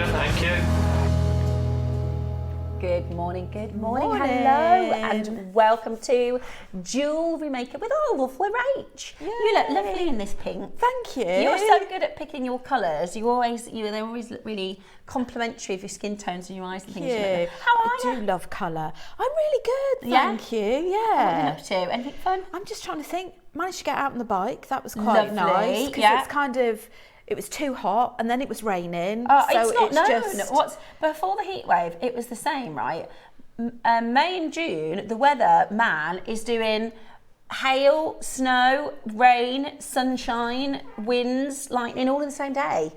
pleasure, thank you. Good morning, hello, and welcome to Jewellery Maker with our lovely Rach. Yay. You look lovely in this pink. Thank you. You're so good at picking your colours. They always look really complimentary of your skin tones and your eyes and things. Yeah. How are you? I do love colour. I'm really good, Yeah? thank you. What have you Yeah. been up to? Anything fun? I'm just trying to think. Managed to get out on the bike. That was quite Lovely, nice. Because yeah. it's kind of, it was too hot and then it was raining. Oh, so it's not known. just... What's before the heat wave? It was the same, right? May and June, the weather man is doing hail, snow, rain, sunshine, winds, lightning, all in the same day.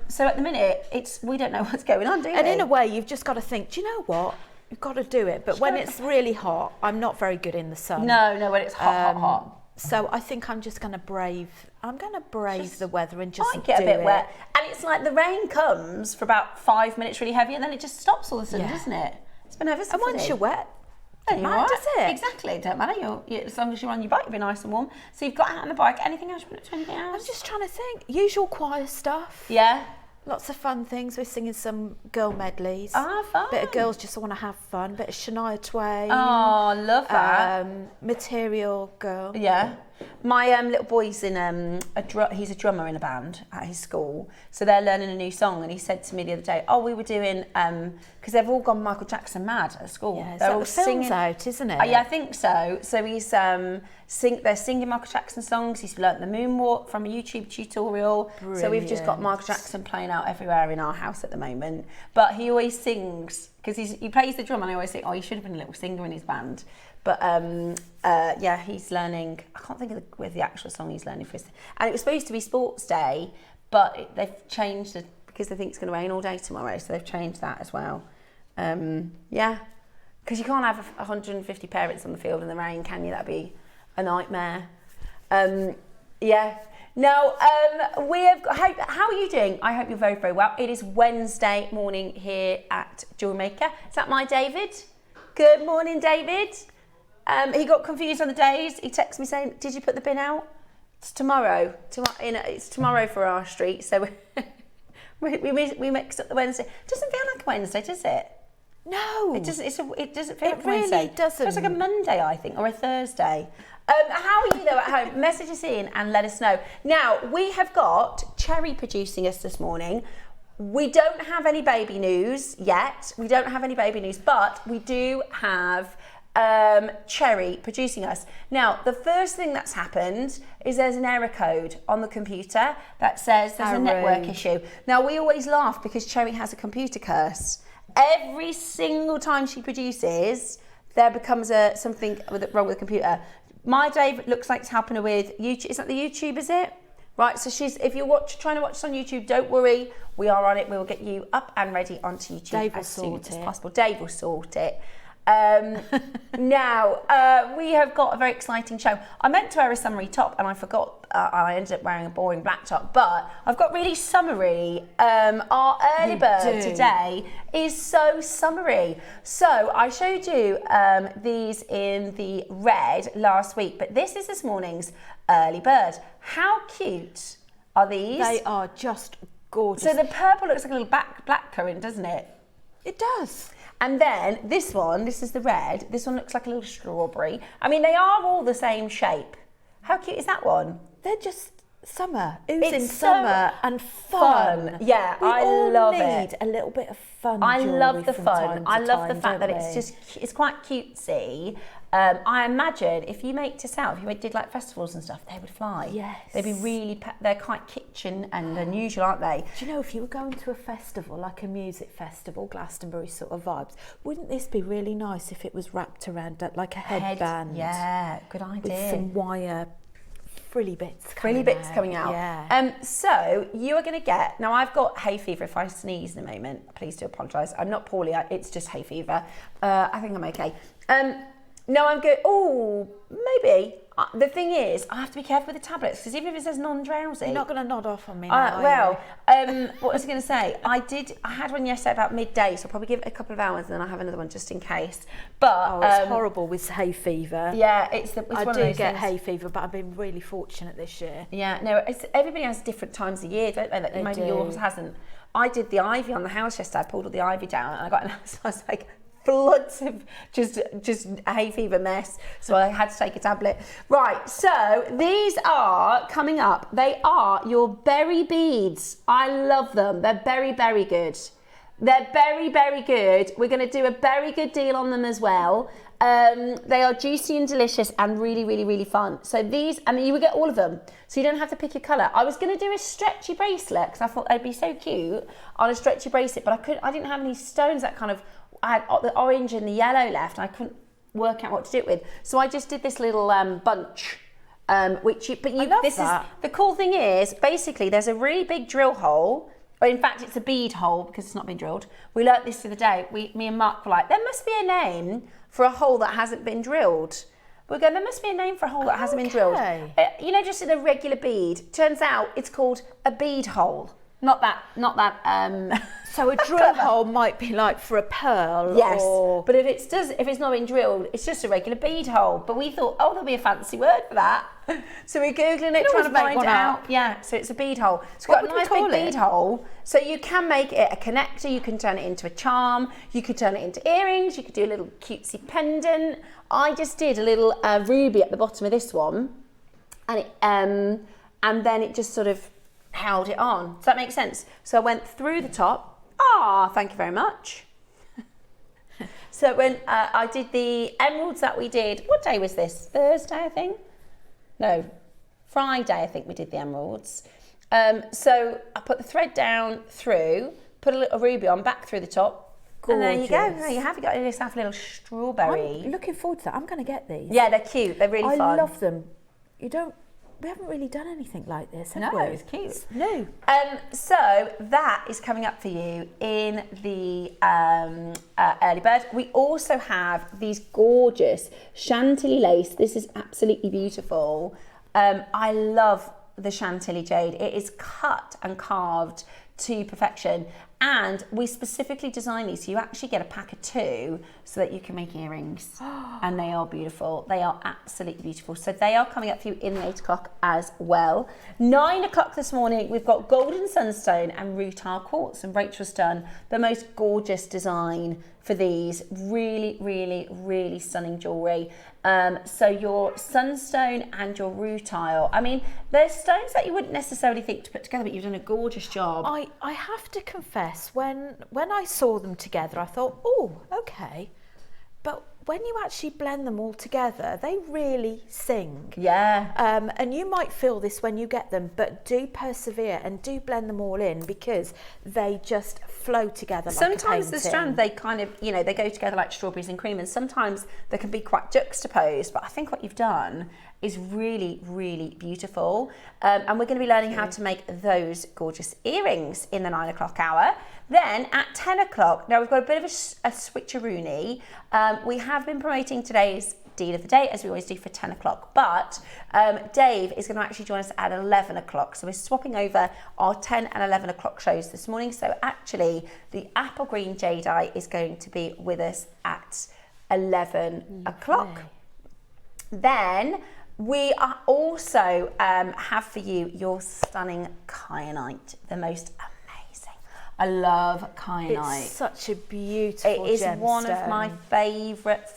So at the minute, we don't know what's going on, do we? And in a way, you've just got to think, do you know what? You've got to do it. But when it's really hot, I'm not very good in the sun. No, when it's hot. So I think I'm just going to brave the weather and just Might get do a bit it. wet. And it's like the rain comes for about 5 minutes really heavy and then it just stops all of a sudden, Yeah. doesn't it? It's been ever so And once funny. you're wet, Don't doesn't matter, does it? Exactly, don't matter. As long as you're on your bike, you'll be nice and warm. So you've got out on the bike. Anything else? You want to do anything else? I'm just trying to think. Usual choir stuff. Yeah. Lots of fun things. We're singing some girl medleys. Ah, fun. Bit of girls just want to have fun. Bit of Shania Twain. Oh, love that. Material Girl. Yeah. My little boy's in he's a drummer in a band at his school, so they're learning a new song. And he said to me the other day, "Oh, we were doing because they've all gone Michael Jackson mad at school. Yeah, they're all the film's singing out, isn't it? Yeah, I think so. So he's they're singing Michael Jackson songs. He's learnt the moonwalk from a YouTube tutorial. Brilliant. So we've just got Michael Jackson playing out everywhere in our house at the moment. But he always sings because he plays the drum, and I always think, oh, he should have been a little singer in his band. But yeah, he's learning. I can't think of the actual song he's learning for his. And it was supposed to be Sports Day, but they've changed it because they think it's going to rain all day tomorrow. So they've changed that as well. Yeah, because you can't have 150 parents on the field in the rain, can you? That'd be a nightmare. Yeah. No, we have got, how are you doing? I hope you're very, very well. It is Wednesday morning here at JewelleryMaker. Is that my David? Good morning, David. He got confused on the days. He texted me saying, did you put the bin out? It's tomorrow. It's tomorrow for our street. So we mixed up the Wednesday. It doesn't feel like a Wednesday, does it? No. It doesn't feel like a really Wednesday. doesn't. It feels like a Monday, I think, or a Thursday. How are you though at home? Message us in and let us know. Now, we have got Cherry producing us this morning. We don't have any baby news yet. But we do have Cherry producing us. Now, the first thing that's happened is there's an error code on the computer that says there's a network issue. Now, we always laugh because Cherry has a computer curse. Every single time she produces, there becomes something wrong with the computer. My Dave looks like it's helping her with YouTube. Is that the YouTube, is it? Right, so if you're trying to watch us on YouTube, don't worry. We are on it. We will get you up and ready onto YouTube as soon as possible. Dave will sort it. Now, we have got a very exciting show. I meant to wear a summery top and I forgot. I ended up wearing a boring black top, but I've got really summery. Our early bird today is so summery. So I showed you these in the red last week, but this is this morning's early bird. How cute are these? They are just gorgeous. So the purple looks like a little black currant, doesn't it? It does. And then this is the red. This one looks like a little strawberry. I mean, they are all the same shape. How cute is that one? They're just summer, oozing It's summer and fun. Yeah, we I all love need it. a little bit of fun. I love jewellery the from fun. time to I love the time, fact that don't it's quite cutesy. I imagine if you make to sell, if you did like festivals and stuff, they would fly. Yes. They'd be really, they're quite kitchen and unusual, aren't they? Do you know, if you were going to a festival, like a music festival, Glastonbury sort of vibes, wouldn't this be really nice if it was wrapped around like a headband? Yeah, good idea. With some wire frilly bits coming out. Yeah. So you are going to get, now I've got hay fever. If I sneeze in a moment, please do apologise. I'm not poorly, it's just hay fever. I think I'm okay. No, I'm good. Oh, maybe. The thing is, I have to be careful with the tablets because even if it says non-drowsy, you're not going to nod off on me now, what was I going to say? I had one yesterday about midday, so I'll probably give it a couple of hours and then I'll have another one just in case. But it's horrible with hay fever. Yeah, it's one I of do those get things. hay fever, but I've been really fortunate this year. Yeah, no, everybody has different times of year, don't they? Maybe do. yours hasn't. I did the ivy on the house yesterday. I pulled all the ivy down and I got an I was like, floods of just hay fever mess. So I had to take a tablet. Right, so these are coming up. They are your berry beads. I love them. They're very, very good. They're very, very good. We're going to do a very good deal on them as well. They are juicy and delicious and really, really, really fun. So these, and you will get all of them. So you don't have to pick your colour. I was going to do a stretchy bracelet because I thought they'd be so cute on a stretchy bracelet, but I didn't have any stones that kind of, I had the orange and the yellow left. And I couldn't work out what to do it with. So I just did this little bunch. The cool thing is, basically, there's a really big drill hole. Or in fact, it's a bead hole because it's not been drilled. We learnt this the other day. Me and Mark were like, there must be a name for a hole that hasn't been drilled. We're going, there must be a name for a hole that hasn't been drilled. Just in a regular bead. Turns out it's called a bead hole. Not that. So a drill hole might be like for a pearl. Yes, or... but if it's not been drilled, it's just a regular bead hole. But we thought, there'll be a fancy word for that. So we're Googling it, trying to find it out. Yeah, so it's a bead hole. It's got a nice big bead hole. So you can make it a connector, you can turn it into a charm, you could turn it into earrings, you could do a little cutesy pendant. I just did a little ruby at the bottom of this one. And then it just sort of held it on. Does that make sense? So I went through the top. Thank you very much. So when I did the emeralds that we did, what day was this? Thursday, I think? No, Friday, I think we did the emeralds. So I put the thread down through, put a little ruby on, back through the top. Gorgeous. And there you go. There you have. You got yourself a little strawberry. I'm looking forward to that. I'm going to get these. Yeah, they're cute. They're really fun. I love them. We haven't really done anything like this, have we? No, it's cute. No. So that is coming up for you in the early bird. We also have these gorgeous Chantilly lace. This is absolutely beautiful. I love the Chantilly jade. It is cut and carved to perfection. And we specifically designed these so you actually get a pack of 2 so that you can make earrings. And they are beautiful. They are absolutely beautiful. So they are coming up for you in the 8 o'clock as well. 9 o'clock this morning, we've got golden sunstone and rutile quartz. And Rachel's done the most gorgeous design for these. Really, really, really stunning jewellery. So your sunstone and your rutile. I mean, they're stones that you wouldn't necessarily think to put together, but you've done a gorgeous job. I have to confess, when I saw them together, I thought, oh, okay. But when you actually blend them all together, they really sing. Yeah. And you might feel this when you get them, but do persevere and do blend them all in because they just flow together like a painting. Sometimes the strands, they kind of, they go together like strawberries and cream, and sometimes they can be quite juxtaposed, but I think what you've done is really, really beautiful. And we're going to be learning how to make those gorgeous earrings in the 9 o'clock hour. Then at 10 o'clock, now we've got a bit of a switcheroony. We have been promoting today's deal of the day, as we always do for 10 o'clock, but Dave is going to actually join us at 11 o'clock. So we're swapping over our 10 and 11 o'clock shows this morning. So actually, the Apple Green Jadeite is going to be with us at 11 o'clock. Then we are also have for you your stunning kyanite, the most amazing. I love kyanite. It's such a beautiful It is gemstone. one of my favourite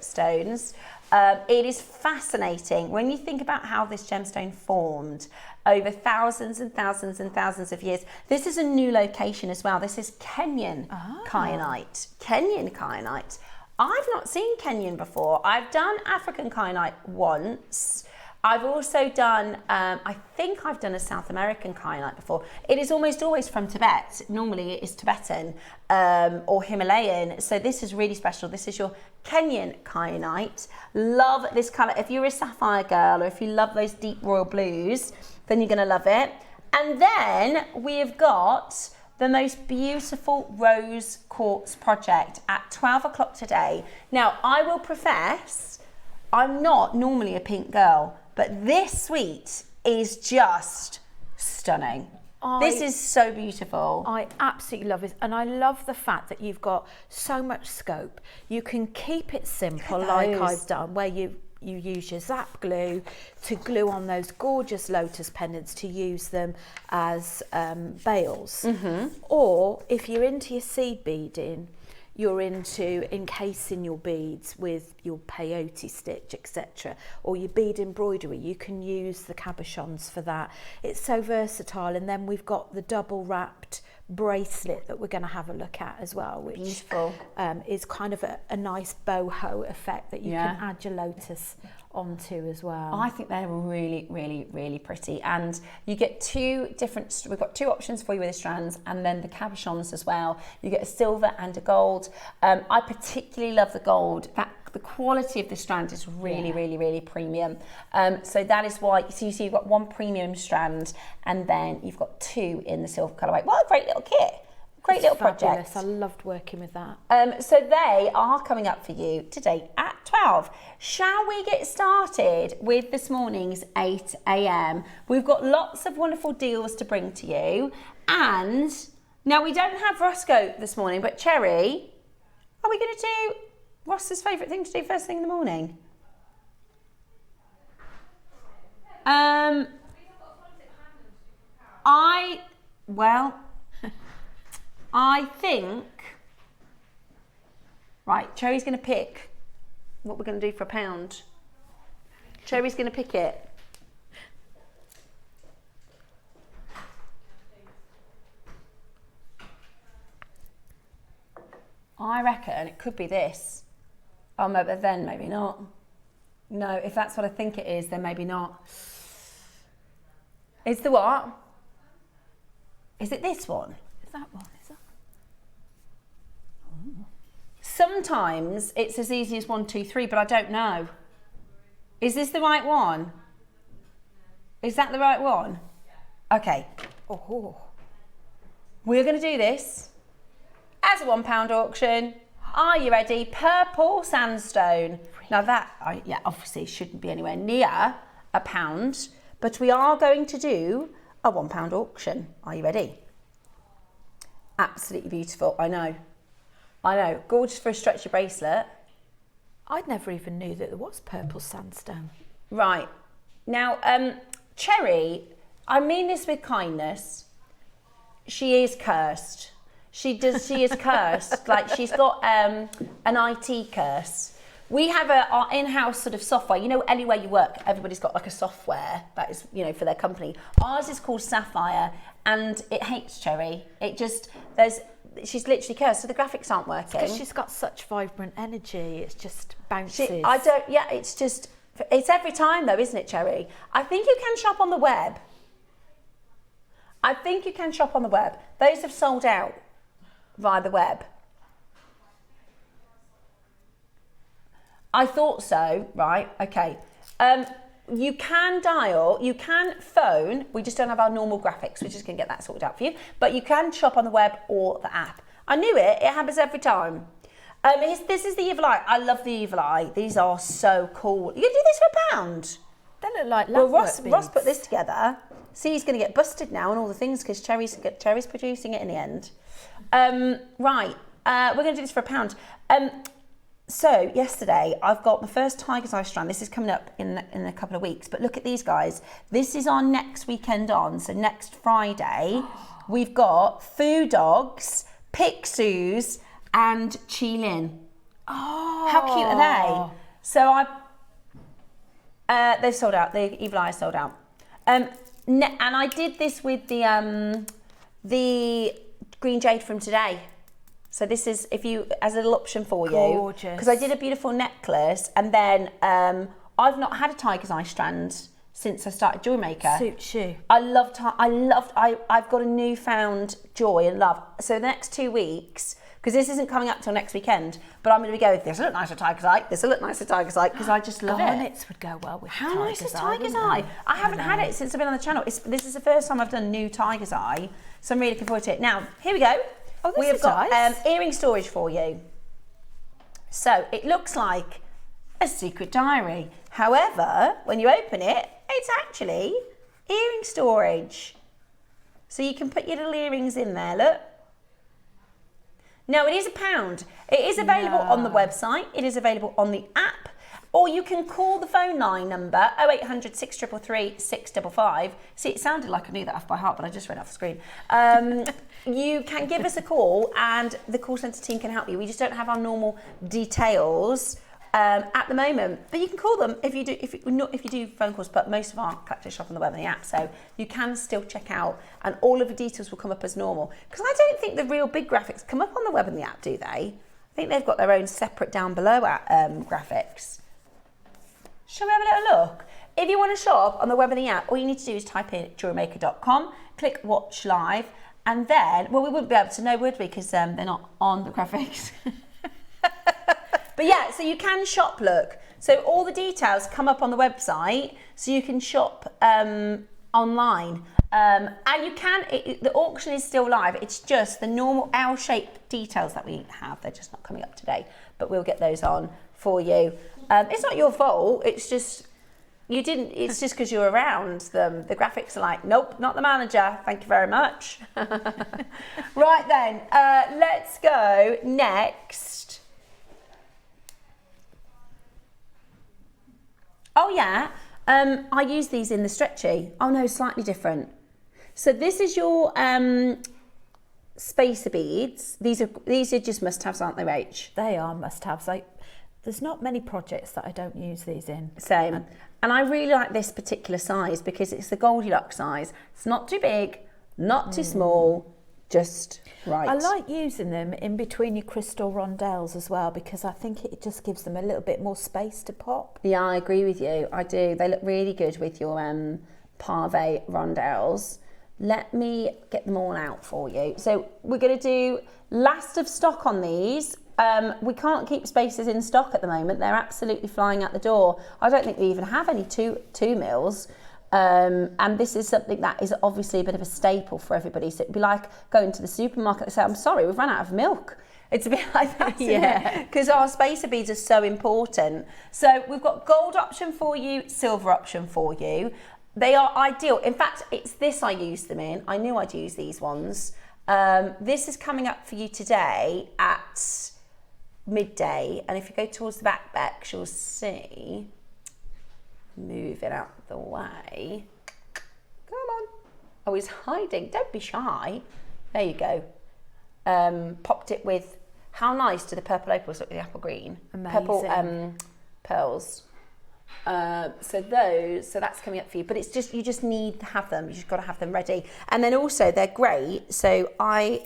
stones. It is fascinating when you think about how this gemstone formed over thousands and thousands and thousands of years. This is a new location as well. This is Kenyan kyanite. Kenyan kyanite. I've not seen Kenyan before. I've done African kyanite once. I've also done, I think I've done a South American kyanite before. It is almost always from Tibet. Normally it is Tibetan or Himalayan. So this is really special. This is your Kenyan kyanite. Love this colour. If you're a sapphire girl or if you love those deep royal blues, then you're gonna love it. And then we've got the most beautiful rose quartz project at 12 o'clock today. Now, I will profess, I'm not normally a pink girl, but this suite is just stunning. This is so beautiful. I absolutely love it, and I love the fact that you've got so much scope. You can keep it simple like I've done, where you you use your zap glue to glue on those gorgeous lotus pendants to use them as bails. Or if you're into your seed beading, you're into encasing your beads with your peyote stitch, etc., or your bead embroidery, you can use the cabochons for that. It's so versatile. And then we've got the double wrapped bracelet that we're going to have a look at as well, which is kind of a nice boho effect that you can add your lotus onto as well. I think they're really, really, really pretty. And you get we've got two options for you with the strands, and then the cabochons as well. You get a silver and a gold. I particularly love the gold. The quality of the strand is really, really, really premium. So that is why, so you see you've got one premium strand, and then you've got two in the silver colourway. What a great little kit. Great little project. I loved working with that. So they are coming up for you today at 12. Shall we get started with this morning's 8 a.m? We've got lots of wonderful deals to bring to you. And now we don't have Roscoe this morning, but Cherry, are we going to do Ross's favourite thing to do first thing in the morning? I think, right, Cherry's going to pick what we're going to do for £1. Cherry's going to pick it. I reckon it could be this. Oh, but then maybe not. No, if that's what I think it is, then maybe not. Is the what? Is it this one? Is that one? Is that? Sometimes it's as easy as 1, 2, 3, but I don't know. Is this the right one? Is that the right one? Okay. Oh. We're going to do this as a £1 auction. Are you ready? Purple sandstone. Now that, obviously shouldn't be anywhere near £1, but we are going to do a £1 auction. Are you ready? Absolutely beautiful. I know. Gorgeous for a stretchy bracelet. I'd never even knew that there was purple sandstone. Right. Now, Cherry, I mean this with kindness. She is cursed. She is cursed. Like, she's got an IT curse. We have our in-house sort of software. You know, anywhere you work, everybody's got like a software that is, for their company. Ours is called Sapphire, and it hates Cherry. She's literally cursed, so the graphics aren't working. Because she's got such vibrant energy, it's just bounces. It's every time though, isn't it, Cherry? I think you can shop on the web. Those have sold out via the web. I thought so, right, okay. You can phone, we just don't have our normal graphics, we're just going to get that sorted out for you, but you can shop on the web or the app. I knew it happens every time. This is the Evil Eye. I love the Evil Eye. These are so cool. You can do this for £1? They look like Ross put this together. See, he's going to get busted now and all the things because Cherry's producing it in the end. Right, we're going to do this for £1. So yesterday I've got my first tiger's eye strand. This is coming up in a couple of weeks, but look at these guys. This is our next weekend on, so next Friday we've got Foo Dogs, Pixies and Chilin. Oh, how cute are they? So they've sold out. The Evil Eye sold out. And I did this with the green jade from today. So this is, as a little option for you. Gorgeous. Because I did a beautiful necklace, and then I've not had a tiger's eye strand since I started JewelleryMaker. Suits you. I've got a newfound joy and love. So the next 2 weeks, because this isn't coming up till next weekend, but I'm going to be going, this will look nice with tiger's eye, this will look nice with tiger's eye, because I just love it. Garnets would go well with How nice is tiger's eye? I haven't had it since I've been on the channel. This is the first time I've done new tiger's eye, so I'm really looking forward to it. Now, here we go. Oh, we have got earring storage for you. So it looks like a secret diary. However, when you open it, it's actually earring storage. So you can put your little earrings in there, look. Now it is £1. It is available on the website. It is available on the app. Or you can call the phone line number 0800 633 655. See, it sounded like I knew that off by heart, but I just read off the screen. You can give us a call and the call centre team can help you. We just don't have our normal details at the moment, but you can call them if you do phone calls. But most of our collectors shop on the web and the app, so you can still check out, and all of the details will come up as normal. Because I don't think the real big graphics come up on the web and the app, do they? I think they've got their own separate down below graphics. Shall we have a little look? If you want to shop on the web and the app, all you need to do is type in jewellerymaker.com, click watch live, and then, well, we wouldn't be able to know, would we? Because they're not on the graphics. But yeah, so you can shop, look. So all the details come up on the website, so you can shop online. And you can, the auction is still live. It's just the normal L-shaped details that we have. They're just not coming up today, but we'll get those on for you. It's not your fault. It's just, it's just because you're around them. The graphics are like, nope, not the manager. Thank you very much. Right then, let's go next. Oh yeah, I use these in the stretchy. Oh no, slightly different. So this is your spacer beads. These are just must-haves, aren't they, Rach? They are must-haves. There's not many projects that I don't use these in. Same. And I really like this particular size because it's the Goldilocks size. It's not too big, not too small, just right. I like using them in between your crystal rondelles as well, because I think it just gives them a little bit more space to pop. Yeah, I agree with you. I do. They look really good with your pave rondelles. Let me get them all out for you. So we're going to do last of stock on these. We can't keep spacers in stock at the moment. They're absolutely flying out the door. I don't think we even have any two mils. And this is something that is obviously a bit of a staple for everybody. So it'd be like going to the supermarket and say, I'm sorry, we've run out of milk. It's a bit like that, yeah, because our spacer beads are so important. So we've got gold option for you, silver option for you. They are ideal. In fact, it's this I use them in. I knew I'd use these ones. This is coming up for you today at midday. And if you go towards the back, you'll see, move it out the way. Come on. Oh, he's hiding. Don't be shy. There you go. Popped it with, how nice do the purple opals look with the apple green? Amazing. Purple pearls. So that's coming up for you, but it's just, you just need to have them. You just got to have them ready. And then also they're great. So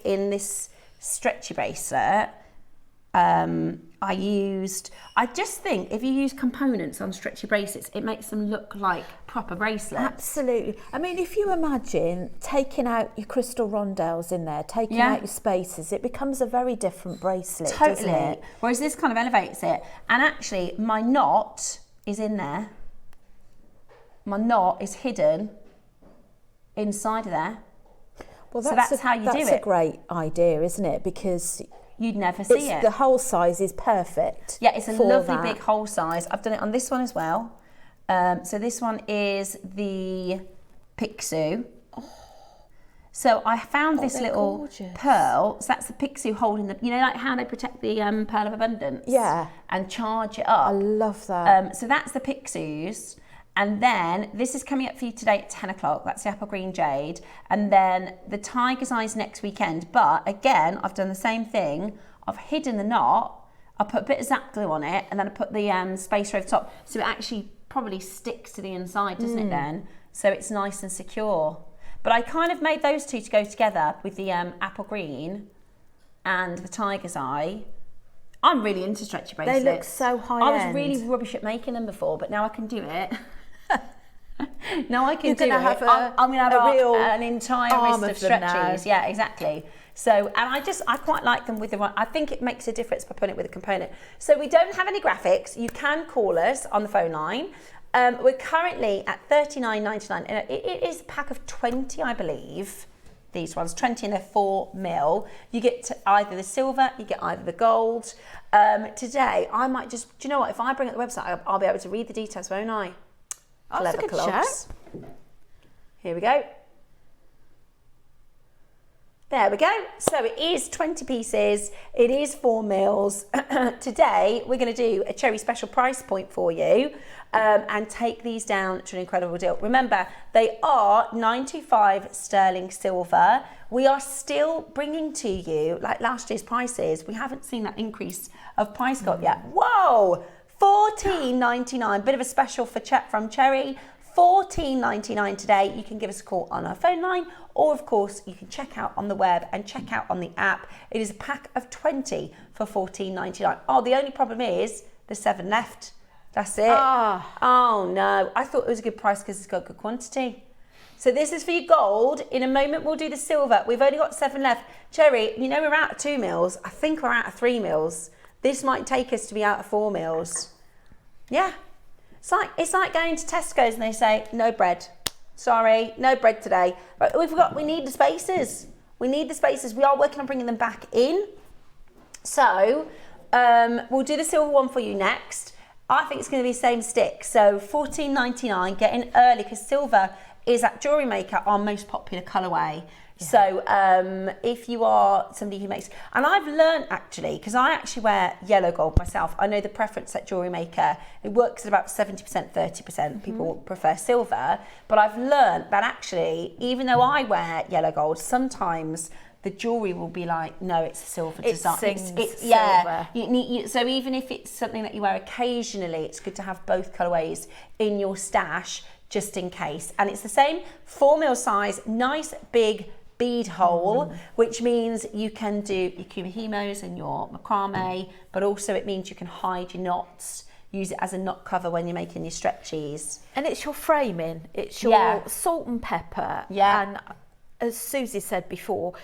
in this stretchy bracelet, I just think if you use components on stretchy bracelets, it makes them look like proper bracelets. Absolutely. I mean, if you imagine taking out your crystal rondelles in there, taking out your spacers, it becomes a very different bracelet, doesn't it? Whereas this kind of elevates it. And actually, my knot is in there. My knot is hidden inside of there. Well, so that's how you do it. That's a great idea, isn't it? Because you'd never see it. The hole size is perfect. Yeah, it's a lovely big hole size. I've done it on this one as well. So this one is the Pixu. Oh. So I found this little pearl. So that's the Pixu holding the, you know, like how they protect the pearl of abundance. Yeah. And charge it up. I love that. So that's the Pixus. And then this is coming up for you today at 10 o'clock. That's the Apple Green Jade. And then the Tiger's Eyes next weekend. But again, I've done the same thing. I've hidden the knot. I put a bit of Zap glue on it, and then I put the spacer over the top. So it actually probably sticks to the inside, doesn't it then? So it's nice and secure. But I kind of made those two to go together with the Apple Green and the Tiger's Eye. I'm really into stretchy bracelets. They look so high end. I was really rubbish at making them before, but now I can do it. No, I can do it. I'm going to have an entire list of stretchies. Yeah, exactly. So, and I quite like them with the one. I think it makes a difference by putting it with a component. So we don't have any graphics. You can call us on the phone line. We're currently at $39.99. It is a pack of 20, I believe. These ones, 20 and they're 4 mil. You get either the silver, you get either the gold. Today, I might just, do you know what? If I bring up the website, I'll be able to read the details, won't I? That's a good shout. Here we go. There we go. So it is 20 pieces. It is 4 mils. Today, we're going to do a cherry special price point for you and take these down to an incredible deal. Remember, they are 95 sterling silver. We are still bringing to you, like last year's prices, we haven't seen that increase of price got yet. Whoa! $14.99, bit of a special from Cherry. $14.99 today. You can give us a call on our phone line, or of course you can check out on the web and check out on the app. It is a pack of 20 for $14.99. Oh, the only problem is there's 7 left. That's it. Oh no, I thought it was a good price because it's got good quantity. So this is for your gold. In a moment we'll do the silver. We've only got 7 left. Cherry, you know we're out of 2 mils. I think we're out of 3 mils. This might take us to be out of 4 mils. Yeah. It's like going to Tesco's and they say, no bread. Sorry, no bread today. But we need the spaces. We need the spaces. We are working on bringing them back in. So we'll do the silver one for you next. I think it's going to be the same stick. So $14.99, get in early because silver is at JewelleryMaker our most popular colourway. Yeah. So if you are somebody who makes, and I've learned actually, because I actually wear yellow gold myself, I know the preference at JewelleryMaker, it works at about 70%, 30%, people prefer silver, but I've learned that actually, even though I wear yellow gold, sometimes the jewellery will be like, no, it's a silver design. It's silver. Yeah, so even if it's something that you wear occasionally, it's good to have both colourways in your stash, just in case. And it's the same 4 mil size, nice big bead hole, which means you can do your kumihimos and your macrame, but also it means you can hide your knots, use it as a knot cover when you're making your stretchies. And it's your framing, it's your salt and pepper. Yeah. And as Susie said before,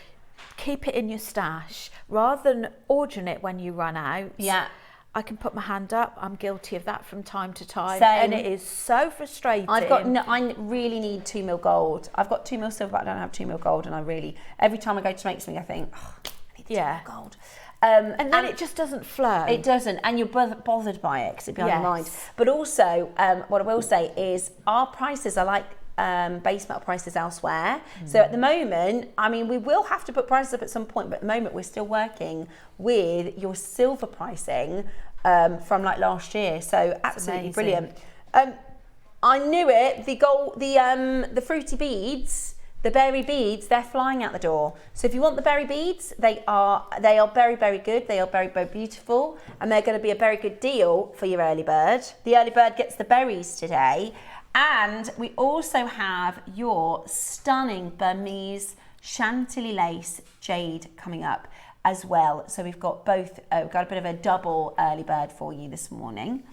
keep it in your stash rather than ordering it when you run out. Yeah. I can put my hand up. I'm guilty of that from time to time. Same. And it is so frustrating. I really need 2 mil gold. I've got 2 mil silver, but I don't have 2 mil gold. And every time I go to make something, I think, oh, I need 2 mil gold. And then it just doesn't flow. It doesn't. And you're bothered by it because it'd be on your mind. But also, what I will say is our prices are like base metal prices elsewhere. So at the moment, I mean, we will have to put prices up at some point, but at the moment we're still working with your silver pricing from like last year. So absolutely brilliant. I knew it. The gold, the fruity beads, the berry beads, they're flying out the door. So if you want the berry beads, they are very, very good. They are very, very beautiful, and they're going to be a very good deal for your early bird. The early bird gets the berries today. And we also have your stunning Burmese Chantilly lace jade coming up as well. So we've got both, we've got a bit of a double early bird for you this morning.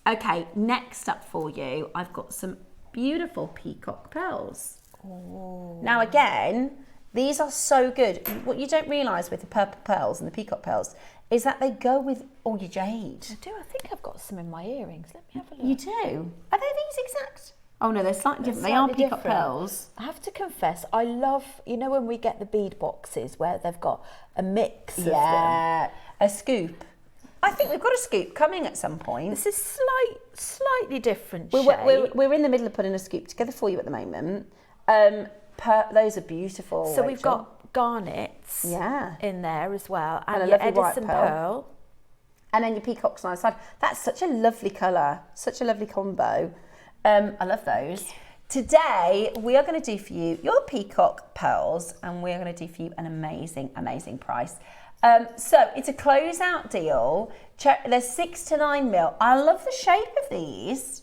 Okay, next up for you, I've got some beautiful peacock pearls. Oh. Now again, these are so good. What you don't realise with the purple pearls and the peacock pearls is that they go with all your jade. I do. I think I've got some in my earrings. Let me have a look. You do? Are they these exact? Oh no, they're slightly different. They are peacock pearls. I have to confess, I love, you know when we get the bead boxes where they've got a mix of them? Yeah, a scoop. I think we've got a scoop coming at some point. This is slightly different shade. We're we're in the middle of putting a scoop together for you at the moment. Those are beautiful, So Rachel. we've got garnets in there as well, and a your lovely white Edison pearl. And then your peacocks on the side. That's such a lovely colour, such a lovely combo. I love those. Today, we are going to do for you your peacock pearls, and we're going to do for you an amazing, amazing price. So it's a closeout deal. They're 6 to 9 mil. I love the shape of these.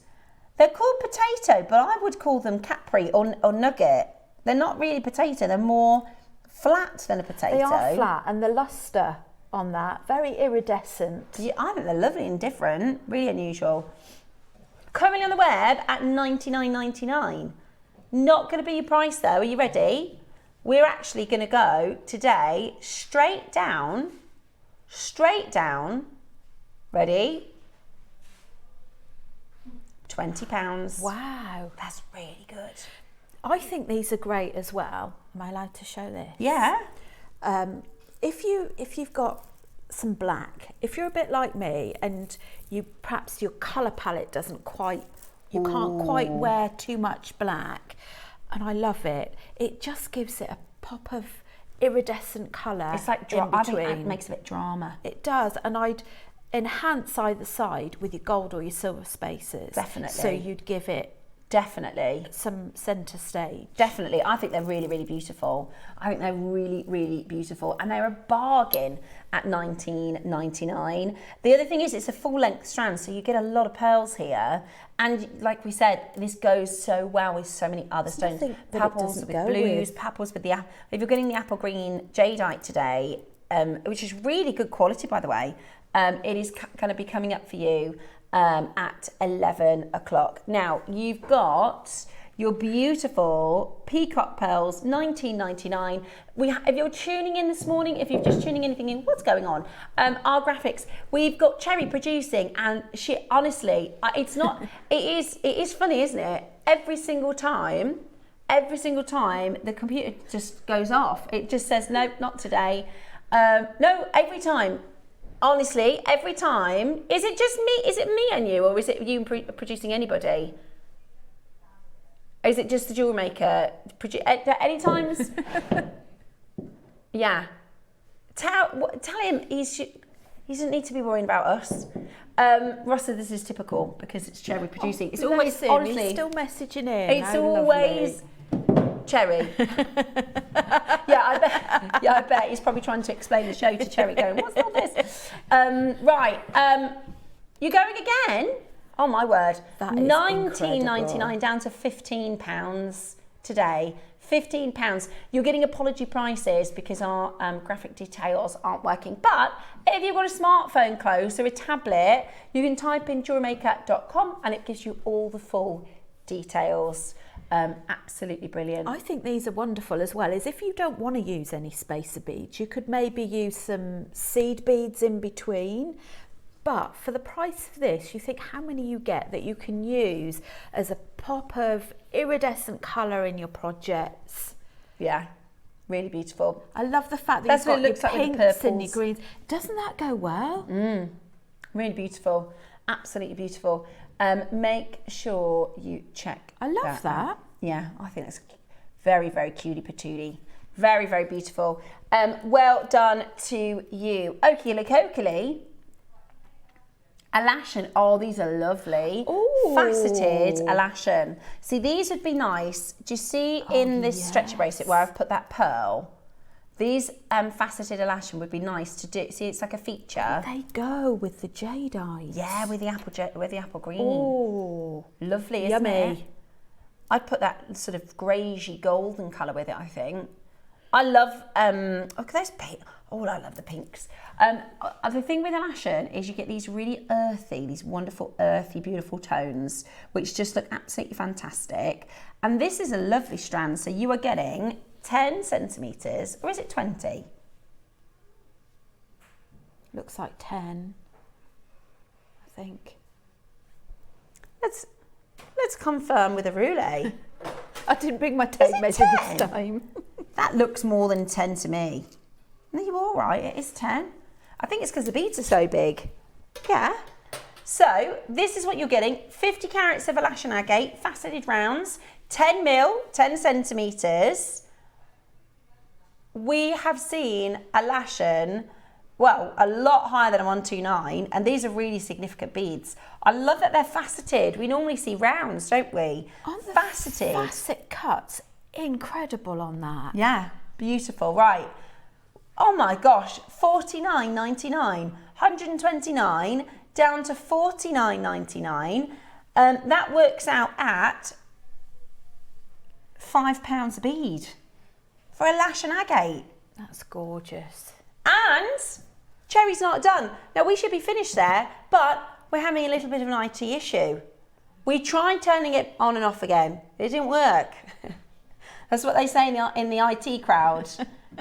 They're called potato, but I would call them capri or nugget. They're not really potato. They're more flat than a potato. They are flat, and the lustre on that, very iridescent. Yeah, I think they're lovely and different, really unusual. Currently on the web at $99.99. Not going to be your price though. Are you ready? We're actually going to go today straight down. Ready? £20. Wow. That's really good. I think these are great as well. Am I allowed to show this? Yeah. If you've got some black, if you're a bit like me and perhaps your colour palette doesn't quite, you can't quite wear too much black, and I love it. It just gives it a pop of iridescent colour. It's like in I think between. it makes a bit drama. It does, and I'd enhance either side with your gold or your silver spaces. Definitely. So you'd give it Definitely. some centre stage. Definitely. I think they're really, really beautiful. I think they're really, really beautiful. And they're a bargain at $19.99. The other thing is it's a full length strand, so you get a lot of pearls here. And like we said, this goes so well with so many other stones. Purples with blues, purples with if you're getting the Apple Green Jadeite today, which is really good quality, by the way, it is going to be coming up for you at 11 o'clock. Now, you've got your beautiful peacock pearls, $19.99. If you're tuning in this morning, if you're just tuning anything in, what's going on? Our graphics, we've got Cherry producing, and she honestly, it's not. it is funny, isn't it? Every single time, the computer just goes off. It just says nope, not today. No, every time. Honestly, every time. Is it just me? Is it me and you, or is it you producing anybody? Is it just the JewelleryMaker? Any times? Yeah. Tell him he doesn't need to be worrying about us. Ross said this is typical because it's Cherry producing. It's always honestly. He's still messaging in. It's always Cherry. I bet he's probably trying to explain the show to Cherry, going, "What's all this?" Right. You're going again? Oh my word! That is $19.99 down to £15 today. £15. You're getting apology prices because our graphic details aren't working. But if you've got a smartphone close or a tablet, you can type in jewellerymaker.com and it gives you all the full details. Absolutely brilliant. I think these are wonderful as well. Is if you don't want to use any spacer beads, you could maybe use some seed beads in between. But for the price of this, you think how many you get that you can use as a pop of iridescent colour in your projects. Yeah, really beautiful. I love the fact that you've got your pinks and your greens. Doesn't that go well? Really beautiful. Absolutely beautiful. Make sure you check. I love that. Yeah, I think that's very, very cutie patootie. Very, very beautiful. Well done to you. Oakley. Alashan. Oh, these are lovely. Ooh. Faceted Alashan. See, these would be nice. Do you see in this stretchy bracelet where I've put that pearl? These faceted Alashan would be nice to do. See, it's like a feature. They go with the jadeite. Yeah, with the apple green. Oh, lovely, isn't it? I'd put that sort of greyish golden colour with it, I think. I love, there's pink. Oh, I love the pinks. The thing with Alashan is you get these really earthy, these wonderful earthy, beautiful tones, which just look absolutely fantastic. And this is a lovely strand. So you are getting 10 centimetres, or is it 20? Looks like 10, I think. Let's confirm with a roulette. I didn't bring my tape measure this time. That looks more than 10 to me. No, you're all right, it is 10. I think it's because the beads are so big. Yeah. So this is what you're getting. 50 carats of Alashan agate, faceted rounds, 10 mil, 10 centimetres. We have seen Alashan, well, a lot higher than a 129, and these are really significant beads. I love that they're faceted. We normally see rounds, don't we? Faceted. Facet cuts, incredible on that. Yeah, beautiful. Right. Oh my gosh, $49.99, 129 down to $49.99. That works out at £5 a bead for Alashan agate. That's gorgeous. And Cherry's not done. Now we should be finished there, but we're having a little bit of an IT issue. We tried turning it on and off again. It didn't work. That's what they say in the IT crowd.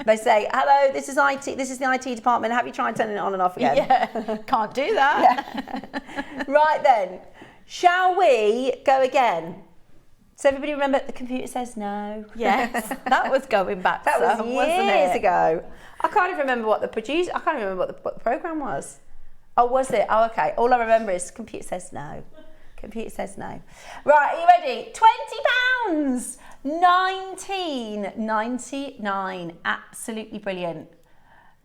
They say, hello, this is IT. This is the IT department. Have you tried turning it on and off again? Yeah, can't do that. Yeah. Right then, shall we go again? So everybody remember the computer says no? Yes, that was going back that some, was years ago. I can't even remember what the program was. Oh, was it? Oh, okay. All I remember is computer says no. Computer says no. Right, are you ready? £20. £19.99. Absolutely brilliant.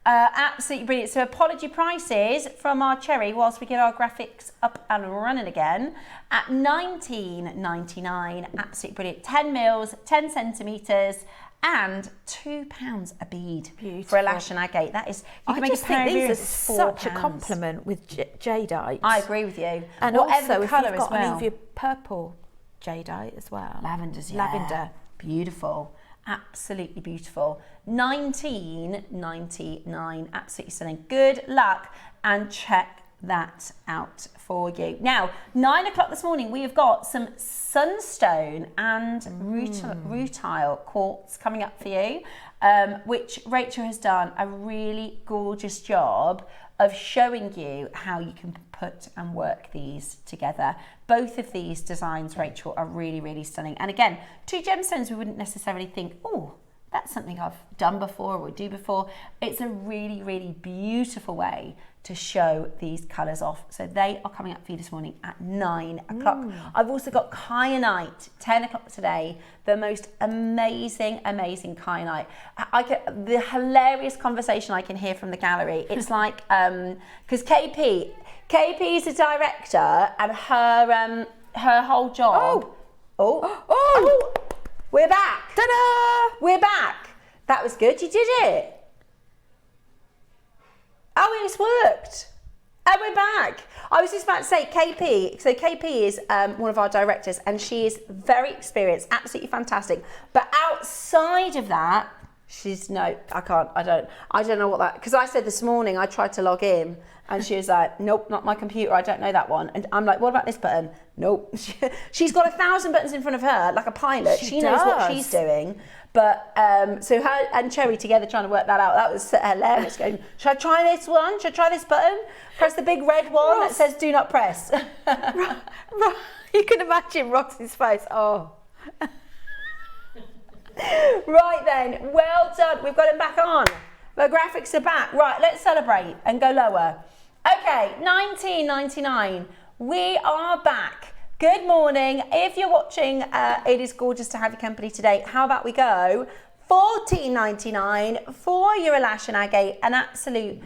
Absolutely brilliant. So apology prices from our cherry whilst we get our graphics up and running again at £19.99. Absolutely brilliant. 10 mils, 10 centimetres, and £2 a bead. Beautiful. For a lash and agate. That is, you can make a pair of earrings for such a £4. compliment with jadeite. I agree with you. And whatever also, the if colour you've got as well. any of your purple jadeite as well. Lavenders, yeah. Lavender. Beautiful. Absolutely beautiful. £19.99. Absolutely stunning. Good luck and check that out for you. Now, 9 o'clock this morning, we have got some Sunstone and Rutile quartz coming up for you, which Rachel has done a really gorgeous job of showing you how you can put and work these together. Both of these designs, Rachel, are really, really stunning. And again, two gemstones we wouldn't necessarily think, oh, that's something I've done before or do before. It's a really, really beautiful way to show these colours off. So they are coming up for you this morning at 9 o'clock. I've also got kyanite, 10 o'clock today. The most amazing, amazing kyanite. The hilarious conversation I can hear from the gallery. It's like, because KP is a director, and her whole job. Oh, we're back. Ta-da! We're back. That was good. You did it. Oh, it's worked. And we're back. I was just about to say KP. So KP is one of our directors, and she is very experienced, absolutely fantastic. But outside of that, she's I don't know what that, because I said this morning I tried to log in and she was like, nope, not my computer, I don't know that one. And I'm like, what about this button? Nope. She's got 1,000 buttons in front of her like a pilot. She knows what she's doing. But so her and Cherry together trying to work that out, that was hilarious. Going, should I try this one? Should I try this button? Press the big red one that says do not press. You can imagine Ross's face. Oh. Right then, well done. We've got him back on. The graphics are back. Right, let's celebrate and go lower. Okay, £19.99. We are back. Good morning. If you're watching, it is gorgeous to have your company today. How about we go £14.99 for your lash and agate? An absolute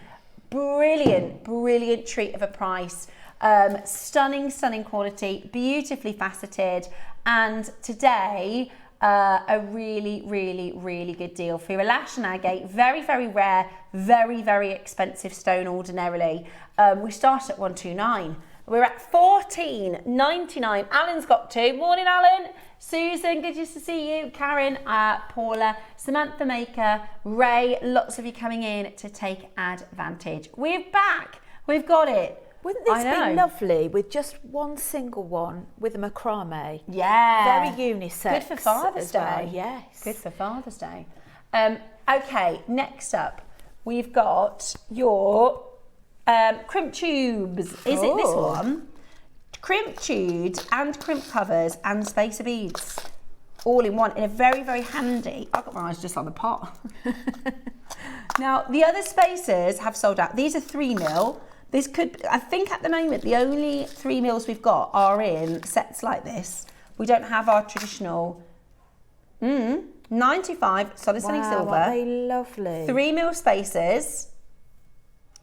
brilliant, brilliant treat of a price. Stunning, stunning quality, beautifully faceted. And today, a really, really, really good deal for your lash and agate. Very, very rare, very, very expensive stone ordinarily. We start at £129. We're at £14.99. Alan's got two. Morning, Alan. Susan, good just to see you. Karen, Paula, Samantha Maker, Ray, lots of you coming in to take advantage. We're back. We've got it. Wouldn't this be lovely with just one single one with a macrame? Yeah. Very unisex. Good for Father's Day. Well. Yes. Good for Father's Day. Okay, next up, we've got your crimp tubes. Is it this one? Crimp tubes and crimp covers and spacer beads. All in one, in a very, very handy. I've got my eyes just on the pot. Now, the other spacers have sold out. These are 3mm. This could, I think at the moment, the only 3mm we've got are in sets like this. We don't have our traditional 95 solid stunning silver. Wow, they lovely. 3mm spacers,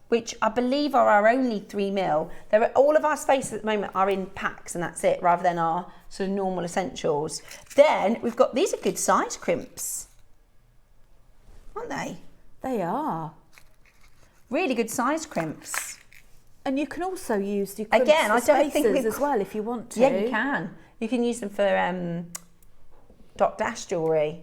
which I believe are our only 3mm. All of our spacers at the moment are in packs, and that's it, rather than our sort of normal essentials. Then we've got, these are good size crimps, aren't they? They are. Really good size crimps. And you can also use your crimps again, for I don't think spacers as well if you want to. Yeah, you can. You can use them for Dot Dash jewellery,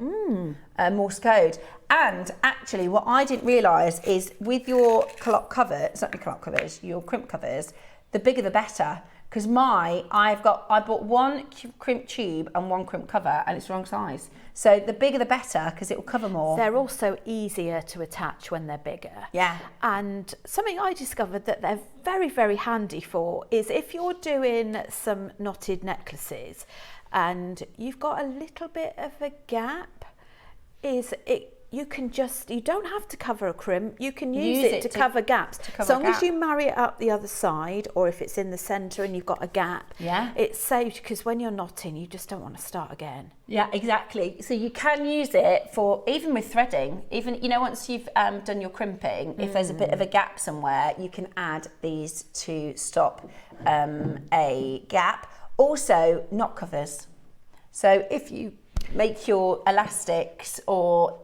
Morse code. And actually, what I didn't realise is with your clock covers, not your clock covers, your crimp covers, the bigger the better. Because I bought one crimp tube and one crimp cover, and it's the wrong size. So the bigger the better, because it will cover more. They're also easier to attach when they're bigger. Yeah. And something I discovered that they're very, very handy for is if you're doing some knotted necklaces and you've got a little bit of a gap, you don't have to cover a crimp, you can use it to cover gaps. As long as you marry it up the other side, or if it's in the centre and you've got a gap, it's safe, because when you're knotting, you just don't want to start again. Yeah, exactly. So you can use it for, even with threading, even, you know, once you've done your crimping, if there's a bit of a gap somewhere, you can add these to stop a gap. Also, knot covers. So if you make your elastics or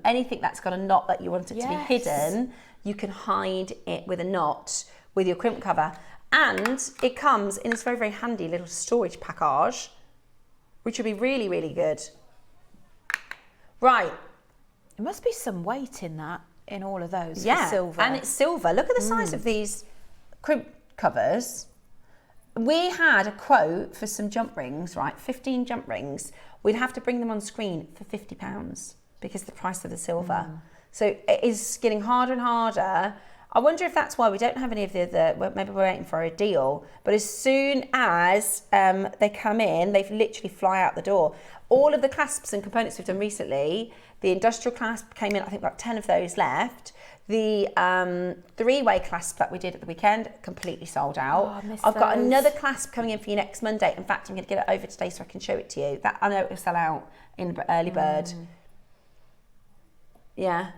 anything that's got a knot that you want it to be hidden, you can hide it with a knot with your crimp cover. And it comes in this very, very handy little storage package, which will be really, really good. Right. There must be some weight in that, in all of those, yeah, for silver. And it's silver. Look at the size of these crimp covers. We had a quote for some jump rings, right? 15 jump rings. We'd have to bring them on screen for £50 because of the price of the silver. So it is getting harder and harder. I wonder if that's why we don't have any of the other, maybe we're waiting for a deal, but as soon as they come in, they literally fly out the door. All of the clasps and components we've done recently, the industrial clasp came in, I think about 10 of those left. The three-way clasp that we did at the weekend, completely sold out. I've got another clasp coming in for you next Monday. In fact, I'm going to get it over today so I can show it to you. That I know it will sell out in early bird. Yeah.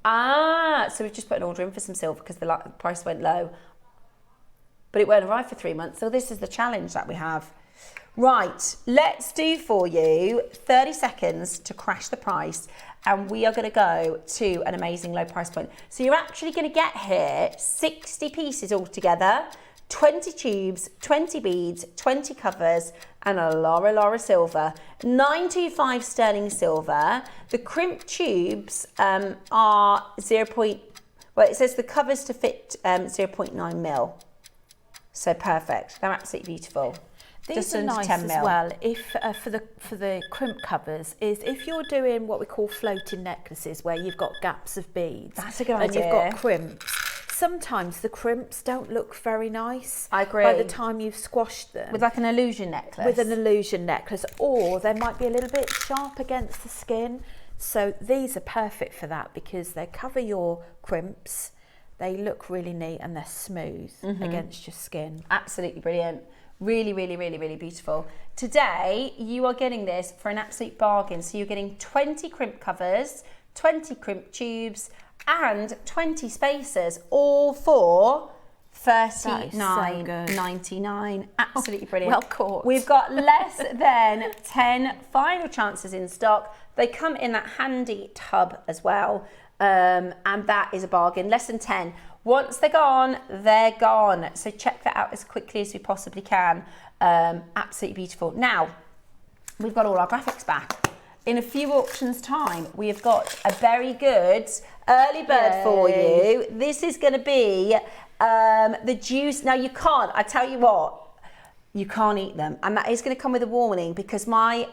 So we've just put an order in for some silver because the price went low. But it won't arrive for 3 months. So this is the challenge that we have. Right, let's do for you 30 seconds to crash the price, and we are going to go to an amazing low price point. So you're actually going to get here 60 pieces altogether, 20 tubes, 20 beads, 20 covers, and a Lara silver. 925 sterling silver. The crimp tubes are it says the covers to fit 0.9 mil. So perfect. They're absolutely beautiful. These are nice as well. If for the crimp covers, is if you're doing what we call floating necklaces, where you've got gaps of beads. That's a good idea. And you've got crimps. Sometimes the crimps don't look very nice. I agree. By the time you've squashed them. With like an illusion necklace. With an illusion necklace, or they might be a little bit sharp against the skin. So these are perfect for that because they cover your crimps. They look really neat and they're smooth against your skin. Absolutely brilliant. Really, really, really, really beautiful. Today, you are getting this for an absolute bargain. So you're getting 20 crimp covers, 20 crimp tubes, and 20 spacers, all for $39.99. Absolutely brilliant. Well caught. We've got less than 10 final chances in stock. They come in that handy tub as well. And that is a bargain. Less than 10. Once they're gone, they're gone. So check that out as quickly as we possibly can. Absolutely beautiful. Now, we've got all our graphics back. In a few auctions' time, we have got a very good early bird for you. This is going to be the juice. Now, you can't, I tell you what, you can't eat them. And that is going to come with a warning because my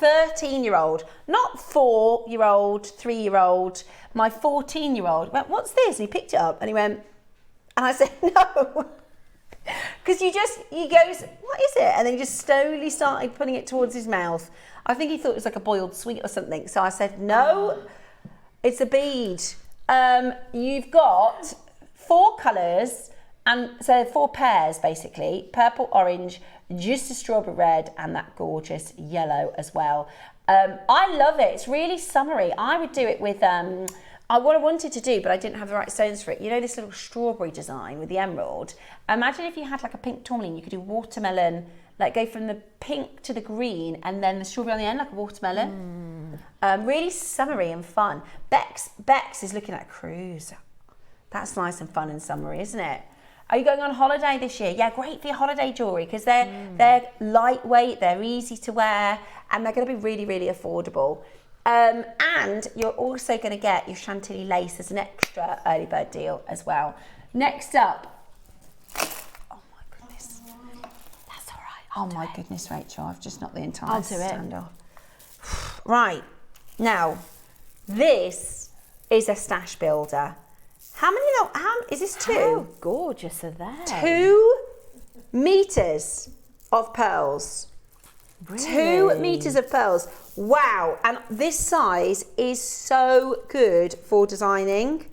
13-year-old, not 4-year-old, 3-year-old, my 14-year-old went, "What's this?" And he picked it up and he went, and I said, "No." Because he goes, "What is it?" And then he just slowly started putting it towards his mouth. I think he thought it was like a boiled sweet or something. So I said, "No, it's a bead." You've got 4 colours, and so 4 pairs basically: purple, orange, just a strawberry red, and that gorgeous yellow as well. I love it. It's really summery. I would do it with what I wanted to do, but I didn't have the right stones for it. You know this little strawberry design with the emerald? Imagine if you had like a pink tourmaline, you could do watermelon, like go from the pink to the green and then the strawberry on the end like a watermelon. Really summery and fun. Bex is looking at a cruise. That's nice and fun and summery, isn't it? Are you going on holiday this year? Yeah, great for your holiday jewellery because they're lightweight, they're easy to wear, and they're going to be really, really affordable. And you're also going to get your Chantilly lace as an extra early bird deal as well. Next up, oh my goodness, that's all right. Oh my goodness, Rachel, I've just knocked the entire stand off. Right, now, this is a stash builder. How is this 2? How gorgeous are they? 2 meters of pearls. Really? 2 meters of pearls. Wow, and this size is so good for designing.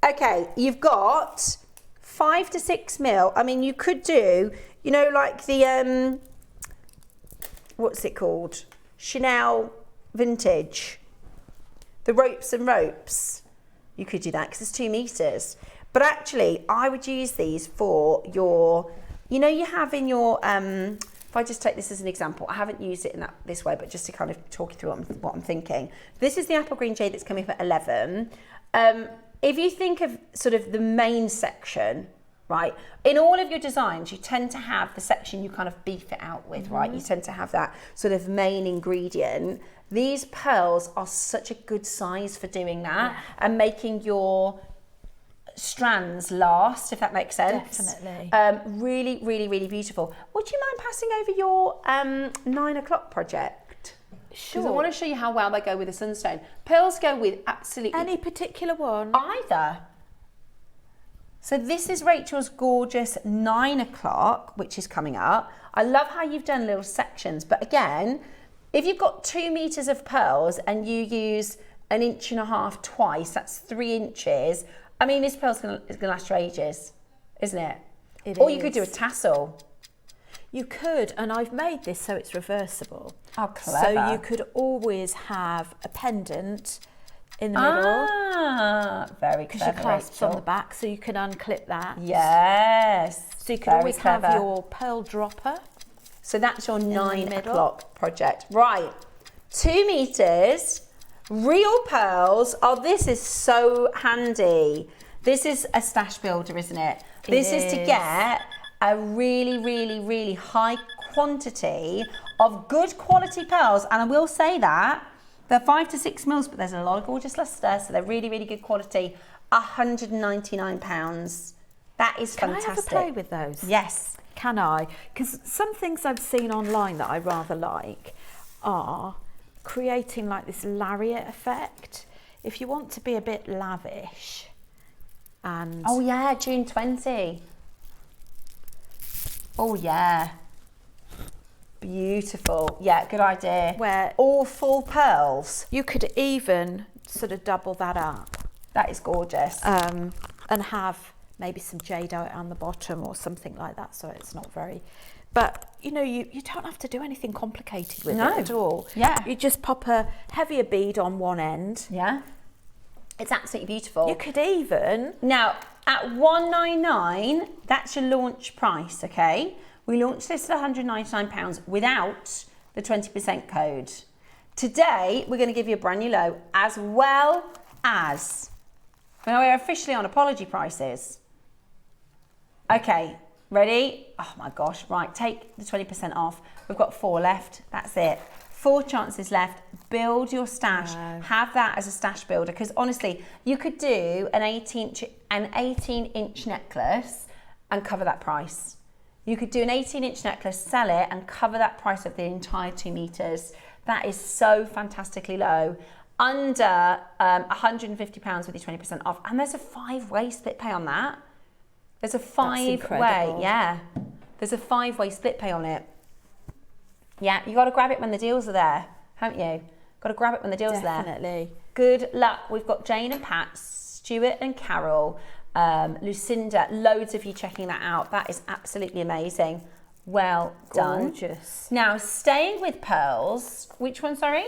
Okay, you've got 5 to 6 mil. I mean, you could do, you know, like the, what's it called? Chanel Vintage. The ropes and ropes. You could do that because it's 2 meters. But actually, I would use these for your, you know, you have in your, if I just take this as an example, I haven't used it in this way, but just to kind of talk you through what I'm thinking. This is the Apple Green Jade that's coming for 11. If you think of sort of the main section, right, in all of your designs, you tend to have the section you kind of beef it out with, right? You tend to have that sort of main ingredient. These pearls are such a good size for doing that and making your strands last, if that makes sense. Definitely. Really, really, really beautiful. Would you mind passing over your 9 o'clock project? Sure. Because I want to show you how well they go with the Sunstone. Pearls go with absolutely Any particular one? either. So this is Rachel's gorgeous 9 o'clock, which is coming up. I love how you've done little sections, but again, if you've got 2 meters of pearls and you use 1.5 inches twice, that's 3 inches. I mean, this pearl's gonna last for ages, isn't it? Or you could do a tassel. You could, and I've made this so it's reversible. Oh, clever. So you could always have a pendant in the middle. Ah, very clever, Because your clasp's Rachel. on the back, so you can unclip that. Yes. So you could very always clever. have your pearl dropper. So that's your 9 middle. o'clock project. Right, 2 meters, real pearls. Oh, this is so handy. This is a stash builder, isn't it? This is to get a really, really, really high quantity of good quality pearls. And I will say that they're 5 to 6 mils, but there's a lot of gorgeous luster, so they're really, really good quality. £199. That is fantastic. Can I have a play with those? Yes. Can I? Because some things I've seen online that I rather like are creating like this lariat effect. If you want to be a bit lavish and... Oh yeah, June 20. Oh yeah. Beautiful. Yeah, good idea. Where all full pearls. you could even sort of double that up. That is gorgeous. And have maybe some jadeite on the bottom or something like that, so it's not very... But, you know, you don't have to do anything complicated with it at all. Yeah. You just pop a heavier bead on one end. Yeah. It's absolutely beautiful. You could even... Now, at £199, that's your launch price, okay? We launched this at £199 without the 20% code. Today, we're going to give you a brand new low, as well as... Now, we're officially on apology prices. Okay, ready? Oh my gosh, right, take the 20% off. We've got 4 left, that's it. 4 chances left. Build your stash. Wow. Have that as a stash builder, because honestly, you could do an 18-inch necklace and cover that price. You could do an 18-inch necklace, sell it, and cover that price of the entire 2 meters. That is so fantastically low. Under £150 with your 20% off. And there's a 5-way split pay on that. There's a 5-way, yeah. There's a 5-way split pay on it. Yeah, you got to grab it when the deals are there, haven't you? Got to grab it when the deals are there. Definitely. Good luck. We've got Jane and Pat, Stuart and Carol, Lucinda, loads of you checking that out. That is absolutely amazing. Well done. Gorgeous. Now, staying with pearls, which one, sorry?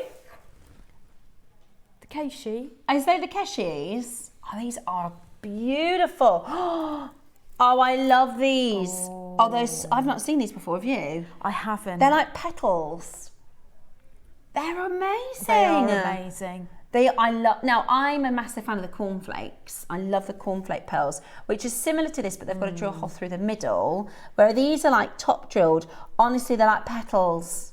The Keishi. Is they the Keshis? Oh, these are beautiful. Oh, I love these. Oh, those, I've not seen these before, have you? I haven't. They're like petals. They're amazing. They are amazing. Now, I'm a massive fan of the cornflakes. I love the cornflake pearls, which is similar to this, but they've got a drill hole through the middle, where these are like top drilled. Honestly, they're like petals.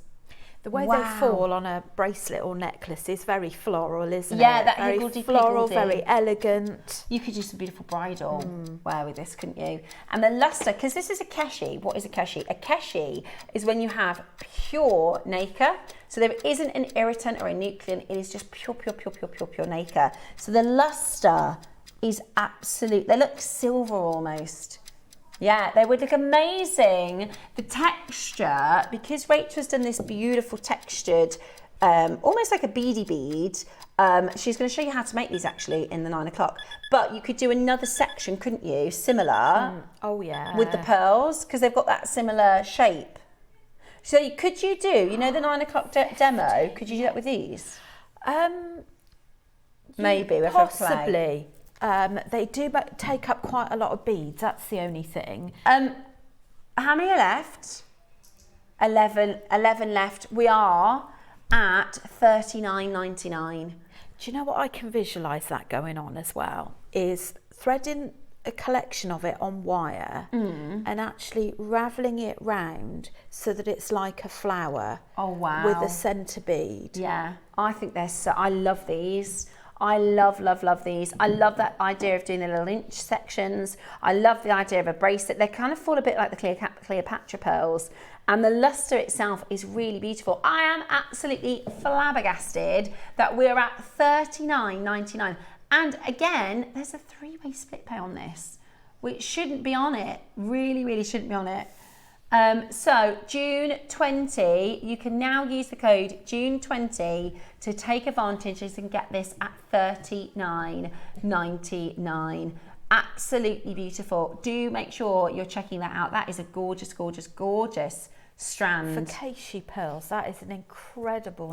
The way they fall on a bracelet or necklace is very floral, isn't it? Yeah, that very higgledy floral, piggledy. very elegant. You could do some beautiful bridal wear with this, couldn't you? And the luster, because this is a keshi. What is a keshi? A keshi is when you have pure nacre. So there isn't an irritant or a nucleant. It is just pure nacre. So the luster is absolute. They look silver almost. Yeah, they would look amazing. The texture, because Rachel's done this beautiful textured almost like a beady bead. She's going to show you how to make these actually in the 9 o'clock. But you could do another section, couldn't you? Similar. Oh yeah. With the pearls, because they've got that similar shape. So could you do, the 9 o'clock demo? Could you do that with these? Maybe if possibly. They do take up quite a lot of beads. That's the only thing. How many are left? 11 left. We are at $39.99. Do you know what I can visualise that going on as well? Is threading a collection of it on wire and actually ravelling it round so that it's like a flower. Oh wow. With a centre bead. Yeah, I think they're so, I love these. I love these. I love that idea of doing the little inch sections. I love the idea of a bracelet. They kind of fall a bit like the Cleopatra pearls. And the luster itself is really beautiful. I am absolutely flabbergasted that we're at $39.99. And again, there's a 3-way split pay on this, which shouldn't be on it. Really shouldn't be on it. So June 20, you can now use the code June 20 to take advantage and get this at $39.99. Absolutely beautiful. Do make sure you're checking that out. That is a gorgeous strand. For Casey pearls, that is an incredible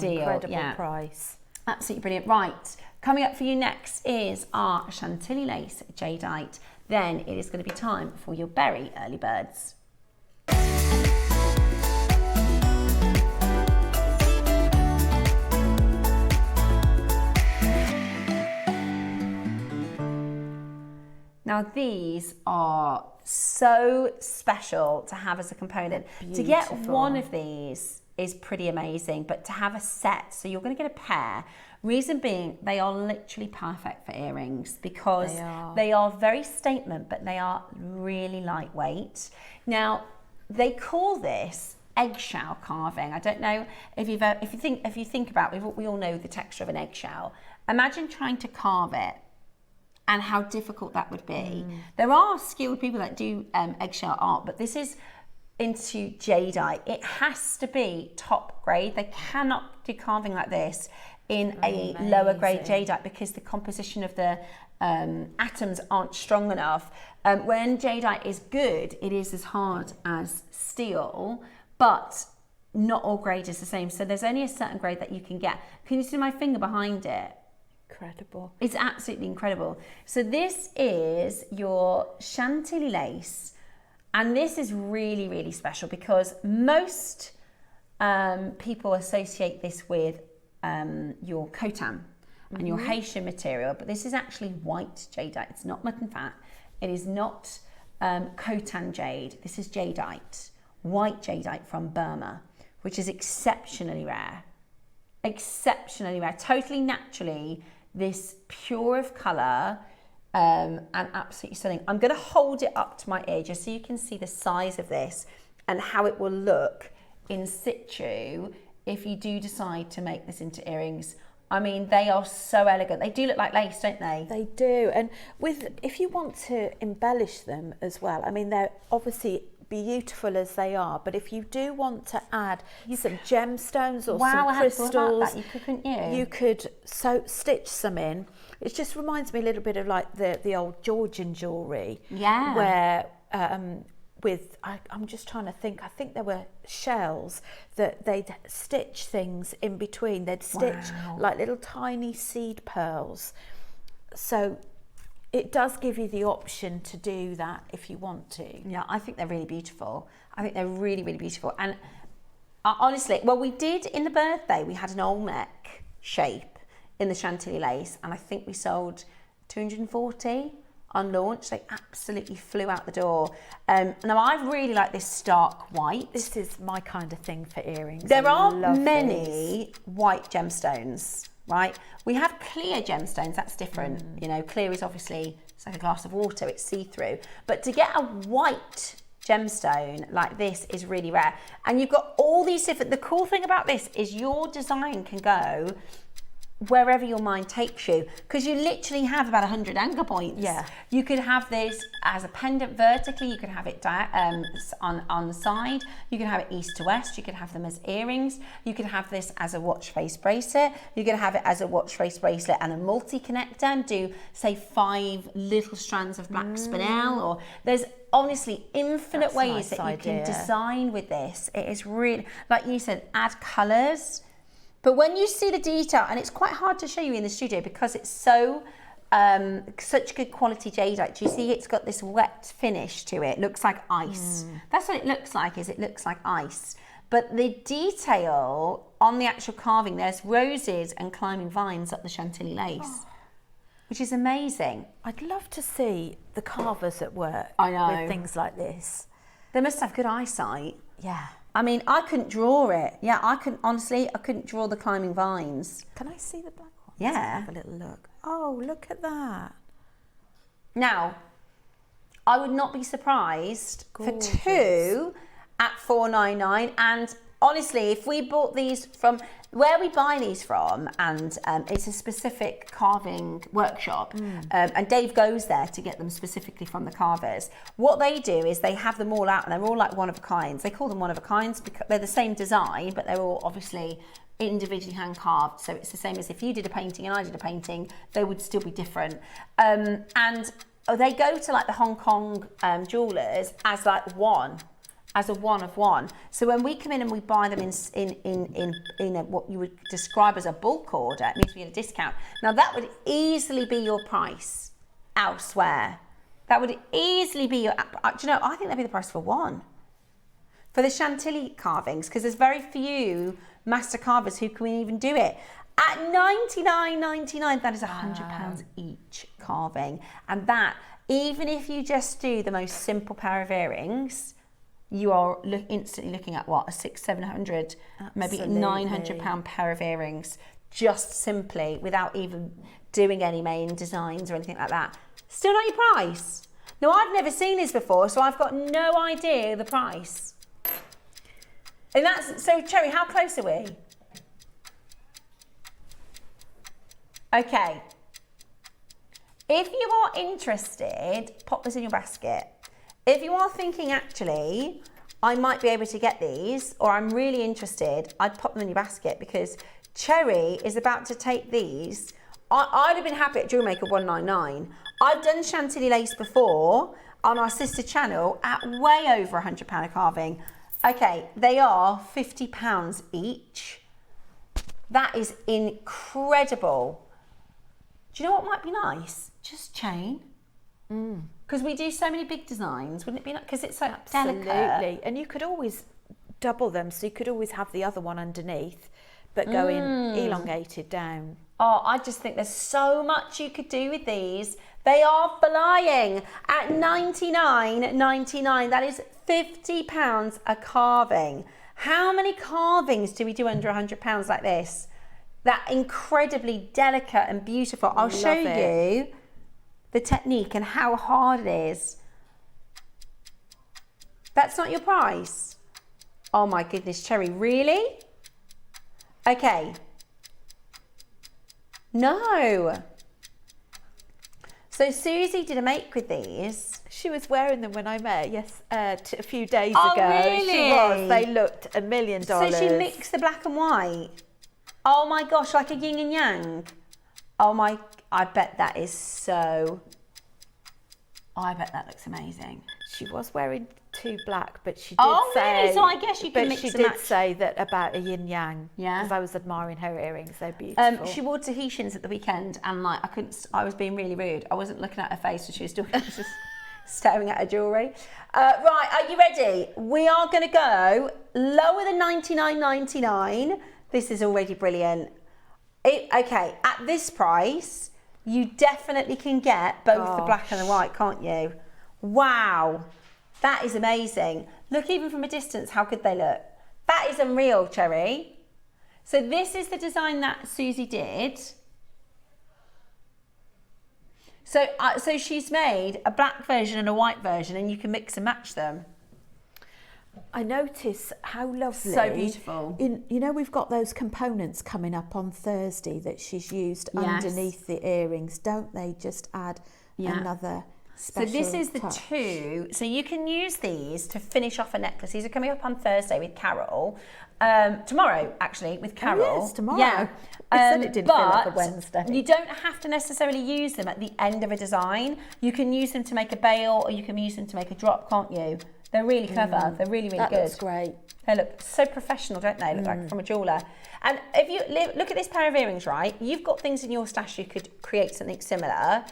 price. Absolutely brilliant. Right, coming up for you next is our Chantilly lace jadeite. Then it is going to be time for your berry early birds. Now these are so special to have as a component. Beautiful. To get one of these is pretty amazing, but to have a set, so you're going to get a pair. Reason being, they are literally perfect for earrings because they are very statement, but they are really lightweight. Now, they call this eggshell carving. I don't know if you think about it, we all know the texture of an eggshell. Imagine trying to carve it and how difficult that would be. There are skilled people that do eggshell art, but this is into jadeite. It has to be top grade. They cannot do carving like this in a lower grade jadeite because the composition of the atoms aren't strong enough. When jadeite is good, it is as hard as steel, but not all grade is the same. So there's only a certain grade that you can get. Can you see my finger behind it? Incredible. It's absolutely incredible. So this is your Chantilly lace, and this is really special because most people associate this with your Khotan and your Haitian material, but this is actually white jadeite. It's not mud and fat. It is not Khotan jade. This is jadeite, white jadeite from Burma, which is exceptionally rare. Totally naturally, this pure of colour and absolutely stunning. I'm going to hold it up to my ear just so you can see the size of this and how it will look in situ if you do decide to make this into earrings. I mean, they are so elegant. They do look like lace, don't they? They do. And if you want to embellish them as well, I mean, they're obviously beautiful as they are, but if you do want to add some gemstones or some crystals, you could stitch some in. It just reminds me a little bit of like the old Georgian jewellery, where I'm just trying to think, I think there were shells that they'd stitch things in between. They'd stitch like little tiny seed pearls. So it does give you the option to do that if you want to. Yeah, I think they're really beautiful. I think they're really beautiful. And honestly, well, we did in the birthday, we had an Olmec shape in the Chantilly lace, and I think we sold 240 on launch. They absolutely flew out the door. Now, I really like this stark white. This is my kind of thing for earrings. There are many white gemstones, right? We have clear gemstones, that's different. You know, clear is obviously, it's like a glass of water, it's see-through. But to get a white gemstone like this is really rare. And you've got all these different, the cool thing about this is your design can go wherever your mind takes you, because you literally have about 100 anchor points. Yeah. You could have this as a pendant vertically, you could have it on the side, you could have it east to west, you could have them as earrings, you could have this as a watch face bracelet, you could have it as a watch face bracelet and a multi-connector and do, say, 5 little strands of black spinel, or there's honestly infinite ways that you can design with this. It is really, like you said, add colours. But when you see the detail, and it's quite hard to show you in the studio because it's so such good quality jadeite. Do you see it's got this wet finish to it? It looks like ice. That's what it looks like, is it looks like ice. But the detail on the actual carving, there's roses and climbing vines up the chantilly lace, which is amazing. I'd love to see the carvers at work with things like this. They must have good eyesight. Yeah. I mean, I couldn't draw it. Yeah, I couldn't draw the climbing vines. Can I see the black one? Yeah. Let's have a little look. Oh, look at that. Now, I would not be surprised Gorgeous. for 2 at $4.99. And honestly, if we bought these from where we buy these from, and it's a specific carving workshop, and Dave goes there to get them specifically from the carvers. What they do is they have them all out, and they're all like one of a kinds. They call them one of a kinds because they're the same design, but they're all obviously individually hand carved. So it's the same as if you did a painting and I did a painting, they would still be different. And they go to like the Hong Kong jewellers as like as a one of one. So when we come in and we buy them in what you would describe as a bulk order, it means we get a discount. Now that would easily be your price elsewhere. That would easily be your, do you know, I think that'd be the price for one. For the chantilly carvings, because there's very few master carvers who can even do it. At $99.99, that is £100 each carving. And that, even if you just do the most simple pair of earrings, you are instantly looking at what, a $600-700, maybe £900 pair of earrings, just simply without even doing any main designs or anything like that. Still not your price. Now, I've never seen this before, so I've got no idea the price. And that's, so Cherry, how close are we? Okay. If you are interested, pop this in your basket. If you are thinking, actually, I might be able to get these, or I'm really interested, I'd pop them in your basket, because Cherry is about to take these. I'd have been happy at JewelleryMaker $199. I've done chantilly lace before on our sister channel at way over £100 a carving. Okay, they are £50 each. That is incredible. Do you know what might be nice? Just chain. Because we do so many big designs, wouldn't it be nice? Because it's so delicate. Absolutely. And you could always double them, so you could always have the other one underneath, but going elongated down. Oh, I just think there's so much you could do with these. They are flying at $99.99. That is £50 a carving. How many carvings do we do under £100 like this? That incredibly delicate and beautiful. I'll show you the technique and how hard it is. That's not your price? Oh my goodness, Cherry, really? Okay. No. So Susie did a make with these. She was wearing them when I met her, a few days Oh, ago. really? She was. They looked $1 million. So she mixed the black and white. Oh my gosh, like a yin and yang. Oh my, I bet that is so, I bet that looks amazing. She was wearing 2 black, but she did really? So I guess you can mix she and did match. say that about a yin yang. Yeah. Because I was admiring her earrings. They're beautiful. She wore Tahitians at the weekend, and like I was being really rude. I wasn't looking at her face when she was doing it. I was just staring at her jewellery. Right, are you ready? We are going to go lower than $99.99. This is already brilliant. Okay, at this price, you definitely can get both the black and the white, can't you? Wow, that is amazing. Look, even from a distance, how good they look. That is unreal, Cherry. So this is the design that Susie did. So, she's made a black version and a white version, and you can mix and match them. I notice how lovely. So beautiful. You know, we've got those components coming up on Thursday that she's used underneath the earrings. Don't they just add another special So this is the touch? two. So you can use these to finish off a necklace. These are coming up on Thursday with Carol. Tomorrow, actually, with Carol. Oh, yes, tomorrow. Yeah. I said it didn't feel like a Wednesday. You don't have to necessarily use them at the end of a design. You can use them to make a bail, or you can use them to make a drop, can't you? They're really clever. They're really, really that good. looks great. They look so professional, don't they? Look like from a jeweller. And if you look at this pair of earrings, right? You've got things in your stash you could create something similar.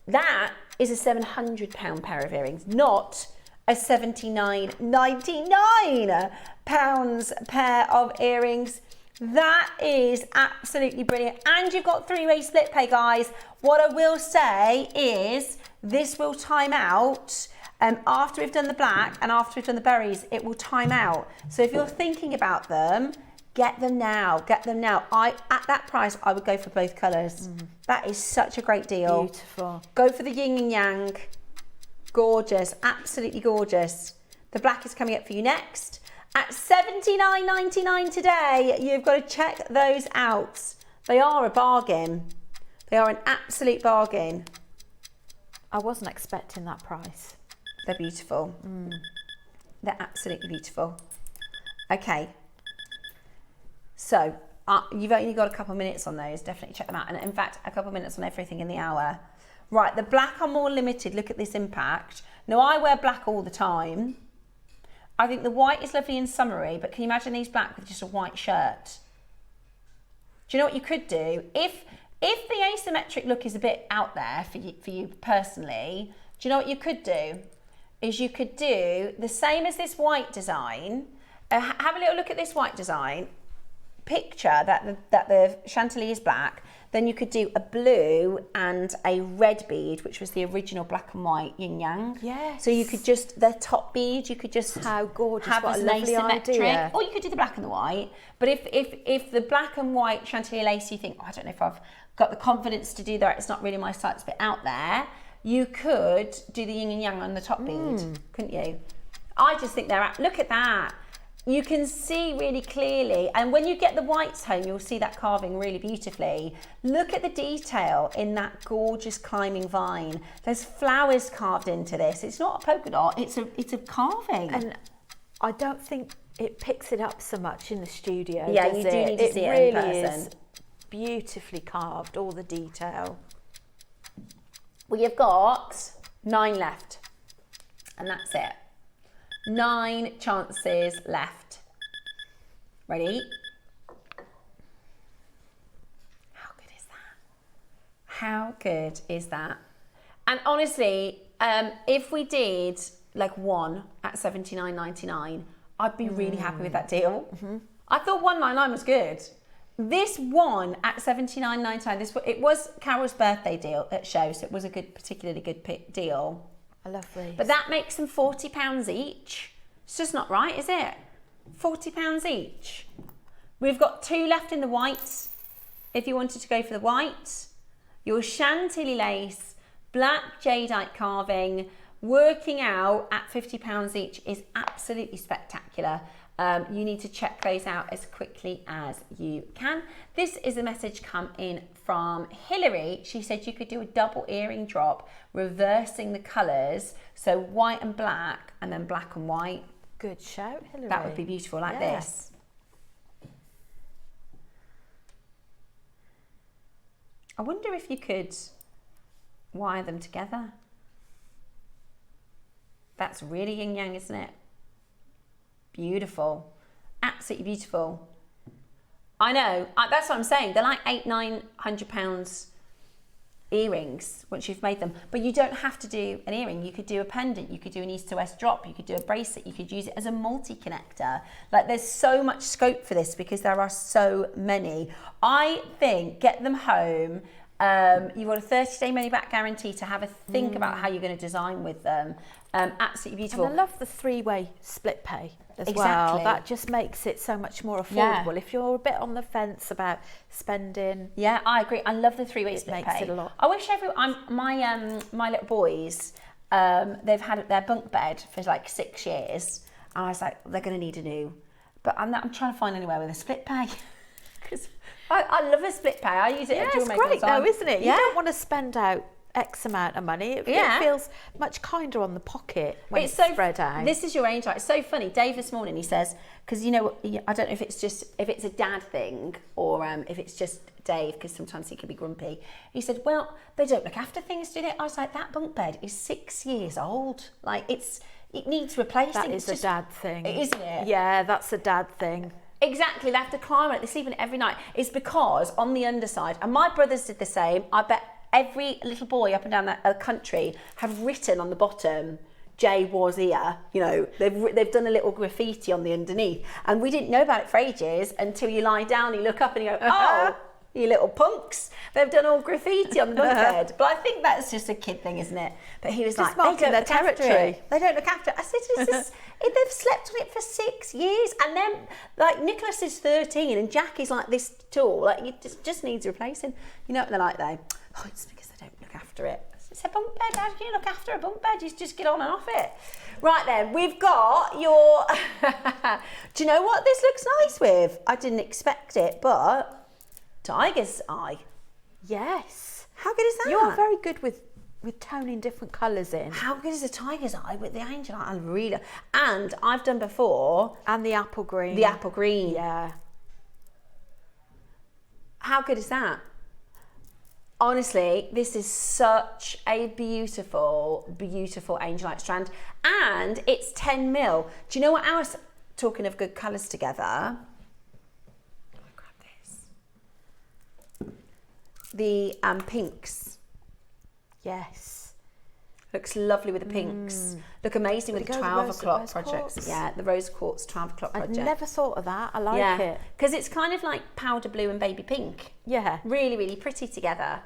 That is a £700 pair of earrings, not a £79.99 pair of earrings. That is absolutely brilliant. And you've got three-way split pay, guys. What I will say is this will time out. After we've done the black and after we've done the berries, it will time out. So if you're thinking about them, get them now. Get them now. At that price, I would go for both colours. That is such a great deal. Beautiful. Go for the yin and yang. Gorgeous. Absolutely gorgeous. The black is coming up for you next. At $79.99 today, you've got to check those out. They are a bargain. They are an absolute bargain. I wasn't expecting that price. They're beautiful. They're absolutely beautiful. Okay. So, you've only got a couple of minutes on those. Definitely check them out. And in fact, a couple of minutes on everything in the hour. Right, the black are more limited. Look at this impact. Now, I wear black all the time. I think the white is lovely in summery, but can you imagine these black with just a white shirt? Do you know what you could do? If the asymmetric look is a bit out there for you personally, do you know what you could do? Is you could do the same as this white design. Have a little look at this white design. Picture that the chantilly is black. Then you could do a blue and a red bead, which was the original black and white yin yang. Yes. So you could just, the top bead, you could just How gorgeous, have what as a an lovely asymmetric. idea. Or you could do the black and the white. But if the black and white chantilly lace, you think, oh, I don't know if I've got the confidence to do that, it's not really my style, it's a bit out there, you could do the yin and yang on the top bead, couldn't you? I just think look at that. You can see really clearly, and when you get the whites home, you'll see that carving really beautifully. Look at the detail in that gorgeous climbing vine. There's flowers carved into this. It's not a polka dot, it's a carving. And I don't think it picks it up so much in the studio. Yeah, does you do need to see it in really person. is beautifully carved, all the detail. We have got 9 left, and that's it. 9 chances left. Ready? How good is that? How good is that? And honestly, if we did like one at $79.99, I'd be really happy with that deal. I thought $199 was good. This one at $79.99, it was Carol's birthday deal at show, so it was a particularly good deal. I love these. But that makes them £40 each. It's just not right, is it? £40 each. We've got 2 left in the white. If you wanted to go for the white, your chantilly lace, black jadeite carving, working out at £50 each is absolutely spectacular. You need to check those out as quickly as you can. This is a message come in from Hilary. She said you could do a double earring drop, reversing the colours, so white and black, and then black and white. Good shout, Hilary. That would be beautiful, like this. I wonder if you could wire them together. That's really yin yang, isn't it? Beautiful, absolutely beautiful. I know, that's what I'm saying. They're like £800-900 earrings once you've made them, but you don't have to do an earring. You could do a pendant, you could do an east to west drop, you could do a bracelet, you could use it as a multi-connector. Like, there's so much scope for this because there are so many. I think get them home. You've got a 30-day money-back guarantee to have a think about how you're going to design with them. Absolutely beautiful. And I love the 3-way split pay as Exactly. well. That just makes it so much more affordable. If you're a bit on the fence about spending. Yeah, I agree. I love the 3-way split makes pay. it a lot. I wish my little boys, they've had their bunk bed for like 6 years. And I was like, they're going to need a new. But I'm trying to find anywhere with a split pay. Because I love a split pay. I use it at JewelleryMaker. It's great though, isn't it? Yeah. You don't want to spend out X amount of money. It feels much kinder on the pocket when it's spread out. This is your angel. It's so funny. Dave this morning, he says, because I don't know if it's a dad thing or if it's just Dave, because sometimes he can be grumpy. He said, well, they don't look after things, do they? I was like, that bunk bed is 6 years old. Like it needs replacing. That is a dad thing, isn't it? Yeah, that's a dad thing. Exactly, they have to climb on it. They sleep in it every night. It's because on the underside, and my brothers did the same. I bet every little boy up and down the country have written on the bottom, Jay was here. You know, they've done a little graffiti on the underneath, and we didn't know about it for ages until you lie down, you look up, and you go, oh. You little punks. They've done all graffiti on the bunk bed. But I think that's just a kid thing, isn't it? But he was just like, they don't their look territory. after it. They don't look after it. I said, they've slept on it for 6 years. And then, like, Nicholas is 13 and Jack is like this tall. Like, it just needs replacing. You know what they're like, though? Oh, it's because they don't look after it. It's a bunk bed. How do you look after a bunk bed? You just get on and off it. Right then, we've got your... Do you know what this looks nice with? I didn't expect it, but... Tiger's eye. Yes. How good is that? You're very good with toning different colours in. How good is a tiger's eye with the angel eye? And I've done before. And the apple green. The apple green. Yeah. How good is that? Honestly, this is such a beautiful, beautiful angel light strand. And it's 10 mil. Do you know what else? Talking of good colours together. The pinks. Yes. Looks lovely with the pinks. Look amazing with the 12 o'clock projects. Quartz. Yeah, the rose quartz 12 o'clock project. I'd never thought of that. I like it. Because it's kind of like powder blue and baby pink. Yeah. Really, really pretty together.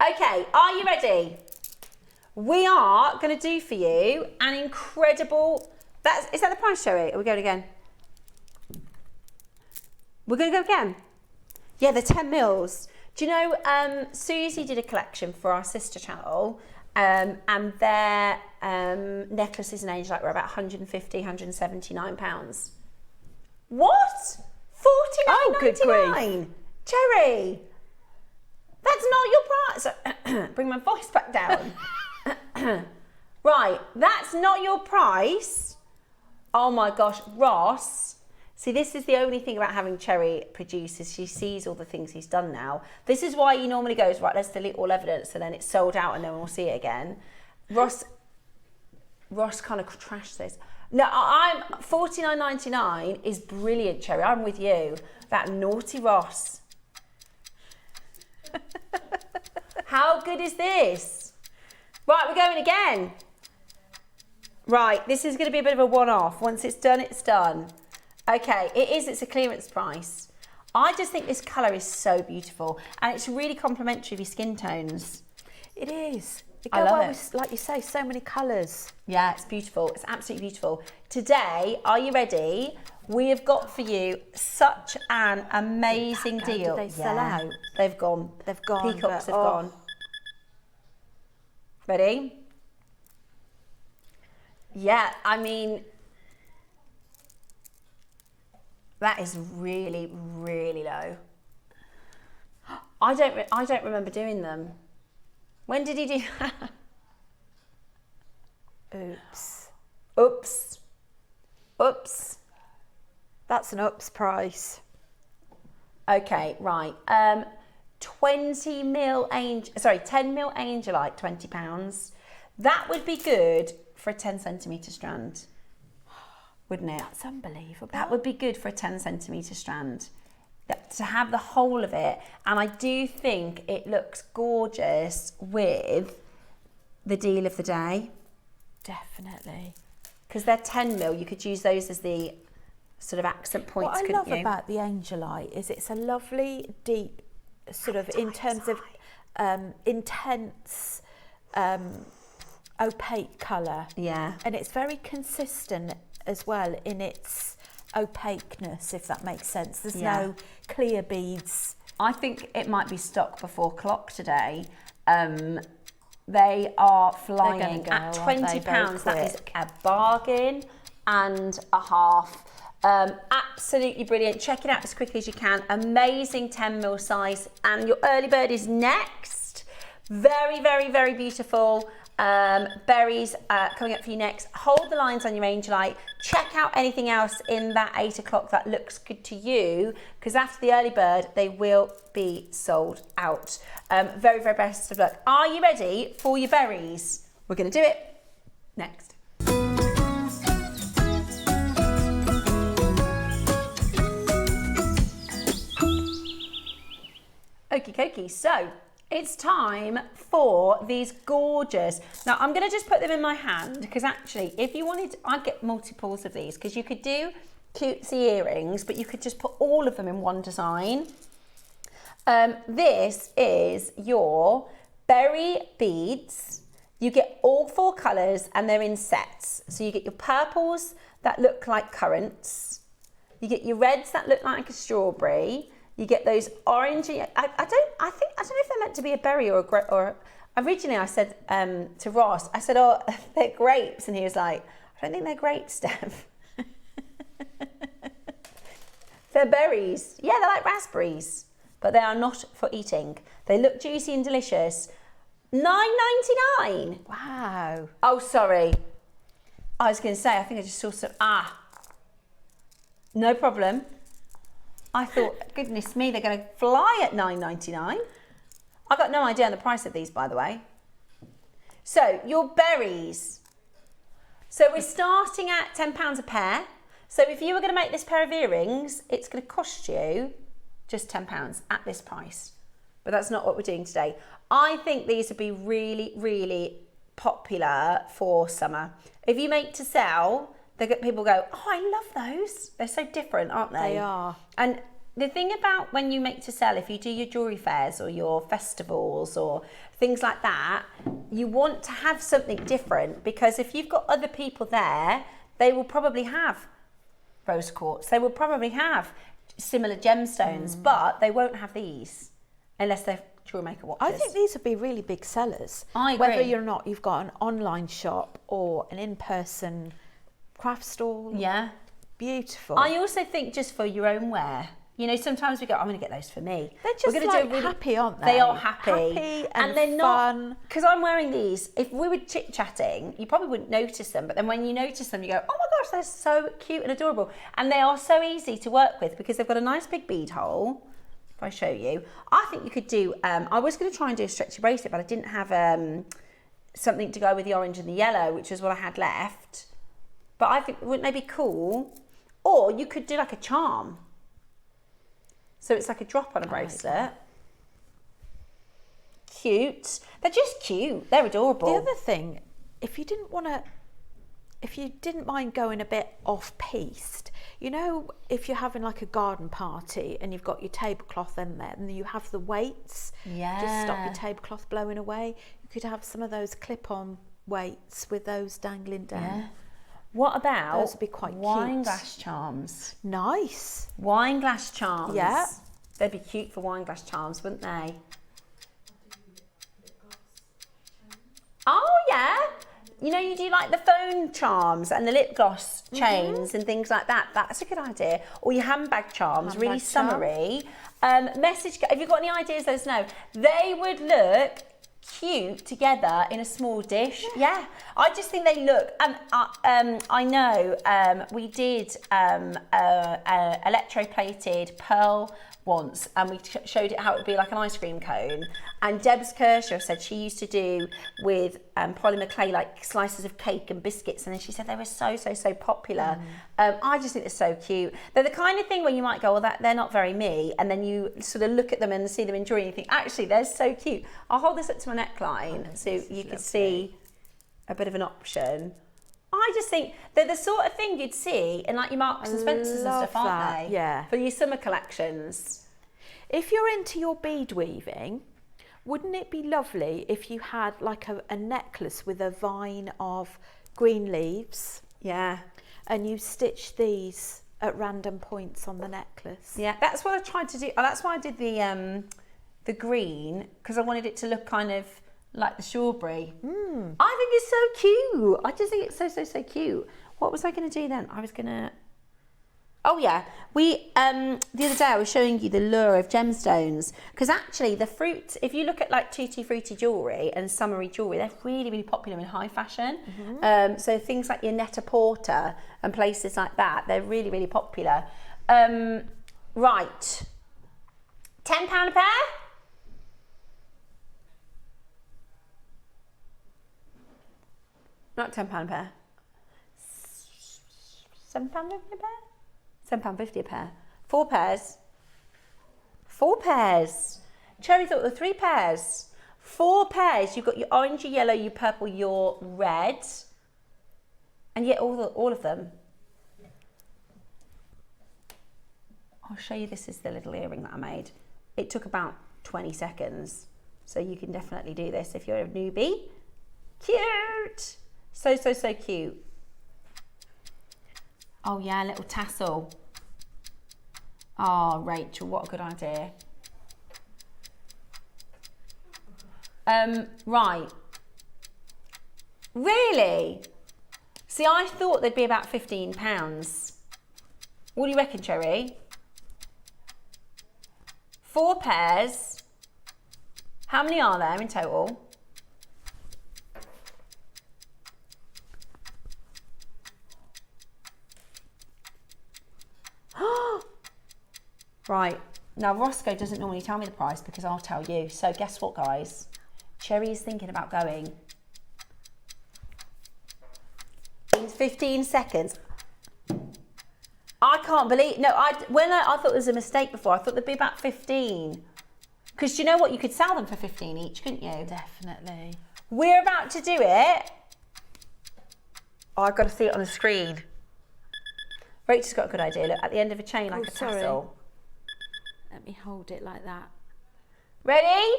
Okay, are you ready? We are going to do for you an incredible... Is that the price, Sherry? Are we going again? We're going to go again? Yeah, the 10 mils. Do you know, Susie did a collection for our sister channel, and their necklaces and angel light were about 150, 179 pounds. What? 49.99? Cherry, that's not your price. Bring my voice back down. Right, that's not your price. Oh my gosh, Ross. See, this is the only thing about having Cherry produce is she sees all the things he's done now. This is why he normally goes, right, let's delete all evidence, and then it's sold out and no one will see it again. Ross kind of trashed this. No, I'm $49.99 is brilliant, Cherry. I'm with you. That naughty Ross. How good is this? Right, we're going again. Right, this is going to be a bit of a one-off. Once it's done, it's done. Okay, it's a clearance price. I just think this colour is so beautiful and it's really complementary of your skin tones. It is. I love it. Like you say, so many colours. Yeah, it's beautiful. It's absolutely beautiful. Today, are you ready? We have got for you such an amazing deal. Did they sell out? They've gone. They've gone. Peacocks have gone. Ready? Yeah, I mean... That is really, really low. I don't remember doing them. When did he do that? Oops. Oops. Oops. That's an oops price. Okay, right. 10 mil angelite, £20. That would be good for a 10 centimetre strand. Wouldn't it? That's unbelievable. That would be good for a 10 centimetre strand. To have the whole of it. And I do think it looks gorgeous with the deal of the day. Definitely. Because they're 10 mil, you could use those as the sort of accent points, couldn't you? What I love about the angelite is it's a lovely, deep, sort of, in terms of intense, opaque colour. Yeah. And it's very consistent as well in its opaqueness, if that makes sense. There's no clear beads. I think it might be stock before clock today. They are flying at £20. That is a bargain. Absolutely brilliant. Check it out as quickly as you can. Amazing 10mm size. And your early bird is next. Very, very, very beautiful. Berries coming up for you next. Hold the lines on your Angelite. Check out anything else in that 8 o'clock that looks good to you, because after the early bird they will be sold out. Very, very best of luck. Are you ready for your berries? We're going to do it next. Okie dokie, so it's time for these gorgeous. Now I'm going to just put them in my hand, because actually if you wanted, I'd get multiples of these, because you could do cutesy earrings, but you could just put all of them in one design. This is your berry beads. You get all 4 colours and they're in sets. So you get your purples that look like currants. You get your reds that look like a strawberry. You get those orangey. I don't know if they're meant to be a berry or originally I said to Ross, I said, oh, they're grapes, and he was like, I don't think they're grapes, Steph. They're berries. Yeah, they're like raspberries, but they are not for eating. They look juicy and delicious. $9.99. Wow. Oh, sorry. I was going to say, I think I just saw some. No problem. I thought, goodness me, they're going to fly at $9.99. I've got no idea on the price of these, by the way. So, your berries. So, we're starting at £10 a pair. So, if you were going to make this pair of earrings, it's going to cost you just £10 at this price. But that's not what we're doing today. I think these would be really, really popular for summer. If you make to sell, people go, oh, I love those. They're so different, aren't they? They are. And the thing about when you make to sell, if you do your jewellery fairs or your festivals or things like that, you want to have something different, because if you've got other people there, they will probably have rose quartz. They will probably have similar gemstones, but they won't have these unless they're JewelleryMaker watches. I think these would be really big sellers. I agree. Whether or not you've got an online shop or an in-person craft stall. Yeah. Beautiful. I also think just for your own wear. You know, sometimes we go, I'm going to get those for me. They're just happy, aren't they? They are happy. Happy and they're fun. not, because I'm wearing these, if we were chit-chatting, you probably wouldn't notice them, but then when you notice them, you go, oh my gosh, they're so cute and adorable. And they are so easy to work with, because they've got a nice big bead hole. If I show you, I think you could do, I was going to try and do a stretchy bracelet, but I didn't have something to go with the orange and the yellow, which was what I had left. But I think, wouldn't they be cool? Or you could do like a charm. So it's like a drop on a bracelet. Cute. They're just cute. They're adorable. The other thing, if you didn't mind going a bit off-piste, you know, if you're having like a garden party and you've got your tablecloth in there and you have the weights, just stop your tablecloth blowing away. You could have some of those clip-on weights with those dangling down. Yeah. What about those would be quite wine cute. glass charms? Nice. Wine glass charms. Yeah. They'd be cute for wine glass charms, wouldn't they? Oh, yeah. You know, you do like the phone charms and the lip gloss chains and things like that. That's a good idea. Or your handbag charms, really summery. Message, if you've got any ideas, let us know. They would look cute together in a small dish. Yeah, I just think they look, and I know we did electroplated pearl once, and we showed it how it would be like an ice cream cone, and Debs Kershaw said she used to do with polymer clay like slices of cake and biscuits, and then she said they were so popular. I just think they're so cute. They're the kind of thing where you might go, well, they're not very me, and then you sort of look at them and see them enjoying, and you think, actually, they're so cute. I'll hold this up to my neckline so you can see a bit of an option. I just think they're the sort of thing you'd see in like your Marks and Spencers and stuff, aren't they? Yeah. For your summer collections. If you're into your bead weaving, wouldn't it be lovely if you had like a necklace with a vine of green leaves? Yeah. And you stitch these at random points on the necklace. Yeah, that's what I tried to do. Oh, that's why I did the green, because I wanted it to look kind of like the strawberry. I think it's so cute. I just think it's so cute. What was I going to do then? I was going to... Oh yeah, we the other day I was showing you the lure of gemstones, because actually the fruit, if you look at like tutti frutti jewellery and summery jewellery, they're really, really popular in high fashion. So things like your Net-a-Porter and places like that, they're really, really popular. Right, £10 a pair? Not £10 a pair. £7.50 a pair? £7.50 a pair. 4 pairs. 4 pairs. Cherry thought there were 3 pairs. 4 pairs. You've got your orange, your yellow, your purple, your red. And yet all of them. I'll show you, this is the little earring that I made. It took about 20 seconds. So you can definitely do this if you're a newbie. Cute. So, so, so cute. Oh yeah, a little tassel. Oh, Rachel, what a good idea. Right. Really? See, I thought they'd be about £15. What do you reckon, Cherry? 4 pairs. How many are there in total? Right, now Roscoe doesn't normally tell me the price because I'll tell you. So guess what, guys? Cherry is thinking about going. In 15 seconds. I can't believe, no, I thought there was a mistake before. I thought there'd be about 15. Because you know what, you could sell them for 15 each, couldn't you? Definitely. We're about to do it. Oh, I've got to see it on the screen. Rachel's got a good idea. Look, at the end of a chain, like a tassel. Let me hold it like that. Ready?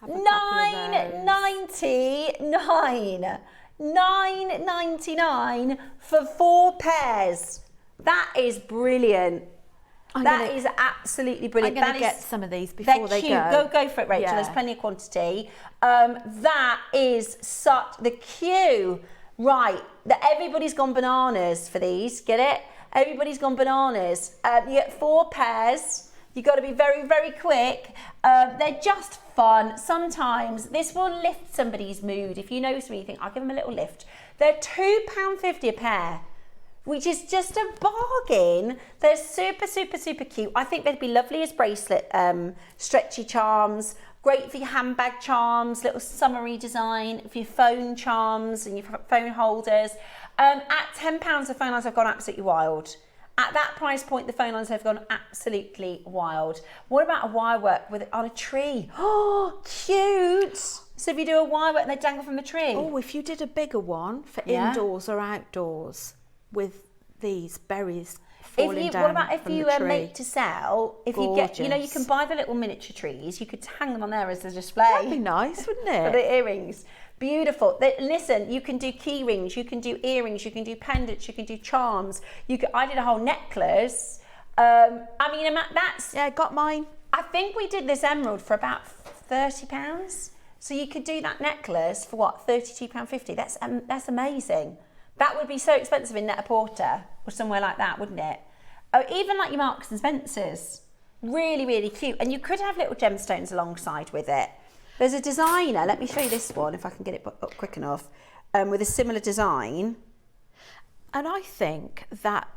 $9.99. £9.99 for 4 pairs. That is brilliant. That is absolutely brilliant. I'm going to get some of these before they go. Go for it, Rachel. There's plenty of quantity. That is such the queue. Right, everybody's gone bananas for these. Get it? Everybody's gone bananas. You get 4 pairs. You've got to be very, very quick. They're just fun. Sometimes this will lift somebody's mood. If you know somebody, you think, I'll give them a little lift. They're £2.50 a pair, which is just a bargain. They're super, super, super cute. I think they'd be lovely as bracelet, stretchy charms. Great for your handbag charms, little summery design, for your phone charms and your phone holders. At £10, the phone lines have gone absolutely wild. At that price point, the phone lines have gone absolutely wild. What about a wire work on a tree? Oh, cute. So if you do a wire work and they dangle from the tree. Oh, if you did a bigger one for indoors or outdoors with these berries falling down. What about if from you the tree? make to sell? If you get, you know, you can buy the little miniature trees. You could hang them on there as a display. That'd be nice, wouldn't it? For the earrings. Beautiful. Listen, you can do key rings, you can do earrings, you can do pendants, you can do charms. I did a whole necklace. I mean, that's... Yeah, got mine. I think we did this emerald for about £30. So you could do that necklace for what, £32.50? That's amazing. That would be so expensive in Net-a-Porter or somewhere like that, wouldn't it? Oh, even like your Marks and Spencers. Really, really cute. And you could have little gemstones alongside with it. There's a designer, let me show you this one if I can get it up quick enough, with a similar design. And I think that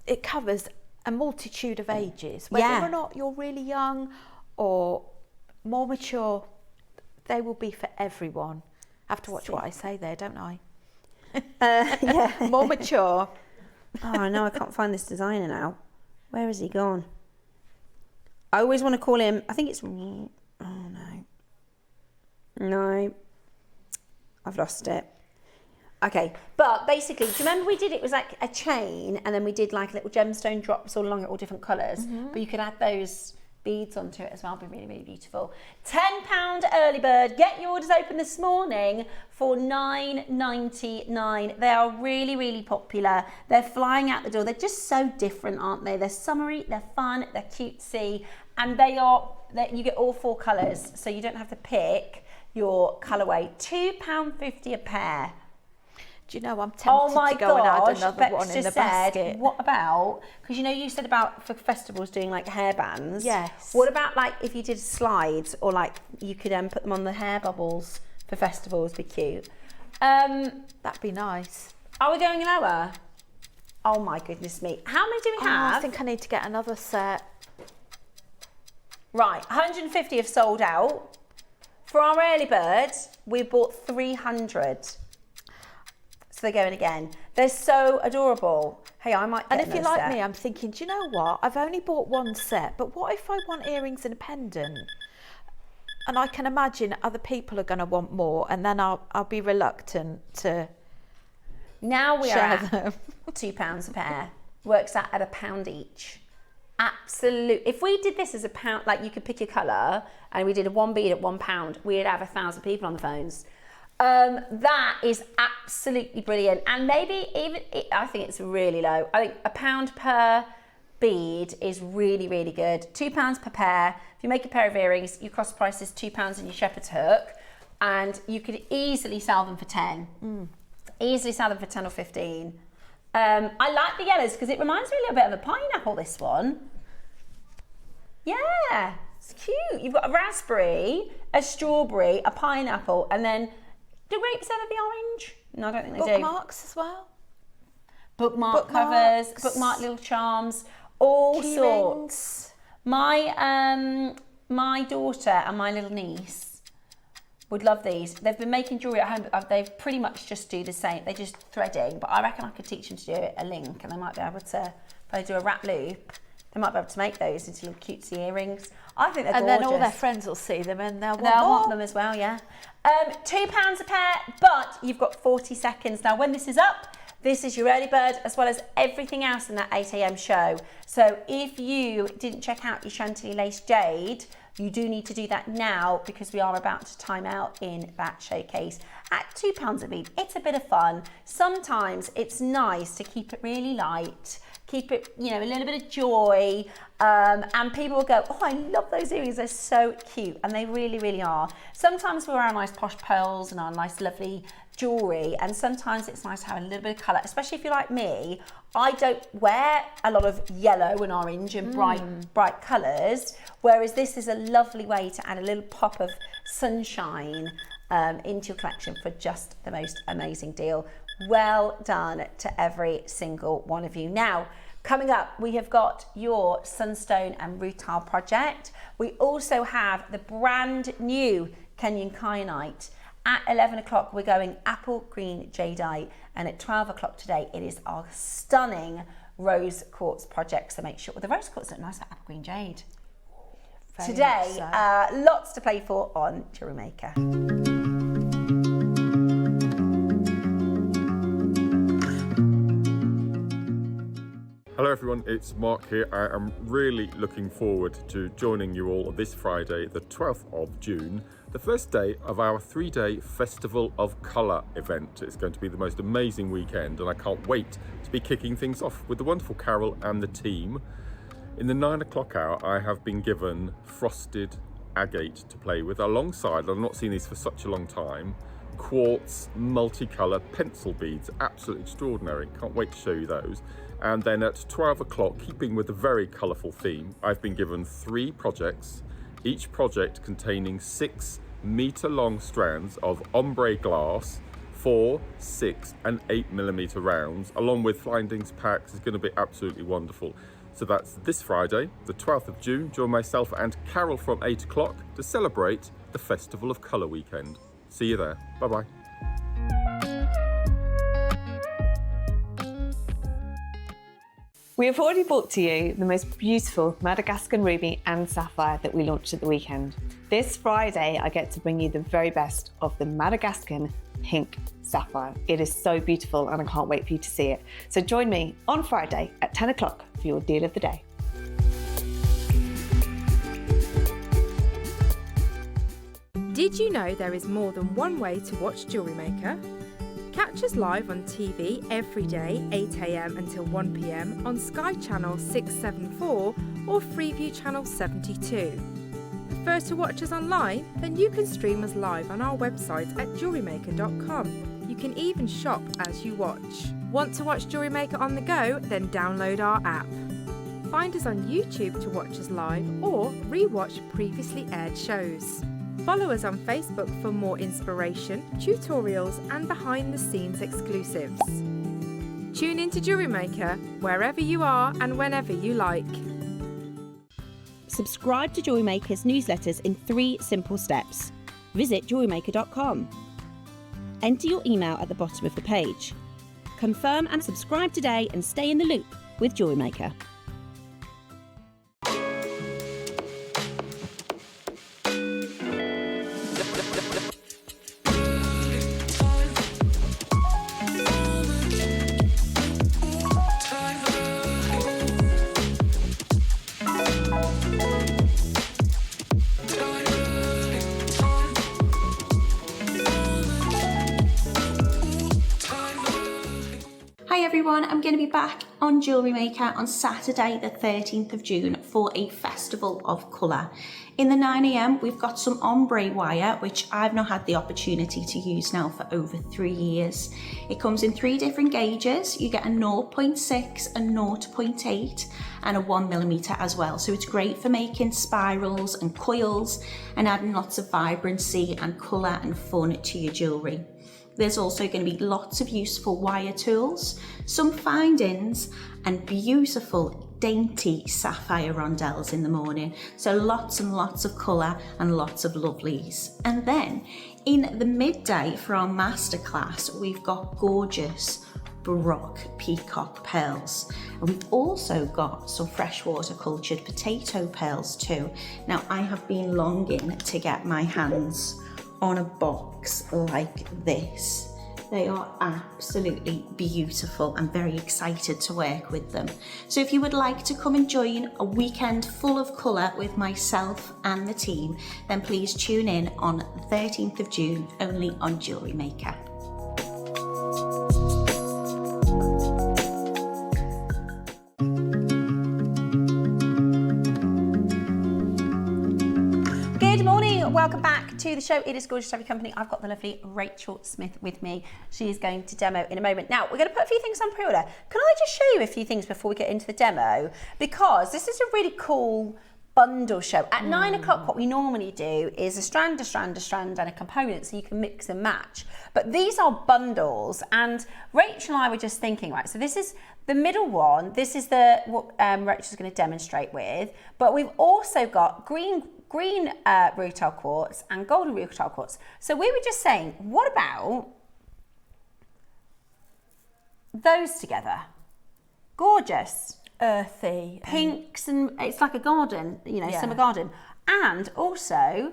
it covers a multitude of ages. Whether or not you're really young or more mature, they will be for everyone. I have to watch what I say there, don't I? Yeah. More mature. Oh no, I can't find this designer now. Where has he gone? I always want to call him, I think it's, oh no, I've lost it. Okay, but basically, do you remember we did, it was like a chain and then we did like little gemstone drops all along it, all different colours, but you could add those beads onto it as well. It'd be really, really beautiful. £10 early bird. Get your orders open this morning for $9.99. They are really, really popular. They're flying out the door. They're just so different, aren't they? They're summery, they're fun, they're cutesy, and you get all 4 colours, so you don't have to pick your colourway. £2.50 a pair. Do you know, I'm tempted to go and add another Bex one in just the said, basket. what about, because you know you said about for festivals doing like hairbands. Yes. What about like if you did slides, or like you could put them on the hair bubbles for festivals, be cute. That'd be nice. Are we going lower? Oh my goodness me. How many do we have? I think I need to get another set. Right, 150 have sold out. For our early birds, we bought 300. So they're going again. They're so adorable. Hey, I might get And if you're another like set. me, I'm thinking, do you know what? I've only bought one set, but what if I want earrings and a pendant? And I can imagine other people are going to want more, and then I'll be reluctant to Now we are share at them. £2 a pair. Works out at £1 each. Absolute. If we did this as a pound, like you could pick your colour, and we did a one bead at £1, we'd have 1,000 people on the phones. That is absolutely brilliant. And maybe even, I think it's really low. I think £1 per bead is really, really good. £2 per pair. If you make a pair of earrings, your cost price is £2 in your shepherd's hook, and you could easily sell them for 10. Easily sell them for 10 or 15. I like the yellows because it reminds me a little bit of a pineapple, this one. Yeah, it's cute. You've got a raspberry, a strawberry, a pineapple, and then, do grapes ever be orange? No, I don't think they do. Bookmarks as well. Bookmark covers, bookmark little charms, all Key sorts. My daughter and my little niece would love these. They've been making jewellery at home, but they pretty much just do the same. They're just threading, but I reckon I could teach them to do a link, and they might be able to, if they do a wrap loop, they might be able to make those into little cutesy earrings. I think they're gorgeous. And then all their friends will see them and they'll want them as well, yeah. £2 a pair, but you've got 40 seconds. Now, when this is up, this is your early bird, as well as everything else in that 8 a.m. show. So if you didn't check out your Chantilly Lace Jade, you do need to do that now, because we are about to time out in that showcase at £2 a bead. It's a bit of fun. Sometimes it's nice to keep it really light, keep it, you know, a little bit of joy, and people will go, oh, I love those earrings, they're so cute, and they really, really are. Sometimes we wear our nice posh pearls and our nice lovely jewellery, and sometimes it's nice to have a little bit of colour, especially if you're like me. I don't wear a lot of yellow and orange and bright colours, whereas this is a lovely way to add a little pop of sunshine into your collection for just the most amazing deal. Well done to every single one of you. Now, coming up, we have got your Sunstone and Rutile project. We also have the brand new Kenyan Kyanite. At 11 o'clock, we're going Apple Green Jadeite, and at 12 o'clock today, it is our stunning Rose Quartz project. So make sure, well, the Rose Quartz look nice for Apple Green Jade. Very Today, so. Lots to play for on JewelleryMaker. Hello everyone, it's Mark here. I am really looking forward to joining you all this Friday, the 12th of June, the first day of our 3-day Festival of Colour event. It's going to be the most amazing weekend, and I can't wait to be kicking things off with the wonderful Carol and the team. In the 9 o'clock hour, I have been given frosted agate to play with alongside, I've not seen these for such a long time, quartz multicolour pencil beads. Absolutely extraordinary. Can't wait to show you those. And then at 12 o'clock, keeping with a very colourful theme, I've been given 3 projects, each project containing 6 metre long strands of ombre glass, 4, 6 and 8mm rounds, along with findings packs. It's going to be absolutely wonderful. So that's this Friday, the 12th of June. Join myself and Carol from 8 o'clock to celebrate the Festival of Colour weekend. See you there. Bye-bye. We have already brought to you the most beautiful Madagascan ruby and sapphire that we launched at the weekend. This Friday, I get to bring you the very best of the Madagascan pink sapphire. It is so beautiful and I can't wait for you to see it. So join me on Friday at 10 o'clock for your deal of the day. Did you know there is more than one way to watch JewelleryMaker? Catch us live on TV every day, 8 a.m. until 1 p.m. on Sky Channel 674 or Freeview Channel 72. Prefer to watch us online? Then you can stream us live on our website at jewellerymaker.com. You can even shop as you watch. Want to watch Jewellery Maker on the go? Then download our app. Find us on YouTube to watch us live or re-watch previously aired shows. Follow us on Facebook for more inspiration, tutorials and behind-the-scenes exclusives. Tune in to Jewellery Maker wherever you are and whenever you like. Subscribe to Jewellery Maker's newsletters in 3 simple steps. Visit jewellerymaker.com. Enter your email at the bottom of the page. Confirm and subscribe today and stay in the loop with Jewellery Maker. Hi everyone, I'm going to be back on Jewellery Maker on Saturday the 13th of June for a festival of colour. In the 9 AM we've got some ombre wire which I've not had the opportunity to use now for over 3 years. It comes in 3 different gauges. You get a 0.6, a 0.8 and a 1mm as well. So it's great for making spirals and coils and adding lots of vibrancy and colour and fun to your jewellery. There's also going to be lots of useful wire tools, some findings and beautiful dainty sapphire rondelles in the morning. So lots and lots of colour and lots of lovelies. And then in the midday for our masterclass, we've got gorgeous Baroque peacock pearls. And we've also got some freshwater cultured potato pearls too. Now I have been longing to get my hands on a box like this. They are absolutely beautiful. I'm very excited to work with them. So if you would like to come and join a weekend full of colour with myself and the team, then please tune in on 13th of June only on Jewellery Maker. Welcome back to the show. It is Gorgeous to have your company. I've got the lovely Rachel Smith with me. She is going to demo in a moment. Now, we're going to put a few things on pre-order. Can I just show you a few things before we get into the demo? Because this is a really cool bundle show. At 9 o'clock, what we normally do is a strand, and a component, so you can mix and match. But these are bundles, and Rachel and I were just thinking, right, so this is the middle one. This is what Rachel's going to demonstrate with. But we've also got green rutile quartz and golden rutile quartz. So we were just saying, what about those together? Gorgeous. Earthy. Pinks and it's like a garden, you know, summer garden. And also,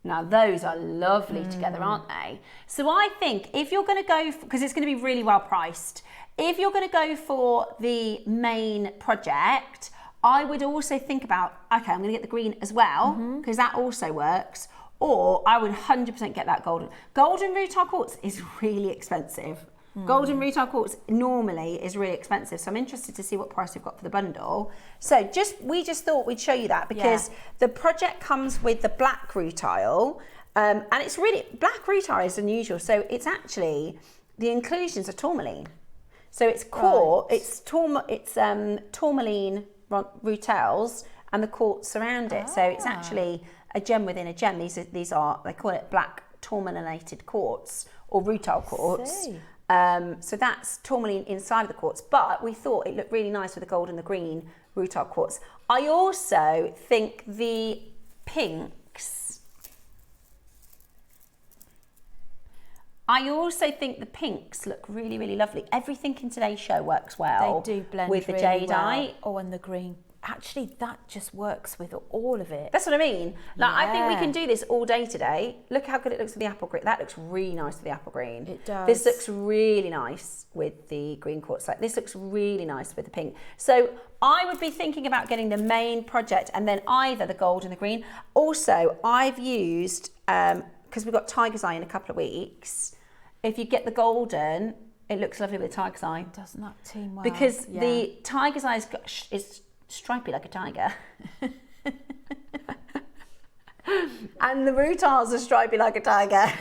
now those are lovely together, aren't they? So I think if you're going to go, because it's going to be really well priced, if you're going to go for the main project, I would also think about, okay, I'm going to get the green as well, because that also works. Or I would 100% get that golden. Golden rutile quartz is really expensive. Golden rutile quartz normally is really expensive. So I'm interested to see what price we've got for the bundle. So we just thought we'd show you that because the project comes with the black rutile. And it's really, black rutile is unusual. So it's actually, the inclusions are tourmaline. So it's it's tourmaline rutiles and the quartz around it. So it's actually a gem within a gem. These are they call it black tourmalinated quartz or rutile quartz. So that's tourmaline inside of the quartz, but we thought it looked really nice with the gold and the green rutile quartz. I also think the pinks look really, really lovely. Everything in today's show works well. They do blend with the really jadeite. Well. Oh, and the green. Actually, that just works with all of it. That's what I mean. Like, I think we can do this all day today. Look how good it looks with the apple green. That looks really nice with the apple green. It does. This looks really nice with the green quartz. Like, this looks really nice with the pink. So I would be thinking about getting the main project and then either the gold and the green. Also, I've used, because we've got tiger's eye in a couple of weeks, if you get the golden, it looks lovely with tiger's eye. Doesn't that team well? Because the tiger's eye is stripy like a tiger. And the rutiles are stripy like a tiger.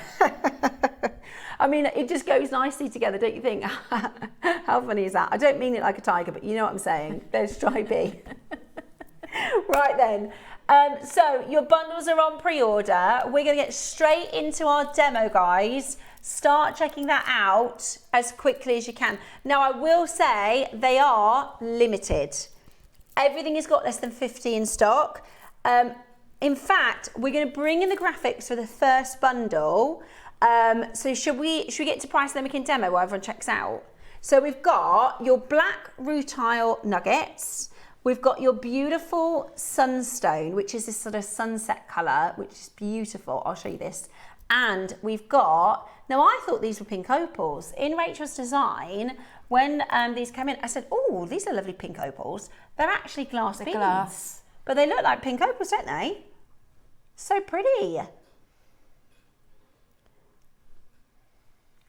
I I mean, it just goes nicely together, don't you think? How funny is that? I don't mean it like a tiger, but you know what I'm saying. They're stripy. Right then. So your bundles are on pre-order. We're going to get straight into our demo, guys. Start checking that out as quickly as you can. Now, I will say they are limited. Everything has got less than 50 in stock. In fact, we're going to bring in the graphics for the first bundle. So should we get to price and then we can demo while everyone checks out? So we've got your black rutile nuggets. We've got your beautiful Sunstone, which is this sort of sunset colour, which is beautiful. I'll show you this. And we've got, now I thought these were pink opals. In Rachel's design, when these came in, I said, oh, these are lovely pink opals. They're actually glass beads. Glass. But they look like pink opals, don't they? So pretty.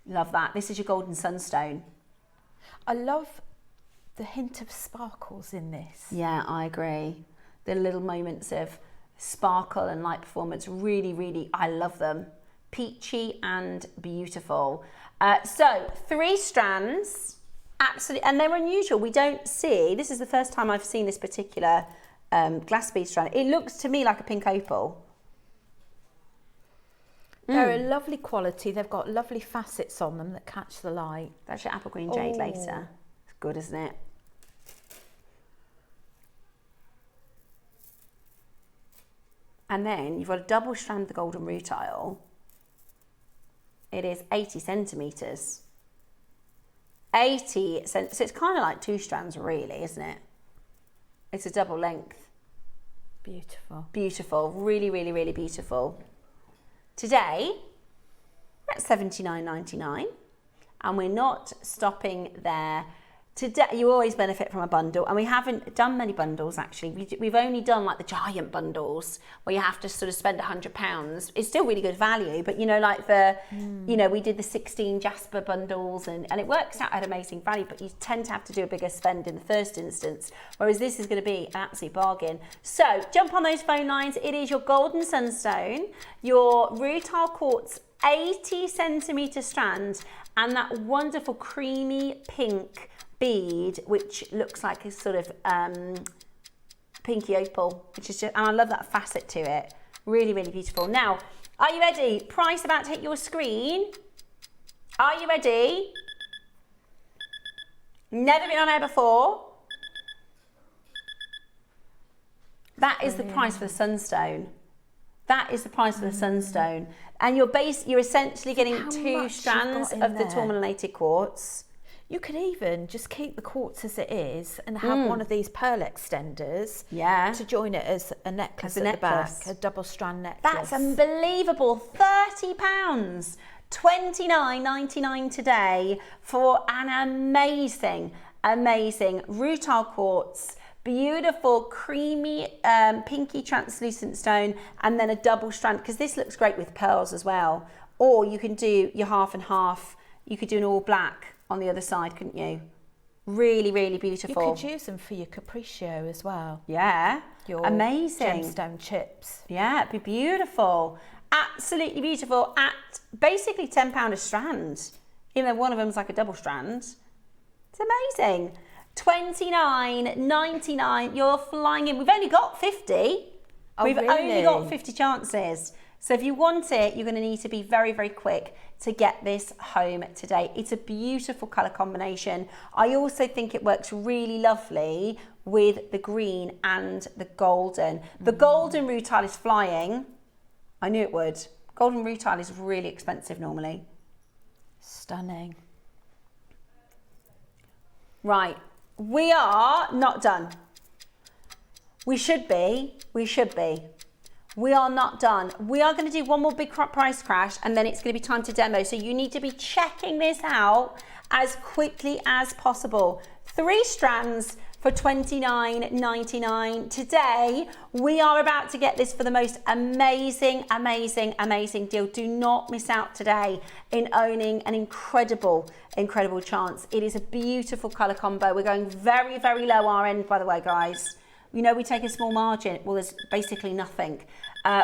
Love that. This is your golden sunstone. I love the hint of sparkles in this. Yeah, I agree. The little moments of sparkle and light performance, really, really, I love them. Peachy and beautiful. So 3 strands, absolutely, and they're unusual. We don't see, this is the first time I've seen this particular glass bead strand. It looks to me like a pink opal. They're a lovely quality. They've got lovely facets on them that catch the light. That's your Apple Green Jade later. It's good, isn't it? And then you've got a double strand of the golden rutile. It is 80 centimetres. 80 centimetres. So it's kind of like 2 strands really, isn't it? It's a double length. Beautiful. Beautiful. Really, really, really beautiful. Today, we're at $79.99 and we're not stopping there. Today, you always benefit from a bundle, and we haven't done many bundles actually. We've only done like the giant bundles where you have to sort of spend £100. It's still really good value, but you know, like you know, we did the 16 Jasper bundles and it works out at amazing value, but you tend to have to do a bigger spend in the first instance, whereas this is going to be an absolute bargain. So jump on those phone lines. It is your golden sunstone, your rutile quartz 80 centimetre strand, and that wonderful creamy pink bead, which looks like a sort of pinky opal, which is just, and I love that facet to it. Really, really beautiful. Now, are you ready? Price about to hit your screen. Are you ready? Never been on air before. That is the price for the sunstone. That is the price for the sunstone. And you're essentially getting 2 strands of the tourmalinated quartz. You could even just keep the quartz as it is and have one of these pearl extenders to join it as a necklace at the back, a double strand necklace. That's unbelievable. £30, $29.99 today for an amazing, amazing rutile quartz, beautiful creamy pinky translucent stone, and then a double strand, because this looks great with pearls as well. Or you can do your half and half. You could do an all black on the other side, couldn't you? Really, really beautiful. You could use them for your capriccio as well. Yeah, your amazing. Gemstone chips. Yeah, it'd be beautiful. Absolutely beautiful at basically £10 a strand. Even though one of them's like a double strand. It's amazing. $29.99. You're flying in. We've only got 50. We've only got 50 chances. So if you want it, you're going to need to be very, very quick to get this home today. It's a beautiful colour combination. I also think it works really lovely with the green and the golden. The golden rutile is flying. I knew it would. Golden rutile is really expensive normally. Stunning. Right, we are not done. We should be. We are not done. We are going to do one more big price crash and then it's going to be time to demo. So you need to be checking this out as quickly as possible. 3 strands for $29.99. Today, we are about to get this for the most amazing, amazing, amazing deal. Do not miss out today in owning an incredible, incredible chance. It is a beautiful colour combo. We're going very, very low our end, by the way, guys. You know, we take a small margin. Well, there's basically nothing.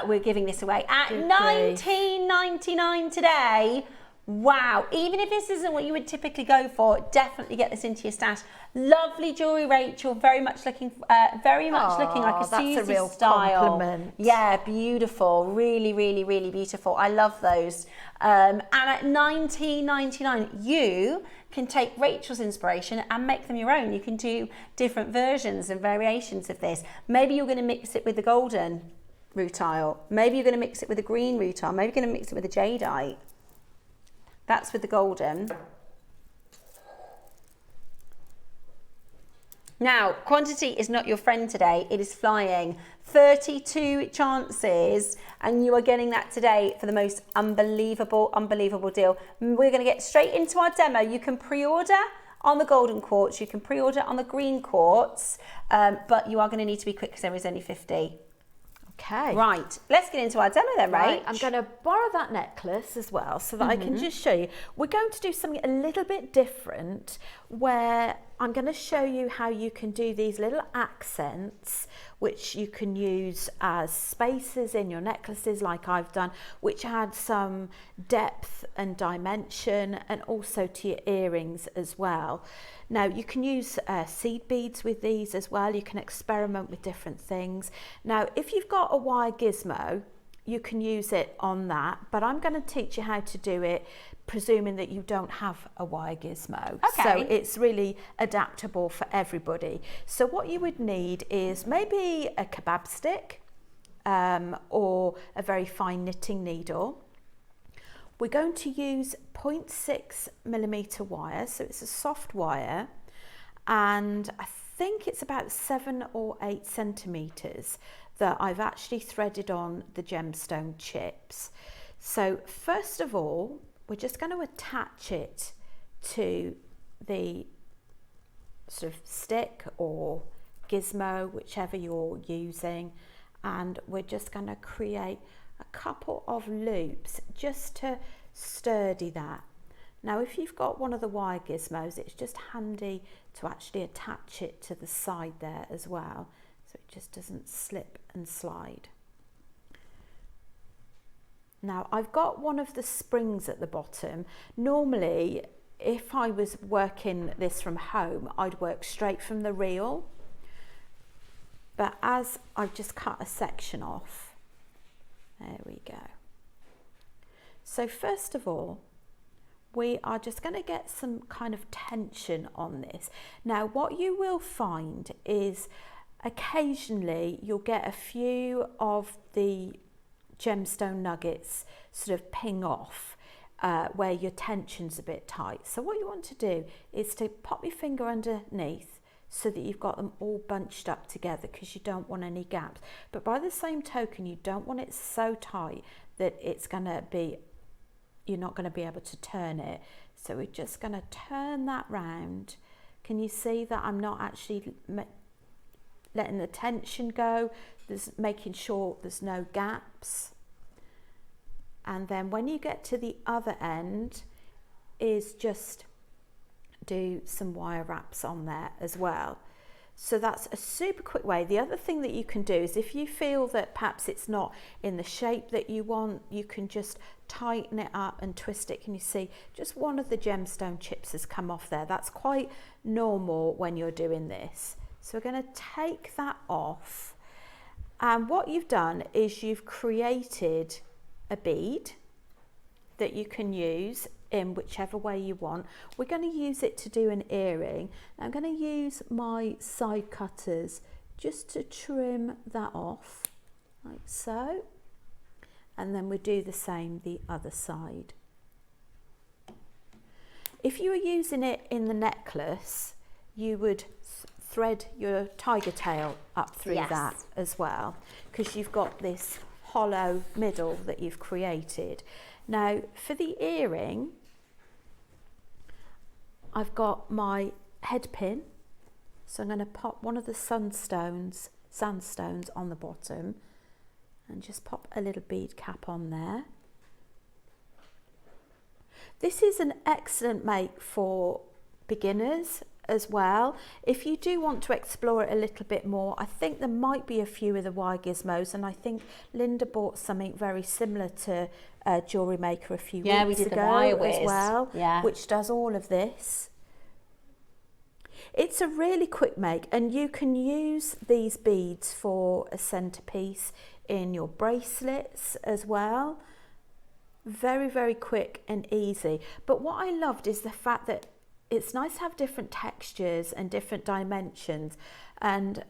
We're giving this away at $19.99 today Wow, even if this isn't what you would typically go for, definitely get this into your stash. Lovely jewellery, Rachel. Very much looking like a that's Susie a real style. compliment. Yeah, beautiful. Really, really, really beautiful. I love those. And at $19.99, you can take Rachel's inspiration and make them your own. You can do different versions and variations of this. Maybe you're going to mix it with the golden rutile. Maybe you're going to mix it with the green rutile. Maybe you're going to mix it with the jadeite. That's with the golden. Now, quantity is not your friend today. It is flying. 32 chances, and you are getting that today for the most unbelievable deal. We're going to get straight into our demo. You can pre-order on the golden quartz. You can pre-order on the green quartz, but you are going to need to be quick because there is only 50. Okay. Right, let's get into our demo then, Right, Rach. I'm going to borrow that necklace as well so that I can just show you. We're going to do something a little bit different where I'm going to show you how you can do these little accents which you can use as spaces in your necklaces like I've done, which add some depth and dimension, and also to your earrings as well. Now you can use seed beads with these as well. You can experiment with different things. Now if you've got a wire gizmo, you can use it on that, but I'm going to teach you how to do it presuming that you don't have a wire gizmo. Okay. So it's really adaptable for everybody. So what you would need is maybe a kebab stick or a very fine knitting needle. We're going to use 0.6mm wire, so it's a soft wire, and I think it's about 7 or 8 centimeters that I've actually threaded on the gemstone chips. So first of all, we're just going to attach it to the sort of stick or gizmo, whichever you're using, and we're just going to create a couple of loops just to sturdy that. Now if you've got one of the wire gizmos, it's just handy to actually attach it to the side there as well, so it just doesn't slip and slide. Now I've got one of the springs at the bottom. Normally if I was working this from home, I'd work straight from the reel, but as I've just cut a section off, there we go. So first of all, we are just going to get some kind of tension on this. Now what you will find is occasionally you'll get a few of the gemstone nuggets sort of ping off where your tension's a bit tight. So what you want to do is to pop your finger underneath so that you've got them all bunched up together, because you don't want any gaps. But by the same token, you don't want it so tight that it's going to be, you're not going to be able to turn it. So we're just going to turn that round. Can you see that I'm not actually letting the tension go? There's making sure there's no gaps. And then when you get to the other end, is just do some wire wraps on there as well. So that's a super quick way. The other thing that you can do is if you feel that perhaps it's not in the shape that you want, you can just tighten it up and twist it. Can you see just one of the gemstone chips has come off there? That's quite normal when you're doing this. So we're going to take that off, and what you've done is you've created a bead that you can use in whichever way you want. We're going to use it to do an earring. I'm going to use my side cutters just to trim that off like so, and then we do the same the other side. If you were using it in the necklace, you would thread your tiger tail up through that as well, because you've got this hollow middle that you've created. Now for the earring, I've got my head pin, so I'm going to pop one of the sandstones on the bottom and just pop a little bead cap on there. This is an excellent make for beginners as well. If you do want to explore it a little bit more, I think there might be a few of the wire gizmos, and I think Linda bought something very similar to JewelleryMaker a few weeks ago. Yeah, we did the wire whiz as well, yeah, which does all of this. It's a really quick make, and you can use these beads for a centerpiece in your bracelets as well. Very, very quick and easy. But what I loved is the fact that it's nice to have different textures and different dimensions, and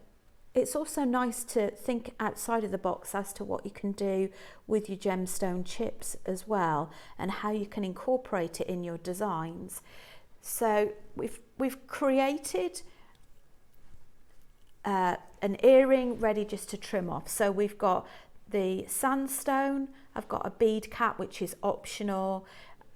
it's also nice to think outside of the box as to what you can do with your gemstone chips as well, and how you can incorporate it in your designs. So we've created an earring ready just to trim off. So we've got the Sunstone, I've got a bead cap which is optional.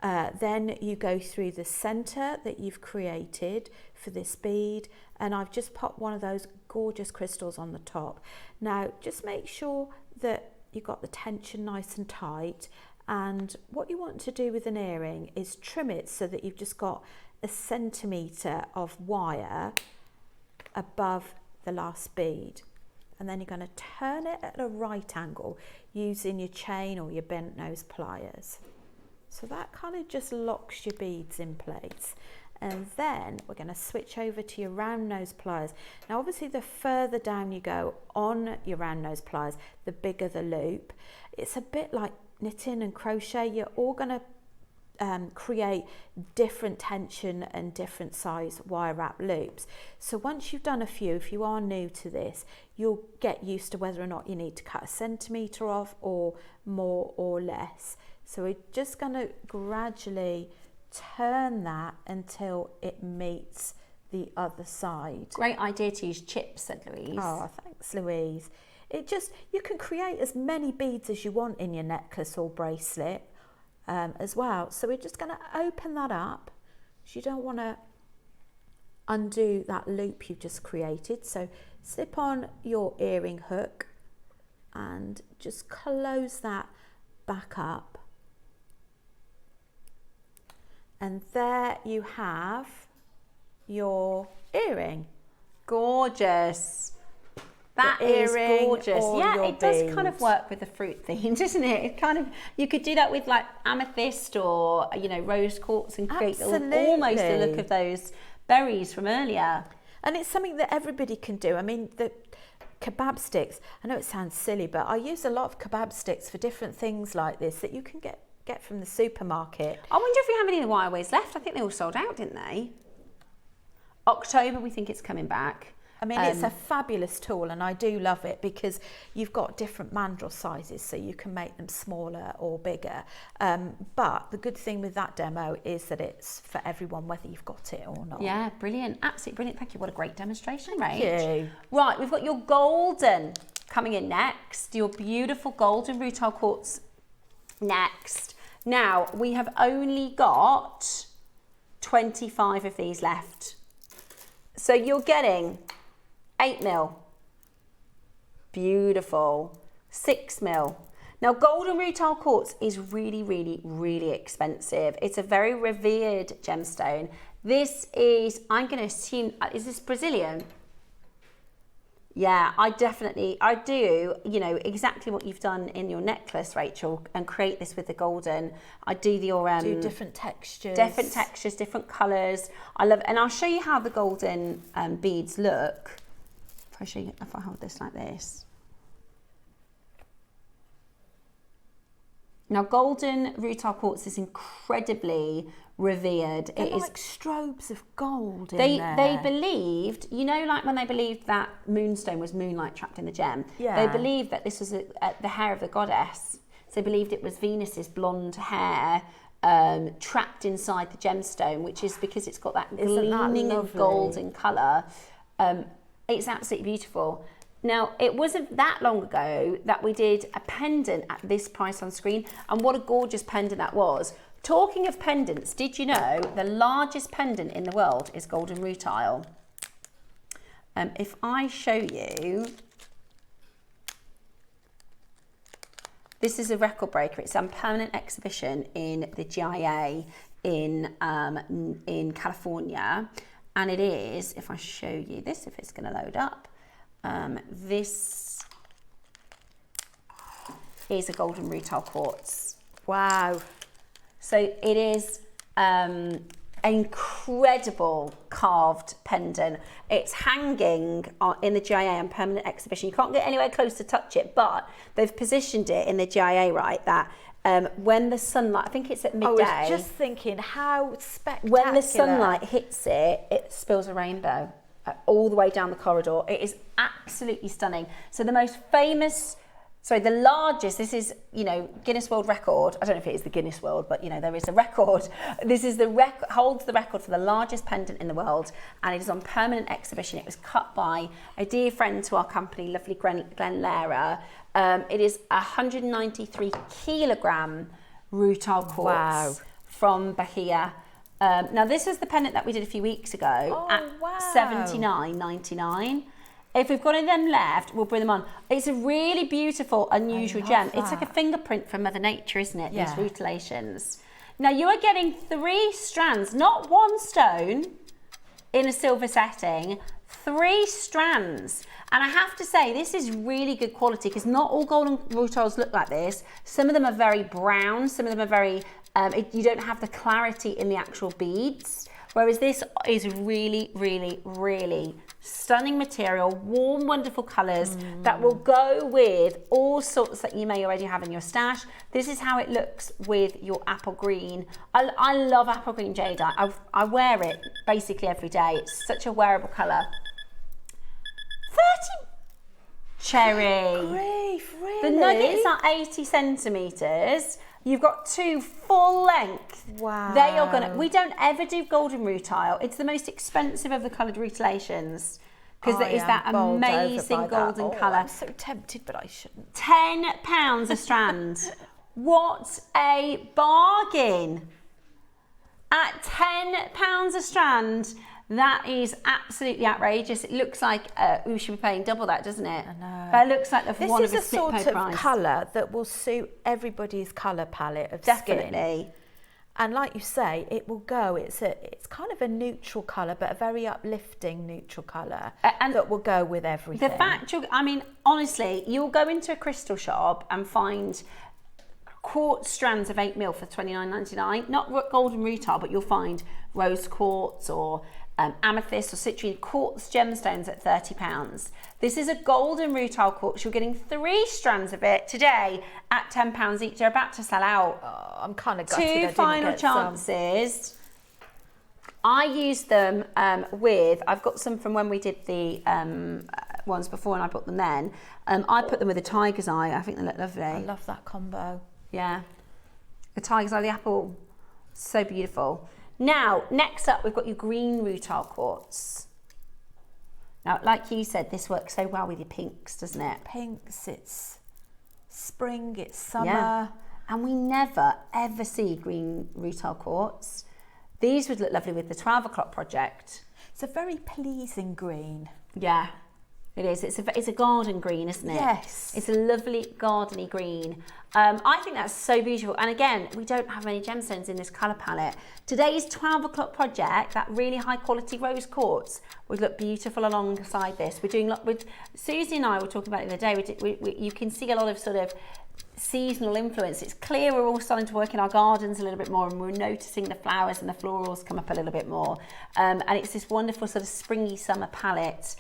Then you go through the center that you've created for this bead, and I've just popped one of those gorgeous crystals on the top. Now just make sure that you've got the tension nice and tight, and what you want to do with an earring is trim it so that you've just got a centimetre of wire above the last bead, and then you're going to turn it at a right angle using your chain or your bent nose pliers. So that kind of just locks your beads in place. And then we're going to switch over to your round nose pliers. Now obviously the further down you go on your round nose pliers, the bigger the loop. It's a bit like knitting and crochet. You're all going to create different tension and different size wire wrap loops. So once you've done a few, if you are new to this, you'll get used to whether or not you need to cut a centimetre off or more or less. So we're just going to gradually turn that until it meets the other side. Great idea to use chips, said Louise. Oh, thanks, Louise. You can create as many beads as you want in your necklace or bracelet as well. So we're just going to open that up. So you don't want to undo that loop you've just created. So slip on your earring hook and just close that back up. And there you have your earring. Gorgeous. That is gorgeous. Yeah, it does kind of work with the fruit theme, doesn't it? It kind of, you could do that with like amethyst or, you know, rose quartz and create almost the look of those berries from earlier. And it's something that everybody can do. I mean, the kebab sticks, I know it sounds silly, but I use a lot of kebab sticks for different things like this that you can get from the supermarket. I wonder if we have any of the wireways left. I think they all sold out, didn't they? October, we think it's coming back. I mean, it's a fabulous tool, and I do love it because you've got different mandrel sizes, so you can make them smaller or bigger. But the good thing with that demo is that it's for everyone, whether you've got it or not. Yeah, brilliant. Absolutely brilliant. Thank you. What a great demonstration, Rach. Thank you. Right, we've got your golden coming in next. Your beautiful golden rutile quartz next. Now, we have only got 25 of these left. So you're getting 8mm, beautiful, 6mm. Now golden rutile quartz is really, really, really expensive. It's a very revered gemstone. This is, I'm going to assume, is this Brazilian? Yeah, I do, you know, exactly what you've done in your necklace, Rachel, and create this with the golden. I do your... do different textures. Different textures, different colours. I love, and I'll show you how the golden beads look. If I show you, if I hold this like this. Now, golden rutile quartz is incredibly revered. They're it like is strobes of gold in they there. They believed, you know, like when they believed that moonstone was moonlight trapped in the gem. Yeah. They believed that this was the hair of the goddess. So they believed it was Venus's blonde hair trapped inside the gemstone, which is because it's got that gleaming and golden colour. It's absolutely beautiful. Now, it wasn't that long ago that we did a pendant at this price on screen, and what a gorgeous pendant that was. Talking of pendants, did you know the largest pendant in the world is golden rutile? If I show you, this is a record breaker. It's a permanent exhibition in the GIA in California. And it is, if I show you this, if it's going to load up, this is a golden rutile quartz. Wow. So it is incredible carved pendant. It's hanging in the GIA on permanent exhibition. You can't get anywhere close to touch it, but they've positioned it in the GIA, right, that when the sunlight, I think it's at midday. I was just thinking how spectacular. When the sunlight hits it, it spills a rainbow all the way down the corridor. It is absolutely stunning. So the most famous, the largest, this is, Guinness World Record. I don't know if it is the Guinness World, but, there is a record. This is holds the record for the largest pendant in the world, and it is on permanent exhibition. It was cut by a dear friend to our company, lovely Glenn Lara. It is 193 kilogram rutile quartz from Bahia. Now, this was the pendant that we did a few weeks ago at $79.99. If we've got any of them left, we'll bring them on. It's a really beautiful, unusual gem. It's like a fingerprint from Mother Nature, isn't it? These rutilations. Now, you are getting 3 strands, not 1 stone in a silver setting, 3 strands. And I have to say, this is really good quality because not all golden rutiles look like this. Some of them are very brown. Some of them are very, you don't have the clarity in the actual beads. Whereas this is really, really, really stunning material, warm, wonderful colours that will go with all sorts that you may already have in your stash. This is how it looks with your apple green. I love apple green jadeite. I wear it basically every day. It's such a wearable colour. 30 cherry. Grief, really? The nuggets are 80 centimetres. You've got 2 full length. Wow. They are we don't ever do golden rutile. It's the most expensive of the coloured rutilations because it is that amazing golden colour. I'm so tempted, but I shouldn't. £10 a strand. What a bargain. At £10 a strand, that is absolutely outrageous. It looks like we should be paying double that, doesn't it? I know. That looks like one of a This is a sort of price. colour that will suit everybody's colour palette of Definitely. skin. And like you say, it will go. It's kind of a neutral colour, but a very uplifting neutral colour that will go with everything. The fact, honestly, you'll go into a crystal shop and find quartz strands of 8mm for $29.99. Not golden rutile, but you'll find rose quartz or amethyst or citrine quartz gemstones at £30. This is a golden rutile quartz. You're getting 3 strands of it today at £10 each. They're about to sell out. Oh, I'm kind of gutted I 2 didn't final get some. chances. I use them I've got some from when we did the ones before and I bought them then. I put them with a tiger's eye. I think they look lovely. I love that combo. Yeah. The tiger's eye, the apple, so beautiful. Now, next up, we've got your green rutile quartz. Now, like you said, this works so well with your pinks, doesn't it? Pinks, it's spring, it's summer. Yeah. And we never, ever see green rutile quartz. These would look lovely with the 12 o'clock project. It's a very pleasing green. Yeah, it is. It's a garden green, isn't it? Yes. It's a lovely gardeny green. I think that's so beautiful. And again, we don't have any gemstones in this colour palette. Today's 12 o'clock project, that really high quality rose quartz, would look beautiful alongside this. We're doing, with Susie and I were talking about it the other day, you can see a lot of sort of seasonal influence. It's clear we're all starting to work in our gardens a little bit more and we're noticing the flowers and the florals come up a little bit more. And it's this wonderful sort of springy summer palette,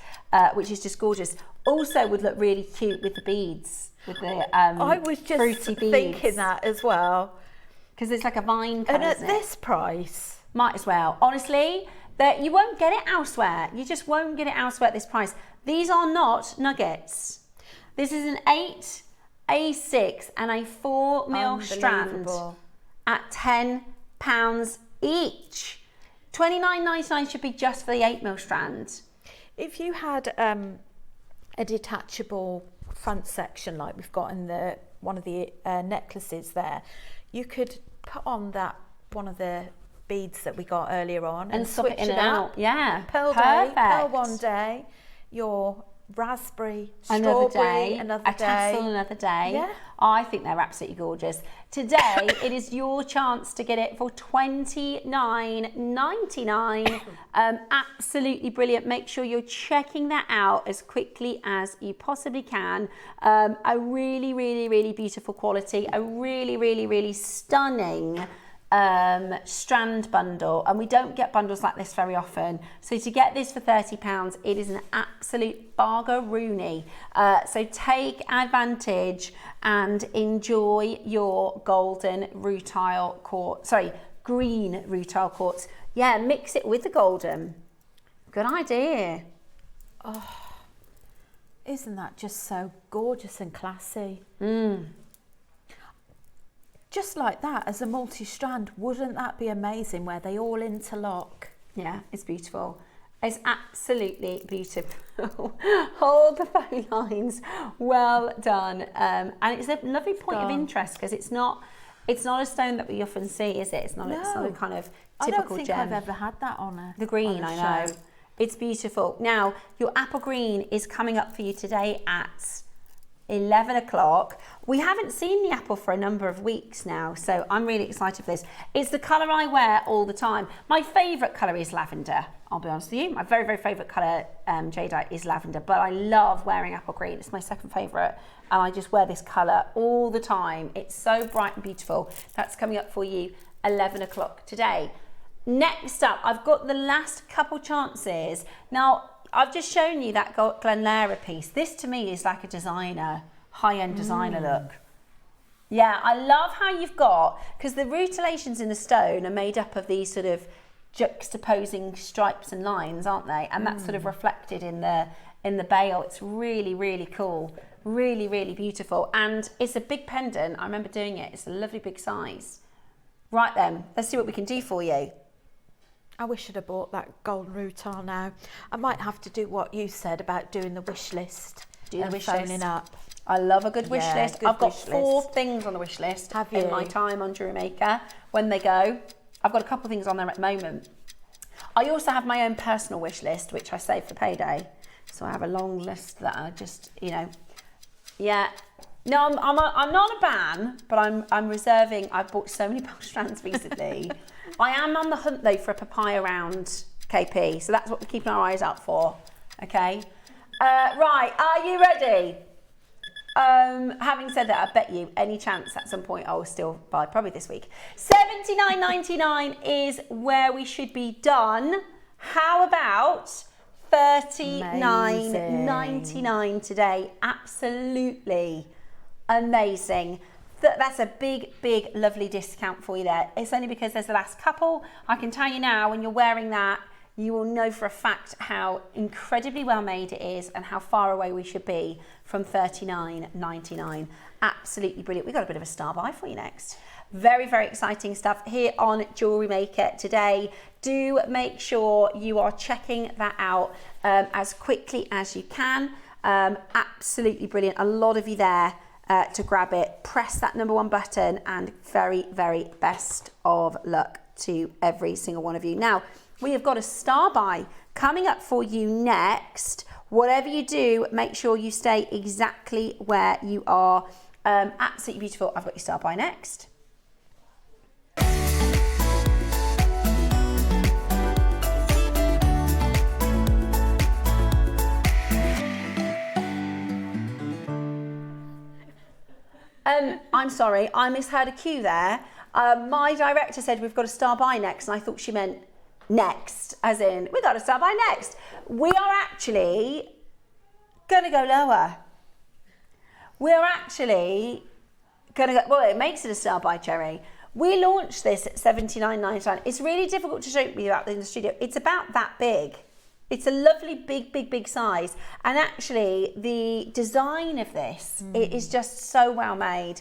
which is just gorgeous. Also would look really cute with the beads, with the I was just fruity beads. thinking that as well. Because it's like a vine colour, And at isn't this price, might as well. Honestly, that you won't get it elsewhere. You just won't get it elsewhere at this price. These are not nuggets. This is an 8, A6 and a 4mm strand at £10 each. $29.99 should be just for the 8mm strand. if you had a detachable front section like we've got in the one of the necklaces there, you could put on that one of the beads that we got earlier on and swap switch it in and out. Yeah, pearl perfect. day, pearl one day, your raspberry, another strawberry day, another a day, tassel another day. Yeah. I think they're absolutely gorgeous. Today, it is your chance to get it for $29.99. Absolutely brilliant. Make sure you're checking that out as quickly as you possibly can. A really, really, really beautiful quality. A really, really, really stunning strand bundle, and we don't get bundles like this very often, so to get this for £30, it is an absolute bargaroony. So take advantage and enjoy your golden rutile quartz, green rutile quartz. Yeah, mix it with the golden. Good idea. Oh, isn't that just so gorgeous and classy? Just like that, as a multi-strand, wouldn't that be amazing where they all interlock? Yeah, it's beautiful. It's absolutely beautiful. Hold the phone lines. Well done. And it's a lovely point of interest because it's not a stone that we often see, is it? It's not a kind of typical gem. I don't think I've ever had that on the green, I know. Show. It's beautiful. Now, your apple green is coming up for you today at 11 o'clock. We haven't seen the apple for a number of weeks now, so I'm really excited for this. It's the colour I wear all the time. My favourite colour is lavender, I'll be honest with you. My very, very favourite colour jadeite is lavender, but I love wearing apple green. It's my second favourite, and I just wear this colour all the time. It's so bright and beautiful. That's coming up for you 11 o'clock today. Next up, I've got the last couple chances. Now, I've just shown you that Glenlara piece. This to me is like a designer, high-end designer look. Yeah, I love how you've got, because the rutilations in the stone are made up of these sort of juxtaposing stripes and lines, aren't they? And that's sort of reflected in the bail. It's really, really cool. Really, really beautiful. And it's a big pendant. I remember doing it. It's a lovely big size. Right then, let's see what we can do for you. I wish I'd have bought that golden rutile now. I might have to do what you said about doing the wish list. Do the wish phoning list. up. I love a good wish list. Good I've got wish 4 list. things on the wish list Have in you? my time on JewelleryMaker. When they go, I've got a couple of things on there at the moment. I also have my own personal wish list, which I save for payday. So I have a long list that I just, yeah. No, I'm not a ban, but I'm reserving. I've bought so many bulk strands recently. I am on the hunt though for a papaya round KP, so that's what we're keeping our eyes out for. Okay, right. Are you ready? Having said that, I bet you any chance at some point I will still buy, probably this week. $79.99 is where we should be done. How about $39.99 today? Absolutely amazing. That's a big, big, lovely discount for you there. It's only because there's the last couple. I can tell you now, when you're wearing that, you will know for a fact how incredibly well made it is and how far away we should be from $39.99. Absolutely brilliant. We've got a bit of a star buy for you next. Very, very exciting stuff here on JewelleryMaker today. Do make sure you are checking that out as quickly as you can. Absolutely brilliant. A lot of you there to grab it. Press that #1 button, and very, very best of luck to every single one of you. Now, we have got a star buy coming up for you next. Whatever you do, make sure you stay exactly where you are. Absolutely beautiful. I've got your star buy next. I'm sorry, I misheard a cue there. My director said we've got a star buy next, and I thought she meant next, as in we got a star buy next. We are actually going to go lower. We're actually going to go, well, it makes it a star buy, Cherry. We launched this at $79.99. It's really difficult to show you out in the studio. It's about that big. It's a lovely big, big, big size. And actually, the design of this, it is just so well made.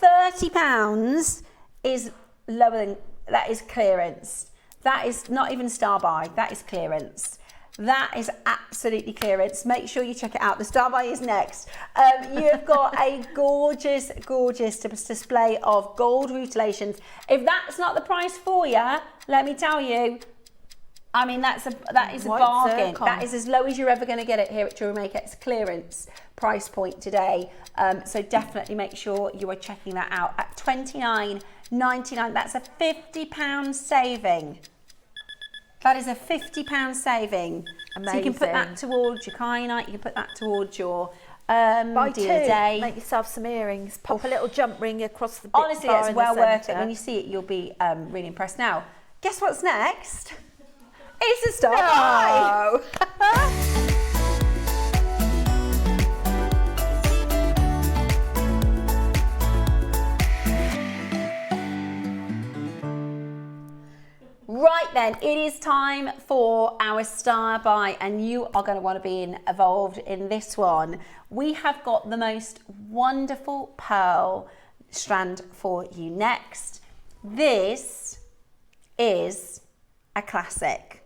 £30 is lower than, that is clearance. That is not even star buy, that is clearance. That is absolutely clearance. Make sure you check it out. The star buy is next. You've got a gorgeous, gorgeous display of gold rutilations. If that's not the price for you, let me tell you, I mean, that is a White bargain. zircon. That is as low as you're ever going to get it here at JewelleryMaker. It's clearance price point today. So definitely make sure you are checking that out at £29.99. That's a £50 saving. That is a £50 saving. Amazing. So you can put that towards your kyanite. You can put that towards your Buy two, day. make yourself some earrings, pop a little jump ring across the big Honestly, bar it's in well the worth it. centre. When you see it, you'll be really impressed. Now, guess what's next? It's a star buy. Right then, it is time for our star buy, and you are going to want to be involved in this one. We have got the most wonderful pearl strand for you next. This is a classic.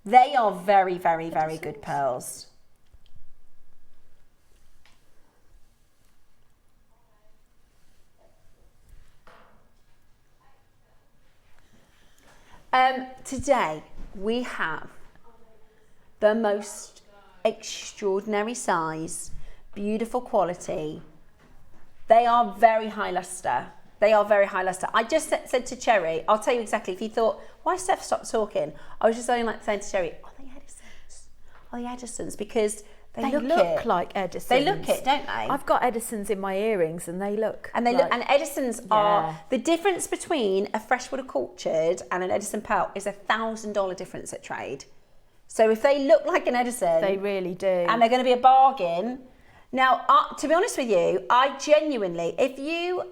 They are very, very, very good pearls. Today we have the most extraordinary size, beautiful quality. They are very high luster. They are very high luster. I just said to Cherry, I'll tell you exactly, if you thought, why Steph stopped talking? I was just only like saying to Cherry, oh, the Edisons. Oh, the Edisons, because they look like Edisons. They look it, don't they? I've got Edisons in my earrings and they look. And they like, look, and Edisons are, the difference between a freshwater cultured and an Edison pearl is $1,000 difference at trade. So if they look like an Edison, they really do. And they're going to be a bargain. Now, to be honest with you, I genuinely, if you,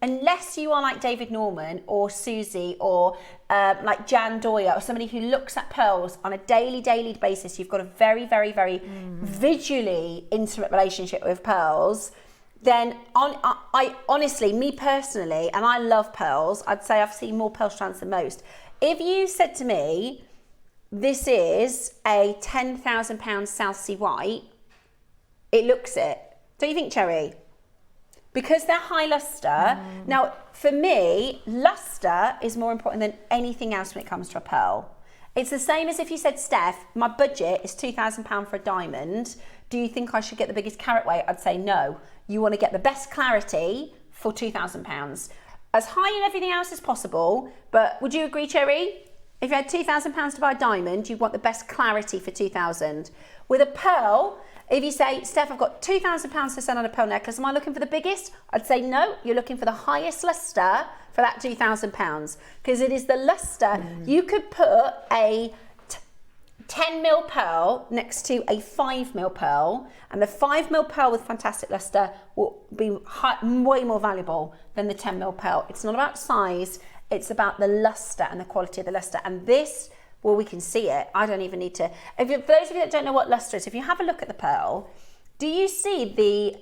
unless you are like David Norman or Susie or like Jan Doyer or somebody who looks at pearls on a daily basis, you've got a very, very, very visually intimate relationship with pearls, then I honestly, me personally, and I love pearls, I'd say I've seen more pearl strands than most. If you said to me, this is a £10,000 South Sea White, it looks it. Don't you think, Cherry? Because they're high luster. Now, for me, luster is more important than anything else when it comes to a pearl. It's the same as if you said, Steph, my budget is £2,000 for a diamond. Do you think I should get the biggest carat weight? I'd say no. You want to get the best clarity for £2,000. As high in everything else as possible, but would you agree, Cherry? If you had £2,000 to buy a diamond, you'd want the best clarity for £2,000. With a pearl, if you say, Steph, I've got £2,000 to spend on a pearl necklace, am I looking for the biggest? I'd say no, you're looking for the highest luster for that £2,000, because it is the luster. You could put a 10mm pearl next to a 5mm pearl, and the 5mm pearl with fantastic luster will be way more valuable than the 10mm pearl. It's not about size, it's about the luster and the quality of the luster. And this, well, we can see it. I don't even need to. For those of you that don't know what luster is, if you have a look at the pearl, do you see the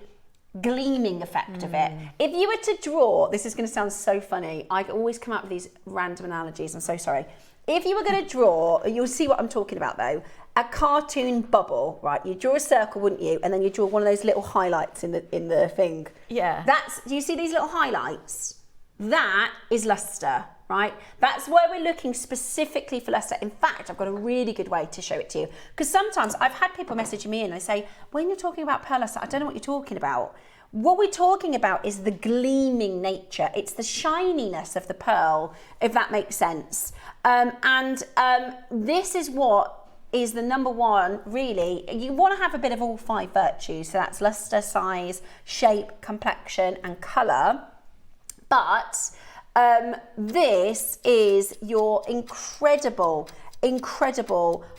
gleaming effect of it? If you were to draw, this is going to sound so funny. I always come up with these random analogies. I'm so sorry. If you were going to draw, you'll see what I'm talking about though, a cartoon bubble, right? You draw a circle, wouldn't you? And then you draw one of those little highlights in the thing. Yeah. Do you see these little highlights? That is luster, right? That's where we're looking specifically for luster. In fact, I've got a really good way to show it to you. Because sometimes I've had people messaging me and they say, when you're talking about pearl luster, I don't know what you're talking about. What we're talking about is the gleaming nature. It's the shininess of the pearl, if that makes sense. This is what is the number one, really. You want to have a bit of all five virtues. So that's luster, size, shape, complexion, and colour. But this is your incredible,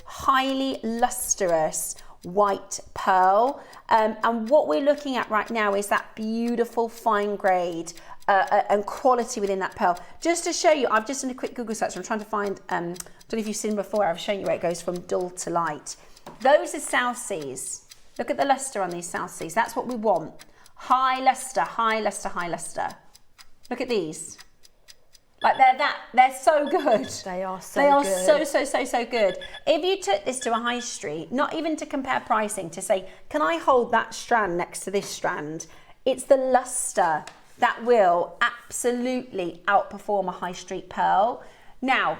highly lustrous white pearl. And what we're looking at right now is that beautiful fine grade and quality within that pearl. Just to show you, I've just done a quick Google search. I'm trying to find, don't know if you've seen before, I've shown you where it goes from dull to light. Those are South Seas. Look at the luster on these South Seas. That's what we want. High luster, high luster, high luster. Look at these. Like they're so good. They are so good. good. so good. If you took this to a high street, not even to compare pricing, to say, can I hold that strand next to this strand? It's the luster that will absolutely outperform a high street pearl. Now,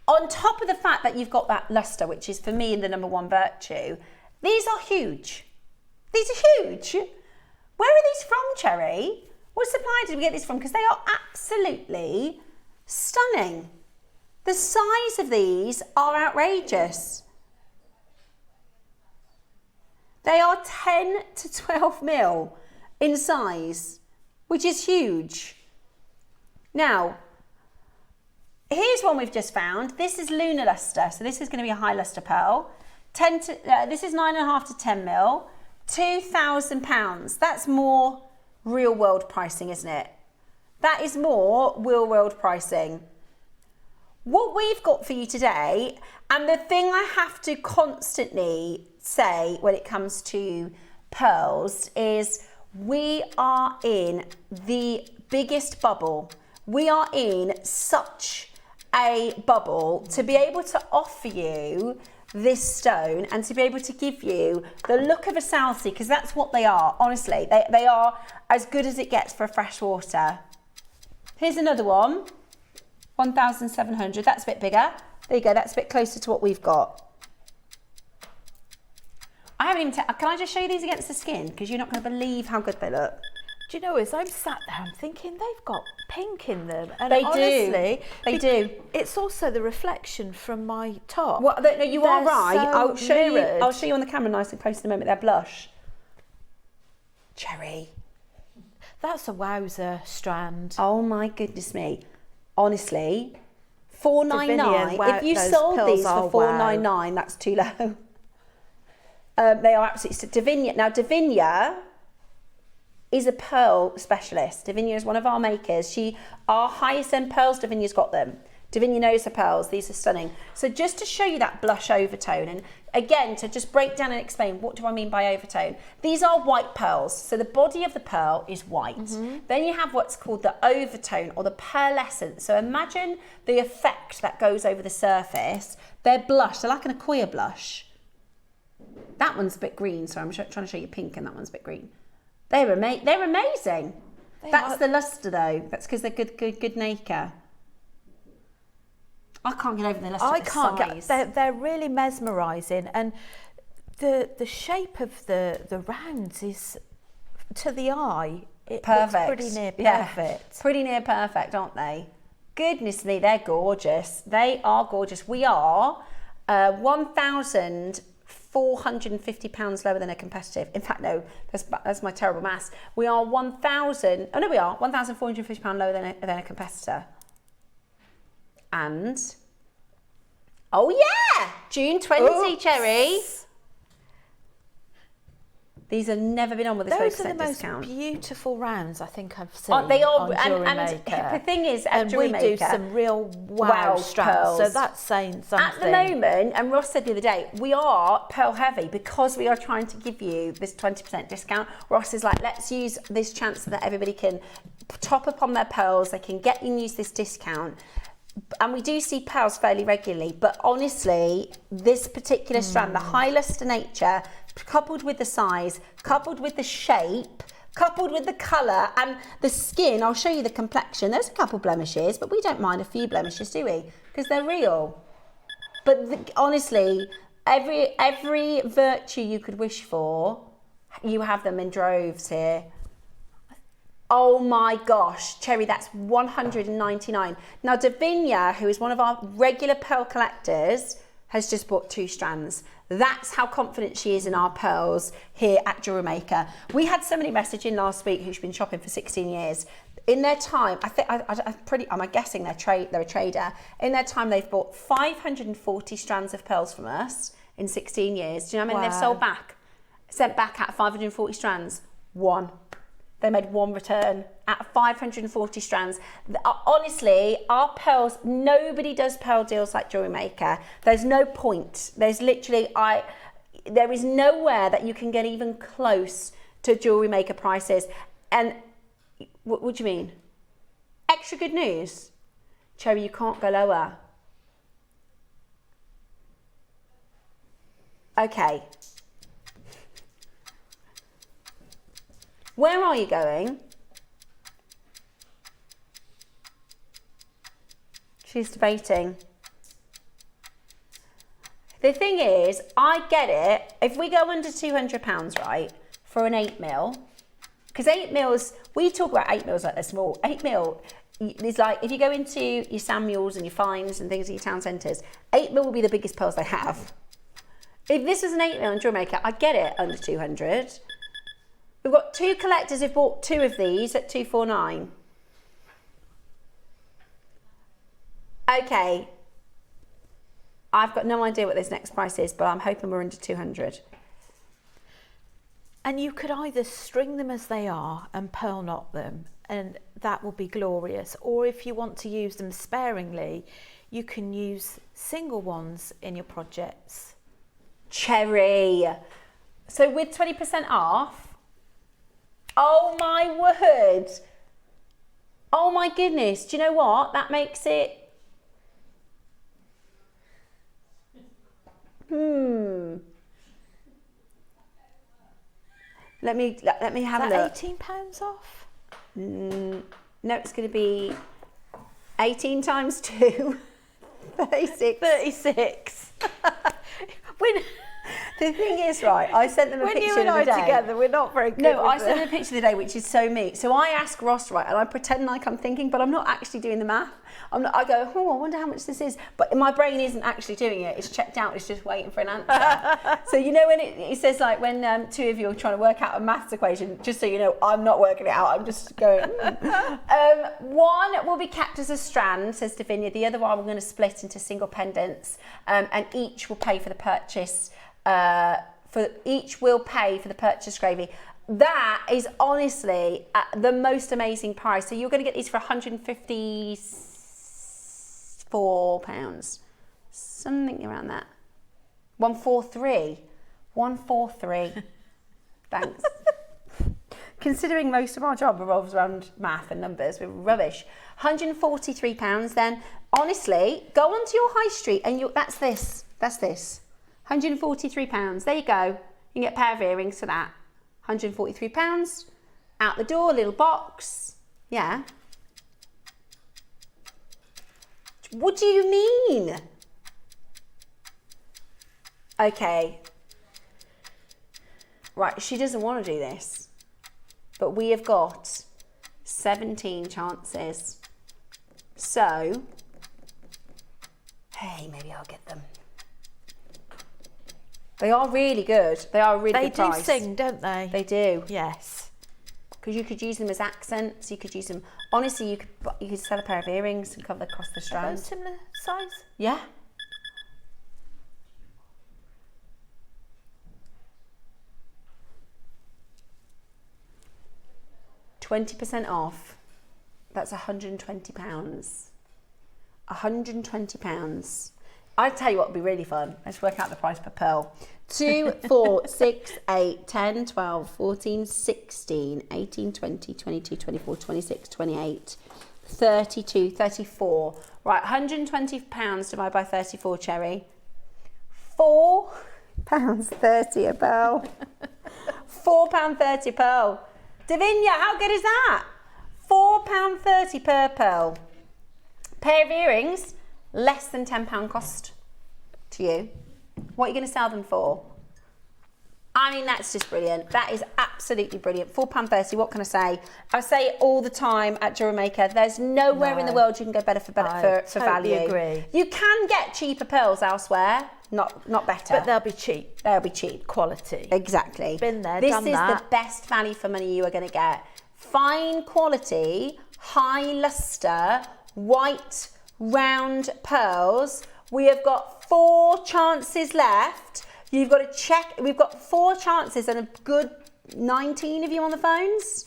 On top of the fact that you've got that luster, which is for me the number one virtue, these are huge. These are huge. Where are these from, Cherry? What supply did we get these from? Because they are absolutely stunning. The size of these are outrageous. They are 10 to 12 mil in size, which is huge. Now, here's one we've just found. This is lunar luster, so this is going to be a high luster pearl. This is 9.5 to 10 mil, £2,000. That's more real world pricing, isn't it? That is more real world pricing. What we've got for you today, and the thing I have to constantly say when it comes to pearls, is we are in the biggest bubble. We are in such a bubble to be able to offer you this stone and to be able to give you the look of a Southsea, because that's what they are, honestly. They are as good as it gets for a freshwater. Here's another one, 1,700. That's a bit bigger. There you go, that's a bit closer to what we've got. I haven't even, can I just show you these against the skin? Because you're not going to believe how good they look. Do you know, as I'm sat there, I'm thinking they've got pink in them. And They honestly, do. They do. It's also the reflection from my top. Well, no, you are They're right. so I'll show mirrored. you. I'll show you on the camera nicely close in a moment. They're blush. Cherry. That's a wowzer strand. Oh my goodness me. Honestly, $4.99. Wow, If you those sold pills these are for $4.99, that's too low. They are absolutely Davinia. Now Davinia is a pearl specialist. Davinia is one of our makers. Our highest end pearls, Davinia's got them. Davinia knows her pearls. These are stunning. So just to show you that blush overtone, and again, to just break down and explain, what do I mean by overtone? These are white pearls. So the body of the pearl is white. Then you have what's called the overtone or the pearlescence. So imagine the effect that goes over the surface. They're blush. They're like an aqua blush. That one's a bit green, so I'm trying to show you pink, and that one's a bit green. They're amazing. That's the luster though. That's because they're good nacre. I can't get over the luster. I can't get. They're really mesmerising, and the shape of the rounds is, to the eye, it looks pretty near perfect. Yeah, pretty near perfect, aren't they? Goodness me, they're gorgeous. They are gorgeous. We are £1,450 lower than a competitive. In fact, no, that's my terrible maths. We are £1,450 lower than a competitor. And, oh yeah, June 20, Cherry. These have never been on with a 20% discount. Those are the most beautiful rounds I think I've seen. They are, on and JewelleryMaker. the thing is, at and we JewelleryMaker, do some real wow strands, pearls. so that's saying something. At the moment, and Ross said the other day, we are pearl heavy because we are trying to give you this 20% discount. Ross is like, let's use this chance so that everybody can top up on their pearls. They can get and use this discount. And we do see pearls fairly regularly, but honestly, this particular strand, the high luster nature, coupled with the size, coupled with the shape, coupled with the colour and the skin, I'll show you the complexion. There's a couple blemishes, but we don't mind a few blemishes, do we? Because they're real. But honestly, every virtue you could wish for, you have them in droves here. Oh my gosh, Cherry, that's $199. Now, Davinia, who is one of our regular pearl collectors, has just bought 2 strands. That's how confident she is in our pearls here at JewelleryMaker. We had somebody message in last week who's been shopping for 16 years. In their time, I'm guessing they're a trader. In their time, they've bought 540 strands of pearls from us in 16 years. Do you know how many they've sold back? Sent back at 540 strands? 1. They made 1 return at 540 strands. Honestly, our pearls, nobody does pearl deals like JewelleryMaker. There's no point. There's literally, there is nowhere that you can get even close to JewelleryMaker prices. And what do you mean? Extra good news. Cherry, you can't go lower. Okay. Where are you going? She's debating. The thing is, I get it. If we go under £200, right, for an 8mm, because 8mm, we talk about 8mm like they're small. 8mm is like, if you go into your Samuels and your Finds and things in your town centres, 8mm will be the biggest pearls they have. If this was an 8mm on JewelleryMaker, I get it under 200. We've got 2 collectors who've bought 2 of these at 249. Okay. I've got no idea what this next price is, but I'm hoping we're under 200. And you could either string them as they are and pearl knot them, and that will be glorious. Or if you want to use them sparingly, you can use single ones in your projects. Cherry. So with 20% off, oh my word. Oh my goodness. Do you know what? That makes it... Let me have a look. £18 off? No, it's going to be 18 times 2, 36. 36. When, the thing is, right, I sent them a when picture you and the I other day. together, we're not very good. No, I with sent it. them a picture the other day, which is so me. So I ask Ross, right, and I pretend like I'm thinking, but I'm not actually doing the math. I go, oh, I wonder how much this is. But my brain isn't actually doing it. It's checked out. It's just waiting for an answer. So you know when it says like when 2 of you are trying to work out a maths equation, just so you know, I'm not working it out. I'm just going. One will be kept as a strand, says Davinia. The other one we're going to split into single pendants, and each will pay for the purchase. Each will pay for the purchase gravy. That is honestly the most amazing price. So you're going to get these for £154, something around that. 143. Thanks. Considering most of our job revolves around math and numbers, we're rubbish. £143. Then honestly, go onto your high street and that's this. £143. There you go. You can get a pair of earrings for that. £143. Out the door, little box. Yeah. What do you mean? Okay. Right, she doesn't want to do this. But we have got 17 chances. So, hey, maybe I'll get them. They are really good. They are really good price. They do sing, don't they? They do. Yes. Because you could use them as accents. You could use them. Honestly, you could sell a pair of earrings and cover across the Are strand. those similar size? Yeah. £20% off. That's £120. £120. I tell you what would be really fun. Let's work out the price per pearl. 2, 4, 6, 8, 10, 12, 14, 16, 18, 20, 22, 24, 26, 28, 32, 34. Right, £120 divided by 34, Cherry. £4.30 a pearl. £4.30 a pearl. Davinia, how good is that? £4.30 per pearl. Pair of earrings, less than £10 cost to you. What are you going to sell them for? I mean, that's just brilliant. That is absolutely brilliant. £4.30, what can I say? I say it all the time at JewelleryMaker. There's nowhere in the world you can go better for value. Agree. You can get cheaper pearls elsewhere, not better. But they'll be cheap. They'll be cheap. Quality. Exactly. Been there, this done is that. the best value for money you are going to get. Fine quality, high luster, white, round pearls. We have got 4 chances left. You've got to check. We've got 4 chances and a good 19 of you on the phones.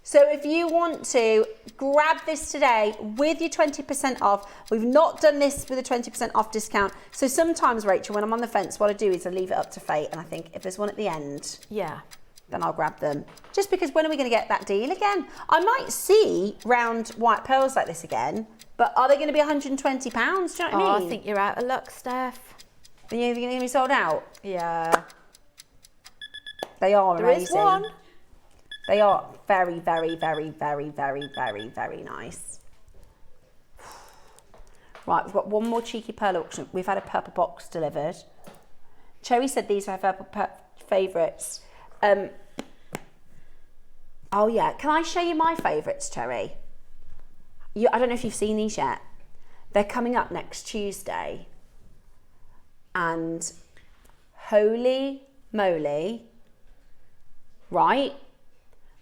So if you want to grab this today with your 20% off, we've not done this with a 20% off discount. So sometimes, Rachel, when I'm on the fence, what I do is I leave it up to fate. And I think if there's one at the end, Yeah. then I'll grab them. Just because when are we going to get that deal again? I might see round white pearls like this again, but are they going to be £120? Do you know what I mean? I think you're out of luck, Steph. Are you going to be sold out? Yeah. They are There amazing. is one. They are very, very, very, very, very, very, very nice. Right, we've got one more cheeky pearl auction. We've had a purple box delivered. Cherry said these are her favourites. Oh yeah, can I show you my favourites, Cherry? I don't know if you've seen these yet. They're coming up next Tuesday. And holy moly, right?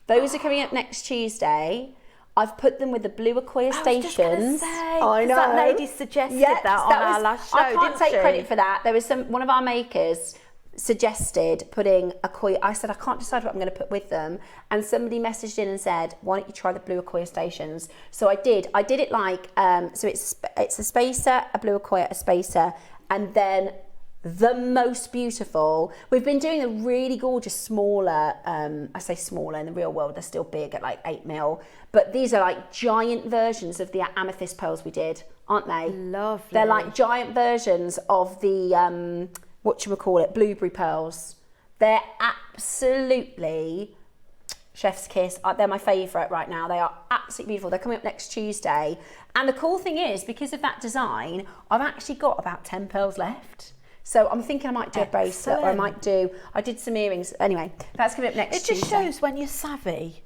Those are coming up next Tuesday. I've put them with the blue Acquia stations. I know. That lady suggested that on our last show. I can't take credit for that. There was one of our makers suggested putting Acquia. I said I can't decide what I'm going to put with them, and somebody messaged in and said, "Why don't you try the blue Acquia stations?" So I did. I did it like so. It's a spacer, a blue Acquia, a spacer, and then the most beautiful. We've been doing a really gorgeous smaller. I say smaller in the real world. They're still big at like 8 mil, but these are like giant versions of the amethyst pearls we did, aren't they? Lovely. They're like giant versions of the blueberry pearls. They're absolutely chef's kiss. They're my favourite right now. They are absolutely beautiful. They're coming up next Tuesday. And the cool thing is, because of that design, I've actually got about 10 pearls left. So I'm thinking I might do a bracelet, or I did some earrings. Anyway, that's coming up next Tuesday. It just shows when you're savvy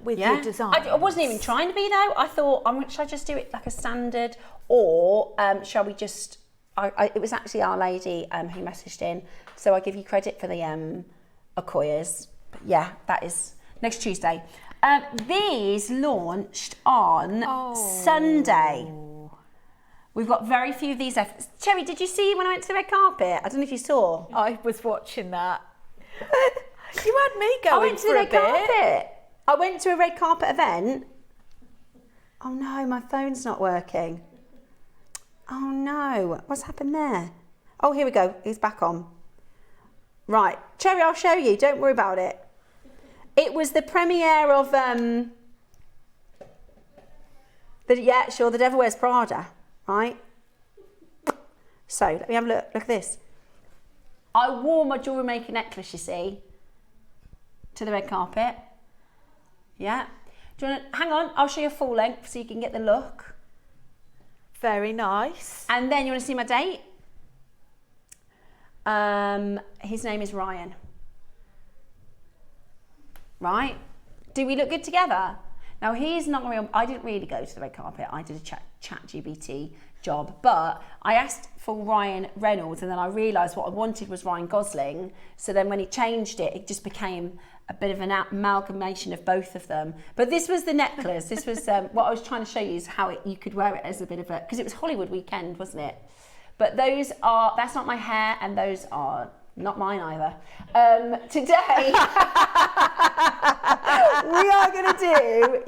with your design. I wasn't even trying to be though. I thought, should I just do it like a standard, or shall we just... it was actually our lady who messaged in, so I give you credit for the Acquias. But yeah, that is next Tuesday. These launched on Sunday. We've got very few of these left. Cherry, did you see when I went to the red carpet? I don't know if you saw. I was watching that. You had me going. I went to the red carpet. I went to a red carpet event. Oh no, my phone's not working. Oh no, what's happened there? Oh, here we go, it's back on. Right, Cherry, I'll show you, don't worry about it. It was the premiere of, The Devil Wears Prada, right? So, let me have a look at this. I wore my JewelleryMaker necklace, you see, to the red carpet. Yeah. Do you want to, hang on, I'll show you a full length so you can get the look. Very nice. And then you want to see my date? His name is Ryan. Right? Do we look good together? Now he's not real. I didn't really go to the red carpet. I did a chat GBT job, but I asked for Ryan Reynolds, and then I realised what I wanted was Ryan Gosling. So then when he changed it, it just became a bit of an amalgamation of both of them. But this was the necklace. This was what I was trying to show you is how you could wear it as a bit of a, because it was Hollywood weekend, wasn't it? But that's not my hair, and those are not mine either. Today, we are going to do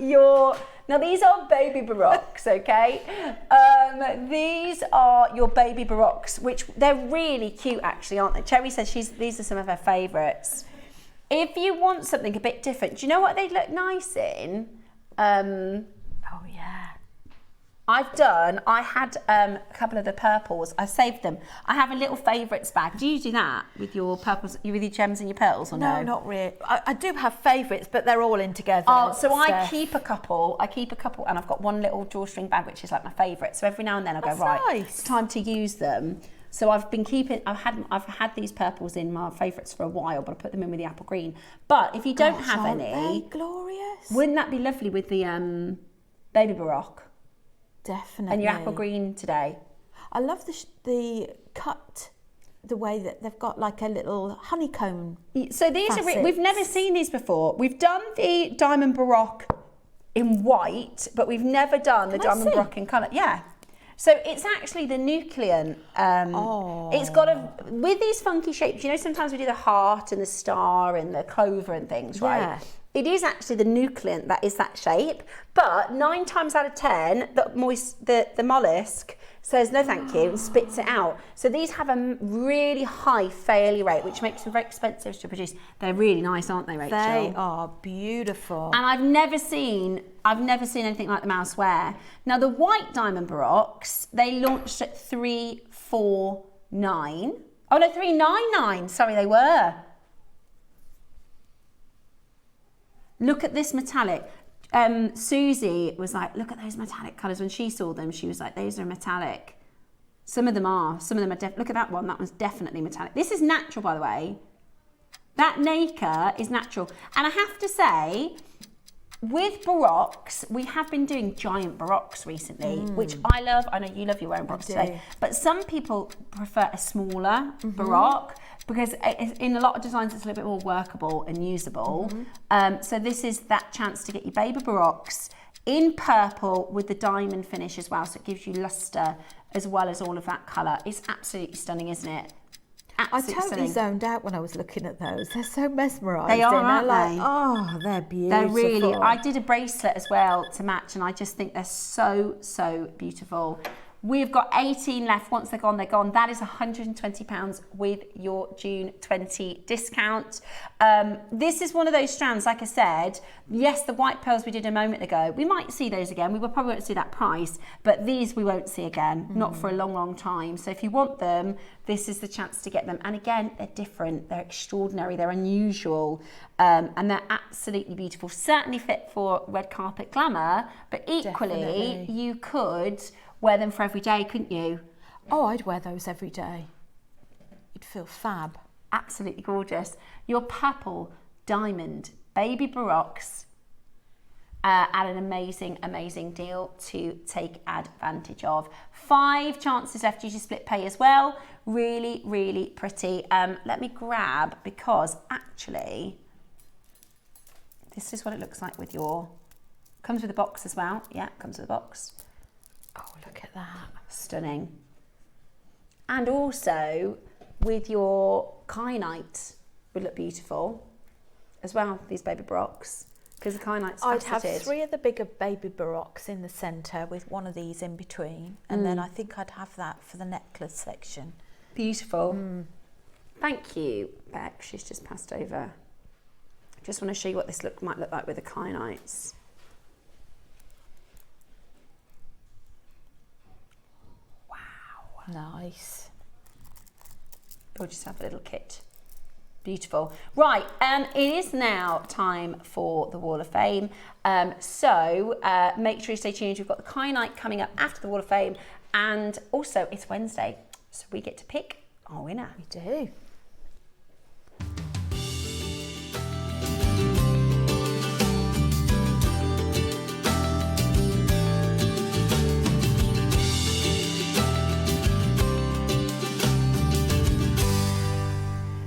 now these are baby baroques, okay? These are your baby baroques, which they're really cute actually, aren't they? Cherry says these are some of her favourites. If you want something a bit different, do you know what they'd look nice in? Oh yeah. I had a couple of the purples. I saved them. I have a little favourites bag. Do you do that with your purples, with your gems and your pearls, or no? No, not really. I do have favourites, but they're all in together. Oh, so I keep a couple, and I've got one little drawstring bag, which is like my favourite. So every now and then I go, right, nice. It's time to use them. So I've had these purples in my favourites for a while, but I put them in with the apple green. But if you don't have any, glorious. Wouldn't that be lovely with the baby baroque? Definitely. And your apple green today. I love the cut, the way that they've got like a little honeycomb. So these are, we've never seen these before. We've done the diamond baroque in white, but we've never done the diamond baroque in colour. Yeah. So it's actually the nucleant. It's got with these funky shapes, you know, sometimes we do the heart and the star and the clover and things, right? Yeah. It is actually the nucleant that is that shape, but 9 times out of 10, the mollusk says no thank you and spits it out. So these have a really high failure rate, which makes them very expensive to produce. They're really nice, aren't they, Rachel? They are beautiful. And I've never seen anything like them elsewhere. Now the white diamond baroques, they launched at 349. Oh no, 399. Sorry, they were. Look at this metallic. Susie was like, look at those metallic colours. When she saw them, she was like, those are metallic. Some of them are. Look at that one. That one's definitely metallic. This is natural, by the way. That nacre is natural. And I have to say, with baroques, we have been doing giant baroques recently, which I love. I know you love your wearing baroques today. But some people prefer a smaller baroque because in a lot of designs it's a little bit more workable and usable. So this is that chance to get your baby baroques in purple with the diamond finish as well. So it gives you lustre as well as all of that colour. It's absolutely stunning, isn't it? Absolutely I totally stunning. zoned out when I was looking at those. They're so mesmerising. They are, aren't like, they? oh, they're beautiful. They're really, I did a bracelet as well to match, and I just think they're so, so beautiful. We've got 18 left. Once they're gone, they're gone. That is £120 with your June 20 discount. This is one of those strands, like I said, yes, the white pearls we did a moment ago, we might see those again. We probably won't see that price, but these we won't see again, not for a long, long time. So if you want them, this is the chance to get them. And again, they're different, they're extraordinary, they're unusual, and they're absolutely beautiful. Certainly fit for red carpet glamour, but equally, Definitely. you could wear them for every day, couldn't you? Oh, I'd wear those every day. You'd feel fab. Absolutely gorgeous. Your purple diamond baby baroques at an amazing, amazing deal to take advantage of. 5 chances left. You to split pay as well. Really, really pretty. Let me grab, because actually, this is what it looks like with your, comes with a box as well. Yeah, comes with a box. Oh, look at that. Stunning. And also with your kyanite would look beautiful as well, these baby baroques, because the kyanite's I'd faceted. have 3 of the bigger baby baroques in the centre with one of these in between, and then I think I'd have that for the necklace section. Beautiful. Thank you, Beck. She's just passed over. Just want to show you what this might look like with the kyanites. Nice. We'll just have a little kit. Beautiful. Right, it is now time for the Wall of Fame. So make sure you stay tuned. We've got the kyanite coming up after the Wall of Fame, and also it's Wednesday, so we get to pick our winner. We do.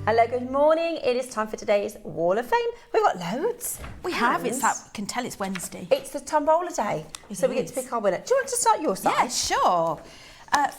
Hello, good morning. It is time for today's Wall of Fame. We've got loads. We have. And It's that. You can tell it's Wednesday. It's the tombola day, so we get to pick our winner. Do you want to start your side? Yeah, sure.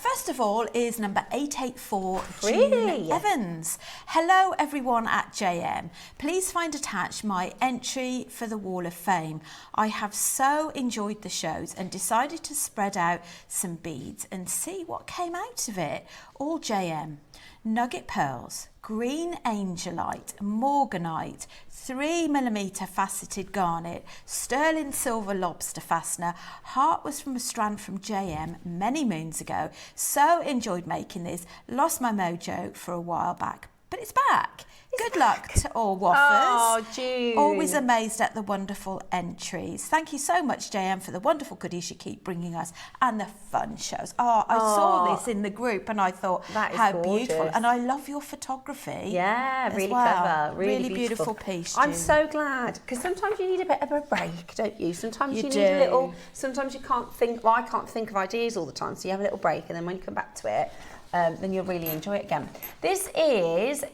First of all is number 884, Really? Jean Evans. Hello everyone at JM. Please find attached my entry for the Wall of Fame. I have so enjoyed the shows and decided to spread out some beads and see what came out of it. All JM. Nugget pearls, green angelite, morganite, 3mm faceted garnet, sterling silver lobster fastener. Heart was from a strand from JM many moons ago. So enjoyed making this. Lost my mojo for a while back, but it's back. Good luck to all waffers. Oh, June. Always amazed at the wonderful entries. Thank you so much, JM, for the wonderful goodies you keep bringing us and the fun shows. I saw this in the group and I thought, That is how gorgeous. beautiful. And I love your photography. Yeah, as really well. clever. Really beautiful piece, I'm June. so glad, because sometimes you need a bit of a break, don't you? Sometimes You you need a do. little, sometimes you can't think, well, I can't think of ideas all the time, so you have a little break, and then when you come back to it, then you'll really enjoy it again. This is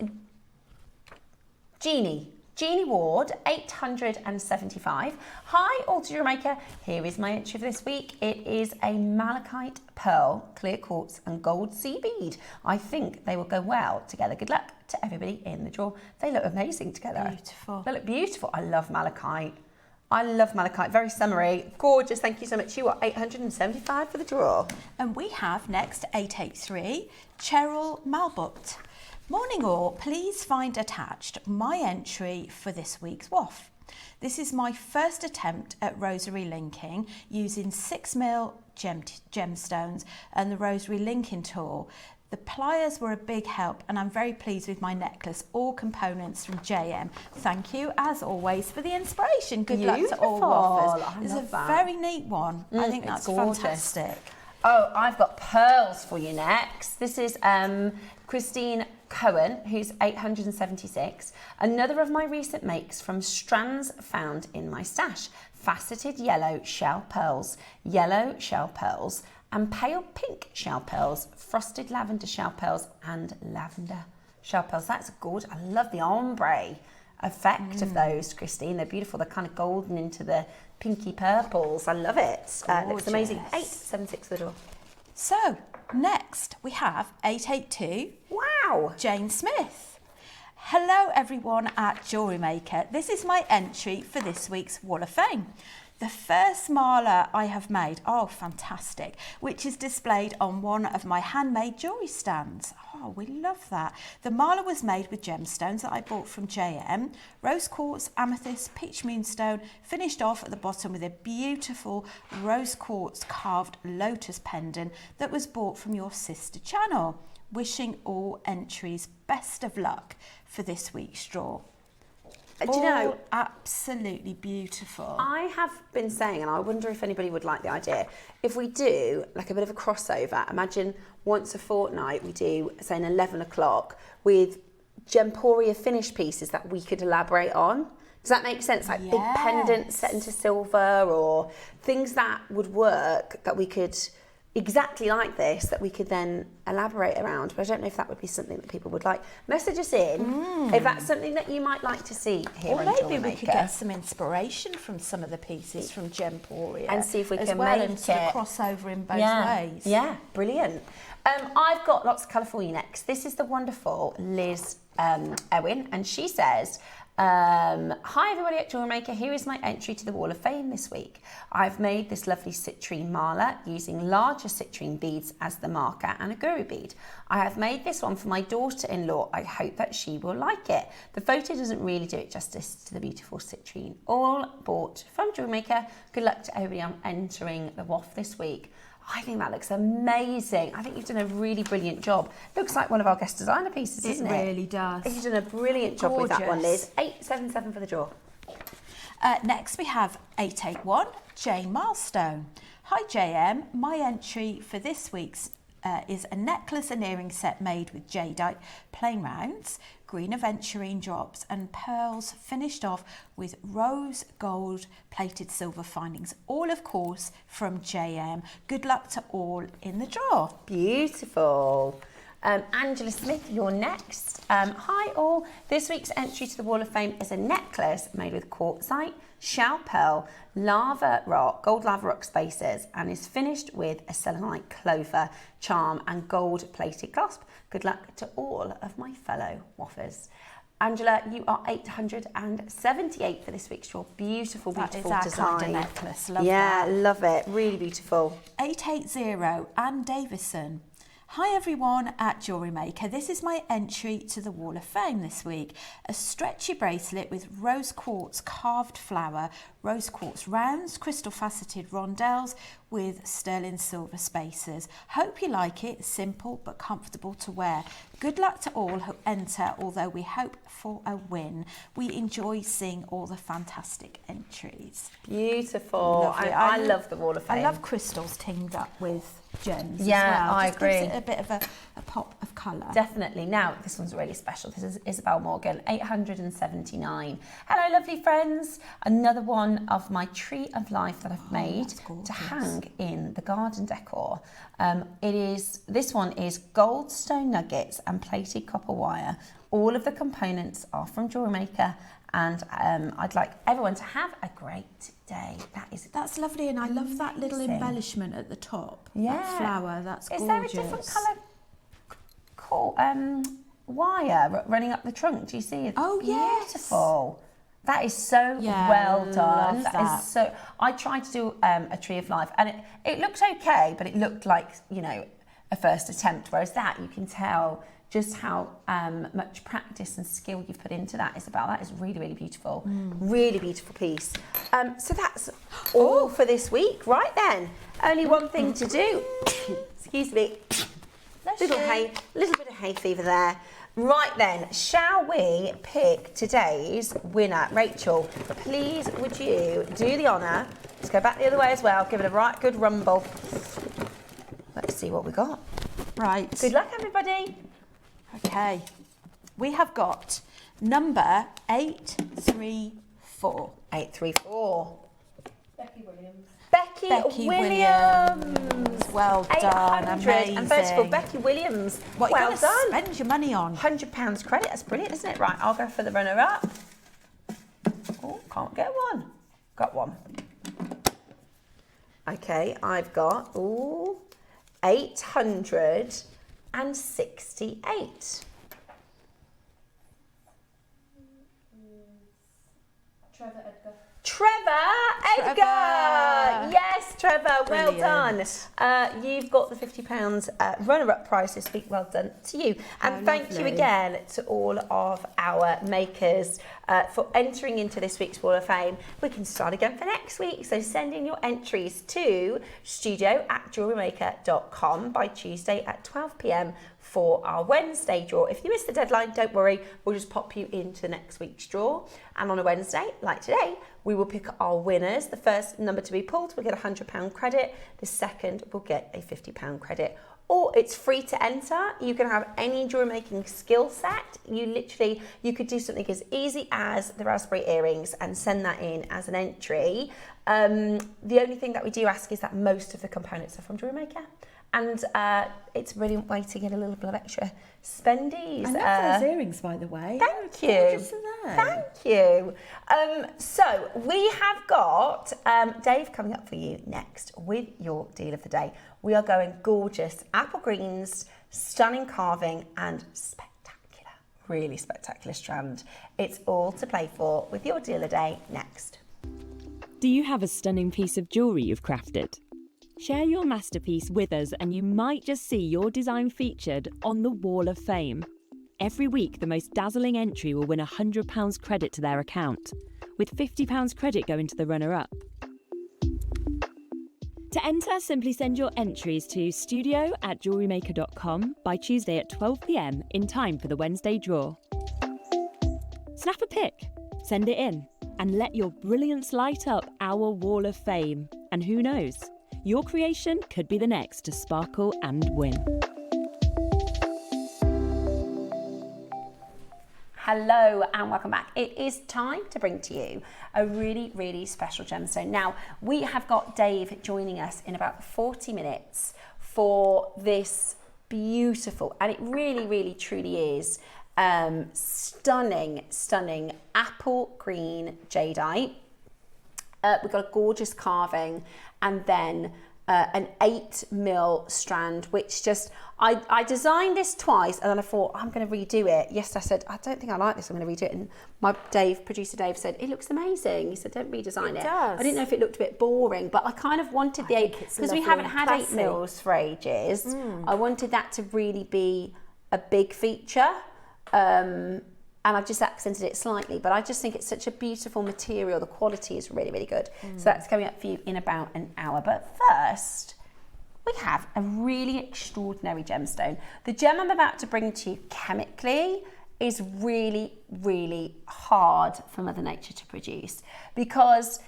Jeannie Ward, 875. Hi, all JewelleryMaker. Here is my entry for this week. It is a malachite pearl, clear quartz and gold sea bead. I think they will go well together. Good luck to everybody in the draw. They look amazing together. Beautiful. They look beautiful. I love malachite. I love malachite. Very summery. Gorgeous. Thank you so much. You are 875 for the draw. And we have next 883, Cheryl Malbutt. Morning all, please find attached my entry for this week's WAF. This is my first attempt at rosary linking using 6mm gemstones and the rosary linking tool. The pliers were a big help and I'm very pleased with my necklace. All components from JM. Thank you, as always, for the inspiration. Good luck to all waffers. It's a very neat one. I think that's fantastic. Oh, I've got pearls for you next. This is Christine Cohen, who's 876. Another of my recent makes from strands found in my stash. Faceted yellow shell pearls, and pale pink shell pearls, frosted lavender shell pearls, and lavender shell pearls. That's good. I love the ombre effect of those, Christine. They're beautiful. They're kind of golden into the pinky purples. I love it. It looks amazing. 876 for the door. So, next we have 882. Wow. Jane Smith. Hello everyone at JewelleryMaker. This is my entry for this week's Wall of Fame. The first mala I have made, oh fantastic, which is displayed on one of my handmade jewellery stands. Oh, we love that. The mala was made with gemstones that I bought from JM, rose quartz, amethyst, peach moonstone, finished off at the bottom with a beautiful rose quartz carved lotus pendant that was bought from your sister channel. Wishing all entries best of luck for this week's draw. Do you know, absolutely beautiful. I have been saying, and I wonder if anybody would like the idea, if we do like a bit of a crossover, imagine once a fortnight we do, say, an 11 o'clock with Gemporia finish pieces that we could elaborate on. Does that make sense? Like big pendants set into silver, or things that would work that we could, exactly like this, that we could then elaborate around. But I don't know if that would be something that people would like. Message us in if that's something that you might like to see here on JewelleryMaker. Or maybe we could get some inspiration from some of the pieces from Gemporia and see if we can make make it sort of crossover in both ways. Yeah, brilliant. I've got lots of colour for you next. This is the wonderful Liz Owen, and she says, hi everybody at JewelleryMaker, here is my entry to the Wall of Fame this week. I've made this lovely citrine mala using larger citrine beads as the marker and a guru bead. I have made this one for my daughter-in-law. I hope that she will like it. The photo doesn't really do it justice to the beautiful citrine. All bought from JewelleryMaker. Good luck to everybody on entering the WAF this week. I think that looks amazing. I think you've done a really brilliant job. Looks like one of our guest designer pieces, isn't it? It really does. You've done a brilliant job with that one, Liz. 877 for the draw. Next we have 881, Jane Milestone. Hi JM, my entry for this week's is a necklace and earring set made with jadeite, plain rounds, green aventurine drops and pearls, finished off with rose gold plated silver findings, all of course from JM. Good luck to all in the draw. Beautiful. Angela Smith, you're next. Hi all. This week's entry to the Wall of Fame is a necklace made with quartzite, shell pearl, lava rock, gold lava rock spaces, and is finished with a selenite clover charm and gold plated clasp. Good luck to all of my fellow waffers. Angela, you are 878 for this week's draw. Beautiful, beautiful that is our design. kind of necklace. Love yeah, that. love it. Really beautiful. 880, Anne Davison. Hi everyone at JewelleryMaker. This is my entry to the Wall of Fame this week. A stretchy bracelet with rose quartz carved flower, rose quartz rounds, crystal faceted rondelles with sterling silver spacers. Hope you like it. Simple but comfortable to wear. Good luck to all who enter, although we hope for a win. We enjoy seeing all the fantastic entries. Beautiful. I love the Wall of Fame. I love crystals tinged up with gems as yeah, well. I Just agree. gives it a bit of a pop of colour. Definitely. Now, this one's really special. This is Isabel Morgan, 879. Hello, lovely friends. Another one of my tree of life that I've made to hang in the garden decor. This one is gold stone nuggets and plated copper wire. All of the components are from JewelleryMaker, and I'd like everyone to have a great day. That's lovely, and I love that little embellishment at the top. Yeah. That flower, that's gorgeous. Is there a different colour wire running up the trunk? Do you see it? Oh, beautiful. Yes. That is so well done. That is so. I tried to do a tree of life, and it looked okay, but it looked like, you know, a first attempt. Whereas that, you can tell just how much practice and skill you've put into that, Isabel. That is really, really beautiful. Really beautiful piece. So that's all for this week. Right then, only one thing to do. Excuse me. Little bit of hay fever there. Right then, shall we pick today's winner? Rachel, please would you do the honour? Let's go back the other way as well. Give it a right good rumble. Let's see what we got. Right. Good luck, everybody. Okay. We have got number 834. 834. Becky Williams. Becky Williams. Well done. 800. Amazing. And first of all, Becky Williams, What you well gonna done. spend your money on? £100 credit. That's brilliant, isn't it? Right, I'll go for the runner-up. Oh, can't get one. Got one. Okay, I've got 868. Trevor Edgar. Yes, Trevor. Well done. You've got the £50 runner-up prize this week. Well done to you. And thank you again to all of our makers for entering into this week's Wall of Fame. We can start again for next week. So send in your entries to studio@jewellerymaker.com by Tuesday at 12 p.m. for our Wednesday draw. If you miss the deadline, don't worry, we'll just pop you into next week's draw. And on a Wednesday, like today, we will pick our winners. The first number to be pulled will get a £100 credit. The second will get a £50 credit. Or it's free to enter. You can have any jewelry making skill set. You could do something as easy as the raspberry earrings and send that in as an entry. The only thing that we do ask is that most of the components are from Jewelry Maker. And it's a brilliant way to get a little bit of extra spendies. I love those earrings, by the way. Thank you. Gorgeous, are they? Thank you. So we have got Dave coming up for you next with your deal of the day. We are going gorgeous apple greens, stunning carving and spectacular, really spectacular strand. It's all to play for with your deal of the day next. Do you have a stunning piece of jewellery you've crafted? Share your masterpiece with us and you might just see your design featured on the Wall of Fame. Every week, the most dazzling entry will win a £100 credit to their account, with £50 credit going to the runner-up. To enter, simply send your entries to studio@jewellerymaker.com by Tuesday at 12 p.m. in time for the Wednesday draw. Snap a pic, send it in, and let your brilliance light up our Wall of Fame. And who knows? Your creation could be the next to sparkle and win. Hello and welcome back. It is time to bring to you a really, really special gemstone. Now, we have got Dave joining us in about 40 minutes for this beautiful, and it really, really truly is, stunning apple green jadeite. We've got a gorgeous carving and then an 8mm strand, which just, I designed this twice and then I thought, I'm going to redo it. Yes, I said, I don't think I like this, I'm going to redo it. And my producer Dave said, it looks amazing. He said, don't redesign it. Does. I didn't know if it looked a bit boring, but I kind of wanted the 8, because we haven't had 8mm for ages. I wanted that to really be a big feature. And I've just accented it slightly, but I just think it's such a beautiful material. The quality is really, really good. So that's coming up for you in about an hour. But first, we have a really extraordinary gemstone. The gem I'm about to bring to you chemically is really, really hard for Mother Nature to produce, because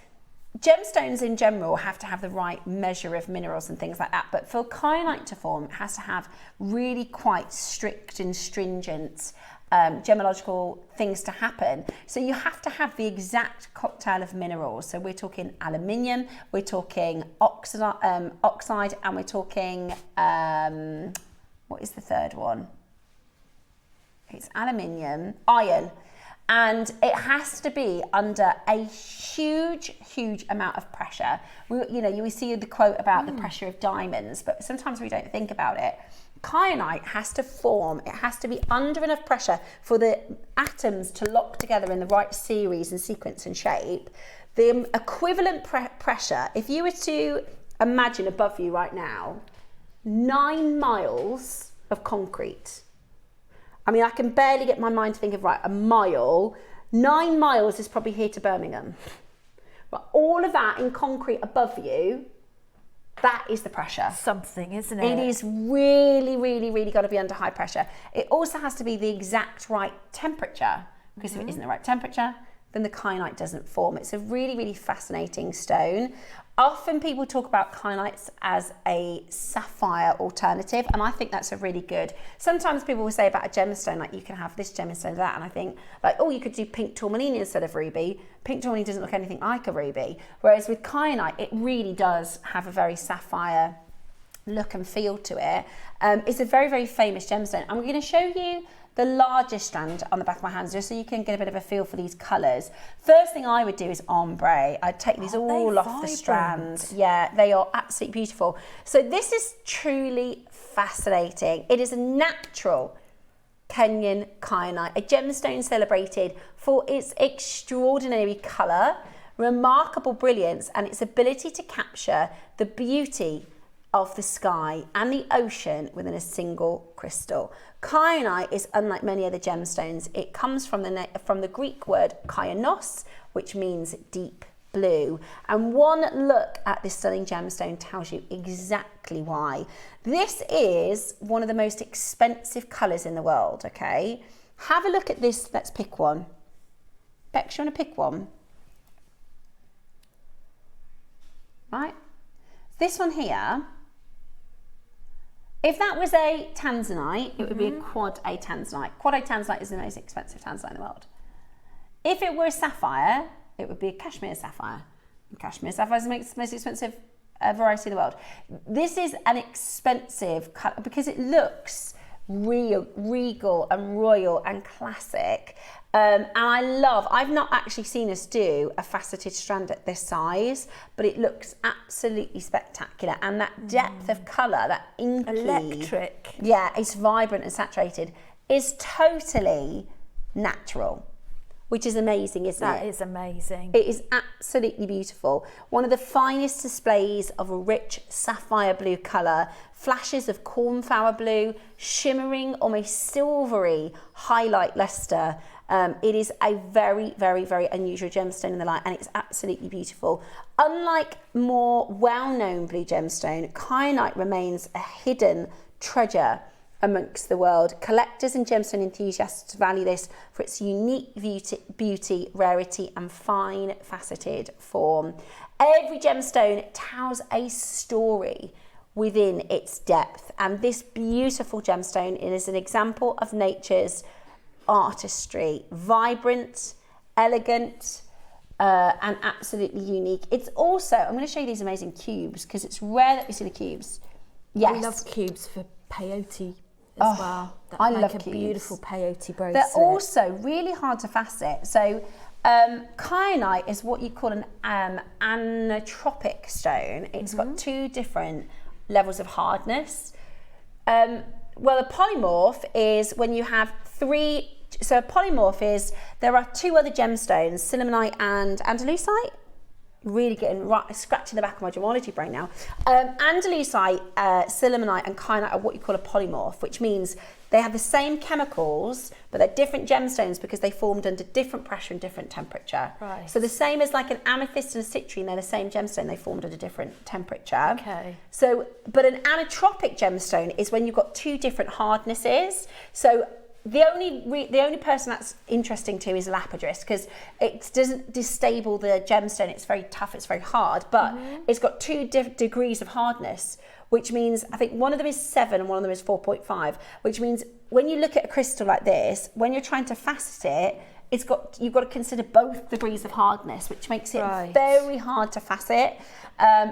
gemstones in general have to have the right measure of minerals and things like that. But for kyanite to form, it has to have really quite strict and stringent gemological things to happen. So you have to have the exact cocktail of minerals. So we're talking aluminium, we're talking oxide, and we're talking, what is the third one? It's aluminium, iron. And it has to be under a huge amount of pressure. We see the quote about the pressure of diamonds, but sometimes we don't think about it. Kyanite has to form, it has to be under enough pressure for the atoms to lock together in the right series and sequence and shape. The equivalent pressure, if you were to imagine above you right now, 9 miles of concrete. I mean, I can barely get my mind to think of, a mile. 9 miles is probably here to Birmingham. But all of that in concrete above you, That is the pressure. Something, isn't it? It is really, really, really got to be under high pressure. It also has to be the exact right temperature, because if it isn't the right temperature, then the kyanite doesn't form. It's a really, really fascinating stone. Often people talk about kyanites as a sapphire alternative, and I think that's a really good. Sometimes people will say about a gemstone, like you can have this gemstone, that, and I think like, oh, you could do pink tourmaline instead of ruby. Pink tourmaline doesn't look anything like a ruby, whereas with kyanite, it really does have a very sapphire look and feel to it. It's a very, very famous gemstone. I'm going to show you the largest strand on the back of my hands, just so you can get a bit of a feel for these colours. First thing I would do is ombre. I'd take these all off the strand. Yeah, they are absolutely beautiful. So this is truly fascinating. It is a natural Kenyan kyanite, a gemstone celebrated for its extraordinary colour, remarkable brilliance, and its ability to capture the beauty of the sky and the ocean within a single crystal. Kyanite is unlike many other gemstones. It comes from the Greek word kyanos, which means deep blue. And one look at this stunning gemstone tells you exactly why. This is one of the most expensive colours in the world, okay? Have a look at this. Let's pick one. Bex, you want to pick one? Right? This one here, if that was a tanzanite, it would be a quad A tanzanite. Quad A tanzanite is the most expensive tanzanite in the world. If it were a sapphire, it would be a cashmere sapphire. And cashmere sapphire is the most expensive variety in the world. This is an expensive colour because it looks real, regal and royal and classic. And I've not actually seen us do a faceted strand at this size, but it looks absolutely spectacular. And that depth of colour, that inky, electric. Yeah, it's vibrant and saturated, is totally natural, which is amazing, isn't it? That is amazing. It is absolutely beautiful. One of the finest displays of a rich sapphire blue colour, flashes of cornflower blue, shimmering, almost silvery highlight luster. It is a very, very, very unusual gemstone in the light, and it's absolutely beautiful. Unlike more well-known blue gemstone, kyanite remains a hidden treasure amongst the world. Collectors and gemstone enthusiasts value this for its unique beauty, rarity, and fine faceted form. Every gemstone tells a story within its depth, and this beautiful gemstone is an example of nature's artistry, vibrant, elegant, and absolutely unique. It's also, I'm going to show you these amazing cubes because it's rare that we see the cubes. Yes. I love cubes for peyote as well. That I make love a cubes. Beautiful peyote bracelet. They're also really hard to facet. So kyanite is what you call an anisotropic stone. It's got two different levels of hardness. Well, a polymorph is when you have three. So a polymorph is there are two other gemstones, sillimanite and andalusite. Really getting scratching the back of my gemology brain now. Andalusite, sillimanite, and kyanite are what you call a polymorph, which means they have the same chemicals, but they're different gemstones because they formed under different pressure and different temperature. Right. So the same as like an amethyst and a citrine, they're the same gemstone, they formed under different temperature. Okay. So, but an anisotropic gemstone is when you've got two different hardnesses. So the only person that's interesting to is lapidus because it doesn't destable the gemstone. It's very tough, it's very hard, but it's got two degrees of hardness, which means I think one of them is 7 and one of them is 4.5, which means when you look at a crystal like this, when you're trying to facet it, you've got to consider both degrees of hardness, which makes it very hard to facet.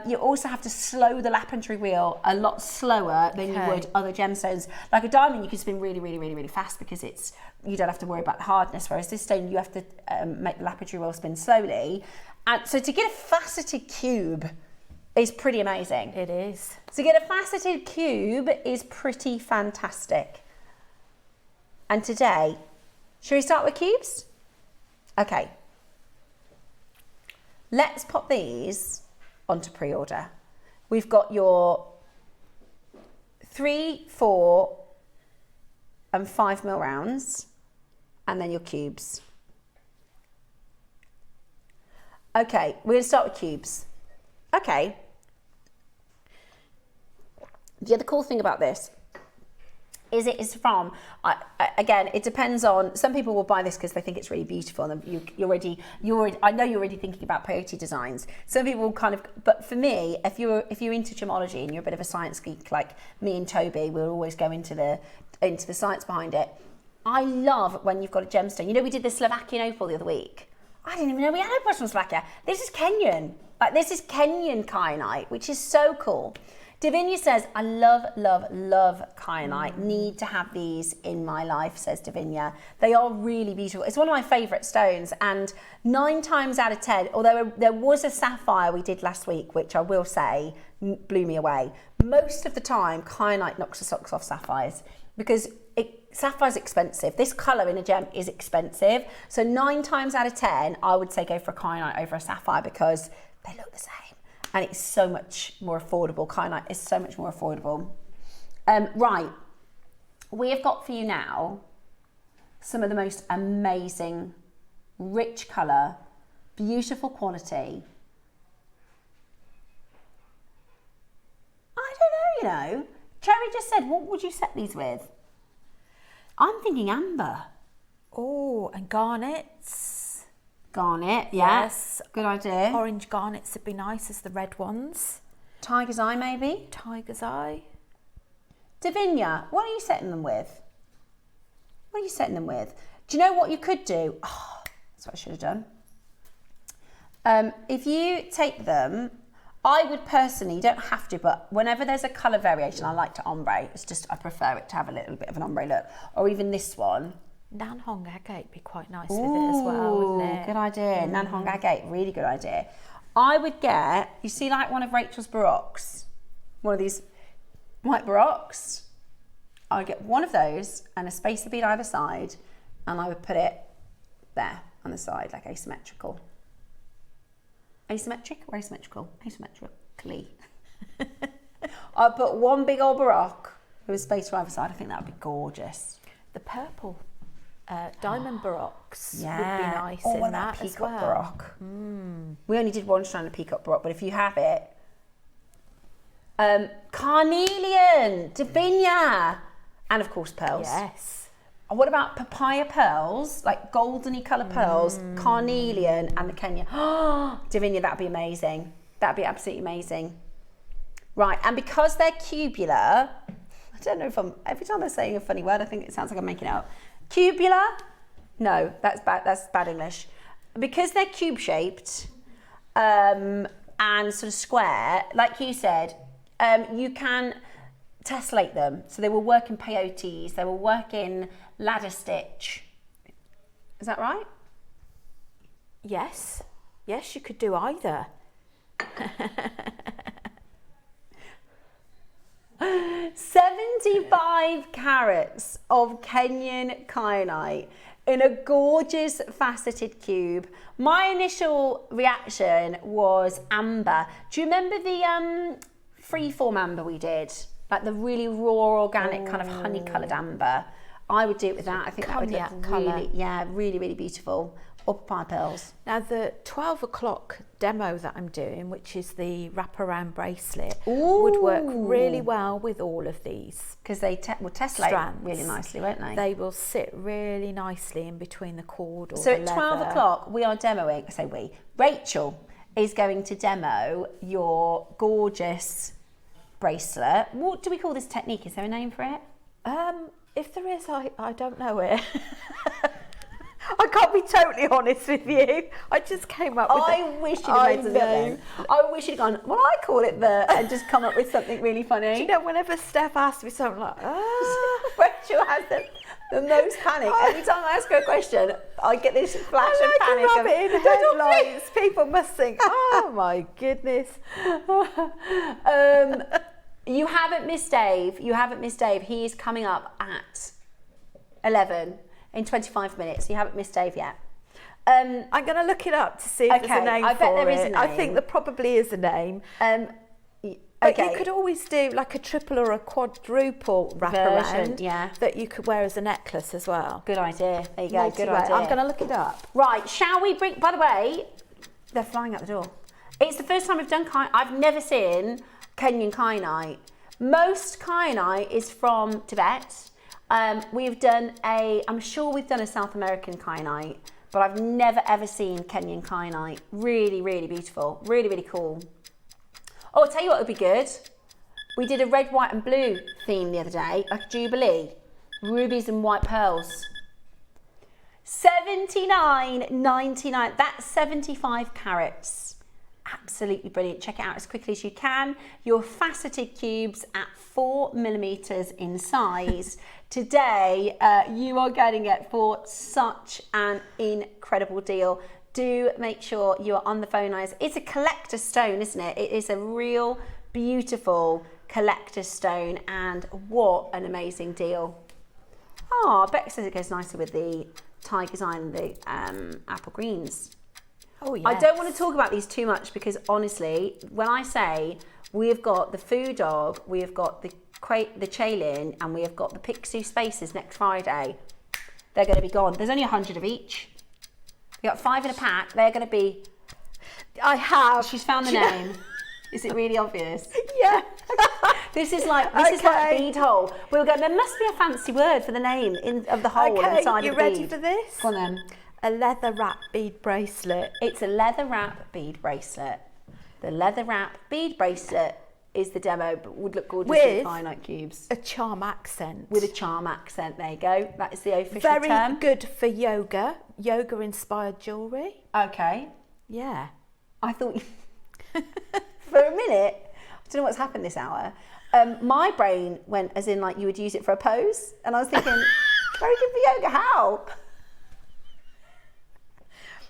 You also have to slow the lapidary wheel a lot slower than you would other gemstones. Like a diamond, you can spin really, really, really, really fast because you don't have to worry about the hardness, whereas this stone, you have to make the lapidary wheel spin slowly. And so to get a faceted cube is pretty amazing. It is. To get a faceted cube is pretty fantastic. And today, should we start with cubes? Okay. Let's pop these onto pre-order. We've got your 3, 4, and 5 mil rounds, and then your cubes. Okay, we're going to start with cubes. Okay. The other cool thing about this is it is from, again, it depends on, some people will buy this because they think it's really beautiful and you're already, I know you're already thinking about peyote designs. Some people will kind of, but for me, if you're into gemology and you're a bit of a science geek like me and Toby, we'll always go into the science behind it. I love when you've got a gemstone. You know, we did the Slovakian opal the other week. I didn't even know we had opals from Slovakia. This is Kenyan. Like, this is Kenyan kyanite, which is so cool. Davinia says, I love, love, love kyanite. Need to have these in my life, says Davinia. They are really beautiful. It's one of my favourite stones. And 9 times out of 10, although there was a sapphire we did last week, which I will say blew me away. Most of the time, kyanite knocks the socks off sapphires because sapphire's expensive. This colour in a gem is expensive. So 9 times out of 10, I would say go for a kyanite over a sapphire because they look the same. And it's so much more affordable. Kyanite is so much more affordable. Right, we have got for you now some of the most amazing, rich colour, beautiful quality. I don't know, you know. Cherry just said, what would you set these with? I'm thinking amber. Oh, and garnets. Garnet, yeah. Yes. Good idea. Orange garnets would be nice as the red ones. Tiger's eye, maybe? Tiger's eye. Davinia, what are you setting them with? What are you setting them with? Do you know what you could do? Oh, that's what I should have done. If you take them, I would personally, you don't have to, but whenever there's a colour variation, I like to ombre. It's just, I prefer it to have a little bit of an ombre look. Or even this one. Nanhong agate be quite nice with it as well, wouldn't it? Good idea. Nanhong agate, really good idea. I would get, you see like one of Rachel's baroques, one of these white baroques. I would get one of those and a spacer bead either side, and I would put it there on the side, like asymmetrical. Asymmetric or asymmetrical? Asymmetrically. I'd put one big old baroque with a spacer either side. I think that would be gorgeous. The purple diamond baroques would be nice in that peacock as well. baroque. We only did one strand of peacock baroque, but if you have it, carnelian, Davinia, and of course pearls. Yes. What about papaya pearls, like goldeny colour pearls, carnelian, and the Kenya? Oh, Davinia, that'd be amazing. That'd be absolutely amazing. Right, and because they're cubular, I don't know if every time I'm saying a funny word, I think it sounds like I'm making it up. Cubular? No, that's bad English. Because they're cube-shaped and sort of square, like you said, you can tessellate them. So they will work in peyotes, they will work in ladder stitch. Is that right? Yes. Yes, you could do either. 75 carats of Kenyan kyanite in a gorgeous faceted cube. My initial reaction was amber. Do you remember the freeform amber we did? Like the really raw, organic kind of honey coloured amber. I would do it with that. I think that would look really, really, really beautiful. Or papaya pearls. Now the 12 o'clock demo that I'm doing, which is the wraparound bracelet, would work really well with all of these. Because they will tessellate really nicely, won't they? They will sit really nicely in between the cord or so the at leather. 12 o'clock we are demoing, I say we, Rachel is going to demo your gorgeous bracelet. What do we call this technique? Is there a name for it? If there is, I don't know it. I can't be totally honest with you. I just came up with I wish you'd have made something up then. I wish you'd gone, well, I call it and just come up with something really funny. Do you know, whenever Steph asks me something like, Rachel has the most panic. Every time I ask her a question, I get this flash of panic. A rabbit in headlights. People must think, oh my goodness. You haven't missed Dave. He is coming up at 11 in 25 minutes. You haven't missed Dave yet. I'm going to look it up to see if there's a name I bet there is a name. I think there probably is a name. But you could always do like a triple or a quadruple wraparound that you could wear as a necklace as well. Good idea. There you go. Good idea. I'm going to look it up. Right, shall we bring... By the way, they're flying out the door. It's the first time we've done kyanite. I've never seen Kenyan kyanite. Most kyanite is from Tibet. I'm sure we've done a South American kyanite, but I've never ever seen Kenyan kyanite. Really, really beautiful. Really, really cool. Oh, I'll tell you what would be good. We did a red, white and blue theme the other day, like a Jubilee. Rubies and white pearls. $79.99. That's 75 carats. Absolutely brilliant. Check it out as quickly as you can. Your faceted cubes at 4mm in size. Today, you are getting it for such an incredible deal. Do make sure you are on the phone, guys. It's a collector stone, isn't it? It is a real beautiful collector stone, and what an amazing deal. Oh, Beck says it goes nicely with the Tiger's Eye and the apple greens. Oh, yes. I don't want to talk about these too much because honestly, when I say we've got the Foo Dog, we've got the Chalin, and we have got the Picsou Spaces next Friday, they're going to be gone. There's only 100 of each. You got 5 in a pack. They're going to be. I have. She's found the name. Is it really obvious? Yeah. This is like bead hole. We were going. There must be a fancy word for the name of the hole inside you of the bead. ready for this? Go on then. A leather wrap bead bracelet. It's a leather wrap bead bracelet. The leather wrap bead bracelet is the demo, but would look gorgeous with kyanite cubes. A charm accent. With a charm accent, there you go. That is the official Very term. good for yoga inspired jewellery. Okay. Yeah. I thought, for a minute, I don't know what's happened this hour. My brain went as in like you would use it for a pose. And I was thinking, very good for yoga, how?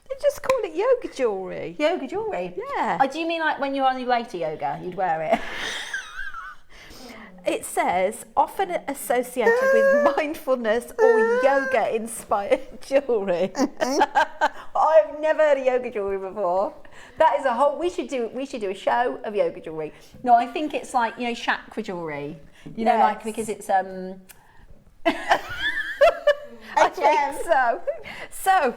They just call it yoga jewellery. Yoga jewellery? Yeah. Oh, do you mean like when you're on your way to yoga, you'd wear it? It says, often associated with mindfulness or yoga-inspired jewellery. I've never heard of yoga jewellery before. That is a whole. We should do a show of yoga jewellery. No, I think it's like chakra jewellery. You know, like because it's I think so. So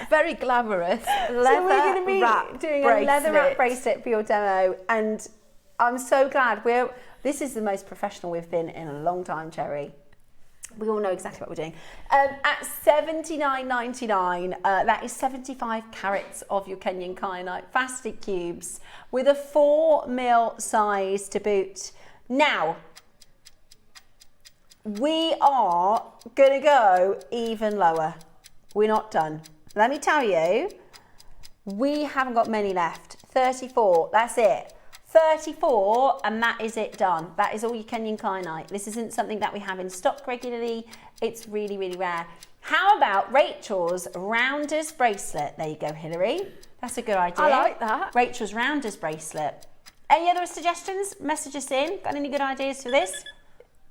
very glamorous. Leather so we're going to be doing bracelet. a leather wrap bracelet for your demo, and I'm so glad This is the most professional we've been in a long time, Cherry. We all know exactly what we're doing. At $79.99, that is 75 carats of your Kenyan kyanite faceted cubes with a 4mm size to boot. Now, we are gonna go even lower. We're not done. Let me tell you, we haven't got many left. 34, that's it. 34, and that is it done. That is all your Kenyan kyanite. This isn't something that we have in stock regularly. It's really, really rare. How about Rachel's Rounders bracelet? There you go, Hilary. That's a good idea. I like that. Rachel's Rounders bracelet. Any other suggestions? Message us in. Got any good ideas for this?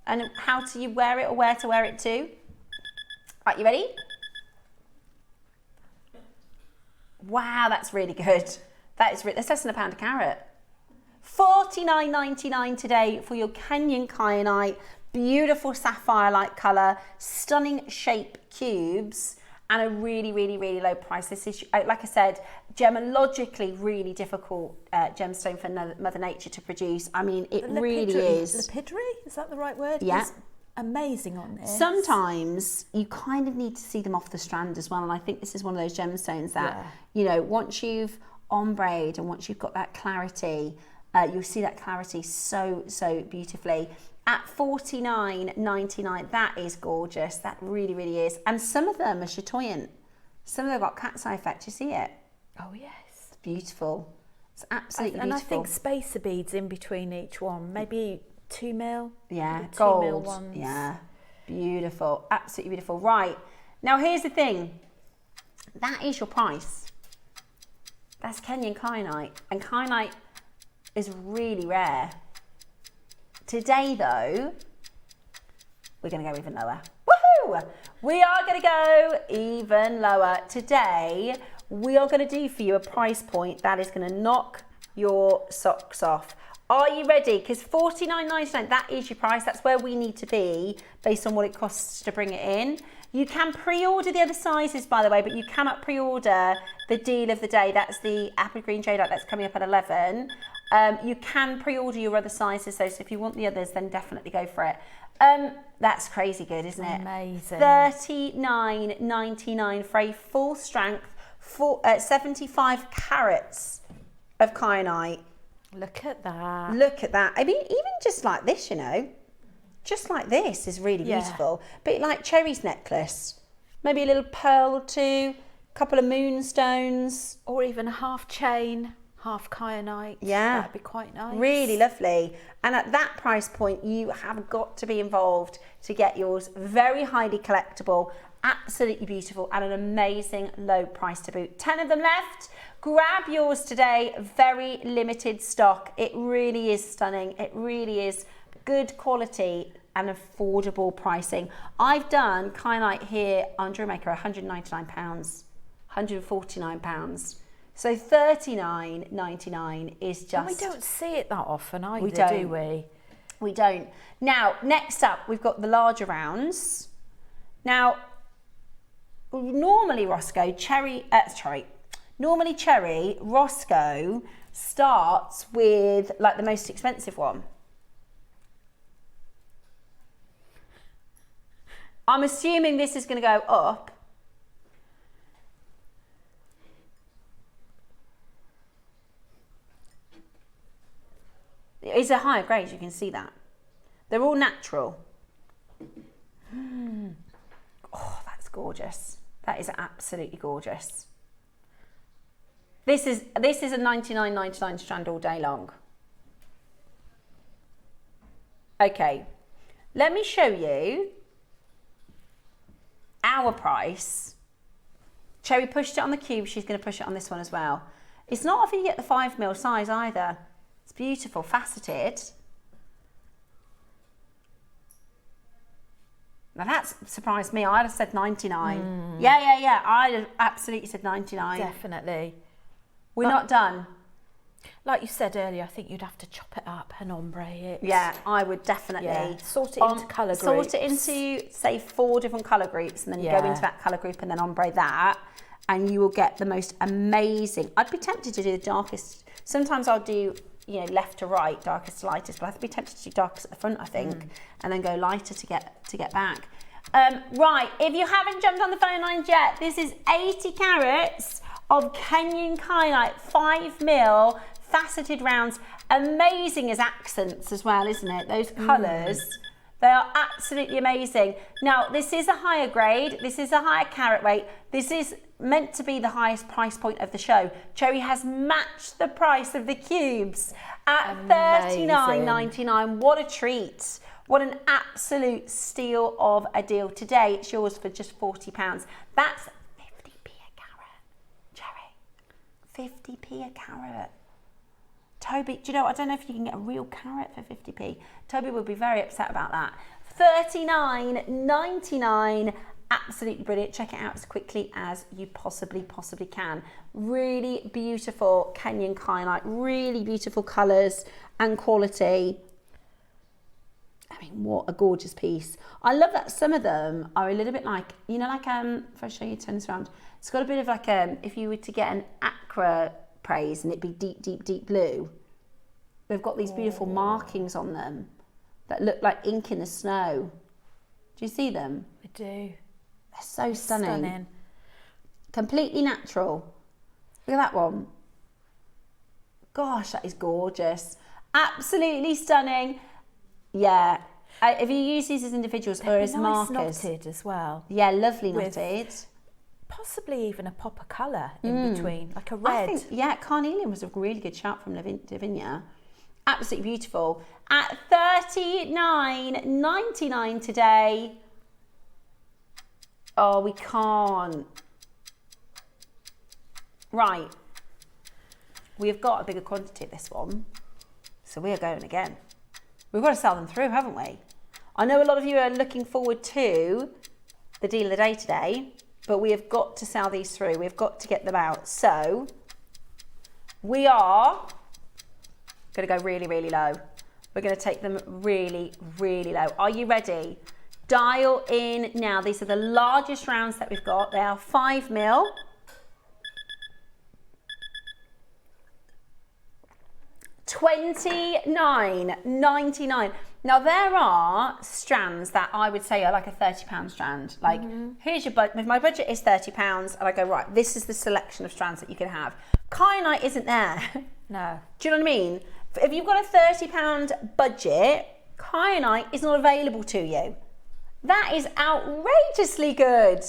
And how to wear it or where to wear it to? Right, you ready? Wow, that's really good. That's less than £1 a carat. $49.99 today for your Kenyan kyanite, beautiful sapphire-like colour, stunning shape cubes, and a really, really, really low price. This is, like I said, gemologically really difficult gemstone for Mother Nature to produce. I mean, it really is. Lapidary? Is that the right word? Yeah. It's amazing on this. Sometimes you kind of need to see them off the strand as well, and I think this is one of those gemstones that, once you've ombre'd and once you've got that clarity, you'll see that clarity so beautifully. At $49.99, that is gorgeous. That really, really is. And some of them are chatoyant. Some of them got cat's eye effect. You see it? Oh, yes. It's beautiful. It's absolutely beautiful. And I think spacer beads in between each one. Maybe 2mm. Yeah, 2mm gold. ones. Yeah, beautiful. Absolutely beautiful. Right. Now, here's the thing. That is your price. That's Kenyan kyanite. And kyanite is really rare. Today, though, we're going to go even lower. Woohoo! We are going to go even lower. Today, we are going to do for you a price point that is going to knock your socks off. Are you ready? Because $49.99, that is your price. That's where we need to be based on what it costs to bring it in. You can pre-order the other sizes, by the way, but you cannot pre-order the deal of the day. That's the Apple Green Jadeite that's coming up at 11. You can pre-order your other sizes, though, so if you want the others, then definitely go for it. That's crazy good, isn't it? Amazing. $39.99 for a full strength, 75 carats of kyanite. Look at that. Look at that. I mean, even just like this, you know, just like this is really beautiful. Bit like Cherry's necklace. Maybe a little pearl or two, couple of moonstones. Or even a half chain, half kyanite. Yeah. That'd be quite nice. Really lovely. And at that price point, you have got to be involved to get yours. Very highly collectible, absolutely beautiful, and an amazing low price to boot. 10 of them left. Grab yours today. Very limited stock. It really is stunning. It really is good quality and affordable pricing. I've done kyanite here on JewelleryMaker, £199, £149. So $39.99 is just... And we don't see it that often either, do we? We don't. Now, next up, we've got the larger rounds. Now, normally Cherry, Roscoe starts with like the most expensive one. I'm assuming this is going to go up. It's a higher grade, you can see that. They're all natural. Oh, that's gorgeous. That is absolutely gorgeous. This is a $99.99 strand all day long. Okay, let me show you our price. Cherry pushed it on the cube, she's going to push it on this one as well. It's not often you get the 5mm size either. It's beautiful, faceted. Now that's surprised me. I'd have said 99. Yeah. I'd have absolutely said 99. Definitely. We're not done. Like you said earlier, I think you'd have to chop it up and ombre it. Yeah, I would definitely. Yeah. Sort it into colour groups. Sort it into, say, 4 different colour groups, and then you go into that colour group and then ombre that, and you will get the most amazing. I'd be tempted to do the darkest. Sometimes I'll do, you know, left to right, darkest to lightest, but I'd be tempted to do darkest at the front, I think, and then go lighter to get back. Right, if you haven't jumped on the phone lines yet, this is 80 carats of Kenyan kyanite, 5mm faceted rounds, amazing as accents as well, isn't it? Those colours, they are absolutely amazing. Now, this is a higher grade, this is a higher carat weight, this is meant to be the highest price point of the show. Cherry has matched the price of the cubes at $39.99. What a treat. What an absolute steal of a deal. Today, it's yours for just £40. That's 50p a carat, Cherry. 50p a carat. Toby, do you know, I don't know if you can get a real carat for 50p. Toby would be very upset about that. $39.99. Absolutely brilliant. Check it out as quickly as you possibly can. Really beautiful Kenyan kyanite, really beautiful colours and quality. I mean, what a gorgeous piece. I love that some of them are a little bit like, you know, like, if I show you, turn this around, it's got a bit of like, if you were to get an aqua praise and it'd be deep blue, they've got these beautiful markings on them that look like ink in the snow. Do you see them? I do. They're so stunning. Completely natural. Look at that one. Gosh, that is gorgeous. Absolutely stunning. Yeah. If you use these as individuals or as markers. Knotted as well. Yeah, lovely knotted. Possibly even a pop of colour in between, like a red. I think, yeah, carnelian was a really good shout from Lavinia. Absolutely beautiful. At $39.99 today. Oh, we can't. Right. We've got a bigger quantity of this one, so we are going again. We've got to sell them through, haven't we? I know a lot of you are looking forward to the deal of the day today, but we have got to sell these through. We've got to get them out. So we are Going to go really, really low. We're going to take them really, really low. Are you ready? Dial in now. These are the largest rounds that we've got. They are 5 mil. $29.99. Now there are strands that I would say are like a £30 strand. Like here's your budget. If my budget is £30 and I go, right, this is the selection of strands that you can have. Kyanite isn't there. No. Do you know what I mean? If you've got a £30 budget, kyanite is not available to you. That is outrageously good.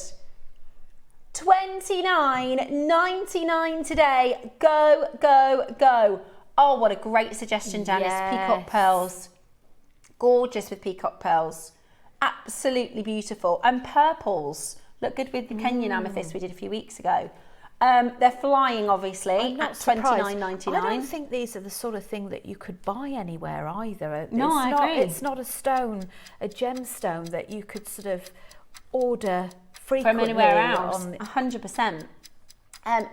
$29.99 today. Go, go, go. Oh, what a great suggestion, Janice. Yes. Peacock pearls. Gorgeous with peacock pearls. Absolutely beautiful. And purples. Look good with the Kenyan amethyst we did a few weeks ago. They're flying, obviously, at $29.99. I don't think these are the sort of thing that you could buy anywhere either. No, I agree. It's not a stone, a gemstone that you could sort of order frequently. From anywhere else, 100%.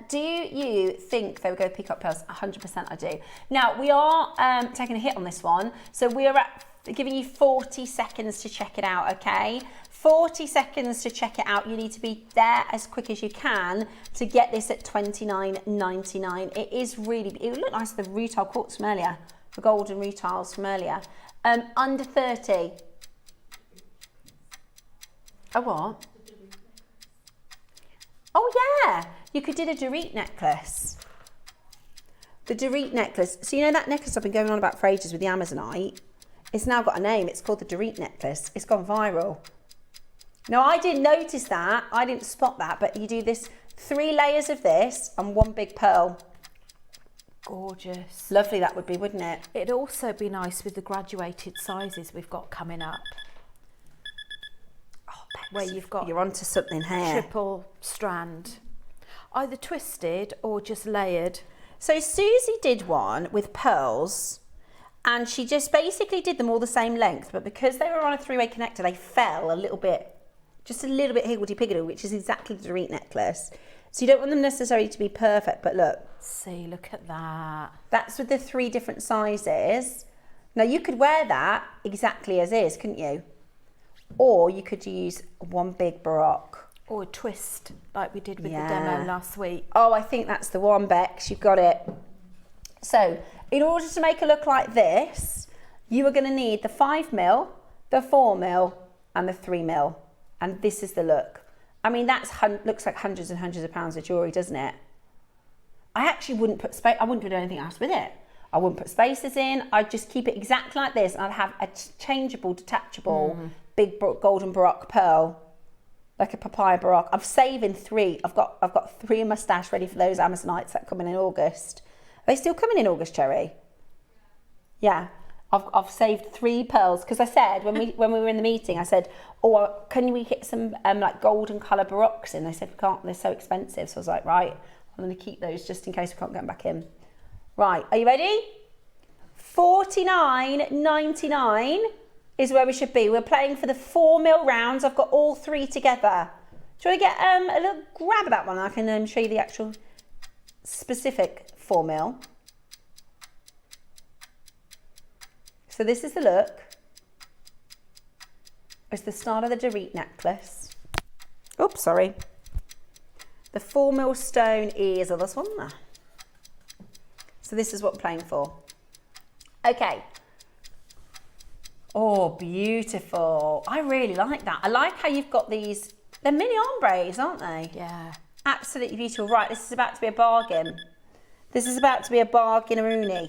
Do you think they would go with peacock pearls? 100% I do. Now, we are taking a hit on this one. So we are giving you 40 seconds to check it out, okay? 40 seconds to check it out. You need to be there as quick as you can to get this at $29.99. It is really, it would look nice, the rutile quartz from earlier, the golden rutiles from earlier. Under 30. A what? Oh yeah, you could do the Jadeite necklace. The Jadeite necklace. So you know that necklace I've been going on about for ages with the Amazonite? It's now got a name. It's called the Jadeite necklace. It's gone viral. Now I didn't notice that. I didn't spot that. But you do this 3 layers of this and 1 big pearl. Gorgeous. Lovely that would be, wouldn't it? It'd also be nice with the graduated sizes we've got coming up. Oh, where you've got you're onto something here. triple strand, either twisted or just layered. So Susie did one with pearls, and she just basically did them all the same length, but because they were on a 3-way connector, they fell a little bit, just a little bit higgledy-piggledy, which is exactly the Jadeite necklace. So you don't want them necessarily to be perfect, but look. See, look at that. That's with the 3 different sizes. Now you could wear that exactly as is, couldn't you? Or you could use 1 big baroque. Or a twist, like we did with the demo last week. Oh, I think that's the one, Bex. You've got it. So, in order to make a look like this, you are going to need the 5 mil, the 4 mil, and the 3 mil. And this is the look. I mean, that looks like hundreds and hundreds of pounds of jewellery, doesn't it? I actually wouldn't put space. I wouldn't do anything else with it. I wouldn't put spaces in. I'd just keep it exactly like this, and I'd have a changeable, detachable, big golden baroque pearl. Like a papaya baroque. I'm saving 3. I've got 3 in my stash ready for those Amazonites that come in August. Are they still coming in August, Cherry? Yeah. I've saved 3 pearls because I said when we were in the meeting, I said, "Oh, can we get some like golden colour baroques in?" They said we can't. They're so expensive. So I was like, right, I'm going to keep those just in case we can't get them back in. Right, are you ready? $49.99. Is where we should be. We're playing for the 4 mil rounds. I've got all 3 together. Do you want to get a little grab of that one? I can show you the actual specific 4 mil. So this is the look. It's the start of the Jadeite necklace. Oops, sorry. The 4 mil stone is this one there. So this is what we're playing for. Okay. Oh, beautiful. I really like that. I like how you've got these, they're mini ombres, aren't they? Yeah. Absolutely beautiful. Right, this is about to be a bargain. This is about to be a bargain-a-rooney.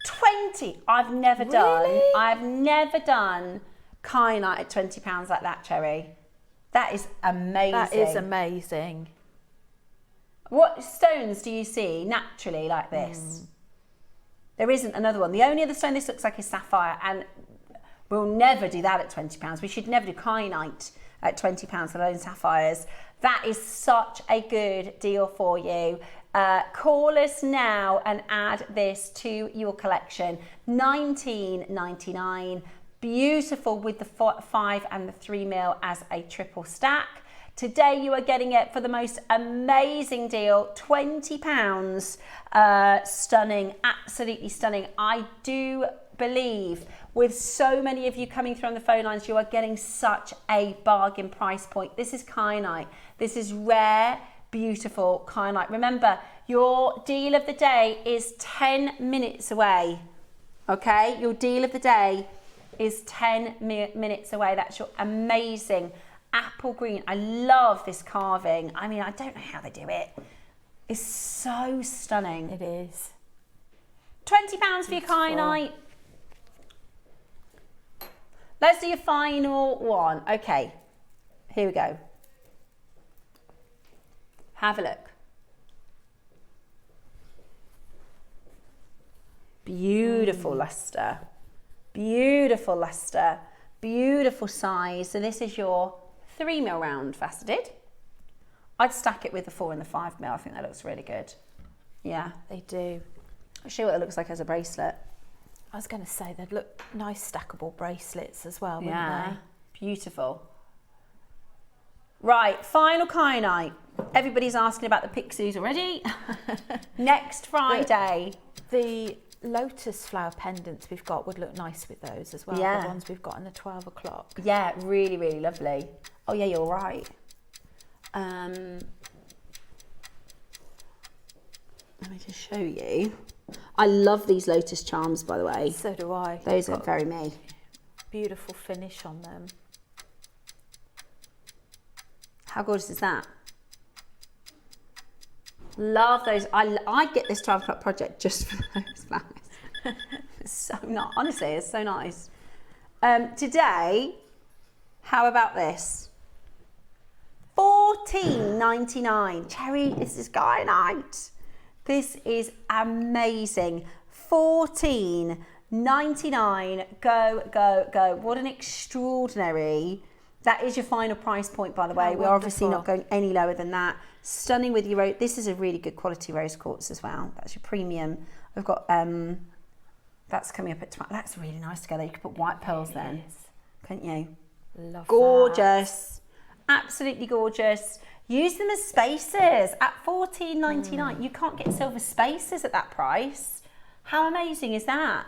20. I've never done kyanite at £20 like that, Cherry. That is amazing. That is amazing. What stones do you see naturally like this? There isn't another one. The only other stone this looks like is sapphire, and we'll never do that at £20. We should never do kyanite at £20 alone sapphires. That is such a good deal for you. Call us now and add this to your collection. $19.99. Beautiful with the 5 and the 3 mil as a triple stack. Today you are getting it for the most amazing deal, £20. Stunning, absolutely stunning. I do believe with so many of you coming through on the phone lines, you are getting such a bargain price point. This is kyanite. This is rare, beautiful kyanite. Remember, your deal of the day is 10 minutes away. Okay, your deal of the day is 10 minutes away. That's your amazing apple green. I love this carving. I mean, I don't know how they do it. It's so stunning. It is. £20 for your kyanite. Let's do your final one. Okay, here we go. Have a look. Beautiful luster. Beautiful luster. Beautiful size. So this is your 3mm round faceted. I'd stack it with the 4 and the 5mm. I think that looks really good. Yeah, They do. I'll show you what it looks like as a bracelet. I was going to say they'd look nice stackable bracelets as well, wouldn't Yeah, beautiful. Right, final kyanite. Everybody's asking about the pixies already. Next Friday. The lotus flower pendants we've got would look nice with those as well. Yeah. The ones we've got in the 12 o'clock. Yeah, really, really lovely. Oh yeah, you're right. Let me just show you. I love these lotus charms, by the way. So do I. Those They've are got very me. beautiful finish on them. How gorgeous is that? Love those. I get this 12 o'clock project just for those flowers. It's so nice. Honestly, it's so nice. Today, how about this? $14.99. Cherry, this is kyanite. This is amazing. $14.99. Go, go, go. What an extraordinary. That is your final price point, by the way. We're obviously not going any lower than that. Stunning with your rose. This is a really good quality rose quartz as well. That's your premium. I've got, that's coming up at 12. That's really nice together. You could put white pearls then, couldn't you? Love Gorgeous. Absolutely gorgeous. Use them as spacers at $14.99. You can't get silver spacers at that price. How amazing is that?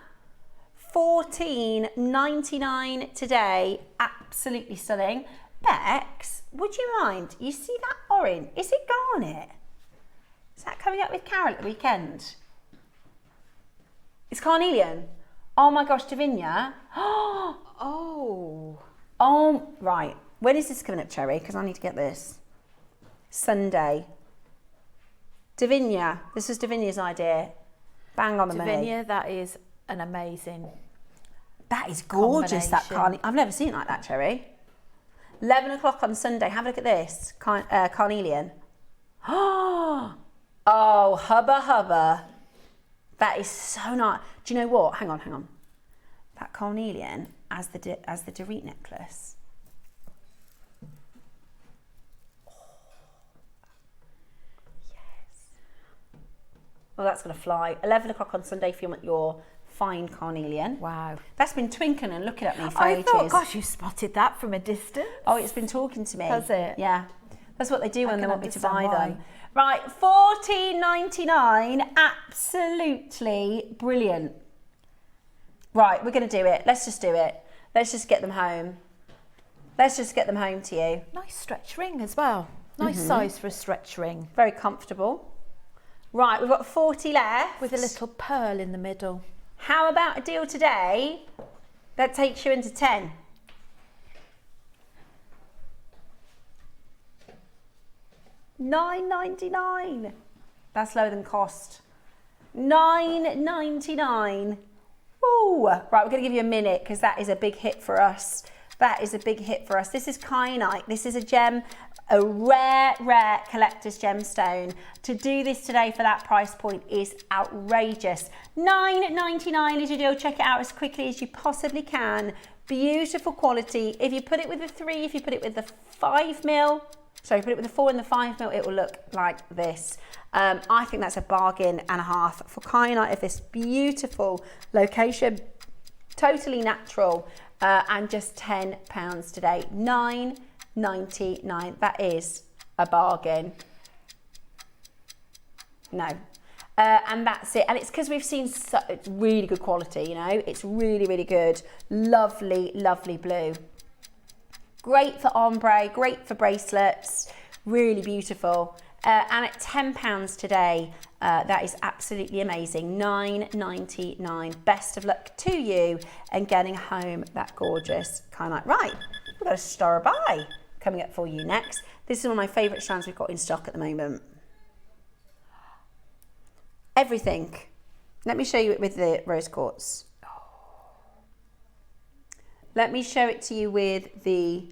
$14.99 today. Absolutely stunning. Bex, would you mind? You see that orange? Is it garnet? Is that coming up with Carol at the weekend? It's carnelian. Oh my gosh, Davinia. Oh. Oh, right. When is this coming up, Cherry? Because I need to get this. Sunday. Davinia. This was Davinia's idea. Bang on the money. Davinia, that is an amazing. That is gorgeous, that carnelian. I've never seen it like that, Cherry. 11 o'clock on Sunday. Have a look at this. Carnelian. Oh, hubba hubba. That is so nice. Do you know what? Hang on. That carnelian as the Dorit necklace. Well, that's going to fly. 11 o'clock on Sunday if you want your fine carnelian. Wow. That's been twinkling and looking at me for I ages. thought, gosh, you spotted that from a distance. Oh, it's been talking to me. Has it? Yeah. That's what they do when they can want me to buy understand them. Right, $14.99. Absolutely brilliant. Right, we're going to do it. Let's just do it. Let's just get them home. Let's just get them home to you. Nice stretch ring as well. Nice size for a stretch ring. Very comfortable. Right, we've got 40 left. With a little pearl in the middle. How about a deal today that takes you into 10? $9.99. That's lower than cost. $9.99. Ooh. Right, we're going to give you a minute because that is a big hit for us. That is a big hit for us. This is kyanite. This is a gem, a rare collector's gemstone. To do this today for that price point is outrageous. $9.99 is your deal. Check it out as quickly as you possibly can. Beautiful quality. If you put it with the 3, if you put it with the 5mm, sorry, put it with the 4 and the 5mm, it will look like this. I think that's a bargain and a half for kyanite of this beautiful location. Totally natural. And just £10 today. $9.99. £9.99. That is a bargain. No. And that's it. And it's because we've seen it's really good quality, you know. It's really, really good. Lovely, lovely blue. Great for ombre, great for bracelets. Really beautiful. And at £10 today, that is absolutely amazing. £9.99. Best of luck to you and getting home that gorgeous kind of right. We've got a star by coming up for you next. This is one of my favourite strands we've got in stock at the moment. Everything. Let me show you it with the rose quartz. Let me show it to you with the.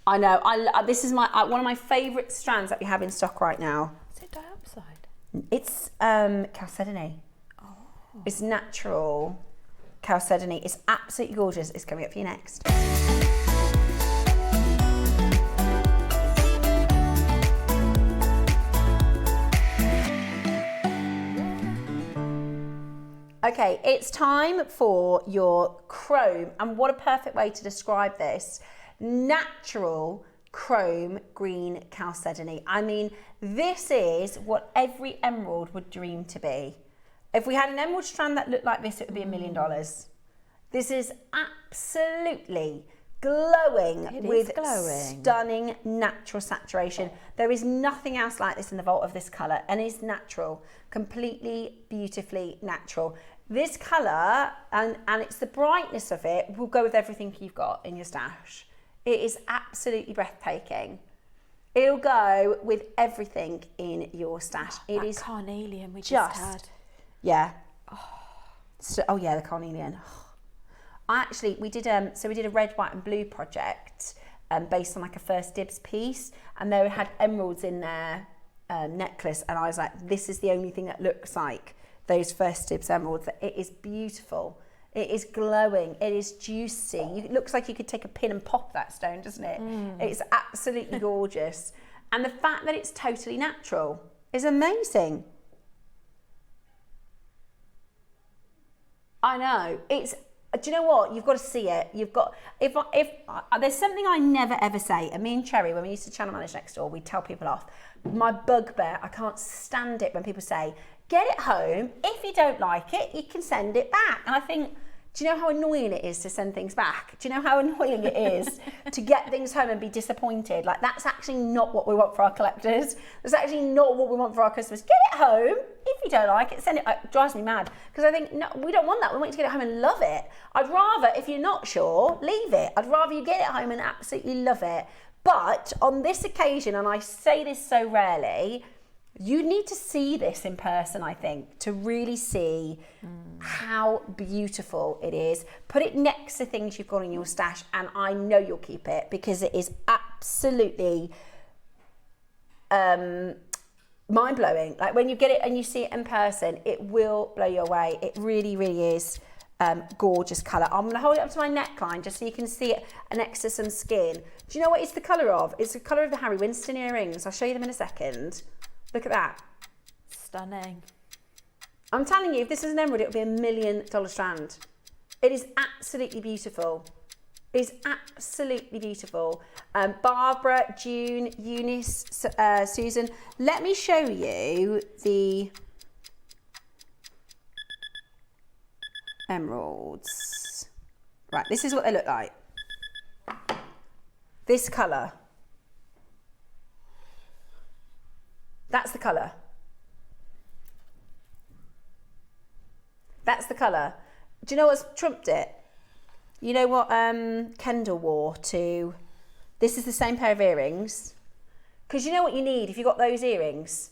I know. This is my one of my favourite strands that we have in stock right now. Is it dioxide? It's chalcedony. Oh. It's natural chalcedony. It's absolutely gorgeous. It's coming up for you next. Okay, it's time for your chrome, and what a perfect way to describe this. Natural chrome green chalcedony. I mean, this is what every emerald would dream to be. If we had an emerald strand that looked like this, it would be $1 million. This is absolutely glowing with stunning natural saturation. There is nothing else like this in the vault of this colour, and it's natural, completely beautifully natural. This colour, and it's the brightness of it, will go with everything you've got in your stash. It is absolutely breathtaking. It'll go with everything in your stash. It is carnelian we just had. Yeah. Oh yeah, the carnelian. We did a red, white and blue project based on like a first dibs piece, and they had emeralds in their necklace, and I was like, this is the only thing that looks like those first dibs emeralds. It is beautiful. It is glowing. It is juicy. It looks like you could take a pin and pop that stone, doesn't it? It's absolutely gorgeous. And the fact that it's totally natural is amazing. I know. It's. Do you know what? You've got to see it. You've got. If there's something I never ever say, and me and Cherry, when we used to channel manage next door, we'd tell people off. My bugbear. I can't stand it when people say, "Get it home. If you don't like it, you can send it back." And I think, do you know how annoying it is to send things back? Do you know how annoying it is to get things home and be disappointed? Like, that's actually not what we want for our collectors. That's actually not what we want for our customers. Get it home. If you don't like it, send it. It drives me mad, because I think, no, we don't want that. We want you to get it home and love it. I'd rather, if you're not sure, leave it. I'd rather you get it home and absolutely love it. But on this occasion, and I say this so rarely, you need to see this in person, I think, to really see how beautiful it is. Put it next to things you've got in your stash, and I know you'll keep it, because it is absolutely mind-blowing. Like, when you get it and you see it in person, it will blow you away. It really, really is gorgeous colour. I'm going to hold it up to my neckline just so you can see it next to some skin. Do you know what it's the colour of? It's the colour of the Harry Winston earrings. I'll show you them in a second. Look at that. Stunning. I'm telling you, if this is an emerald, it would be $1 million strand. It is absolutely beautiful. It is absolutely beautiful. Barbara, June, Eunice, Susan, let me show you the emeralds. Right, this is what they look like. This colour. That's the colour. That's the colour. Do you know what's trumped it? You know what Kendall wore to... This is the same pair of earrings. Because you know what you need if you've got those earrings?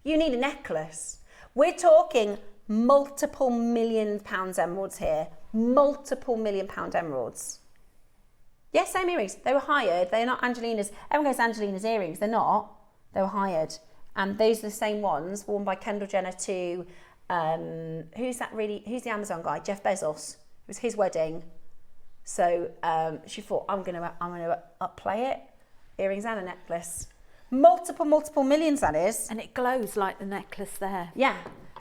You need a necklace. We're talking multiple £1 million emeralds here. Multiple £1 million emeralds. Yes, same earrings. They were hired. They're not Angelina's. Everyone goes Angelina's earrings. They're not. They were hired. And those are the same ones worn by Kendall Jenner to, who's the Amazon guy? Jeff Bezos. It was his wedding. So she thought, I'm gonna upplay it. Earrings and a necklace. Multiple millions, that is. And it glows like the necklace there. Yeah.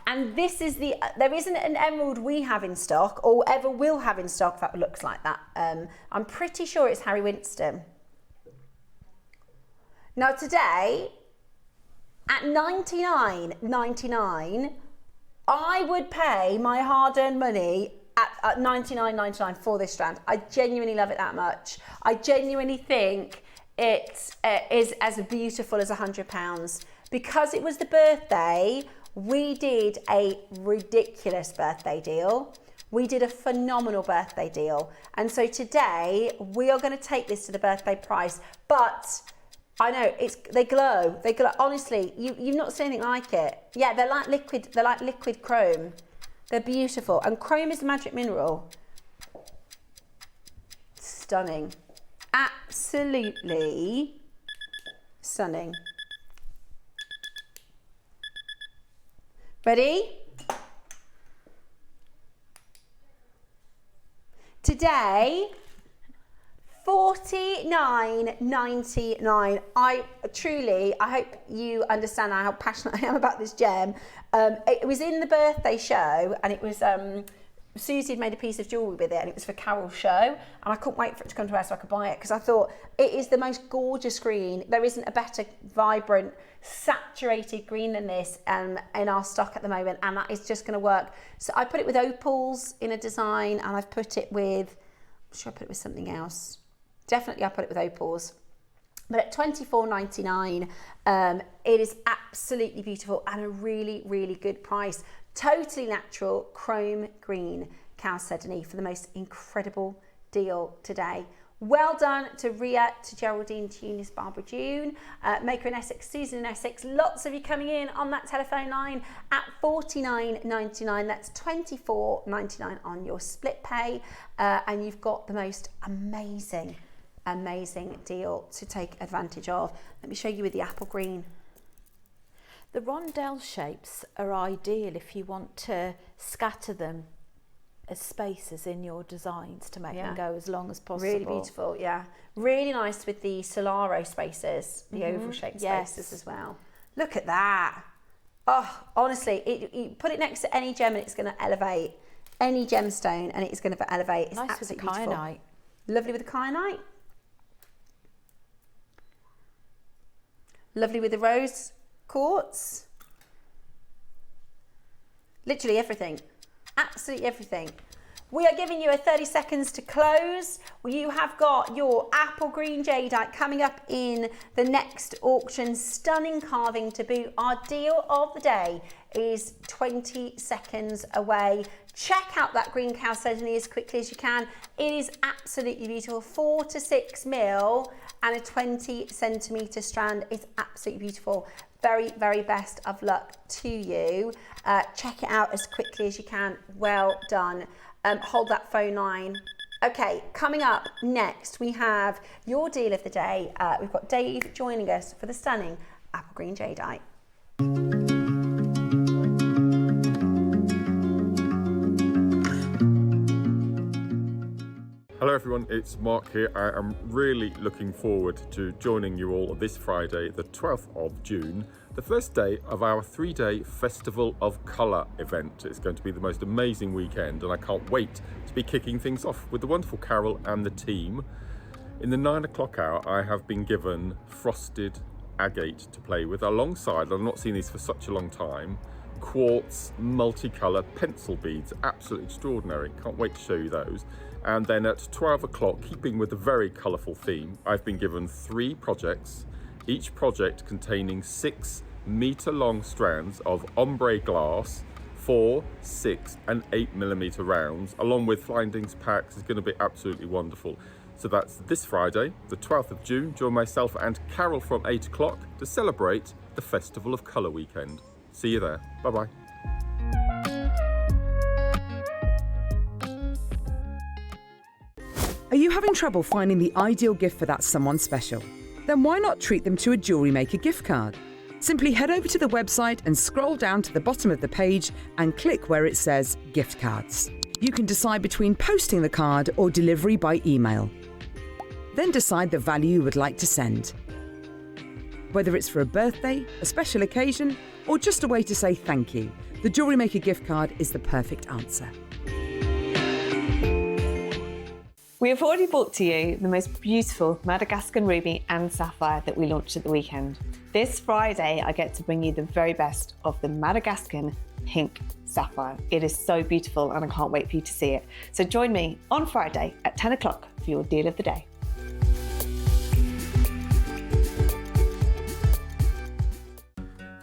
And this is there isn't an emerald we have in stock, or ever will have in stock, that looks like that. I'm pretty sure it's Harry Winston. Now today, at $99.99, I would pay my hard-earned money at $99.99 for this strand. I genuinely love it that much. I genuinely think it is as beautiful as £100. Because it was the birthday, we did a ridiculous birthday deal. We did a phenomenal birthday deal. And so today, we are going to take this to the birthday price. But I know, they glow. They glow. Honestly, you've not seen anything like it. Yeah, they're like liquid chrome. They're beautiful. And chrome is the magic mineral. Stunning. Absolutely stunning. Ready? Today, $49.99. I hope you understand how passionate I am about this gem. It was in the birthday show, and it was Susie had made a piece of jewellery with it, and it was for Carol's show, and I couldn't wait for it to come to her so I could buy it, because I thought it is the most gorgeous green. There isn't a better vibrant saturated green than this in our stock at the moment, and that is just going to work. So I put it with opals in a design, and I've put it with, I'm sure I put it with something else. Definitely I put it with opals. But at $24.99, it is absolutely beautiful and a really, really good price. Totally natural chrome green chalcedony for the most incredible deal today. Well done to Ria, to Geraldine, to Eunice, Barbara, June, Maker in Essex, Susan in Essex. Lots of you coming in on that telephone line at $49.99. That's $24.99 on your split pay. And you've got the most amazing deal to take advantage of. Let me show you with the apple green. The rondelle shapes are ideal if you want to scatter them as spaces in your designs to make them go as long as possible. Really beautiful, yeah. Really nice with the Solaro spaces, the oval shaped spaces as well. Look at that. Oh, honestly, you put it next to any gem and it's going to elevate. Any gemstone and it's going to elevate. It's nice with the beautiful. kyanite. Lovely with the kyanite. Lovely with the rose quartz. Literally everything. Absolutely everything. We are giving you a 30 seconds to close. You have got your Apple Green Jadeite coming up in the next auction. Stunning carving to boot. Our deal of the day is 20 seconds away. Check out that green chalcedony as quickly as you can. It is absolutely beautiful. 4 to 6 mil and a 20 centimetre strand. It's absolutely beautiful. Very, very best of luck to you. Check it out as quickly as you can. Well done. Hold that phone line. Okay, coming up next, we have your deal of the day. We've got Dave joining us for the stunning Apple Green Jadeite. Hello everyone, it's Mark here. I am really looking forward to joining you all this Friday, the 12th of June, the first day of our 3-day Festival of Colour event. It's going to be the most amazing weekend and I can't wait to be kicking things off with the wonderful Carol and the team. In the 9 o'clock hour, I have been given frosted agate to play with alongside, I've not seen these for such a long time, quartz multicolour pencil beads. Absolutely extraordinary. Can't wait to show you those. And then at 12 o'clock, keeping with the very colourful theme, I've been given 3 projects, each project containing 6 metre long strands of ombre glass, 4, 6 and 8mm rounds, along with findings packs. It's going to be absolutely wonderful. So that's this Friday, the 12th of June. Join myself and Carol from 8 o'clock to celebrate the Festival of Colour weekend. See you there. Bye-bye. Are you having trouble finding the ideal gift for that someone special? Then why not treat them to a JewelleryMaker gift card? Simply head over to the website and scroll down to the bottom of the page and click where it says gift cards. You can decide between posting the card or delivery by email. Then decide the value you would like to send. Whether it's for a birthday, a special occasion, or just a way to say thank you, the JewelleryMaker gift card is the perfect answer. We have already brought to you the most beautiful Madagascan ruby and sapphire that we launched at the weekend. This Friday, I get to bring you the very best of the Madagascan pink sapphire. It is so beautiful and I can't wait for you to see it. So join me on Friday at 10 o'clock for your deal of the day.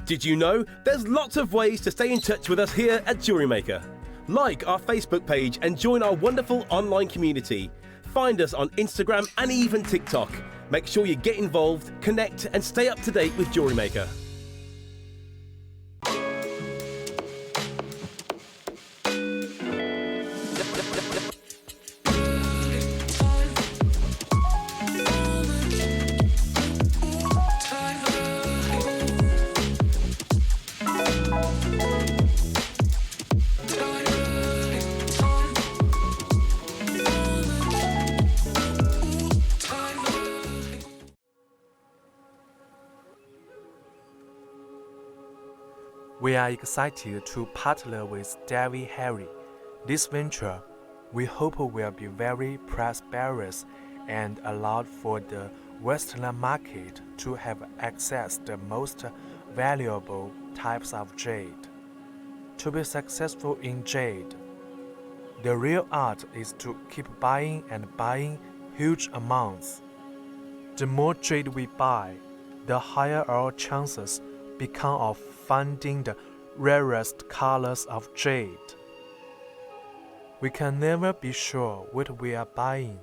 Did you know there's lots of ways to stay in touch with us here at JewelleryMaker? Like our Facebook page and join our wonderful online community. Find us on Instagram and even TikTok. Make sure you get involved, connect and stay up to date with JewelleryMaker. We are excited to partner with Dave Harry. This venture, we hope will be very prosperous and allow for the Western market to have access to the most valuable types of jade. To be successful in jade, the real art is to keep buying and buying huge amounts. The more jade we buy, the higher our chances become of finding the rarest colors of jade. We can never be sure what we are buying,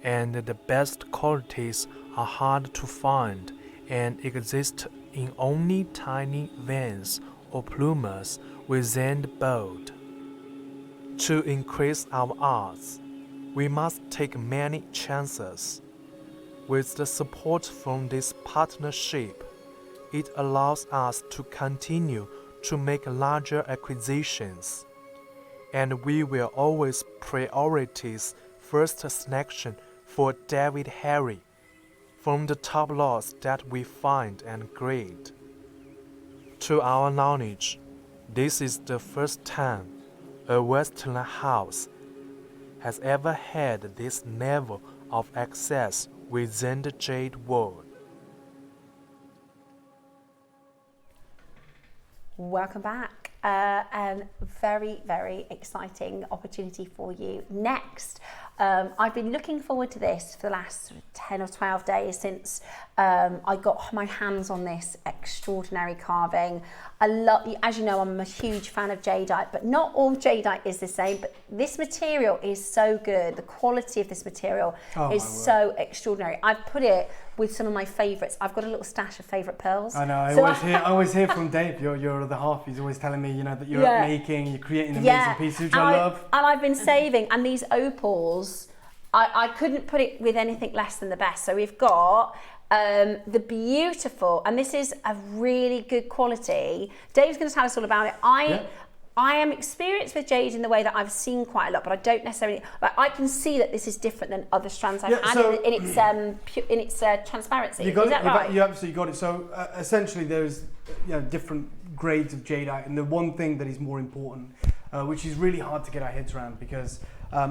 and the best qualities are hard to find and exist in only tiny veins or plumes within the bold. To increase our odds, we must take many chances. With the support from this partnership, it allows us to continue to make larger acquisitions, and we will always prioritize first selection for Dave Harry from the top lots that we find and grade. To our knowledge, this is the first time a Western house has ever had this level of access within the jade world. Welcome back. And very, very exciting opportunity for you next. I've been looking forward to this for the last 10 or 12 days since I got my hands on this extraordinary carving. I love, as you know, I'm a huge fan of jadeite, but not all jadeite is the same, but this material is so good. The quality of this material is so extraordinary. I've put it with some of my favourites. I've got a little stash of favourite pearls. I know, I always hear from Dave, your other half, he's always telling me, you know, that you're making, you're creating amazing pieces, which I love. And I've been saving, and these opals, I couldn't put it with anything less than the best. So we've got the beautiful, and this is a really good quality. Dave's going to tell us all about it. I am experienced with jade in the way that I've seen quite a lot, but I don't necessarily. But I can see that this is different than other strands I've had in its transparency. You got is that right? You absolutely got it. So essentially, there's different grades of jadeite, and the one thing that is more important, which is really hard to get our heads around, because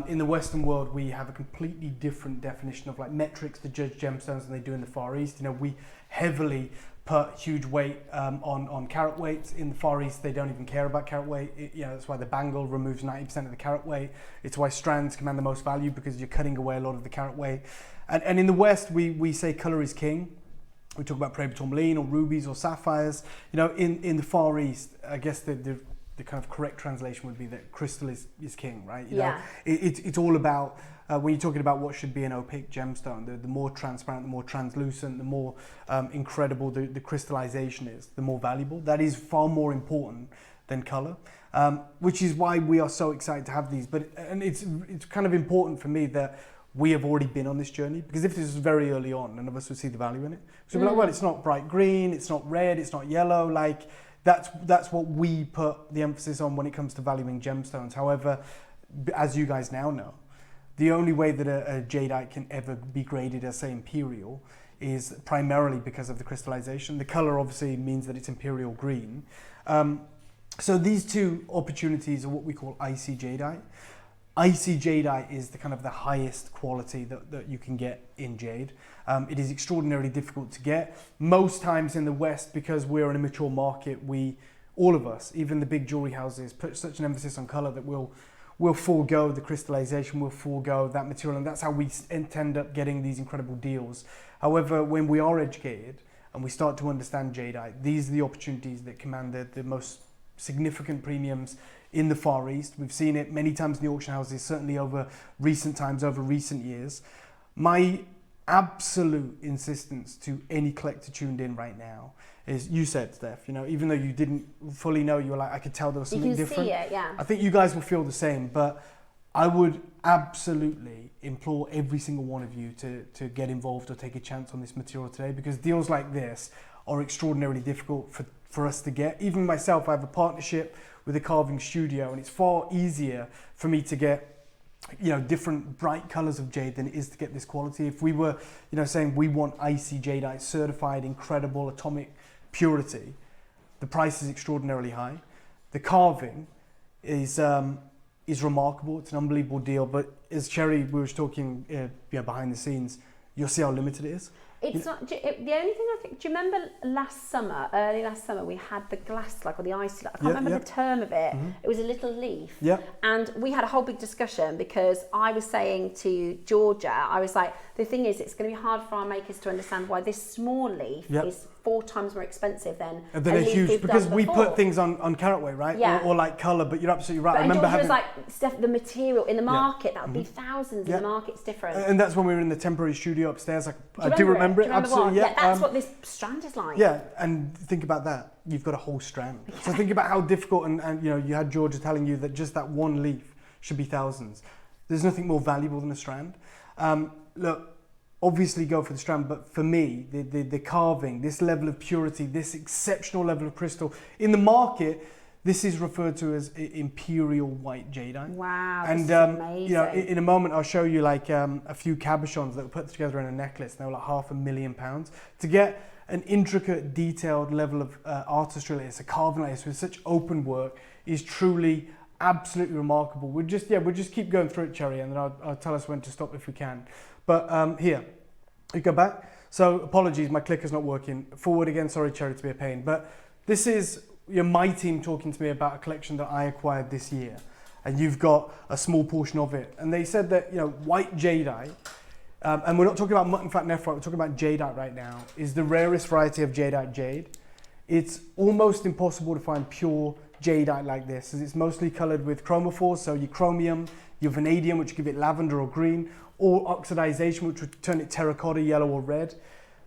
in the Western world we have a completely different definition of like metrics to judge gemstones than they do in the Far East. You know, we heavily put huge weight on carat weights. In the Far East, they don't even care about carat weight. That's why the bangle removes 90% of the carat weight. It's why strands command the most value, because you're cutting away a lot of the carat weight. And in the West, we say color is king. We talk about prairie tourmaline or rubies or sapphires. You know, in the Far East, I guess the kind of correct translation would be that crystal is king, right? You know, it's all about, when you're talking about what should be an opaque gemstone, the more transparent, the more translucent, the more incredible the crystallization is, the more valuable. That is far more important than color, which is why we are so excited to have these. And it's kind of important for me that we have already been on this journey, because if this was very early on, none of us would see the value in it. So we'd be like, well, it's not bright green, it's not red, it's not yellow. Like, that's what we put the emphasis on when it comes to valuing gemstones. However, as you guys now know, the only way that a jadeite can ever be graded as, say, imperial is primarily because of the crystallization. The color obviously means that it's imperial green. So these two opportunities are what we call icy jadeite. Icy jadeite is the kind of the highest quality that you can get in jade. It is extraordinarily difficult to get. Most times in the West, because we're an immature market, all of us, even the big jewelry houses, put such an emphasis on color that we'll forego the crystallization, we'll forego that material, and that's how we end up getting these incredible deals. However, when we are educated and we start to understand jadeite, these are the opportunities that command the most significant premiums in the Far East. We've seen it many times in the auction houses, certainly over recent times, over recent years. My absolute insistence to any collector tuned in right now is, you said, Steph, even though you didn't fully know, you were like, I could tell there was something different. You can see it, yeah. I think you guys will feel the same, but I would absolutely implore every single one of you to get involved or take a chance on this material today, because deals like this are extraordinarily difficult for us to get. Even myself, I have a partnership with a carving studio, and it's far easier for me to get different bright colors of jade than it is to get this quality. If we were saying we want icy jadeite, certified incredible atomic purity, the price is extraordinarily high. The carving is remarkable. It's an unbelievable deal, but as Cherry, we were talking behind the scenes, you'll see how limited it is. It's not the only thing I think. Do you remember early last summer, we had the glass or the ice? I can't remember the term of it. Mm-hmm. It was a little leaf. Yeah. And we had a whole big discussion because I was saying to Georgia, I was like, the thing is, it's going to be hard for our makers to understand why this small leaf is 4 times more expensive than a leaf huge, because we put things on carat weight, right? Yeah. Or like colour, but you're absolutely right. But I remember Georgia was like, Steph, the material in the market, that would be thousands, in the market's different. And that's when we were in the temporary studio upstairs. I do remember it, absolutely. Yeah, that's what this strand is like. Yeah, and think about that. You've got a whole strand. Yeah. So think about how difficult, and you had Georgia telling you that just that one leaf should be thousands. There's nothing more valuable than a strand. Look, obviously go for the strand, but for me, the carving, this level of purity, this exceptional level of crystal, in the market, this is referred to as imperial white jadeite. Wow, and this is amazing. In a moment, I'll show you a few cabochons that were put together in a necklace. They were like £500,000. To get an intricate, detailed level of artistry like this, a carving like this with such open work, is truly absolutely remarkable. We'll just keep going through it, Cherry, and then I'll tell us when to stop if we can. But here, you go back. So apologies, my clicker's not working. Forward again, sorry, Cherry, to be a pain. But this is my team talking to me about a collection that I acquired this year, and you've got a small portion of it. And they said that white jadeite, and we're not talking about mutton fat nephrite, we're talking about jadeite right now, is the rarest variety of jadeite jade. It's almost impossible to find pure jadeite like this, as it's mostly coloured with chromophores, so your chromium, your vanadium, which give it lavender or green, or oxidization, which would turn it terracotta, yellow or red.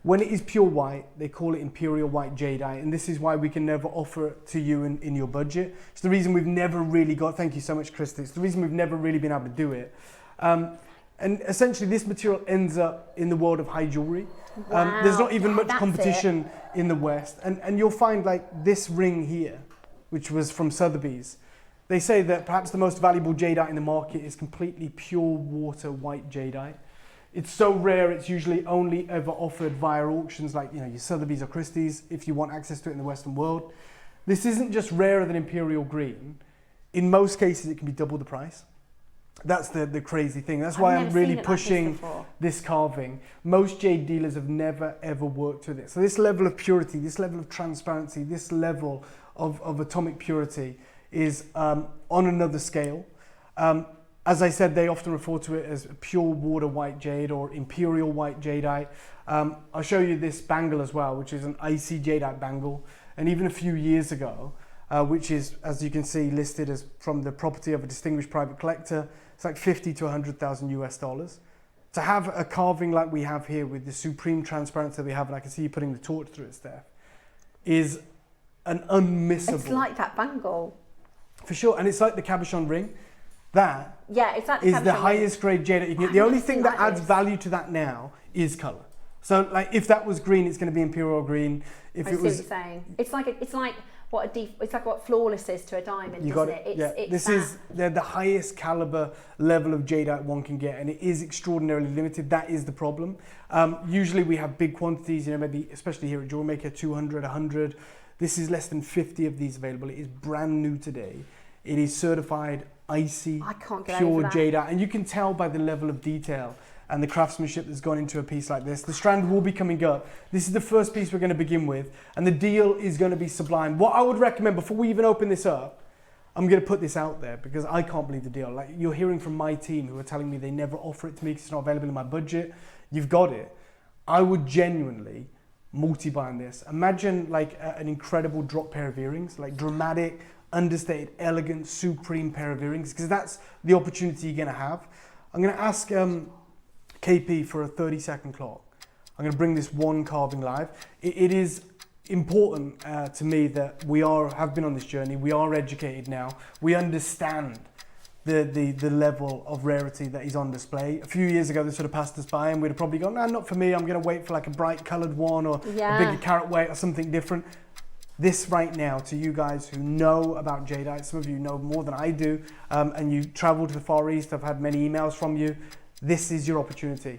When it is pure white, they call it imperial white jadeite, and this is why we can never offer it to you in your budget. It's the reason we've never really got, thank you so much, Krista, it's the reason we've never really been able to do it. And essentially this material ends up in the world of high jewelry. Wow. There's not even much competition in the West, and you'll find like this ring here, which was from Sotheby's. They say that perhaps the most valuable jadeite in the market is completely pure water white jadeite. It's so rare, it's usually only ever offered via auctions like your Sotheby's or Christie's if you want access to it in the Western world. This isn't just rarer than imperial green. In most cases, it can be double the price. That's the crazy thing. That's why I'm really pushing this carving. Most jade dealers have never ever worked with it. So this level of purity, this level of transparency, this level of atomic purity is on another scale. As I said, they often refer to it as pure water white jade or imperial white jadeite. I'll show you this bangle as well, which is an icy jadeite bangle. And even a few years ago, which is, as you can see, listed as from the property of a distinguished private collector, it's like 50 to 100,000 US dollars. To have a carving like we have here with the supreme transparency that we have, and I can see you putting the torch through it, Steph, is an unmissable. It's like that bangle. For sure, and it's like the cabochon ring. That it's like is the highest grade jade that you can get. The only thing that adds value to that now is colour. So like if that was green, it's going to be imperial green. If I it see was, what you're saying. It's like what flawless is to a diamond, you isn't got it? It's they're the highest caliber level of jadeite one can get, and it is extraordinarily limited. That is the problem. Usually we have big quantities, maybe especially here at JewelleryMaker, 200, 100. This is less than 50 of these available. It is brand new today. It is certified icy, I can't get pure over that. jadeite. And you can tell by the level of detail and the craftsmanship that's gone into a piece like this. The strand will be coming up. This is the first piece we're going to begin with, and the deal is going to be sublime. What I would recommend, before we even open this up, I'm going to put this out there because I can't believe the deal. Like, you're hearing from my team who are telling me they never offer it to me because it's not available in my budget. You've got it. I would genuinely multi-buy on this. Imagine like an incredible drop pair of earrings, like dramatic, understated, elegant, supreme pair of earrings, because that's the opportunity you're going to have. I'm going to ask KP for a 30-second clock. I'm going to bring this one carving live. It is important to me that we have been on this journey. We are educated now. We understand the level of rarity that is on display. A few years ago, this would have passed us by and we'd have probably gone, no, not for me. I'm going to wait for like a bright coloured one or a bigger carat weight or something different. This right now, to you guys who know about jadeite, some of you know more than I do, and you travel to the Far East, I've had many emails from you. This is your opportunity.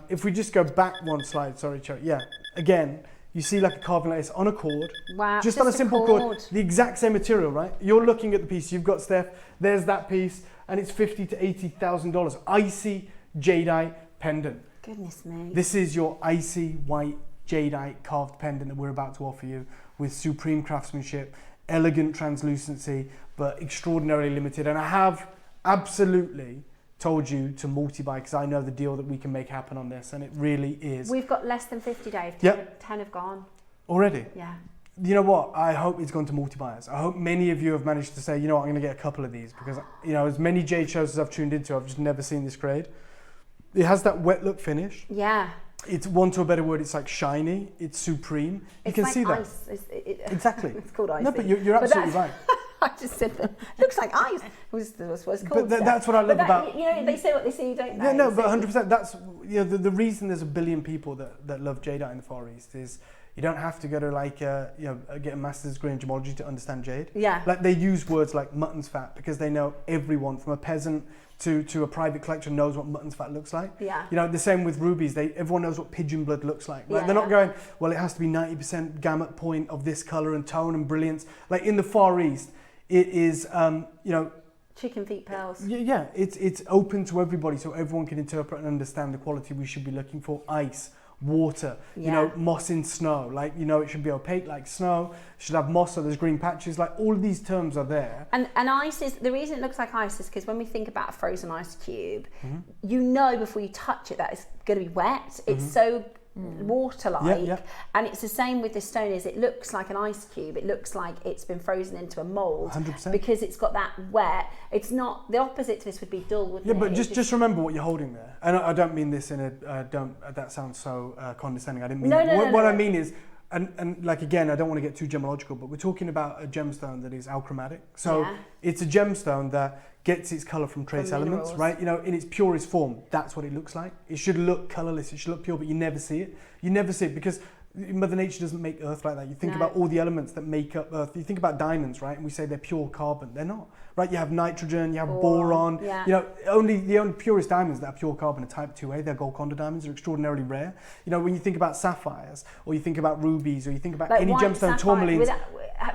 If we just go back one slide, sorry, Cherry. Yeah, again, you see like a carving like this on a cord. Wow, just on a simple cord. The exact same material, right? You're looking at the piece, you've got Steph, there's that piece, and it's $50,000 to $80,000. Icy jadeite pendant. Goodness me. This is your icy white jadeite carved pendant that we're about to offer you with supreme craftsmanship, elegant translucency, but extraordinarily limited. And I have absolutely told you to multi-buy because I know the deal that we can make happen on this, and it really is. We've got less than 50, Dave. 10 have gone. Already? Yeah. You know what? I hope it's gone to multi-buyers. I hope many of you have managed to say, you know what, I'm going to get a couple of these because, you know, as many jade shows as I've tuned into, I've just never seen this grade. It has that wet look finish. Yeah. It's, one to a better word, it's like shiny, it's supreme. You can like see that. Ice. Exactly. It's called ice. No, but you're absolutely right. I just said that. Looks like ice. Was what it's called. But that's what I love about. You know, they say what they see, you don't know. Yeah, no, but 100%. That's, you know, the reason there's a billion people that love jadeite in the Far East is you don't have to go to like you know, get a master's degree in gemology to understand jade. Yeah. Like they use words like mutton's fat because they know everyone from a peasant to a private collector knows what mutton's fat looks like. Yeah. You know, the same with rubies. Everyone knows what pigeon blood looks like. Like Yeah, they're not going, well, it has to be 90% gamut point of this color and tone and brilliance. Like in the Far East, it is, you know, chicken feet pearls. Yeah, it's open to everybody, so everyone can interpret and understand the quality we should be looking for. Ice, water, you know, moss in snow. Like, you know, it should be opaque like snow. It should have moss, so there's green patches. Like all of these terms are there. And ice is, the reason it looks like ice is because when we think about a frozen ice cube, you know before you touch it that it's going to be wet. It's so water-like, and it's the same with the stone. Is it looks like an ice cube, it looks like it's been frozen into a mold 100%. because it's got that wet. It's not, the opposite to this would be dull, wouldn't it? Yeah, but just remember what you're holding there, and I don't mean this in a that sounds so condescending. I didn't mean what I mean is, and like again, I don't want to get too gemological, but we're talking about a gemstone that is alchromatic. So it's a gemstone that gets its color from trace elements, minerals. right? You know, in its purest form, that's what it looks like. It should look colorless, it should look pure, but you never see it. You never see it because Mother Nature doesn't make Earth like that. You think about all the elements that make up Earth. You think about diamonds, right? And we say they're pure carbon. They're not, right? You have nitrogen, you have boron. You know, the only purest diamonds that are pure carbon are type 2A. They're Golconda diamonds. They're extraordinarily rare. You know, when you think about sapphires, or you think about rubies, or you think about like any gemstone, tourmalines.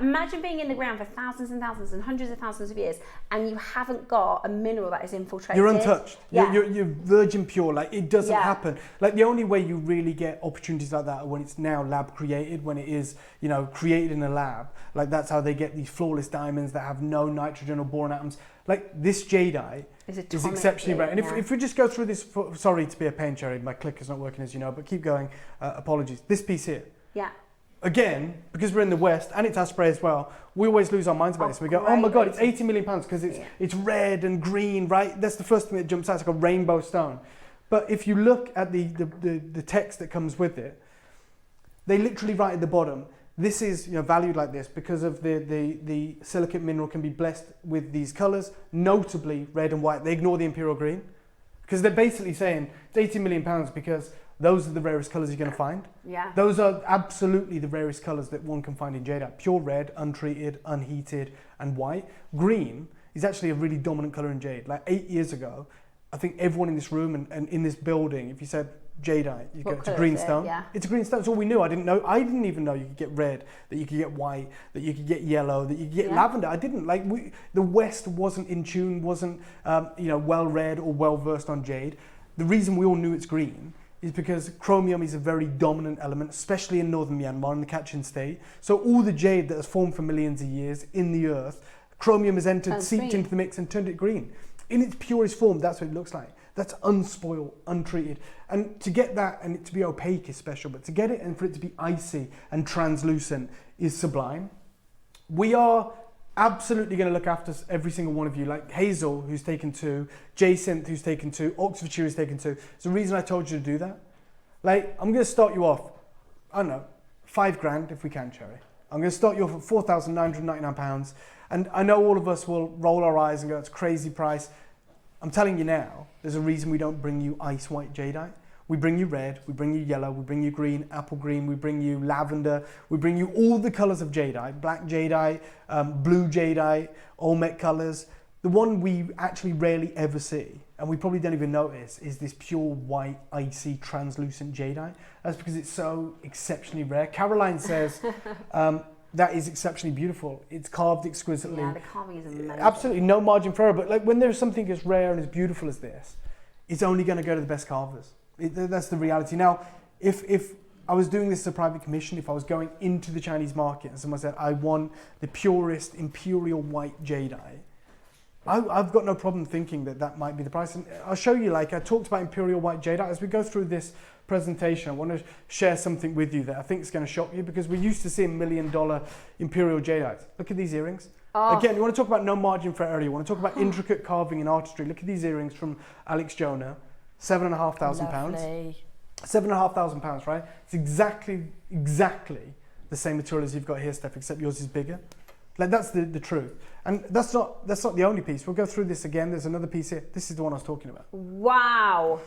Imagine being in the ground for thousands and thousands and hundreds of thousands of years, and you haven't got a mineral that is infiltrated. You're untouched. You're virgin pure. Like it doesn't happen. Like the only way you really get opportunities like that are when it's now lab created, when it is, you know, created in a lab. Like that's how they get these flawless diamonds that have no nitrogen or boron atoms. Like this jadeite is exceptionally rare. And if we just go through this, sorry to be a pain, Cherry, my clicker's not working as you know, but keep going. Apologies. This piece here. Yeah. Again, because we're in the West and it's Asprey as well, we always lose our minds about this. We go, oh my God, it's 80 million pounds because it's red and green, right? That's the first thing that jumps out. It's like a rainbow stone. But if you look at the text that comes with it, they literally write at the bottom, this is, you know, valued like this because of the silicate mineral can be blessed with these colors, notably red and white. They ignore the imperial green because they're basically saying it's 80 million pounds because those are the rarest colours you're going to find. Yeah. Those are absolutely the rarest colours that one can find in jadeite. Pure red, untreated, unheated, and white. Green is actually a really dominant colour in jade. Like 8 years ago, I think everyone in this room and in this building, if you said, jadeite. What It's a colour green is it? stone. Yeah. It's a green stone. It's all we knew. I didn't even know you could get red, that you could get white, that you could get yellow, that you could get lavender. I didn't. The West wasn't in tune, wasn't well read or well versed on jade. The reason we all knew it's green is because chromium is a very dominant element, especially in northern Myanmar, in the Kachin state. So all the jade that has formed for millions of years in the earth, chromium has entered, seeped into the mix and turned it green. In its purest form, that's what it looks like. That's unspoiled, untreated. And to get that and it to be opaque is special, but to get it and for it to be icy and translucent is sublime. We are absolutely going to look after every single one of you, like Hazel, who's taken 2, Jacinth, who's taken 2, Oxfordshire, who's taken 2. It's the reason I told you to do that. Like, I'm going to start you off, I don't know, £5,000 if we can, Cherry. I'm going to start you off at £4,999. And I know all of us will roll our eyes and go, it's a crazy price. I'm telling you now, there's a reason we don't bring you ice white jadeite. We bring you red, we bring you yellow, we bring you green, apple green, we bring you lavender, we bring you all the colours of jadeite, black jadeite, blue jadeite, Olmec colours. The one we actually rarely ever see, and we probably don't even notice, is this pure white, icy, translucent jadeite. That's because it's so exceptionally rare. Caroline says that is exceptionally beautiful. It's carved exquisitely. Yeah, the carving is amazing. Absolutely, no margin for error. But like when there's something as rare and as beautiful as this, it's only going to go to the best carvers. That's the reality. Now, if I was doing this as a private commission, if I was going into the Chinese market and someone said, I want the purest imperial white jadeite, I've got no problem thinking that that might be the price. And I'll show you, like I talked about imperial white jadeite. As we go through this presentation, I want to share something with you that I think is going to shock you, because we're used to seeing $1 million imperial jadeite. Look at these earrings. Oh. Again, you want to talk about no margin for error. You want to talk about intricate carving and artistry. Look at these earrings from Alex Jonah. £7,500. £7,500, right? It's exactly the same material as you've got here, Steph, except yours is bigger. Like that's the truth. And that's not the only piece. We'll go through this again. There's another piece here. This is the one I was talking about. Wow.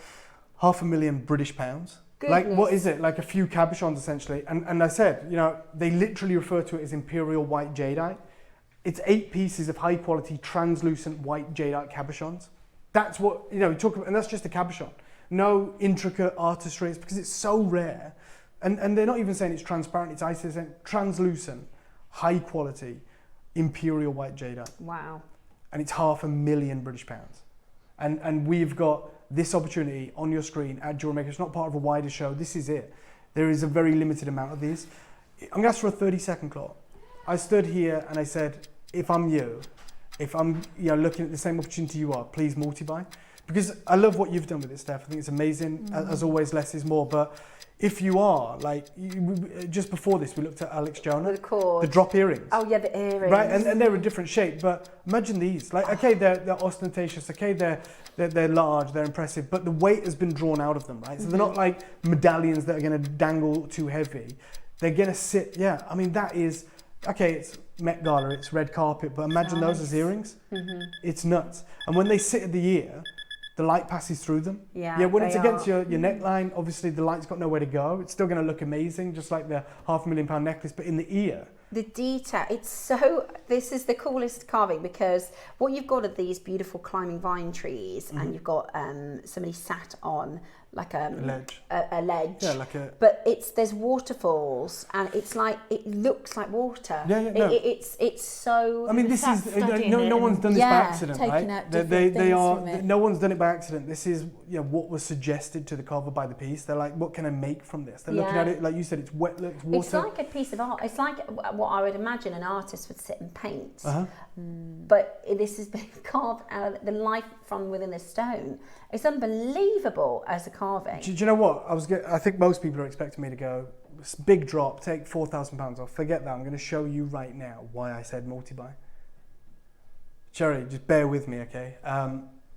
£500,000 British pounds. Goodness. Like what is it? Like a few cabochons essentially. And I said, they literally refer to it as imperial white jadeite. It's 8 pieces of high quality translucent white jadeite cabochons. That's what, we talk about, and that's just a cabochon. No intricate artistry, it's because it's so rare. And they're not even saying it's transparent, it's icy, they're saying translucent, high quality, imperial white jadeite. Wow. And it's £500,000 British pounds. And we've got this opportunity on your screen at JewelleryMaker. It's not part of a wider show, this is it. There is a very limited amount of these. I'm going to ask for a 30-second clock. I stood here and I said, if I'm you, if I'm looking at the same opportunity you are, please multi-buy. Because I love what you've done with it, Steph. I think it's amazing. As always, less is more. But if you are, just before this, we looked at Alex Jonah. The drop earrings. Oh, yeah, the earrings. Right, and they're a different shape. But imagine these. Okay, they're ostentatious. Okay, they're large, they're impressive. But the weight has been drawn out of them, right? So they're not like medallions that are going to dangle too heavy. They're going to sit, I mean, that is... Okay, it's Met Gala, it's red carpet, but imagine those as earrings. It's nuts. And when they sit at the ear, the light passes through them. Yeah, when it's against your neckline, obviously the light's got nowhere to go. It's still going to look amazing, just like the £500,000 necklace, but in the ear. The detail, this is the coolest carving, because what you've got are these beautiful climbing vine trees, and you've got somebody sat on like a ledge. Yeah, but there's waterfalls, and it looks like water. It's so. I mean, this is no one's done this by accident, right? No one's done it by accident. This is what was suggested to the carver by the piece. They're like, what can I make from this? They're looking at it, like you said, it's wet, it's water. It's like a piece of art. It's like what I would imagine an artist would sit and paint. But this has been carved out of the life from within the stone. It's unbelievable as a carving. Do you know what? I think most people are expecting me to go, big drop, take £4,000 off. Forget that. I'm going to show you right now why I said multi-buy. Cherry, just bear with me, okay?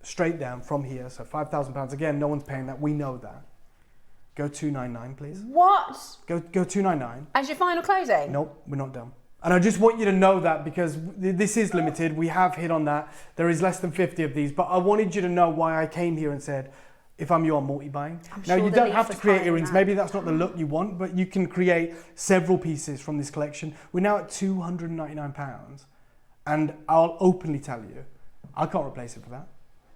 Straight down from here, so £5,000. Again, no one's paying that. We know that. Go 299, please. What? Go 299. As your final closing? Nope, we're not done. And I just want you to know that, because this is limited. We have hit on that. There is less than 50 of these, but I wanted you to know why I came here and said, if I'm you, I'm multi-buying. Now, you don't have to create earrings. Maybe that's not the look you want, but you can create several pieces from this collection. We're now at £299, and I'll openly tell you, I can't replace it for that.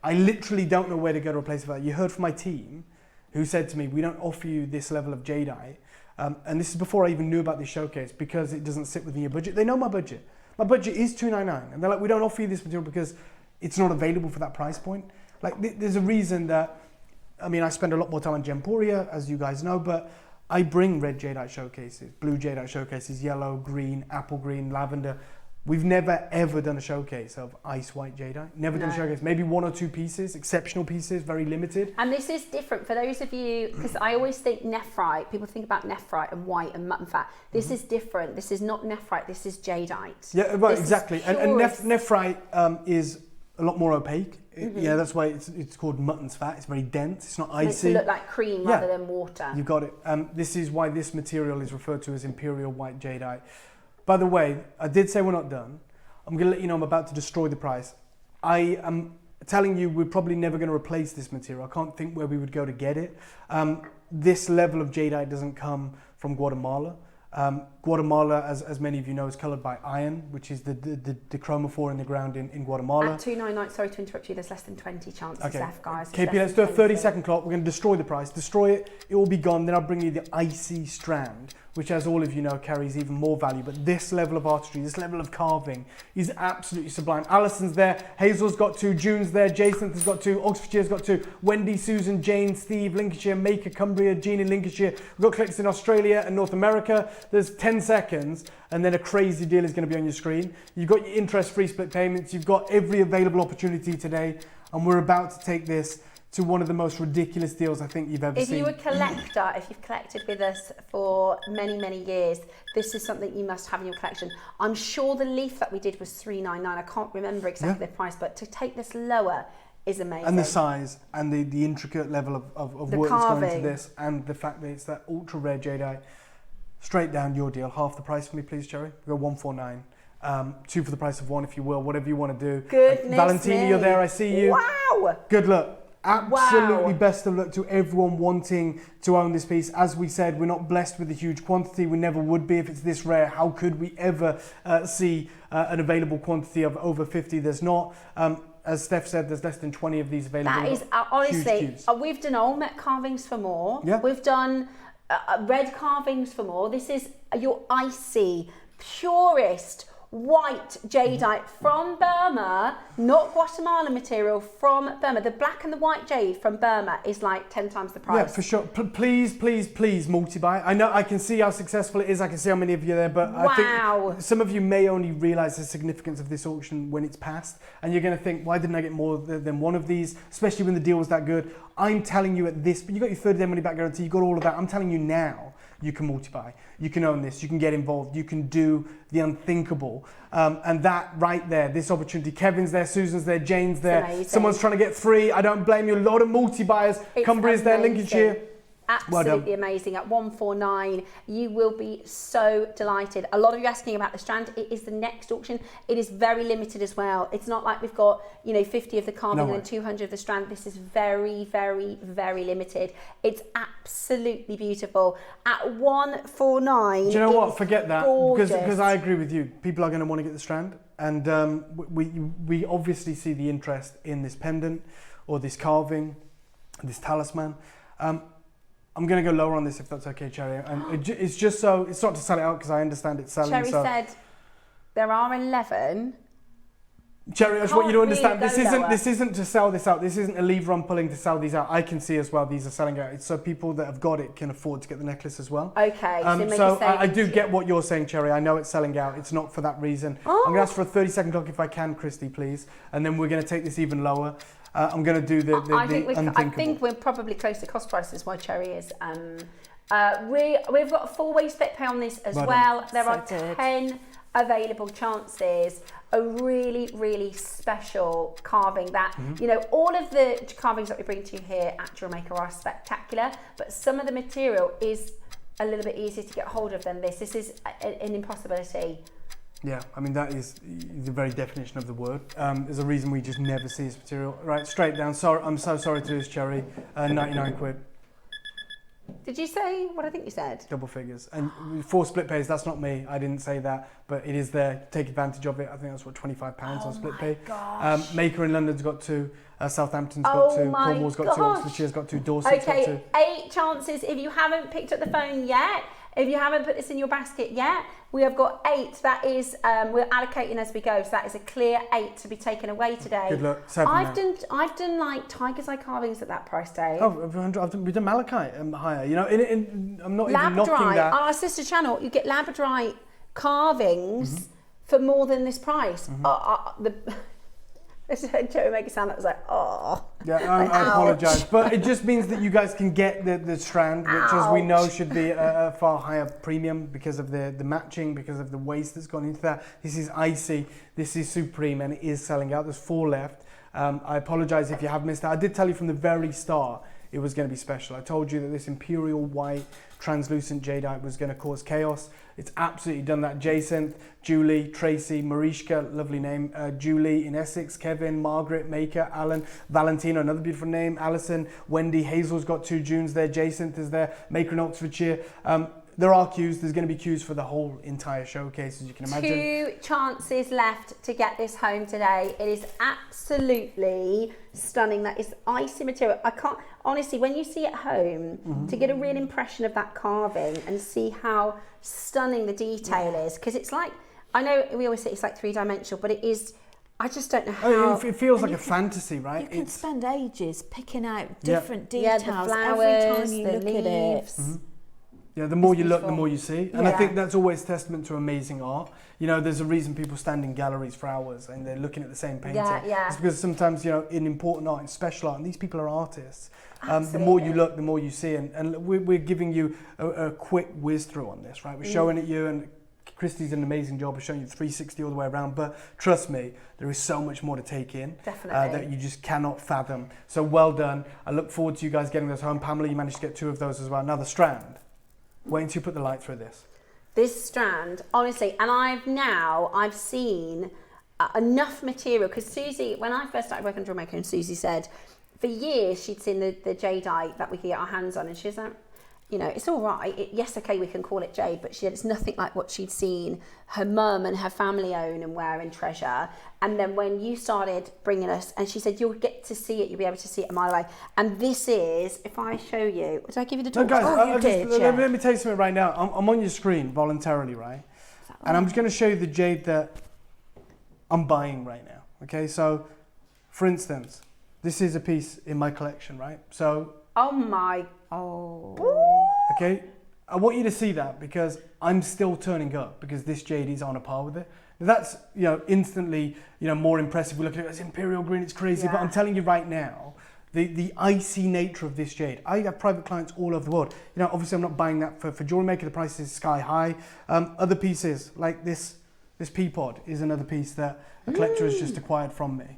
I literally don't know where to go to replace it for that. You heard from my team, who said to me, we don't offer you this level of jadeite, and this is before I even knew about this showcase, because it doesn't sit within your budget. They know my budget. My budget is $299, and they're like, we don't offer you this material because it's not available for that price point. Like, there's a reason that, I mean, I spend a lot more time on Gemporia, as you guys know, but I bring red jadeite showcases, blue jadeite showcases, yellow, green, apple green, lavender. We've never ever done a showcase of ice white jadeite. Never done a showcase. Maybe 1 or 2 pieces, exceptional pieces, very limited. And this is different for those of you, because I always think nephrite, people think about nephrite and white and mutton fat. This is different. This is not nephrite, this is jadeite. Yeah, right, exactly. And nephrite is a lot more opaque. Yeah, that's why it's called mutton's fat. It's very dense. It's not icy. Makes it look like cream rather than water. You got it. This is why this material is referred to as imperial white jadeite. By the way, I did say we're not done. I'm going to let you know I'm about to destroy the price. I am telling you we're probably never going to replace this material. I can't think where we would go to get it. This level of jadeite doesn't come from Guatemala. Guatemala, as many of you know, is coloured by iron, which is the chromophore in the ground in Guatemala. At $299, sorry to interrupt you, there's less than 20 chances left, guys. KP, let's do a 30-second clock. We're going to destroy the price. Destroy it, it will be gone. Then I'll bring you the icy strand, which, as all of you know, carries even more value. But this level of artistry, this level of carving is absolutely sublime. Alison's there, Hazel's got 2, June's there, Jason has got 2, Oxfordshire's got 2, Wendy, Susan, Jane, Steve, Lincolnshire, Maker, Cumbria, Jean in Lincolnshire. We've got collectors in Australia and North America. There's 10 seconds, and then a crazy deal is going to be on your screen. You've got your interest-free split payments. You've got every available opportunity today, and we're about to take this to one of the most ridiculous deals I think you've ever seen. If you're a collector, if you've collected with us for many, many years, this is something you must have in your collection. I'm sure the leaf that we did was $399. I can't remember exactly the price, but to take this lower is amazing. And the size and the intricate level of work that's going into this, and the fact that it's that ultra rare jadeite. Straight down your deal. Half the price for me, please, Cherry. We go 149. 2 for the price of 1 if you will. Whatever you want to do. Goodness Valentina, me. you're there. I see you. Wow. Good luck. Absolutely best of luck to everyone wanting to own this piece. As we said, we're not blessed with a huge quantity. We never would be if it's this rare. How could we ever see an available quantity of over 50? There's not. As Steph said, there's less than 20 of these available. That is, honestly, we've done Olmec carvings for more. Yeah. We've done red carvings for more. This is your icy, purest white jadeite from Burma, not Guatemala material, from Burma. The black and the white jade from Burma is like 10 times the price. Yeah, for sure. Please, please, please multi-buy. I know, I can see how successful it is. I can see how many of you are there, but I think some of you may only realise the significance of this auction when it's passed, and you're going to think, why didn't I get more than one of these, especially when the deal was that good? I'm telling you at this, but you got your 30-day money back guarantee, you got all of that. I'm telling you now, you can multi-buy, you can own this, you can get involved, you can do the unthinkable. And that right there, this opportunity, Kevin's there, Susan's there, Jane's there, someone's trying to get free, I don't blame you, a lot of multi-buyers, Cumbria's there, Lincolnshire. Absolutely amazing. At 149, you will be so delighted. A lot of you asking about the strand. It is the next auction. It is very limited as well. It's not like we've got 50 of the carving and 200 of the strand. This is very, very, very limited. It's absolutely beautiful. At 149, do you know what? Forget that, because I agree with you. People are going to want to get the strand, and we obviously see the interest in this pendant or this carving, this talisman. I'm going to go lower on this if that's okay, Cherry. And it's just so, it's not to sell it out because I understand it's selling. Cherry said there are 11. Cherry, I just want you to understand, this isn't to sell this out. This isn't a lever I'm pulling to sell these out. I can see as well these are selling out. It's so people that have got it can afford to get the necklace as well. Okay. So I do get what you're saying, Cherry. I know it's selling out. It's not for that reason. I'm going to ask for a 30-second clock if I can, Christy, please. And then we're going to take this even lower. I'm going to do the unthinkable. I think we're probably close to cost prices why Cherry is. We've got a full-way split pay on this as well. There are 10 available chances. A really, really special carving that, all of the carvings that we bring to you here at JewelleryMaker are spectacular, but some of the material is a little bit easier to get hold of than this. This is an impossibility. Yeah, I mean, that is the very definition of the word. There's a reason we just never see this material. Right, straight down. Sorry, I'm so sorry to do this, Cherry. 99 quid. Did you say what I think you said? Double figures. And 4 split pays, that's not me. I didn't say that, but it is there. Take advantage of it. I think that's what, £25 on split pay. Gosh. Maker in London's got 2. Southampton's got 2. Cornwall's got 2. Oxfordshire's got 2. Dorset's got 2. 8 chances. If you haven't picked up the phone yet, if you haven't put this in your basket yet, we have got 8. That is, we're allocating as we go. So that is a clear 8 to be taken away today. Good luck. 7 I've done like tiger's eye carvings at that price, Dave. Oh, we've done malachite higher. You know, I'm not even knocking that. On our sister channel, you get labradorite carvings for more than this price. Joe make it sound that was like, oh. Yeah, I apologise, but it just means that you guys can get the strand, which, as we know, should be a far higher premium because of the matching, because of the waste that's gone into that. This is icy, this is supreme, and it is selling out. There's 4 left. I apologise if you have missed that. I did tell you from the very start it was going to be special. I told you that this imperial white translucent jadeite was going to cause chaos. It's absolutely done that. Jacinth, Julie, Tracy, Marishka, lovely name, Julie in Essex, Kevin, Margaret, Maker, Alan, Valentina, another beautiful name, Alison, Wendy, Hazel's got 2 Junes there, Jacinth is there, Maker in Oxfordshire. There are queues. There's going to be queues for the whole entire showcase, as you can imagine. 2 chances left to get this home today. It is absolutely stunning. That is icy material. I can't, honestly, when you see it home, to get a real impression of that carving and see how stunning the detail is, because it's like, I know we always say it's like 3-dimensional, but it is, I just don't know how. It feels like a fantasy, right? You could spend ages picking out different Yeah, details the flowers, every time you the look leaves. at it. Yeah, the more you look, the more you see. And I Yeah. think that's always testament to amazing art. You know, there's a reason people stand in galleries for hours and they're looking at the same painting. Yeah. It's because sometimes, you know, in important art, in special art, and these people are artists. The more you look, the more you see. And we're giving you a quick whiz through on this, right? We're showing it you, and Christy's done an amazing job of showing you 360 all the way around. But trust me, there is so much more to take in. Definitely. That you just cannot fathom. So well done. I look forward to you guys getting those home. Pamela, you managed to get 2 of those as well. Now the strand. Wait until you put the light through this. This strand, honestly, and I've seen enough material, because Susie, when I first started working on JewelleryMaker, and Susie said, for years she'd seen the jadeite that we could get our hands on, and she was like, you know, it's all right. Yes, okay, we can call it jade, but she said it's nothing like what she'd seen her mum and her family own and wear and treasure. And then when you started bringing us, and she said, you'll get to see it, you'll be able to see it a mile away. And this is, if I show you, did I give you the torch? No, guys, you did, let me tell you something right now. I'm on your screen voluntarily, right? And I'm just going to show you the jade that I'm buying right now. Okay, so for instance, this is a piece in my collection, right? So. Okay, I want you to see that because I'm still turning up because this jade is on a par with it. That's, you know, instantly, you know, more impressive. We look at it as imperial green, it's crazy, but I'm telling you right now, the icy nature of this jade. I have private clients all over the world. You know, obviously I'm not buying that for JewelleryMaker, the price is sky high. Other pieces, like this pea pod is another piece that a collector has just acquired from me.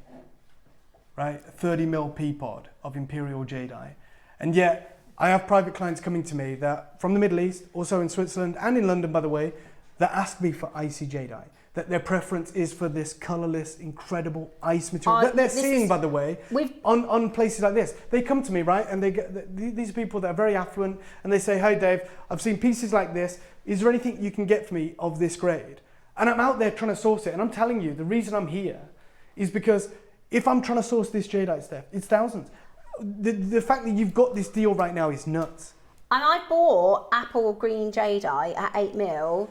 Right, 30mm pea pod of imperial jadeite. And yet, I have private clients coming to me that from the Middle East, also in Switzerland and in London, by the way, that ask me for icy jadeite. That their preference is for this colourless, incredible ice material that they're seeing, by the way, on places like this. They come to me, right, and they get these people that are very affluent, and they say, "Hey, Dave, I've seen pieces like this. Is there anything you can get for me of this grade?" And I'm out there trying to source it, and I'm telling you, the reason I'm here is because if I'm trying to source this jadeite stuff, it's thousands. The fact that you've got this deal right now is nuts. And I bought Apple Green Jadeite at 8mm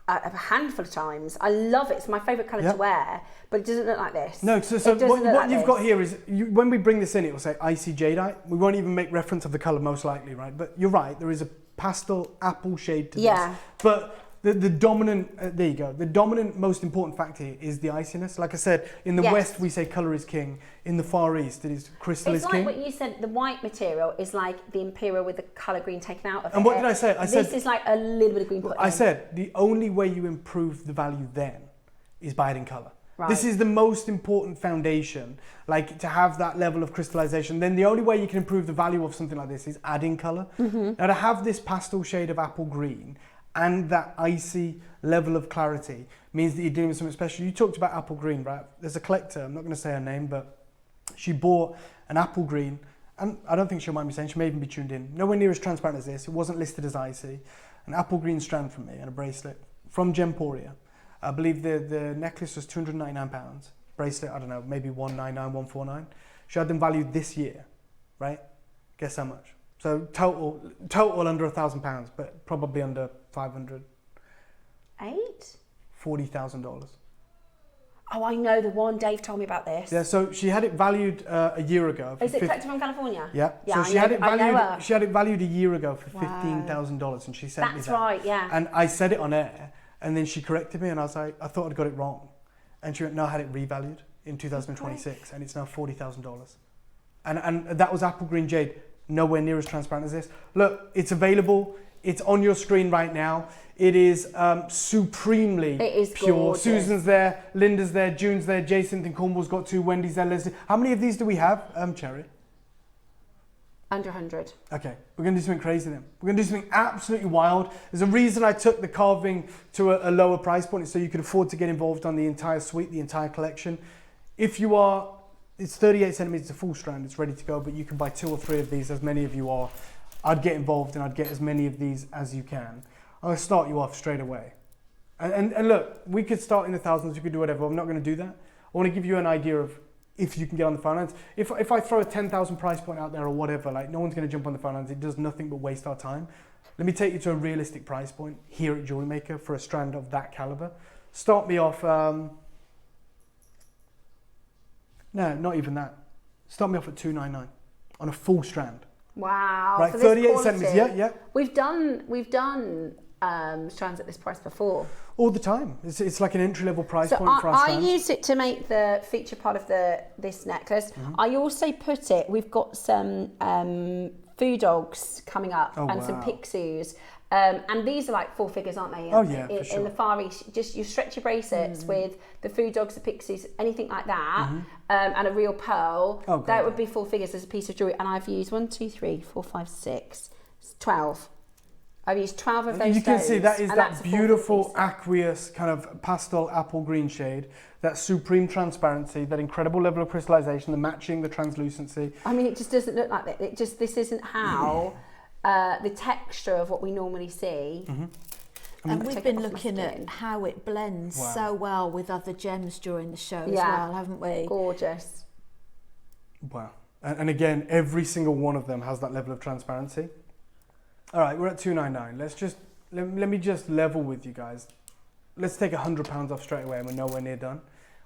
a handful of times. I love it. It's my favourite colour to wear, but it doesn't look like this. No, so what you've got here is, when we bring this in, it will say icy jadeite. We won't even make reference of the colour, most likely, right? But you're right, there is a pastel apple shade to this. But the dominant, there you go, the dominant most important factor here is the iciness. Like I said, in the West we say colour is king. In the Far East it is crystal is king. It's like what you said, the white material is like the imperial with the colour green taken out of it. And what did I say? I said this is like a little bit of green put in. I said the only way you improve the value then is by adding colour. Right. This is the most important foundation, like to have that level of crystallization. Then the only way you can improve the value of something like this is adding colour. Now to have this pastel shade of apple green and that icy level of clarity means that you're doing something special. You talked about apple green, right? There's a collector, I'm not going to say her name, but she bought an apple green and I don't think she'll mind me saying, she may even be tuned in, nowhere near as transparent as this. It wasn't listed as icy. An apple green strand from me and a bracelet from Gemporia. I believe the necklace was £299. Bracelet, I don't know, maybe £199, £149. She had them valued this year, right? Guess how much? So total under £1,000, but probably under 500. $40,000. Oh, I know the one. Dave told me about this. Yeah, so she had it valued a year ago. Is it collected from California? Yeah. Yeah, so she had it valued. She had it valued a year ago for $15,000, and she sent me that. That's right. Yeah. And I said it on air, and then she corrected me, and I was like, I thought I'd got it wrong, and she went, no, I had it revalued in 2026, and it's now $40,000. And that was Apple Green Jade, nowhere near as transparent as this. Look, it's available. It's on your screen right now. It is supremely pure. Gorgeous. Susan's there, Linda's there, June's there, Jason in Cornwall's got 2, Wendy's there, Leslie. How many of these do we have, Cherry? Under 100. Okay, we're going to do something crazy then. We're going to do something absolutely wild. There's a reason I took the carving to a lower price point, so you could afford to get involved on the entire suite, the entire collection. If you are, it's 38 centimeters, a full strand, it's ready to go, but you can buy 2 or 3 of these, as many of you are. I'd get involved and I'd get as many of these as you can. I'm going to start you off straight away. And look, we could start in the thousands, we could do whatever. I'm not going to do that. I want to give you an idea of if you can get on the phone lines. If I throw a 10,000 price point out there or whatever, like no one's going to jump on the phone lines. It does nothing but waste our time. Let me take you to a realistic price point here at JewelleryMaker for a strand of that caliber. Start me off, no, not even that. Start me off at $299 on a full strand. Wow. Right, for 38 centimeters, yeah. We've done strands at this price before. All the time. It's like an entry-level price point for our I strands. used it to make the feature part of this necklace. I also put it, we've got some food dogs coming up and some pixies. And these are like 4 figures, aren't they? Oh yeah, for sure. In the Far East, just you stretch your bracelets with the food dogs, the pixies, anything like that, and a real pearl. Oh, God, that would be 4 figures as a piece of jewelry. And I've used 1, 2, 3, 4, 5, 6, 12. I've used 12 of those. You can see that is that that's beautiful aqueous kind of pastel apple green shade, that supreme transparency, that incredible level of crystallization, the matching, the translucency. I mean, it just doesn't look like that. This isn't how the texture of what we normally see. And we've been looking at how it blends so well with other gems during the show as well, haven't we? Gorgeous. Wow. And again, every single one of them has that level of transparency. All right, we're at $299. Let me just level with you guys. Let's take £100 off straight away and we're nowhere near done.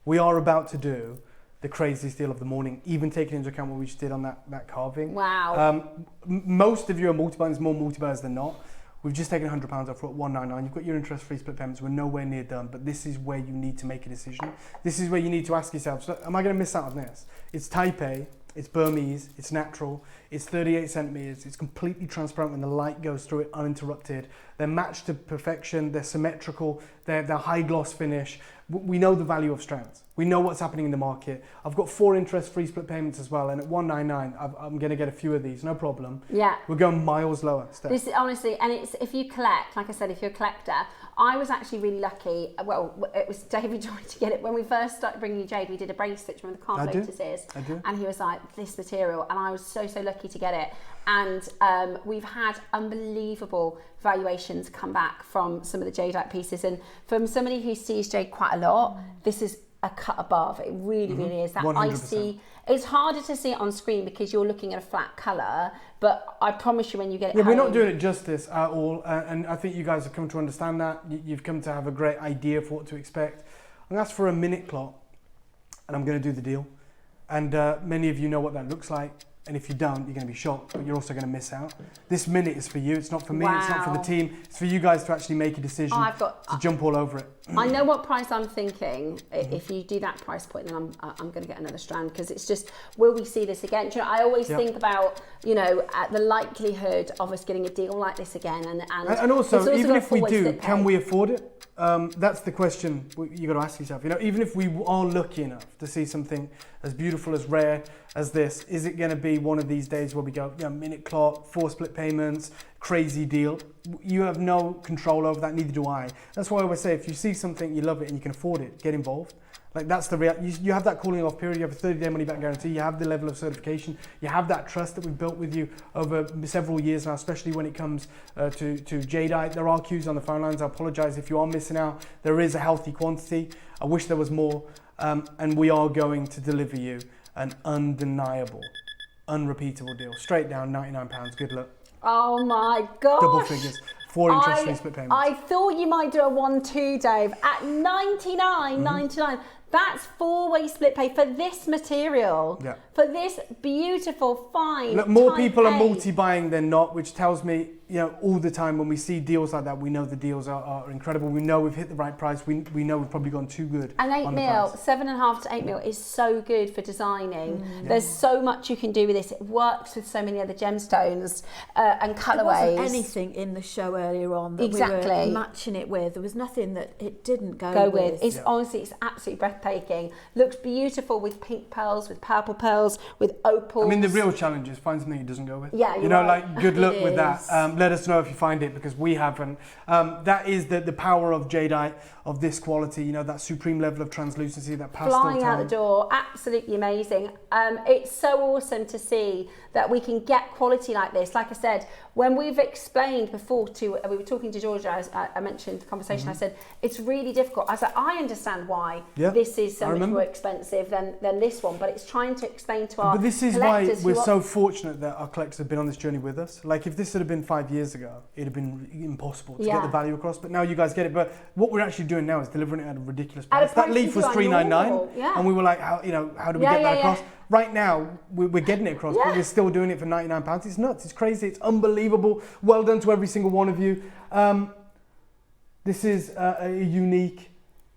We are about to do the craziest deal of the morning, even taking into account what we just did on that carving. Wow. Most of you are multi-buyers, more multi-buyers than not. We've just taken £100 off, we're at $199. You've got your interest-free split payments. We're nowhere near done, but this is where you need to make a decision. This is where you need to ask yourself, so am I going to miss out on this? It's Taipei, it's Burmese, it's natural, it's 38 centimeters, it's completely transparent when the light goes through it uninterrupted. They're matched to perfection, they're symmetrical, they're high gloss finish. We know the value of strands. We know what's happening in the market. I've got 4 interest-free split payments as well, and at $199, I'm going to get a few of these, no problem. Yeah. We're going miles lower. Steph. This is honestly, and it's if you collect, like I said, if you're a collector, I was actually really lucky. Well, it was David trying to get it when we first started bringing you jade. We did a bracelet from the carved lotuses, and he was like, "This material," and I was so lucky to get it. And we've had unbelievable valuations come back from some of the jadeite pieces, and from somebody who sees jade quite a lot, this is a cut above. It really, really is. That 100%. icy. It's harder to see it on screen because you're looking at a flat colour, but I promise you when you get it home... we're not doing it justice at all, and I think you guys have come to understand that. You've come to have a great idea for what to expect. I'm going to ask for a minute clock, and I'm going to do the deal. And many of you know what that looks like. And if you don't, you're going to be shocked, but you're also going to miss out. This minute is for you. It's not for me. It's not for the team. It's for you guys to actually make a decision to jump all over it. I know what price I'm thinking. If you do that price point, then I'm going to get another strand, because it's just, will we see this again? Do you know, I always think about, you know, the likelihood of us getting a deal like this again. And also even if we do, can we afford it? That's the question you got to ask yourself. You know, even if we are lucky enough to see something as beautiful, as rare as this, is it going to be one of these days where we go, minute clock, 4 split payments, crazy deal. You have no control over that, neither do I. That's why I always say, if you see something, you love it and you can afford it, get involved. Like that's the you have that cooling off period, you have a 30-day money back guarantee, you have the level of certification, you have that trust that we've built with you over several years now, especially when it comes to jadeite. There are queues on the phone lines. I apologize if you are missing out. There is a healthy quantity. I wish there was more, and we are going to deliver you an undeniable, unrepeatable deal. Straight down, £99. Good luck. Oh my gosh. Double figures. 4 interest-free split payments. I thought you might do a 1-2, Dave, at $99.99. That's 4-way split pay for this material. Yeah. For this beautiful, fine. Look, more type people are A. multi-buying than not, which tells me, all the time when we see deals like that, we know the deals are incredible. We know we've hit the right price. We know we've probably gone too good. And 8 on the mil, price. 7.5 to 8 mil is so good for designing. There's so much you can do with this. It works with so many other gemstones and There colorways. wasn't anything in the show earlier on that we Exactly. were matching it with. There was nothing that it didn't go with. It's Yeah. honestly, it's absolutely breathtaking. Looks beautiful with pink pearls, with purple pearls, with opals. I mean, the real challenge is find something it doesn't go with. Yeah, you're you know, right. like good luck It with that. is. Let us know if you find it, because we haven't. That is the power of jadeite, of this quality. That supreme level of translucency, that pastel flying out the tone. door, absolutely amazing. It's so awesome to see that we can get quality like this. Like I said, when we've explained before we were talking to Georgia, I mentioned the conversation, I said, it's really difficult. I said, I understand why this is so much more expensive than this one, but it's trying to explain to our But this is why collectors we're who are- so fortunate that our collectors have been on this journey with us. Like if this had been 5 years ago, it'd have been impossible to get the value across. But now you guys get it. But what we're actually doing now is delivering it at a ridiculous At a price. That price leaf was people are $3.99, normal, and we were like, how do we get that across? Right now, we're getting it across, but we're still doing it for £99. It's nuts. It's crazy. It's unbelievable. Well done to every single one of you. This is a unique,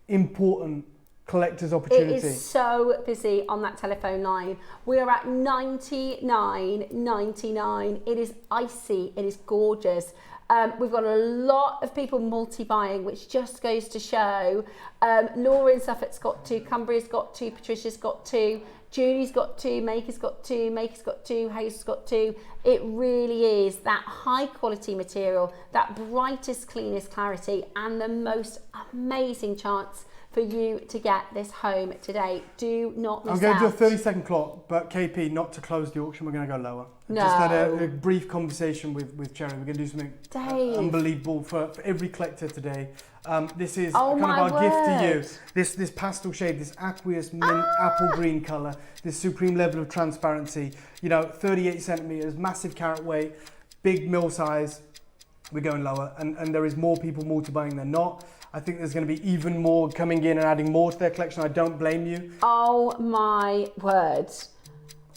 important collector's opportunity. It is so busy on that telephone line. We are at $99.99. It is icy. It is gorgeous. We've got a lot of people multi-buying, which just goes to show. Laura in Suffolk's got 2, Cumbria's got 2, Patricia's got 2, Julie's got 2, Maker's got 2, Maker's got 2, Hazel's got 2. It really is that high quality material, that brightest, cleanest clarity, and the most amazing chance for you to get this home today. Do not miss out. I'm going to do a 30-second clock, but KP, not to close the auction, we're going to go lower. No. Just had a brief conversation with Cherry. We're going to do something unbelievable for every collector today. This is kind of our gift to you. This pastel shade, this aqueous mint apple green colour, this supreme level of transparency, 38 centimetres, massive carat weight, big mill size. We're going lower, and there is more people multi-buying than not. I think there's going to be even more coming in and adding more to their collection. I don't blame you. Oh my word.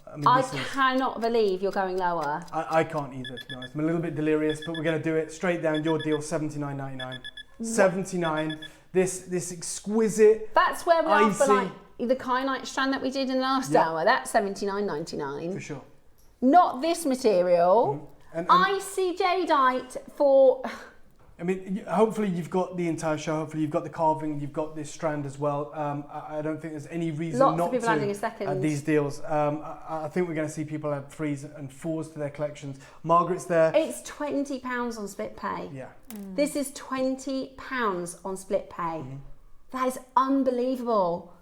I mean, cannot believe you're going lower. I can't either, to be honest. I'm a little bit delirious, but we're going to do it straight down. Your deal, $79.99. $79. This exquisite. That's where we are for icy- like the kyanite strand that we did in the last hour. That's $79.99. For sure. Not this material. And Icy jadeite for. I mean, hopefully you've got the entire show. Hopefully you've got the carving. You've got this strand as well. I don't think there's any reason Lots not of people to adding a second. these deals. I think we're going to see people add 3s and 4s to their collections. Margaret's there. It's £20 on split pay. Yeah. This is £20 on split pay. That is unbelievable.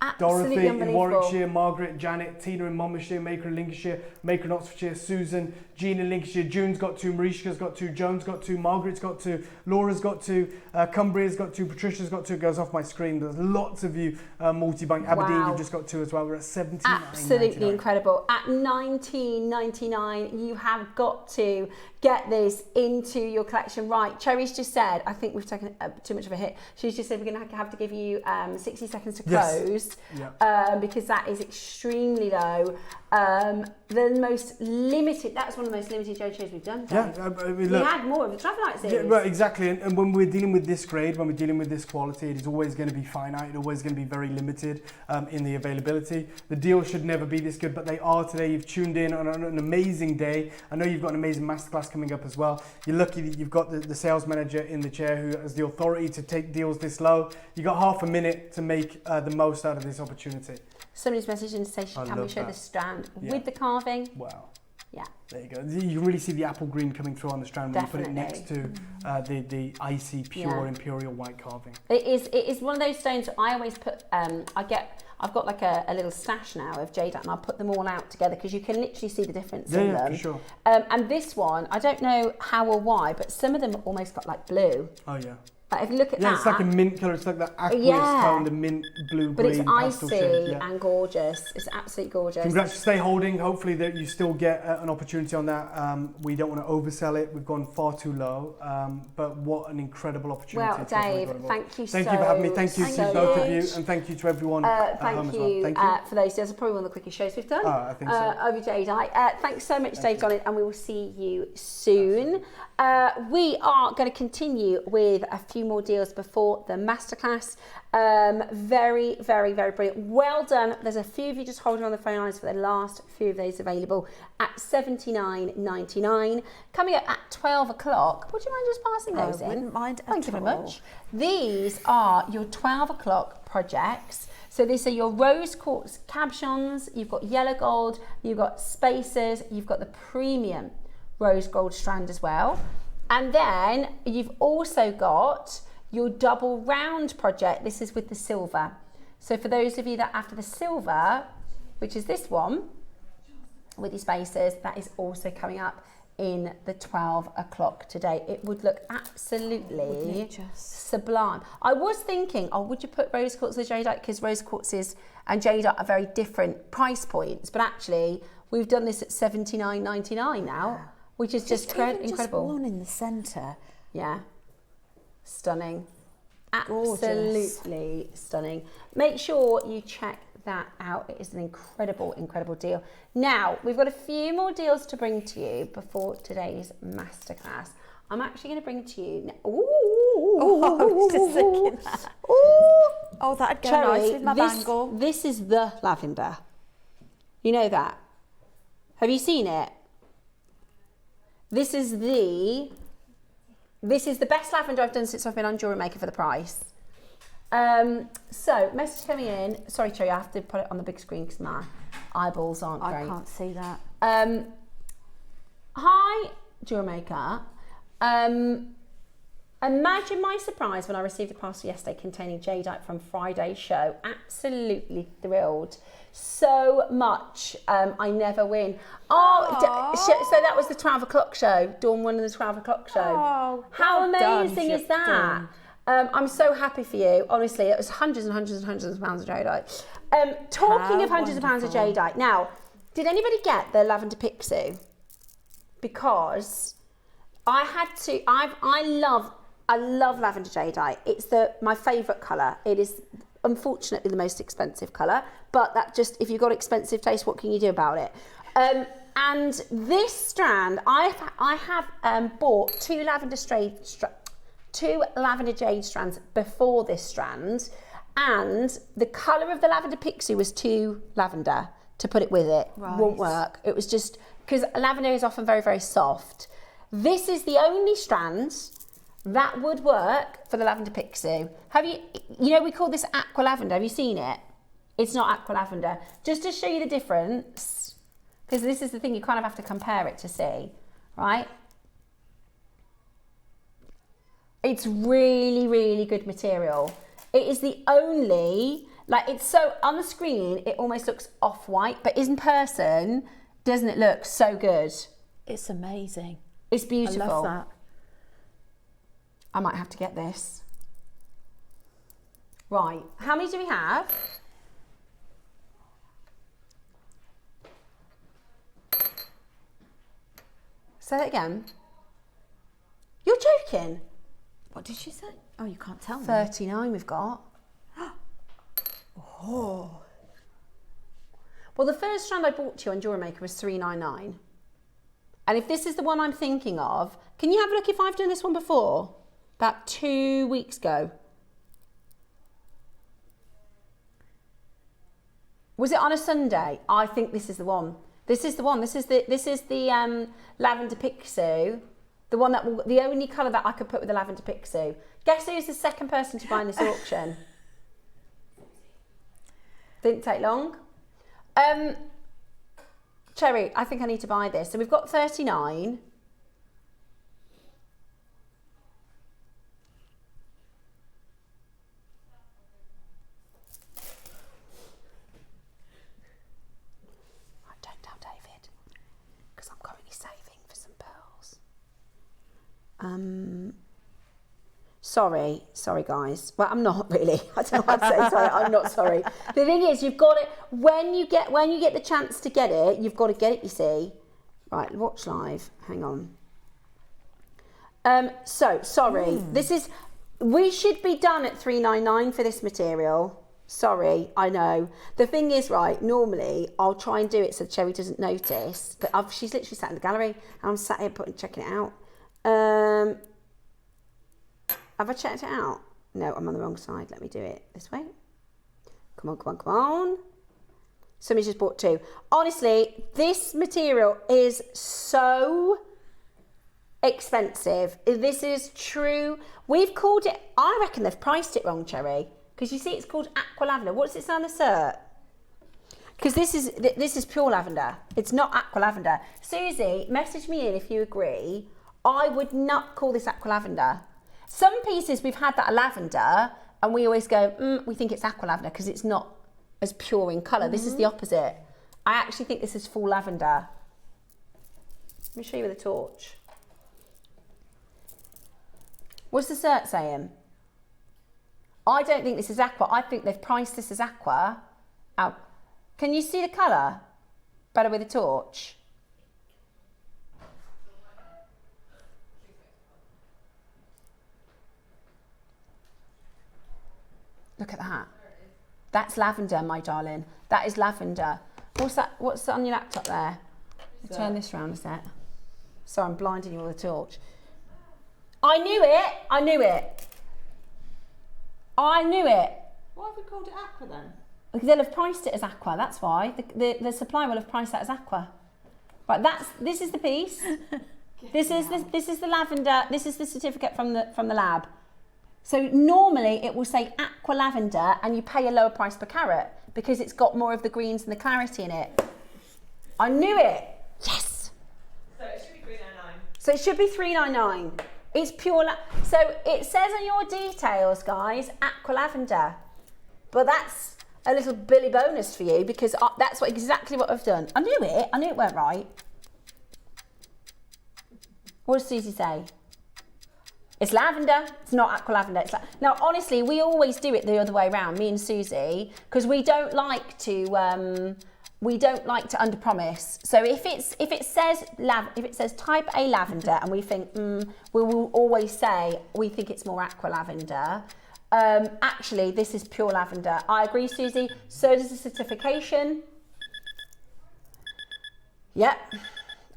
Absolutely Dorothy in unbelievable. Warwickshire, Margaret, Janet, Tina in Monmouthshire, Maker in Lincolnshire, Maker in Oxfordshire, Susan, Jean in Lincolnshire, June's got 2, Marishka's got 2, Joan's got 2, Margaret's got 2, Laura's got 2, Cumbria's got 2, Patricia's got 2. It goes off my screen. There's lots of you multi-buying. Aberdeen, Wow. you've just got 2 as well. We're at $79.99. Absolutely incredible. At $19.99, you have got to get this into your collection. Right, Cherry's just said, I think we've taken too much of a hit. She's just said we're going to have to give you 60 seconds to close. Because that is extremely low. The most limited, that's one of the most limited judge shows we've done. Yeah, Dave. I mean, we look, had more of the traffic light series. Yeah, right, exactly. And when we're dealing with this grade, when we're dealing with this quality, it is always going to be finite. It's always going to be very limited in the availability. The deals should never be this good, but they are today. You've tuned in on an amazing day. I know you've got an amazing masterclass coming up as well. You're lucky that you've got the sales manager in the chair who has the authority to take deals this low. You got half a minute to make the most out of this opportunity. Somebody's messaging to say, can we show the strand with the carving? Wow. Yeah. There you go. You can really see the apple green coming through on the strand when Definitely. you put it next to the icy, pure imperial white carving. It is one of those stones I always put, I've got like a little stash now of jadeite, and I'll put them all out together because you can literally see the difference in them. For sure. And this one, I don't know how or why, but some of them have almost got like blue. Oh yeah. Like if you look at that, it's like a mint colour. It's like that aqueous tone, the mint blue, but green, it's pastel icy shade. and gorgeous. It's absolutely gorgeous. Congrats, stay holding. Hopefully that you still get an opportunity on that. We don't want to oversell it. We've gone far too low. But what an incredible opportunity. Well, Dave, thank you Thank you for having me. Thank you to both of you, and thank you to everyone at home as well. Thank you for those. That's probably one of the quickest shows we've done. I think so. Over jadeite. Thanks so much, Dave Donald, and we will see you soon. We are going to continue with a few more deals before the masterclass. Very, very, very brilliant. Well done. There's a few of you just holding on the phone lines for the last few of those available at $79.99. Coming up at 12 o'clock. Would you mind just passing those in? I wouldn't mind at all. Thank you very much. These are your 12 o'clock projects. So these are your rose quartz captions. You've got yellow gold, you've got spacers, you've got the premium rose gold strand as well. And then you've also got your double round project. This is with the silver. So for those of you that after the silver, which is this one with your spacers, that is also coming up in the 12 o'clock today. It would look absolutely sublime. I was thinking, would you put rose quartz or jadeite? Because rose quartzes and jadeite are very different price points, but actually we've done this at $79.99 now, which is just incredible. Just one in the centre. Yeah. Stunning. Gorgeous. Absolutely stunning. Make sure you check that out. It is an incredible, incredible deal. Now, we've got a few more deals to bring to you before today's masterclass. I'm actually going to bring to you... I was just thinking that. Oh, that'd go nice with my bangle. This is the lavender. You know that? Have you seen it? This is the best lavender I've done since I've been on JewelleryMaker for the price. So, message coming in. Sorry, Cherry, I have to put it on the big screen because my eyeballs aren't great. I can't see that. Hi, JewelleryMaker. Imagine my surprise when I received a parcel yesterday containing jadeite from Friday's show. Absolutely thrilled. So much. I never win. So that was the 12 o'clock show. Dawn won the 12 o'clock show. Oh, how well amazing done, is that? I'm so happy for you. Honestly, it was hundreds and hundreds and hundreds of pounds of jadeite. Talking of hundreds of pounds of jadeite. Now, did anybody get the lavender pixie? Because I had to. I love lavender jadeite. It's my favourite colour. It is unfortunately the most expensive colour, but that just, if you've got expensive taste, what can you do about it? And this strand, I have bought two lavender jade strands before this strand, and the colour of the lavender pixie was too lavender to put it with it. Right. Won't work. It was just because lavender is often very, very soft. This is the only strand that would work for the lavender pixie. Have you we call this aqua lavender. Have you seen it? It's not aqua lavender. Just to show you the difference, because this is the thing, you kind of have to compare it to see, right? It's really, really good material. It is the only, it's so, on the screen, it almost looks off-white, but in person, doesn't it look so good? It's amazing. It's beautiful. I love that. I might have to get this. Right, how many do we have? Say that again. You're joking? What did she say? Oh, you can't tell me. 39 we've got. Oh. Well, the first strand I bought to you on JewelleryMaker was $3.99. And if this is the one I'm thinking of, can you have a look if I've done this one before? About 2 weeks ago. Was it on a Sunday? I think this is the one. This is the one. This is the lavender pixie. The one the only colour that I could put with the lavender pixie. Guess who's the second person to buy in this auction? Didn't take long. Cherry, I think I need to buy this. So we've got 39. Don't tell David, because I'm currently saving for some pearls. Sorry guys. Well, I'm not really. I don't know what to say. Sorry, I'm not sorry. The thing is, you've got it when you get the chance to get it. You've got to get it. You see, right? Watch live. Hang on. So sorry. This is. We should be done at $3.99 for this material. Sorry, I know. The thing is, right, normally I'll try and do it so Cherry doesn't notice, but she's literally sat in the gallery and I'm sat here checking it out. Have I checked it out? No, I'm on the wrong side. Let me do it this way. Come on. Somebody just bought 2. Honestly, this material is so expensive. This is true. We've called it, I reckon they've priced it wrong, Cherry. Because you see it's called aqua lavender. What does it say on the cert? Because this is pure lavender. It's not aqua lavender. Susie, message me in if you agree. I would not call this aqua lavender. Some pieces we've had that are lavender and we always go, we think it's aqua lavender because it's not as pure in colour. This is the opposite. I actually think this is full lavender. Let me show you with a torch. What's the cert saying? I don't think this is aqua. I think they've priced this as aqua. Oh. Can you see the colour better with a torch? Look at that. That's lavender, my darling. That is lavender. What's that? What's on your laptop there? Turn this round a sec. Sorry, I'm blinding you with a torch. I knew it. Why have we called it aqua then? Because they'll have priced it as aqua. That's why the supplier will have priced that as aqua. Right. This is the piece. This is the lavender. This is the certificate from the lab. So normally it will say aqua lavender and you pay a lower price per carat because it's got more of the greens and the clarity in it. I knew it. Yes. So it should be $3.99. So it should be $3.99. It's pure. So it says on your details, guys, aqua lavender. But that's a little Billy bonus for you because that's exactly what I've done. I knew it weren't right. What does Susie say? It's lavender. It's not aqua lavender. Now, honestly, we always do it the other way around, me and Susie, because we don't like to underpromise. So if it says type A lavender, and we think we will always say we think it's more aqua lavender. Actually, this is pure lavender. I agree, Susie. So does the certification. Yep.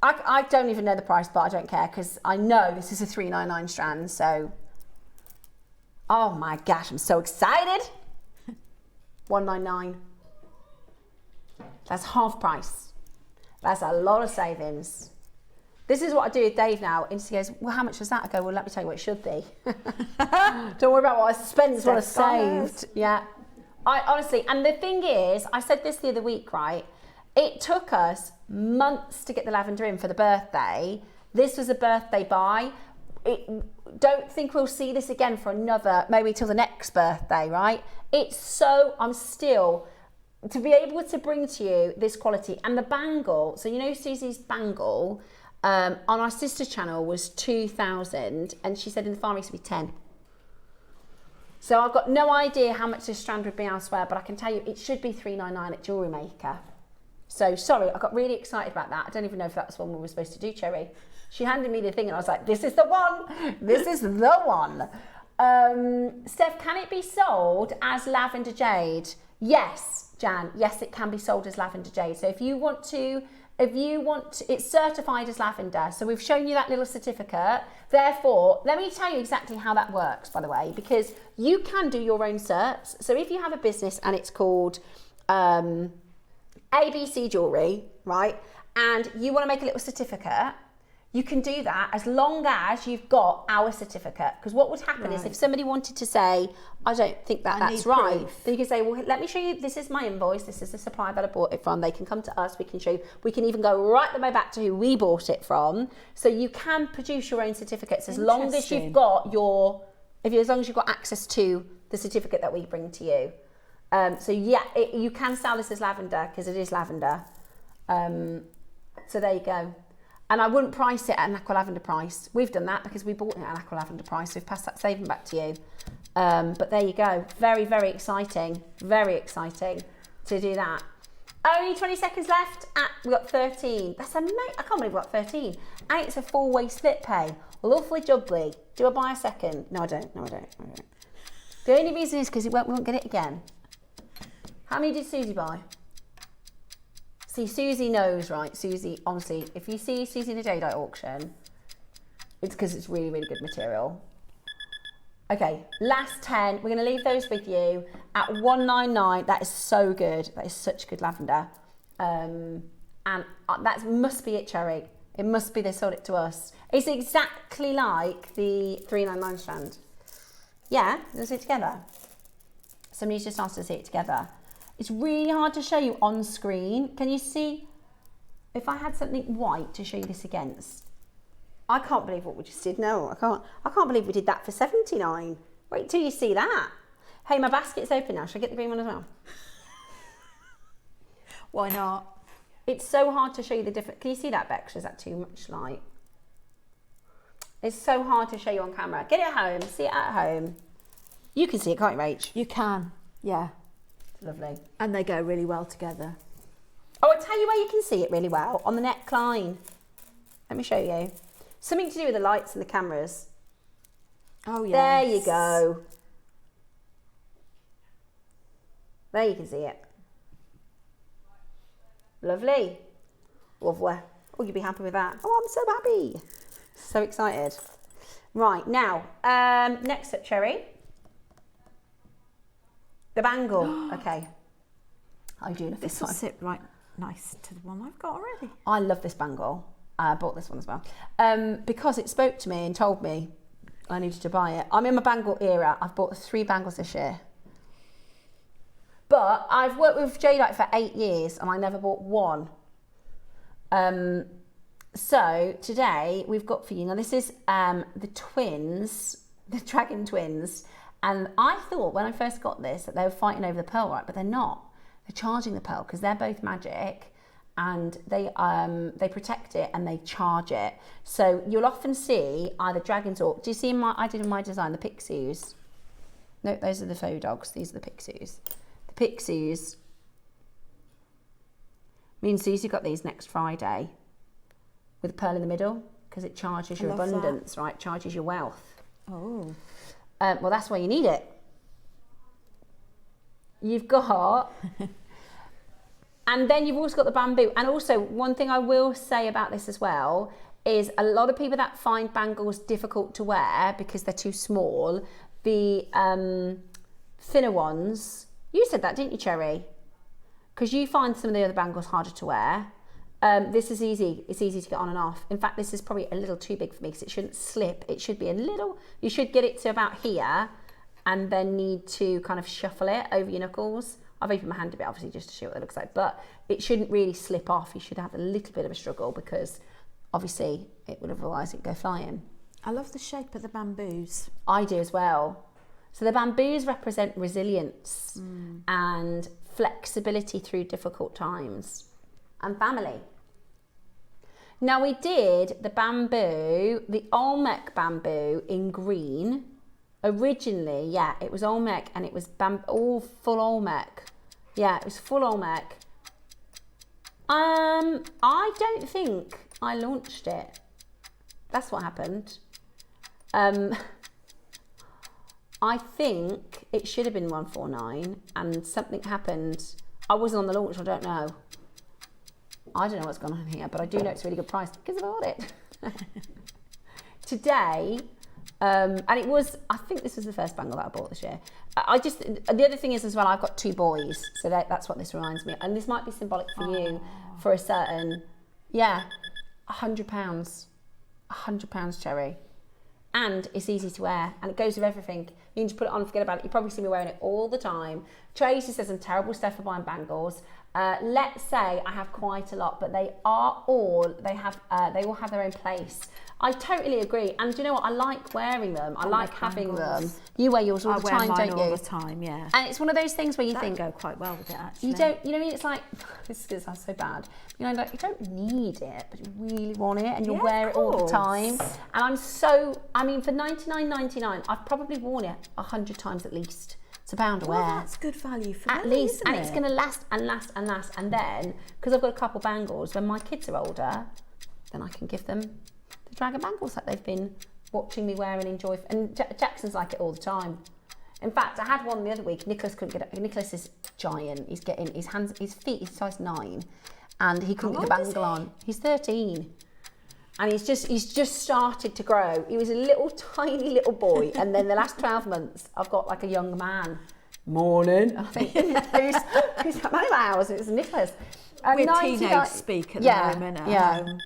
I don't even know the price, but I don't care because I know this is a $3.99 strand. So, oh my gosh, I'm so excited. $1.99. That's half price. That's a lot of savings. This is what I do with Dave now. And he goes, well, how much was that? I go, well, let me tell you what it should be. Don't worry about what I spent, it's what I saved. Yeah. I honestly, and the thing is, I said this the other week, right? It took us months to get the lavender in for the birthday. This was a birthday buy. Don't think we'll see this again for another, maybe till the next birthday, right? I'm still, to be able to bring to you this quality. And the bangle, so you know Susie's bangle, on our sister channel was 2,000 and she said in the Far East it would be 10. So I've got no idea how much this strand would be elsewhere, but I can tell you it should be $3.99 at JewelleryMaker. So sorry, I got really excited about that. I don't even know if that's one we were supposed to do, Cherry. She handed me the thing and I was like, this is the one. This is the one. Steph, can it be sold as lavender jade? Yes, Jan. Yes, it can be sold as lavender jade. So if you want to, it's certified as lavender. So we've shown you that little certificate. Therefore, let me tell you exactly how that works, by the way, because you can do your own certs. So if you have a business and it's called ABC Jewellery, right? And you want to make a little certificate, You can do that as long as you've got our certificate. Because what would happen is if somebody wanted to say, I don't think that's right, proof. then you can say, well, let me show you, this is my invoice, this is the supplier that I bought it from. They can come to us, we can show you, we can even go right the way back to who we bought it from. So you can produce your own certificates as long as you've got as long as you've got access to the certificate that we bring to you. So yeah, you can sell this as lavender because it is lavender. So there you go. And I wouldn't price it at an aqua lavender price. We've done that because we bought it at an aqua lavender price. We've passed that saving back to you. But there you go. Very, very exciting. Very exciting to do that. Only 20 seconds left. We've got 13. That's amazing. I can't believe we've got 13. And it's a 4-way split pay. Lovely jubbly. Do I buy a second? No, I don't. The only reason is because we won't get it again. How many did Susie buy? See, Susie knows, right? Susie, honestly, if you see Susie in a jadeite auction, it's because it's really, really good material. Okay, last 10. We're going to leave those with you at $199. That is so good. That is such good lavender. And that must be it, Cherry. It must be they sold it to us. It's exactly like the 399 strand. Yeah, let's see it together. Somebody's just asked to see it together. It's really hard to show you on screen. Can you see? If I had something white to show you this against, I can't believe what we just did. No, I can't believe we did that for $79. Wait till you see that. Hey, my basket's open now. Should I get the green one as well? Why not? It's so hard to show you the different. Can you see that, Bex? Is that too much light? It's so hard to show you on camera. Get it at home. See it at home. You can see it, can't you, Rach? You can, yeah. Lovely. And they go really well together. Oh, I'll tell you where you can see it really well. On the neckline. Let me show you. Something to do with the lights and the cameras. Oh, yeah. There you go. There you can see it. Lovely. Lovely. Oh, you'd be happy with that. Oh, I'm so happy. So excited. Right, now, next up, Cherry. The bangle. Okay. How are you doing this will one? sit right nice to the one I've got already. I love this bangle. I bought this one as well. Because it spoke to me and told me I needed to buy it. I'm in my bangle era. I've bought 3 bangles this year. But I've worked with jadeite for 8 years and I never bought one. So today we've got for you, now this is the twins, the dragon twins. And I thought when I first got this that they were fighting over the pearl, right? But they're not. They're charging the pearl because they're both magic, and they protect it and they charge it. So you'll often see either dragons or, do you see I did in my design the pixies? No, those are the faux dogs. These are the pixies. The pixies. Me and Susie got these next Friday with a pearl in the middle because it charges your abundance, right? Charges your wealth. Oh. Well, that's why you need it. You've got, and then you've also got the bamboo. And also, one thing I will say about this as well is a lot of people that find bangles difficult to wear because they're too small, the thinner ones, you said that, didn't you, Cherry? Because you find some of the other bangles harder to wear. This is easy. It's easy to get on and off. In fact, this is probably a little too big for me because it shouldn't slip. It should be a little, you should get it to about here and then need to kind of shuffle it over your knuckles. I've opened my hand a bit, obviously, just to show what it looks like, but it shouldn't really slip off. You should have a little bit of a struggle because obviously it would otherwise it'd go flying. I love the shape of the bamboos. I do as well. So the bamboos represent resilience and flexibility through difficult times and family. Now we did the bamboo, the Olmec bamboo in green. Originally, yeah, it was Olmec and it was all full Olmec. Yeah, it was full Olmec. I don't think I launched it. That's what happened. I think it should have been 149 and something happened. I wasn't on the launch, I don't know. I don't know what's going on here, but I do know it's a really good price because I bought it. Today, and it was, I think this was the first bangle that I bought this year. The other thing is as well, I've got 2 boys, so that's what this reminds me. And this might be symbolic for you for a certain, yeah, £100. £100, Cherry. And it's easy to wear, and it goes with everything. You can just put it on and forget about it. You probably see me wearing it all the time. Tracy says I'm terrible stuff for buying bangles. Let's say I have quite a lot, but they all have their own place. I totally agree, and do you know what? I like wearing them. I like having them. You wear yours all the time, don't you? I wear mine all the time, yeah. And it's one of those things where you think go quite well with it, actually. you don't. You know, it's like this is gonna sound so bad. You know, like you don't need it, but you really want it, and you'll wear it all the time. And I mean, for $99.99, I've probably worn it 100 times at least. It's £1 a wear. Well, that's good value for at money, least, isn't and it? it's going to last and last and last. And then, because I've got a couple bangles, when my kids are older, then I can give them the dragon bangles that they've been watching me wear and enjoy. And Jackson's like it all the time. In fact, I had one the other week. Nicholas couldn't get it. Nicholas is giant. He's getting his feet. He's size 9, and he couldn't get the bangle on. He's 13. And he's just started to grow. He was a little tiny little boy, and then the last 12 months, I've got like a young man. Morning. I think who's at my house? It's Nicholas. We're teenage speak at the moment at home.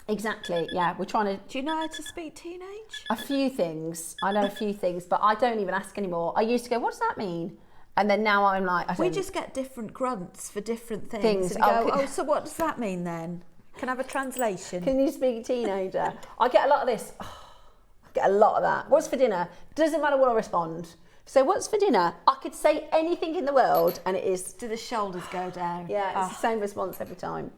Exactly. Yeah, we're trying to. Do you know how to speak teenage? A few things. I know a few things, but I don't even ask anymore. I used to go, "What does that mean?" And then now I'm like, we just get different grunts for different things. And go, so what does that mean then? Can I have a translation? Can you speak teenager? I get a lot of this. I get a lot of that. What's for dinner? Doesn't matter what I respond. So what's for dinner? I could say anything in the world and it is... Do the shoulders go down? Yeah, it's the same response every time.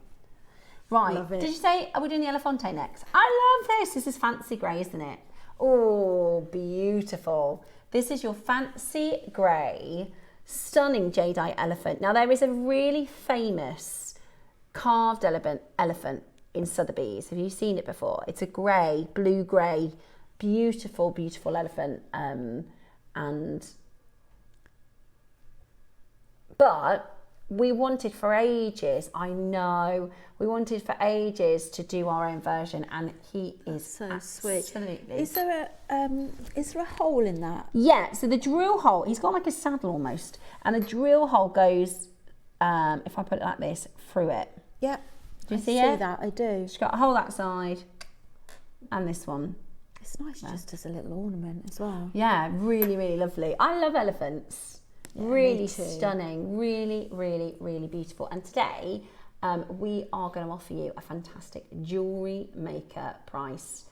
Right. Love it. Did you say, are we doing the Elefante next? I love this. This is fancy grey, isn't it? Oh, beautiful. This is your fancy grey, stunning jadeite elephant. Now, there is a really famous carved elephant in Sotheby's. Have you seen it before? It's a grey, blue grey, beautiful, beautiful elephant. But we wanted for ages, I know, we wanted for ages to do our own version, and he is so sweet. Absolutely. Is there a hole in that? Yeah, so the drill hole, he's got like a saddle almost, and the drill hole goes, if I put it like this, through it. Yeah. Do you see it? it? I see that, I do. She's got a hole that side and this one. It's nice just as a little ornament as well. Yeah, really, really lovely. I love elephants. Yeah, really stunning, really, really, really beautiful. And today we are going to offer you a fantastic jewellery maker price.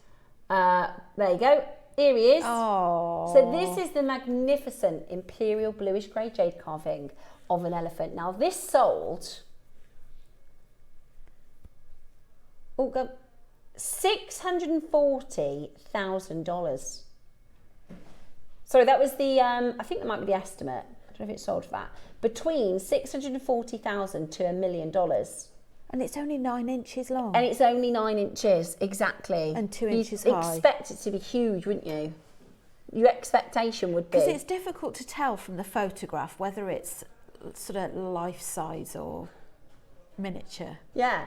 There you go. Here he is. Oh. So this is the magnificent imperial bluish grey jade carving of an elephant. Now this sold... Oh, go $640,000. Sorry, that was the. I think that might be the estimate. I don't know if it sold for that. Between $640,000 to $1 million. And it's only 9 inches long. And it's only 9 inches, exactly. And 2 inches high. You'd expect it to be huge, wouldn't you? Your expectation would be. Because it's difficult to tell from the photograph whether it's sort of life size or miniature. Yeah.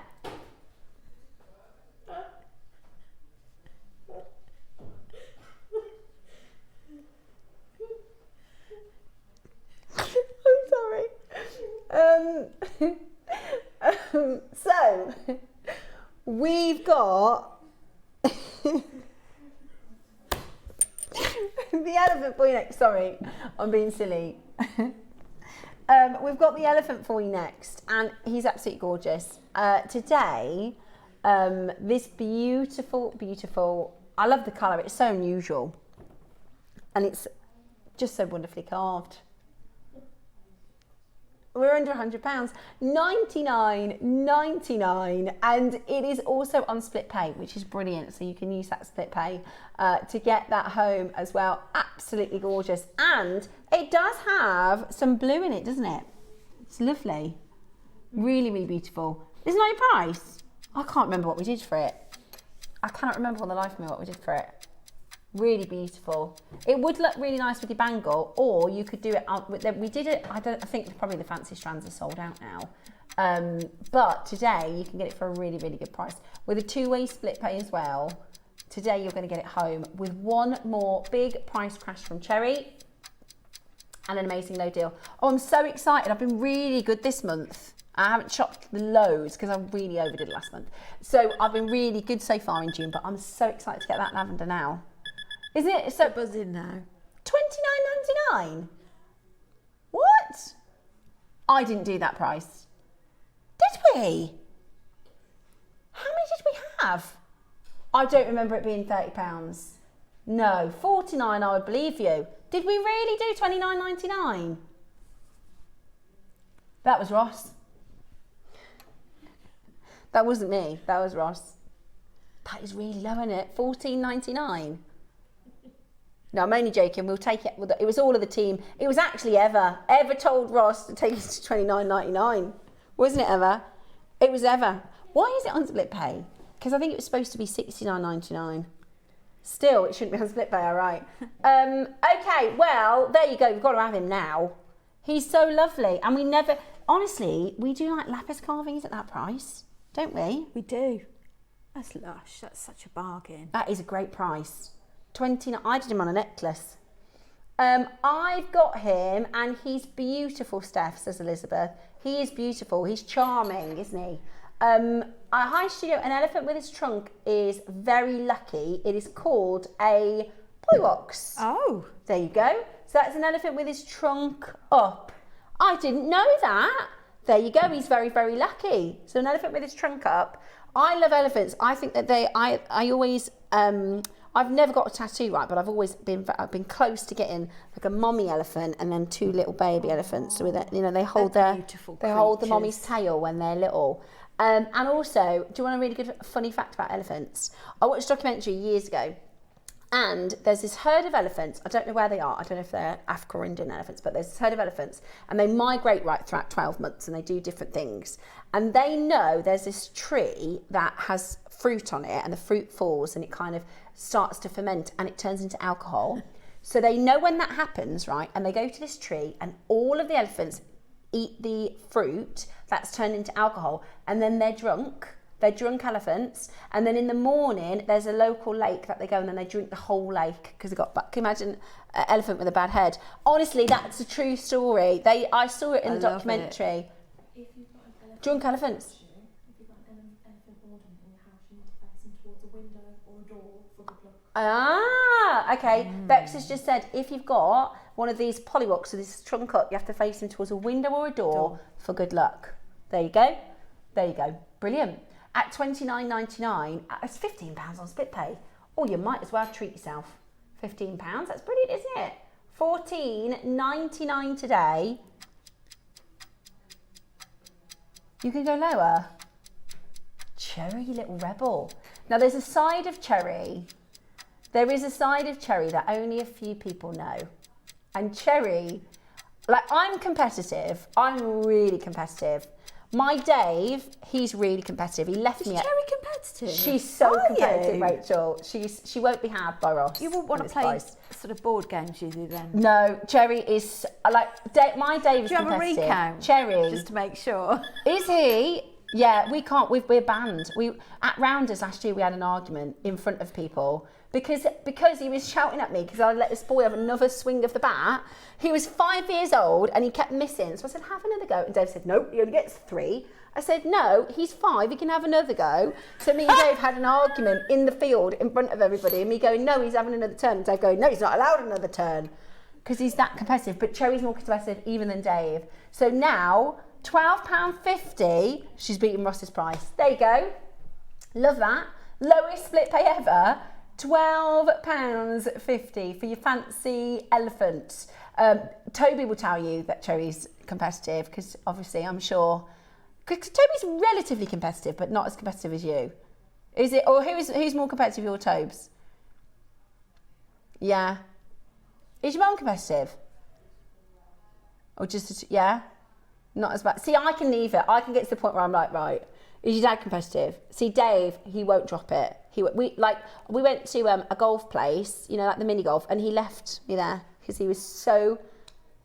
So we've got the elephant for you next. Sorry, I'm being silly. We've got the elephant for you next, and he's absolutely gorgeous. Today, this beautiful, beautiful, I love the colour, it's so unusual, and it's just so wonderfully carved. We're under £100, $99.99, and it is also on split pay, which is brilliant. So you can use that split pay to get that home as well. Absolutely gorgeous, and it does have some blue in it, doesn't it? It's lovely, really, really beautiful. Isn't that your price? I can't remember what we did for it. I cannot remember on the life of me what we did for it. Really beautiful. It would look really nice with your bangle, or you could do it we did it, I think probably the fancy strands are sold out now, but today you can get it for a really, really good price with a 2-way split pay as well. Today you're going to get it home with one more big price crash from Cherry and an amazing low deal. Oh, I'm so excited. I've been really good this month. I haven't shopped loads because I really overdid it last month. So I've been really good so far in June, but I'm so excited to get that lavender now. Isn't it? So buzzing now. $29.99. What? I didn't do that price. Did we? How many did we have? I don't remember it being £30. No, 49. I would believe you. Did we really do $29.99? That was Ross. That wasn't me. That was Ross. That is really low, isn't it? $14.99. No, I'm only joking. We'll take it. It was all of the team. It was actually Eva. Eva told Ross to take it to $29.99. Wasn't it, Eva? It was Eva. Why is it on split pay? Because I think it was supposed to be $69.99. Still, it shouldn't be on split pay, all right. Okay, well, there you go. We've got to have him now. He's so lovely. And we never... Honestly, we do like lapis carvings at that price, don't we? We do. That's lush. That's such a bargain. That is a great price. 29. I did him on a necklace. I've got him, and he's beautiful, Steph, says Elizabeth. He is beautiful. He's charming, isn't he? Hi, studio. An elephant with his trunk is very lucky. It is called a polywox. Oh. There you go. So that's an elephant with his trunk up. I didn't know that. There you go. He's very, very lucky. So an elephant with his trunk up. I love elephants. I think that I always, I've never got a tattoo, right, but I've always been close to getting like a mommy elephant and then two little baby elephants. So with it, you know, they hold hold the mommy's tail when they're little. And also, do you want a really good funny fact about elephants? I watched a documentary years ago, and there's this herd of elephants. I don't know where they are. I don't know if they're Africa or Indian elephants, but there's this herd of elephants, and they migrate right throughout 12 months, and they do different things. And they know there's this tree that has fruit on it, and the fruit falls, and it kind of starts to ferment, and it turns into alcohol. So they know when that happens, right? And they go to this tree, and all of the elephants eat the fruit that's turned into alcohol, and then they're drunk. They're drunk elephants, and then in the morning there's a local lake that they go and then they drink the whole lake because they got. Can you imagine an elephant with a bad head? Honestly, that's a true story. I saw it in the documentary. If you've got an elephant, drunk elephants. If you've got an elephant warden in your house, you need to face them towards a window or a door for good luck. Ah, okay. Bex has just said if you've got one of these polywox with this trunk up, you have to face them towards a window or a door for good luck. There you go. There you go. Brilliant. At $29.99, it's £15 on split pay. Or you might as well treat yourself. £15, that's brilliant, isn't it? $14.99 today. You can go lower. Cherry, you little rebel. Now there's a side of Cherry. There is a side of Cherry that only a few people know. And Cherry, like I'm competitive. I'm really competitive. My Dave, he's really competitive. He left me. Is Cherry competitive? She's so competitive, Rachel. She won't be had by Ross. You won't want to play sort of board games with you then? No, Cherry is like my Dave is competitive. Do you have a recount? Cherry, just to make sure. Is he? Yeah, we can't. We're banned. At Rounders last year we had an argument in front of people because he was shouting at me because I let this boy have another swing of the bat. He was 5 years old and he kept missing. So I said, have another go. And Dave said, nope, he only gets 3. I said, no, he's 5, he can have another go. So me and Dave had an argument in the field in front of everybody, and me going, no, he's having another turn. And Dave going, no, he's not allowed another turn. Because he's that competitive. But Cherry's more competitive even than Dave. So now, £12.50, she's beaten Ross's price. There you go. Love that. Lowest split pay ever. £12.50 for your fancy elephant. Toby will tell you that Cherry's competitive because obviously I'm sure because Toby's relatively competitive but not as competitive as you. Is it? Or who's more competitive, you or Tobes? Yeah. Is your mum competitive? Or just yeah? Not as bad. See, I can leave it. I can get to the point where I'm like, right, is your dad competitive? See, Dave, he won't drop it. We went to a golf place, you know, like the mini golf, and he left me there because he was so.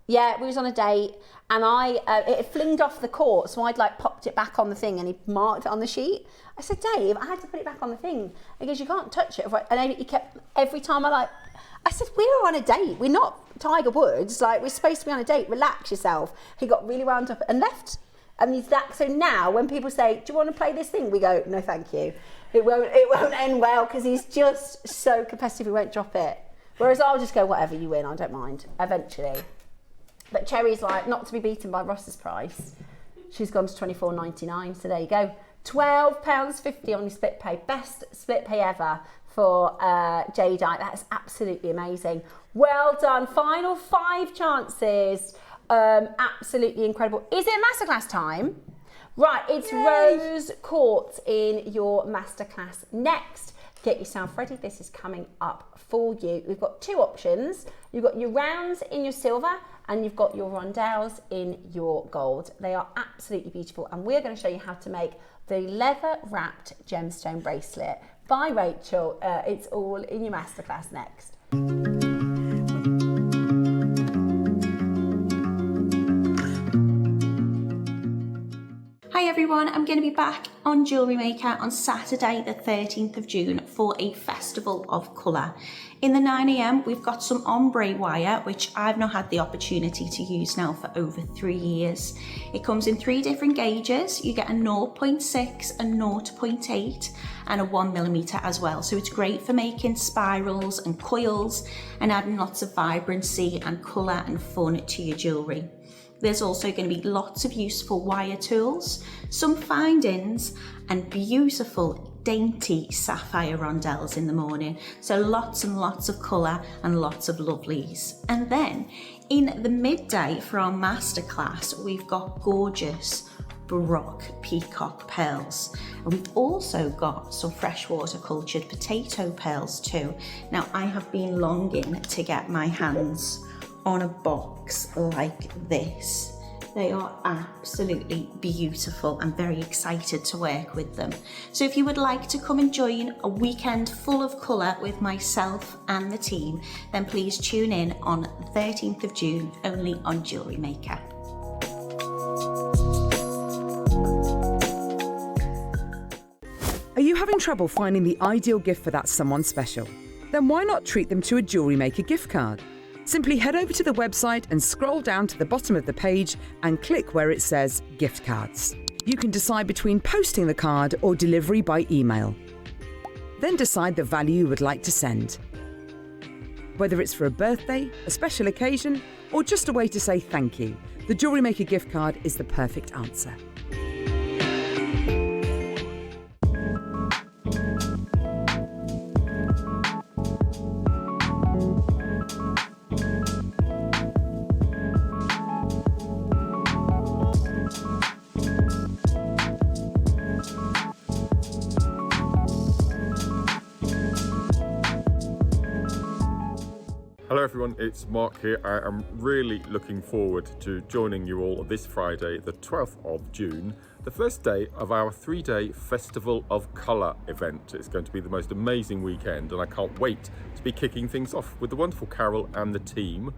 Yeah, we was on a date, and it had flinged off the court, so I'd like popped it back on the thing, and he marked it on the sheet. I said, Dave, I had to put it back on the thing. He goes, you can't touch it. And he kept every time I said, we were on a date. We're not Tiger Woods. Like, we're supposed to be on a date. Relax yourself. He got really wound up and left. And he's that. So now, when people say, "Do you want to play this thing?" we go, "No, thank you." It won't end well because he's just so competitive. He won't drop it. Whereas I'll just go, "Whatever, you win. I don't mind." Eventually. But Cherry's like not to be beaten by Ross's price. She's gone to £24.99. So there you go. £12.50 on your split pay. Best split pay ever for Jadeite. That is absolutely amazing. Well done. Final 5 chances. Absolutely incredible. Is it Masterclass time? Right, it's Rose Quartz in your Masterclass next. Get yourself ready. This is coming up for you. We've got 2 options. You've got your rounds in your silver and you've got your rondelles in your gold. They are absolutely beautiful, and we're going to show you how to make the leather wrapped gemstone bracelet by Rachel. It's all in your Masterclass next. Hi everyone, I'm going to be back on JewelleryMaker on Saturday the 13th of June for a festival of colour. In the 9 AM we've got some ombre wire, which I've not had the opportunity to use now for over 3 years. It comes in 3 different gauges. You get a 0.6, a 0.8 and a 1mm as well. So it's great for making spirals and coils and adding lots of vibrancy and colour and fun to your jewellery. There's also going to be lots of useful wire tools, some findings and beautiful dainty sapphire rondelles in the morning. So lots and lots of colour and lots of lovelies. And then in the midday for our masterclass, we've got gorgeous Baroque peacock pearls. And we've also got some freshwater cultured potato pearls too. Now I have been longing to get my hands on a box like this. They are absolutely beautiful. I'm very excited to work with them. So if you would like to come and join a weekend full of colour with myself and the team, then please tune in on the 13th of June, only on JewelleryMaker. Are you having trouble finding the ideal gift for that someone special? Then why not treat them to a JewelleryMaker gift card? Simply head over to the website and scroll down to the bottom of the page and click where it says gift cards. You can decide between posting the card or delivery by email. Then decide the value you would like to send. Whether it's for a birthday, a special occasion, or just a way to say thank you, the JewelleryMaker gift card is the perfect answer. Hello everyone, it's Mark here. I am really looking forward to joining you all this Friday, the 12th of June, the first day of our 3-day Festival of Colour event. It's going to be the most amazing weekend and I can't wait to be kicking things off with the wonderful Carol and the team.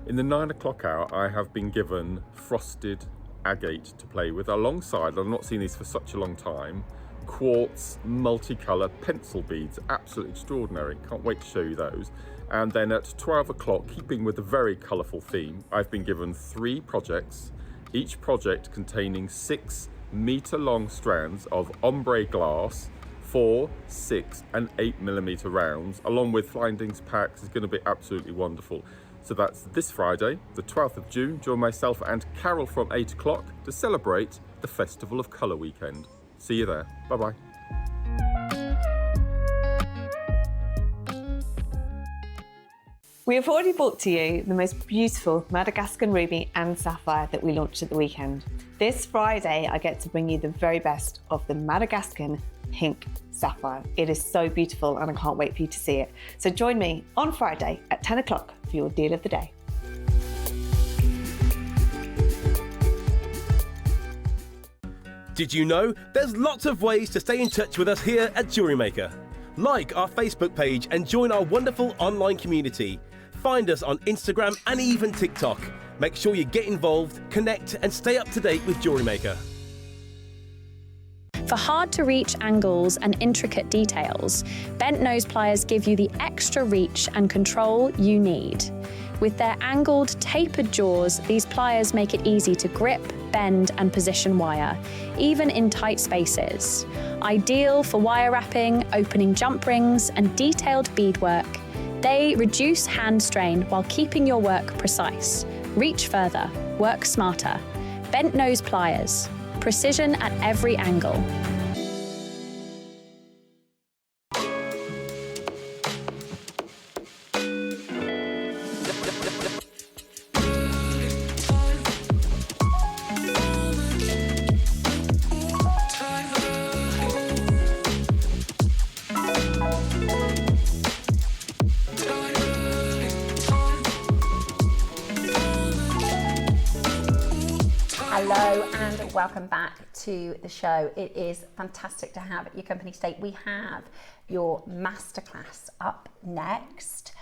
In the 9 o'clock hour, I have been given frosted agate to play with alongside, I've not seen these for such a long time, quartz multicolour pencil beads. Absolutely extraordinary. Can't wait to show you those. And then at 12 o'clock, keeping with a very colourful theme, I've been given 3 projects, each project containing 6 metre long strands of ombre glass, 4, 6 and 8mm rounds, along with findings packs. It's going to be absolutely wonderful. So that's this Friday, the 12th of June. Join myself and Carol from 8 o'clock to celebrate the Festival of Colour weekend. See you there. Bye-bye. We have already brought to you the most beautiful Madagascan ruby and sapphire that we launched at the weekend. This Friday, I get to bring you the very best of the Madagascan pink sapphire. It is so beautiful and I can't wait for you to see it. So join me on Friday at 10 o'clock for your deal of the day. Did you know there's lots of ways to stay in touch with us here at JewelleryMaker? Like our Facebook page and join our wonderful online community. Find us on Instagram and even TikTok. Make sure you get involved, connect and stay up to date with JewelleryMaker. For hard-to-reach angles and intricate details, bent nose pliers give you the extra reach and control you need. With their angled, tapered jaws, these pliers make it easy to grip, bend and position wire, even in tight spaces. Ideal for wire wrapping, opening jump rings and detailed beadwork, they reduce hand strain while keeping your work precise. Reach further, work smarter. Bent nose pliers, precision at every angle. Hello and welcome back to the show. It is fantastic to have your company today. We have your Masterclass up next,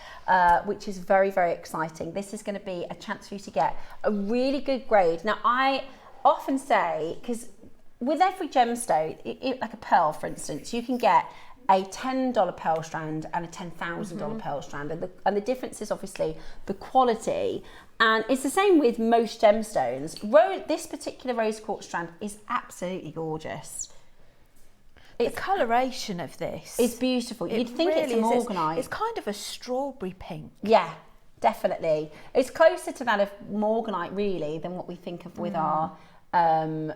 which is very, very exciting. This is going to be a chance for you to get a really good grade. Now, I often say, because with every gemstone, like a pearl, for instance, you can get a $10 pearl strand and a $10,000 pearl strand. And the difference is obviously the quality. And it's the same with most gemstones. This particular rose quartz strand is absolutely gorgeous. The coloration of this is beautiful. You'd think really it's a morganite. It's kind of a strawberry pink. Yeah, definitely. It's closer to that of morganite, really, than what we think of with our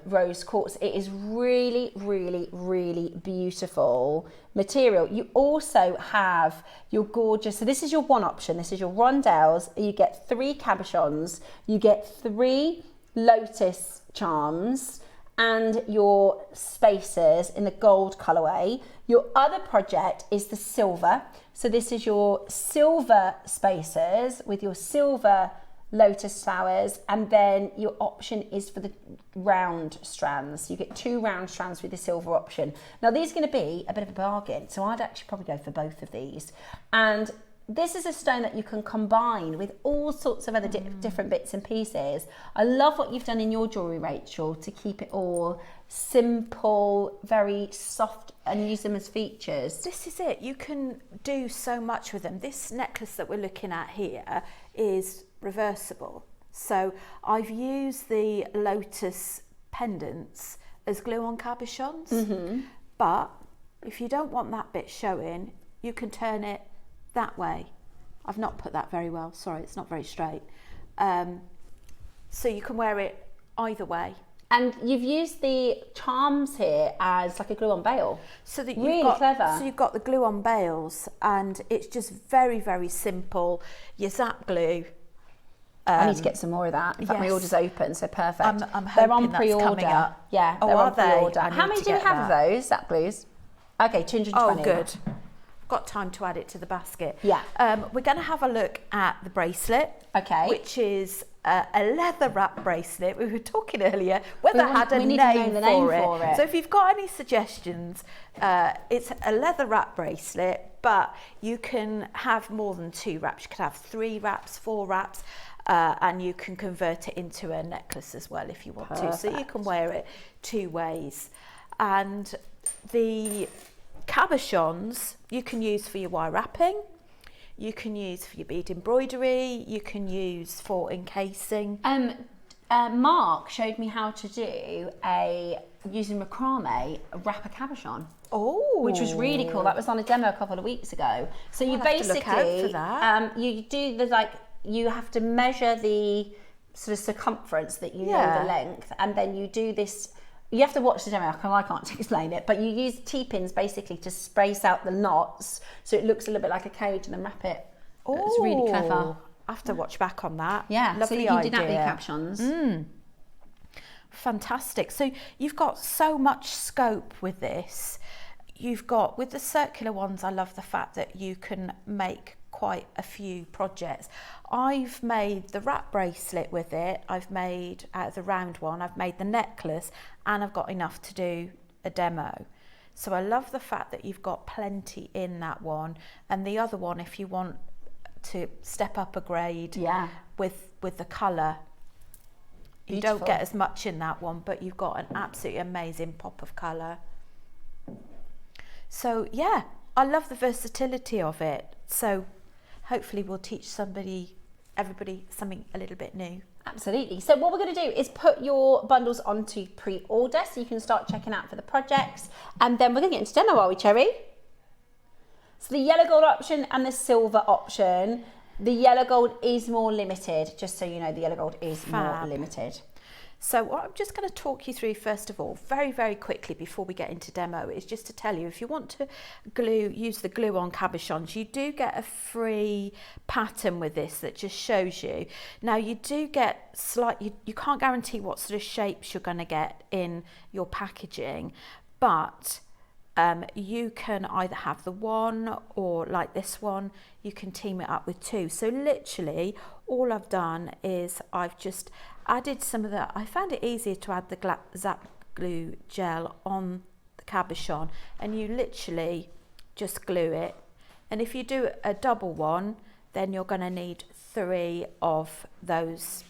rose quartz. It is really, really, really beautiful material. You also have your gorgeous, so this is your one option, this is your rondelles. You get 3 cabochons, you get 3 lotus charms and your spacers in the gold colorway. Your other project is the silver, so this is your silver spacers with your silver lotus flowers, and then your option is for the round strands. You get 2 round strands with the silver option. Now these are going to be a bit of a bargain, so I'd actually probably go for both of these. And this is a stone that you can combine with all sorts of other different bits and pieces. I love what you've done in your jewellery, Rachel, to keep it all simple, very soft, and use them as features. This is it. You can do so much with them. This necklace that we're looking at here is reversible. So I've used the lotus pendants as glue-on cabochons, but if you don't want that bit showing, you can turn it that way. I've not put that very well, sorry, it's not very straight. So you can wear it either way. And you've used the charms here as like a glue-on bail. So that really clever. So you've got the glue-on bails, and it's just very, very simple. You zap glue. I need to get some more of that. In fact, my order's open, so perfect. I'm they're on hoping that's pre-order. coming up. Yeah, Oh, they're are on pre-order. they? I How need many to do we get have of that. those zap glues? Okay, 220. Oh, good. Got time to add it to the basket. Yeah. We're going to have a look at the bracelet. Okay. Which is a leather wrap bracelet. We were talking earlier whether it had a we need to know name, the name for it. So if you've got any suggestions, it's a leather wrap bracelet, but you can have more than 2 wraps. You could have 3 wraps, 4 wraps. And you can convert it into a necklace as well if you want to. So you can wear it 2 ways. And the cabochons you can use for your wire wrapping, you can use for your bead embroidery, you can use for encasing. Mark showed me how to do using macrame, wrap a cabochon. Oh, which was really cool. That was on a demo a couple of weeks ago. So you basically look out for that. You do the you have to measure the sort of circumference that you know the length, and then you do this. You have to watch the demo. I can't explain it, but you use T-pins basically to space out the knots so it looks a little bit like a cage, and then wrap it. Oh, it's really clever. I have to watch back on that. Yeah, lovely so you can idea. do that with captions. Fantastic. So you've got so much scope with this. You've got, with the circular ones, I love the fact that you can make quite a few projects. I've made the wrap bracelet with it. I've made, out of the round one, I've made the necklace, and I've got enough to do a demo. So I love the fact that you've got plenty in that one. And the other one, if you want to step up a grade with the colour, you don't get as much in that one, but you've got an absolutely amazing pop of colour. So yeah, I love the versatility of it. So hopefully we'll teach everybody something a little bit new. Absolutely. So what we're going to do is put your bundles onto pre-order so you can start checking out for the projects, and then we're going to get into demo, are we, Cherry? So the yellow gold option and the silver option, the yellow gold is more limited, just so you know, the yellow gold is more limited. So what I'm just going to talk you through first of all, very, very quickly before we get into demo, is just to tell you, if you want to use the glue on cabochons, you do get a free pattern with this that just shows you. Now you do get you can't guarantee what sort of shapes you're going to get in your packaging, but you can either have the one, or like this one, you can team it up with two. So literally all I've done is I've just added some of the, I found it easier to add the Zap glue gel on the cabochon, and you literally just glue it. And if you do a double one, then you're going to need 3 of those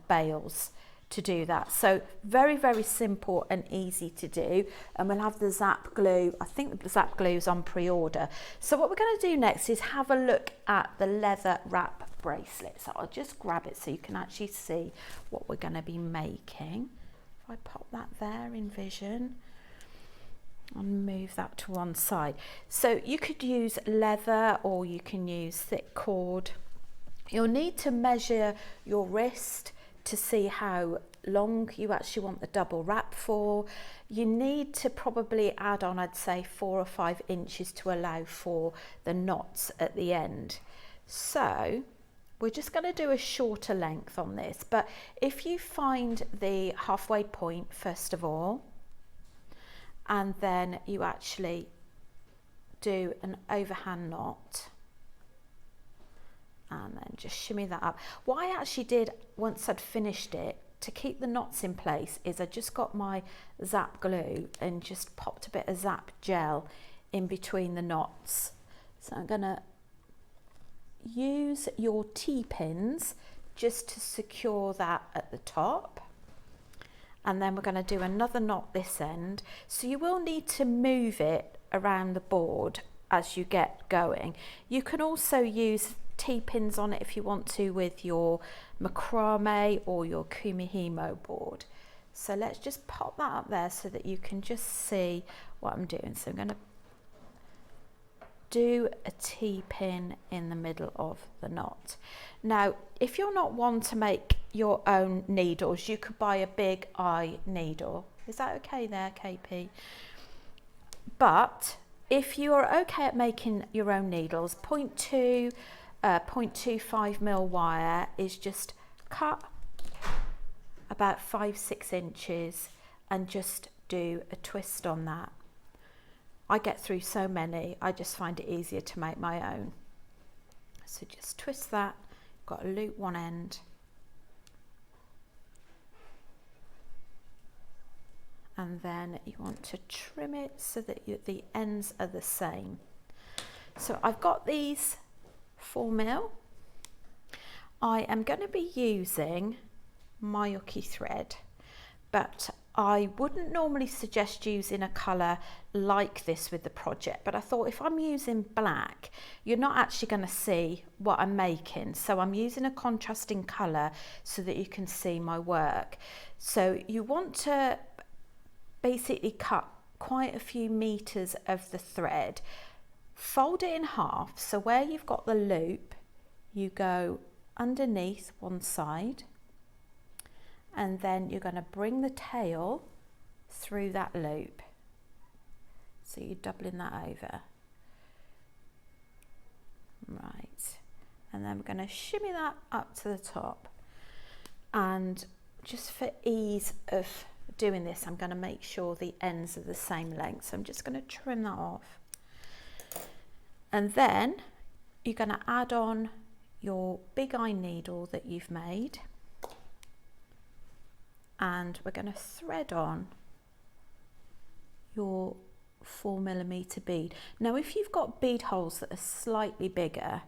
bales to do that. So very, very simple and easy to do. And we'll have the Zap glue, I think the Zap glue is on pre-order. So what we're going to do next is have a look at the leather wrap bracelet. So I'll just grab it so you can actually see what we're going to be making. If I pop that there in vision and move that to one side. So you could use leather or you can use thick cord. You'll need to measure your wrist to see how long you actually want the double wrap for. You need to probably add on, I'd say 4 or 5 inches to allow for the knots at the end. So we're just going to do a shorter length on this, but if you find the halfway point first of all, and then you actually do an overhand knot, and then just shimmy that up. What I actually did once I'd finished it to keep the knots in place is I just got my Zap glue and just popped a bit of Zap gel in between the knots. So I'm gonna use your T-pins just to secure that at the top. And then we're going to do another knot this end. So you will need to move it around the board as you get going. You can also use T-pins on it if you want to with your macrame or your kumihimo board. So let's just pop that up there so that you can just see what I'm doing. So I'm going to do a T-pin in the middle of the knot. Now, if you're not one to make your own needles, you could buy a big eye needle. Is that okay there, KP? But if you are okay at making your own needles, 0.25 mil wire is just cut about 5-6 inches and just do a twist on that. I get through so many, I just find it easier to make my own. So just twist that, got to loop one end, and then you want to trim it so that the ends are the same. So I've got these 4 mil. I am going to be using Mayuki thread, but I wouldn't normally suggest using a colour like this with the project, but I thought if I'm using black, you're not actually going to see what I'm making. So I'm using a contrasting colour so that you can see my work. So you want to basically cut quite a few meters of the thread, fold it in half. So where you've got the loop, you go underneath one side, and then you're going to bring the tail through that loop. So you're doubling that over. Right. And then we're going to shimmy that up to the top. And just for ease of doing this, I'm going to make sure the ends are the same length. So I'm just going to trim that off. And then you're going to add on your big eye needle that you've made. And we're going to thread on your 4mm bead. Now if you've got bead holes that are slightly bigger,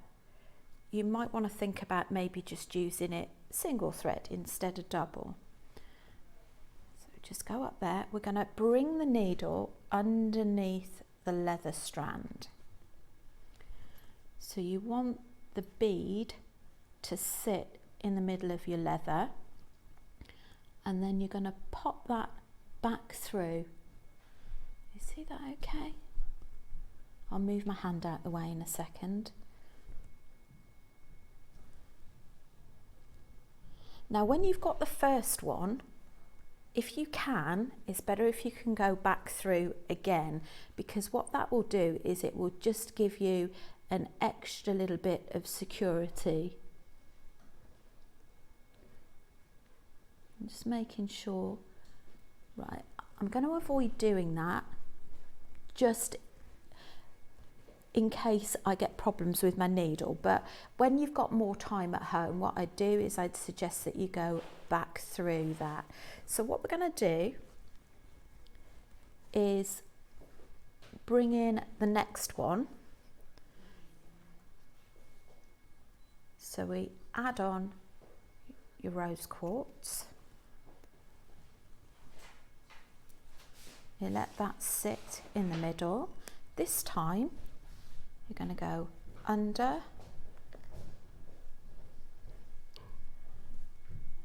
you might want to think about maybe just using it single thread instead of double. So just go up there, we're going to bring the needle underneath the leather strand. So you want the bead to sit in the middle of your leather, and then you're going to pop that back through. You see that okay? I'll move my hand out the way in a second. Now when you've got the first one, if you can, it's better if you can go back through again, because what that will do is it will just give you an extra little bit of security. I'm just making sure, right, I'm going to avoid doing that just in case I get problems with my needle, but when you've got more time at home, what I'd do is I'd suggest that you go back through that. So what we're going to do is bring in the next one. So we add on your rose quartz. You let that sit in the middle. This time you're going to go under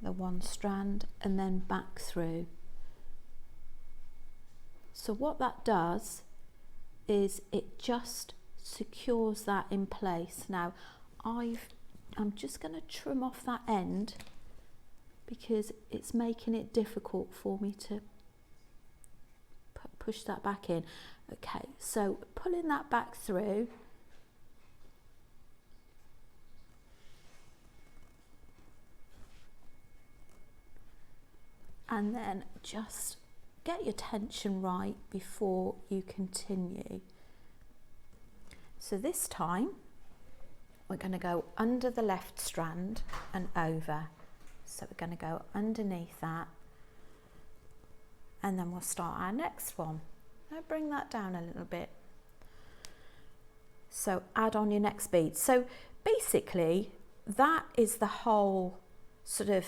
the one strand and then back through. So what that does is it just secures that in place. Now I'm just going to trim off that end because it's making it difficult for me to push that back in. Okay, so pulling that back through, and then just get your tension right before you continue. So this time we're going to go under the left strand and over. So we're going to go underneath that, and then we'll start our next one. Now bring that down a little bit. So add on your next bead. So basically that is the whole sort of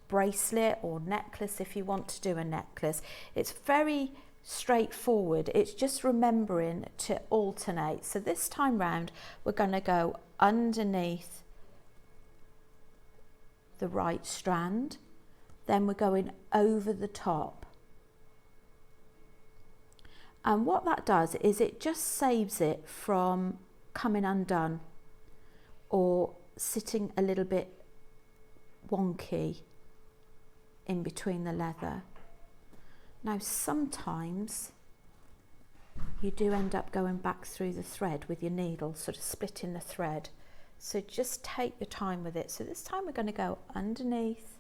bracelet or necklace, if you want to do a necklace. It's very straightforward. It's just remembering to alternate. So this time round we're going to go underneath the right strand, then we're going over the top, and what that does is it just saves it from coming undone or sitting a little bit wonky in between the leather. Now sometimes you do end up going back through the thread with your needle, sort of splitting the thread. So just take your time with it. So this time we're going to go underneath.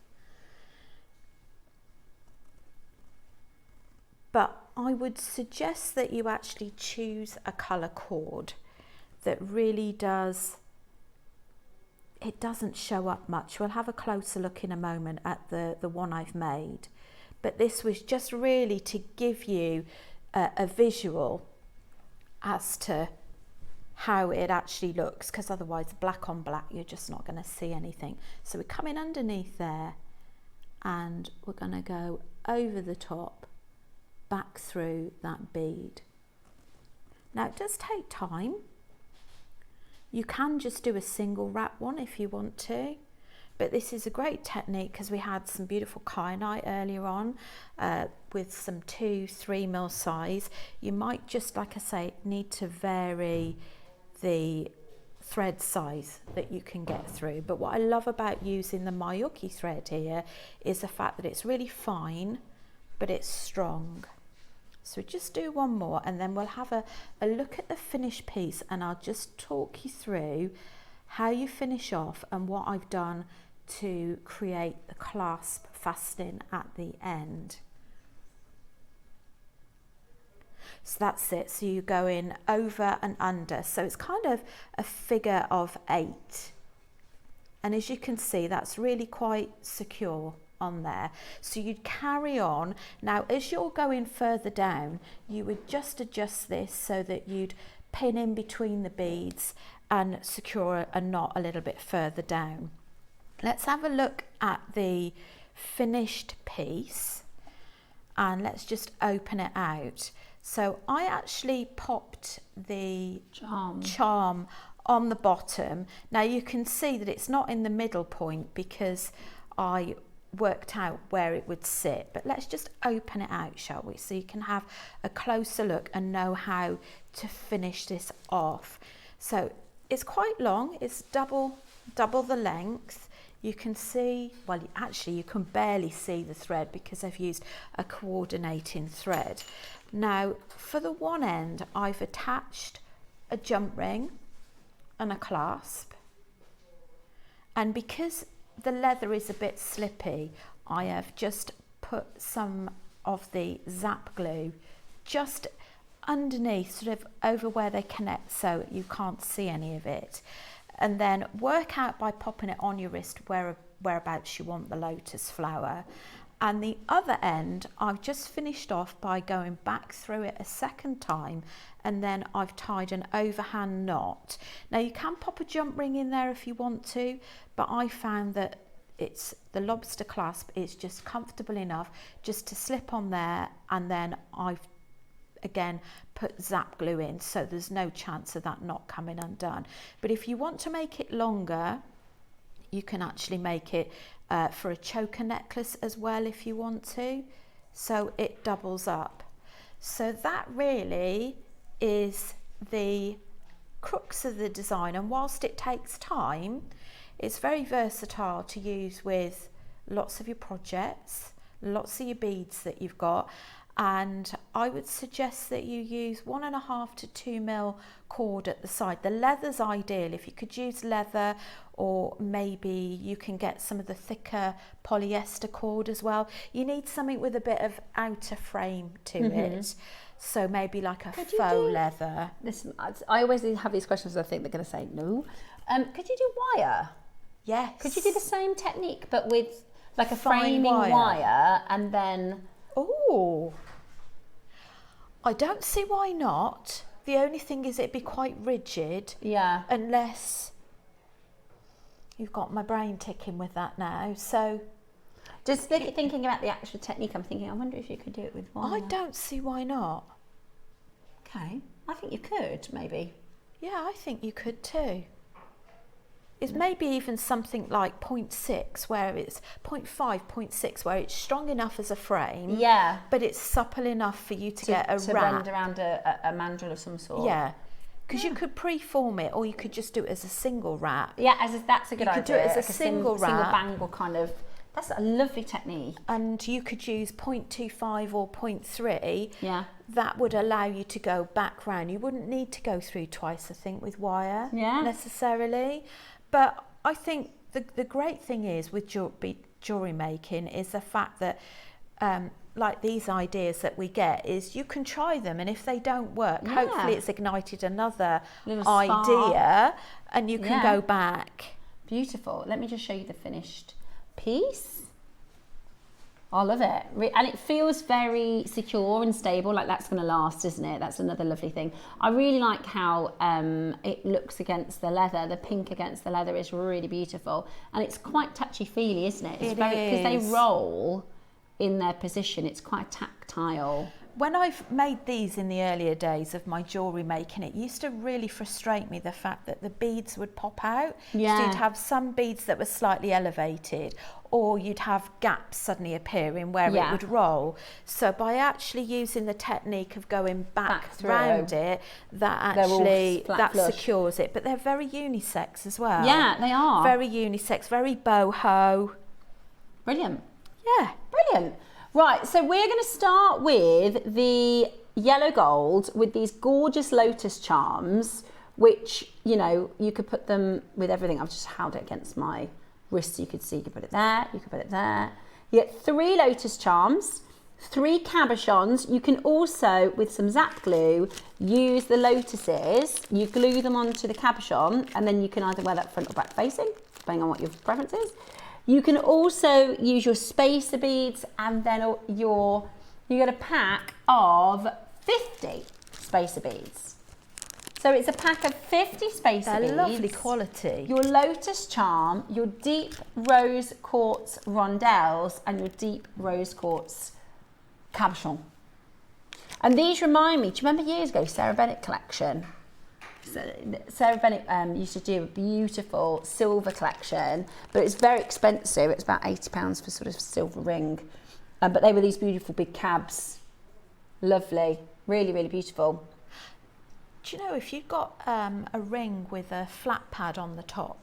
But I would suggest that you actually choose a colour cord that really does, it doesn't show up much. We'll have a closer look in a moment at the one I've made. But this was just really to give you a visual as to how it actually looks, because otherwise black on black you're just not going to see anything. So we're coming underneath there and we're going to go over the top, back through that bead. Now it does take time. You can just do a single wrap one if you want to, but this is a great technique because we had some beautiful kyanite earlier on with some 2-3 mil size. You might just, like I say, need to vary the thread size that you can get through. But what I love about using the Miyuki thread here is the fact that it's really fine, but it's strong. So just do one more and then we'll have a look at the finished piece, and I'll just talk you through how you finish off and what I've done to create the clasp fastening at the end. So that's it. So you go in over and under. So it's kind of a figure of 8. And as you can see, that's really quite secure on there. So you'd carry on. Now, as you're going further down, you would just adjust this so that you'd pin in between the beads and secure a knot a little bit further down. Let's have a look at the finished piece and let's just open it out. So I actually popped the charm on the bottom. Now you can see that it's not in the middle point because I worked out where it would sit, but let's just open it out, shall we, so you can have a closer look and know how to finish this off. So it's quite long, it's double the length. You can see, well, actually you can barely see the thread because I've used a coordinating thread. Now for the one end I've attached a jump ring and a clasp, and because the leather is a bit slippy, I have just put some of the zap glue just underneath, sort of over where they connect, so you can't see any of it. And then work out by popping it on your wrist whereabouts you want the lotus flower. And the other end I've just finished off by going back through it a second time, and then I've tied an overhand knot. Now you can pop a jump ring in there if you want to, but I found that the lobster clasp is just comfortable enough just to slip on there, and then I've again put zap glue in, so there's no chance of that not coming undone. But if you want to make it longer, you can actually make it for a choker necklace as well if you want to, so it doubles up. So that really is the crux of the design, and whilst it takes time, it's very versatile to use with lots of your projects, lots of your beads that you've got. And I would suggest that you use 1.5 to 2 mil cord at the side. The leather's ideal. If you could use leather, or maybe you can get some of the thicker polyester cord as well. You need something with a bit of outer frame to it. So maybe like a faux leather. Listen, I always have these questions. I think they're going to say no. Could you do wire? Yes. Could you do the same technique but with like a framing wire and then? Oh, I don't see why not. The only thing is it'd be quite rigid. Yeah. Unless you've got my brain ticking with that now. So just thinking about the actual technique, I'm thinking, I wonder if you could do it with wire. I don't see why not. Okay, I think you could, maybe. Yeah, I think you could too. It's maybe even something like 0.6, where it's 0.5, 0.6, where it's strong enough as a frame. Yeah. But it's supple enough for you to get a to wrap. bend around a mandrel of some sort. Yeah. Because you could pre-form it, or you could just do it as a single wrap. Yeah, that's a good idea. You could do it as a single wrap. Single bangle kind of. That's a lovely technique. And you could use 0.25 or 0.3. Yeah. That would allow you to go back round. You wouldn't need to go through twice, I think, with wire necessarily. But I think the great thing is with jewellery making is the fact that like these ideas that we get is you can try them, and if they don't work, hopefully it's ignited another idea and you can go back. Beautiful. Let me just show you the finished piece. I love it, and it feels very secure and stable, like that's going to last, isn't it? That's another lovely thing. I really like how it looks against the leather. The pink against the leather is really beautiful, and it's quite touchy-feely, isn't it? It's very, because they roll in their position. It's quite tactile. When I've made these in the earlier days of my jewellery making, it used to really frustrate me, the fact that the beads would pop out. Yeah. So you'd have some beads that were slightly elevated, or you'd have gaps suddenly appearing where it would roll. So by actually using the technique of going back round it, that actually secures it. But they're very unisex as well. Yeah, they are. Very unisex, very boho. Brilliant. Yeah. Brilliant. Right, so we're going to start with the yellow gold with these gorgeous lotus charms, which, you know, you could put them with everything. I've just held it against my wrist so you could see. You could put it there, you could put it there. You get 3 lotus charms, 3 cabochons. You can also, with some zap glue, use the lotuses. You glue them onto the cabochon, and then you can either wear that front or back facing, depending on what your preference is. You can also use your spacer beads, and then you get a pack of 50 spacer beads. So it's a pack of 50 spacer beads. They're lovely quality. Your lotus charm, your deep rose quartz rondelles, and your deep rose quartz cabochon. And these remind me, do you remember years ago, Sarah Bennett collection? So Sarah Bennett used to do a beautiful silver collection, but it's very expensive. It's about £80 for sort of silver ring. But they were these beautiful big cabs. Lovely, really, really beautiful. Do you know, if you've got a ring with a flat pad on the top,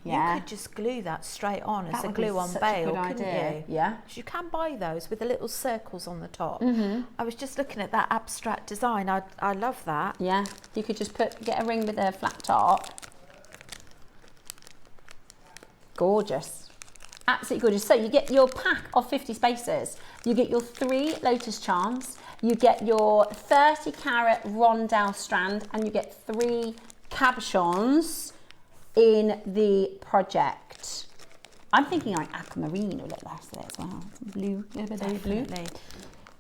Yeah. you could just glue that straight on as a would be glue-on such a bail, good couldn't idea. you? Yeah. 'Cause you can buy those with the little circles on the top. Mm-hmm. I was just looking at that abstract design. I love that. Yeah, you could just get a ring with a flat top. Gorgeous. Absolutely gorgeous. So you get your pack of 50 spaces. You get your 3 lotus charms. You get your 30 carat rondelle strand, and you get 3 cabochons in the project. I'm thinking like aquamarine would look nice there as well. Blue, a bit of blue.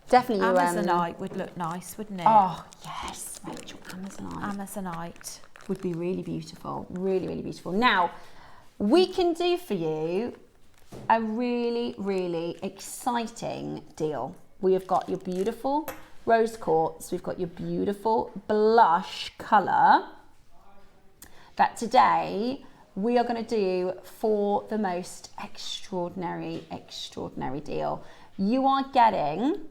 Definitely. Amazonite would look nice, wouldn't it? Oh yes, Rachel, Amazonite. Amazonite would be really beautiful. Really, really beautiful. Now, we can do for you a really, really exciting deal. We have got your beautiful rose quartz. We've got your beautiful blush colour that today we are going to do for the most extraordinary deal. You are getting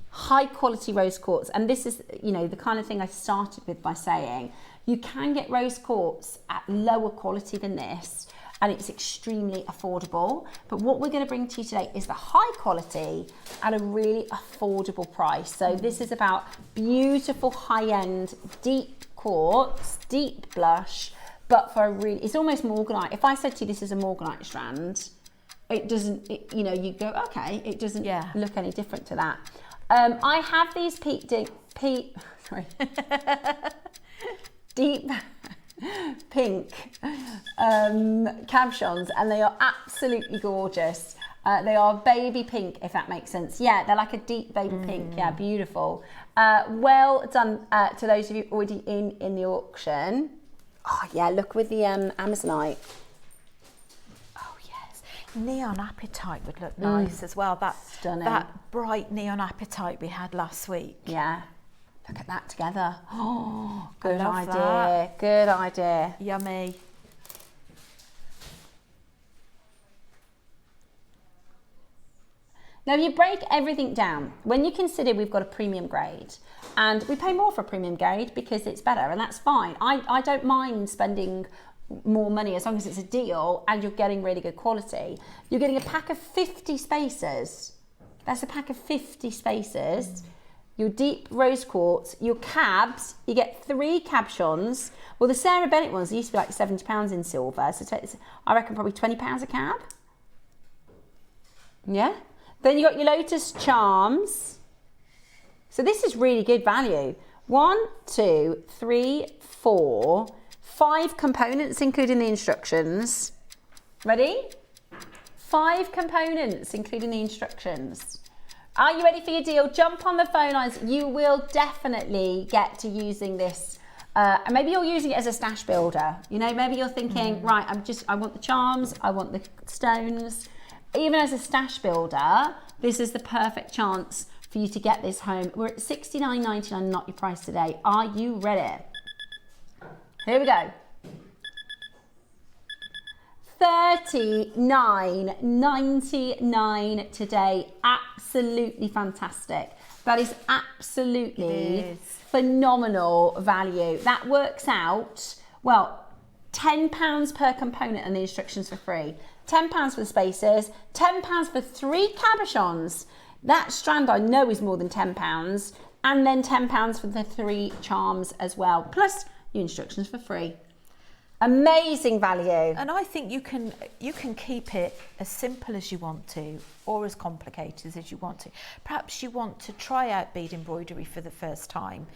high quality rose quartz, and this is, you know, the kind of thing I started with by saying you can get rose quartz at lower quality than this, and it's extremely affordable. But what we're going to bring to you today is the high quality at a really affordable price. So this is about beautiful high-end deep quartz, deep blush, but for a really, it's almost morganite. If I said to you this is a morganite strand, it doesn't, you know, you go, okay, it doesn't look any different to that. I have these deep pink cabochons, and they are absolutely gorgeous. They are baby pink, if that makes sense. Yeah, they're like a deep baby pink. Yeah, beautiful. Well done to those of you already in the auction. Oh yeah, look with the Amazonite. Oh yes, neon apatite would look nice as well. That Stunning. That bright neon apatite we had last week. Yeah, look at that together. Oh, good love idea. that. Good idea. Yummy. Now, if you break everything down, when you consider we've got a premium grade, and we pay more for a premium grade because it's better, and that's fine. I don't mind spending more money as long as it's a deal and you're getting really good quality. You're getting a pack of 50 spaces. That's a pack of 50 spaces. Your deep rose quartz, your cabs, you get 3 cabochons. Well, the Sarah Bennett ones used to be like £70 in silver, so I reckon probably £20 a cab. Yeah? Then you got your lotus charms. So this is really good value. 1, 2, 3, 4, 5 components, including the instructions. Ready? 5 components, including the instructions. Are you ready for your deal? Jump on the phone lines. You will definitely get to using this. And maybe you're using it as a stash builder. You know, maybe you're thinking, right, I want the charms, I want the stones. Even as a stash builder, this is the perfect chance for you to get this home. We're at $69.99, not your price today. Are you ready? Here we go. $39.99 today. Absolutely fantastic. That is absolutely phenomenal value. That works out, well, £10 per component and the instructions for free. £10 for the spaces, £10 for 3 cabochons. That strand I know is more than £10, and then £10 for the 3 charms as well, plus your instructions for free. Amazing value. And I think you can keep it as simple as you want to, or as complicated as you want to. Perhaps you want to try out bead embroidery for the first time.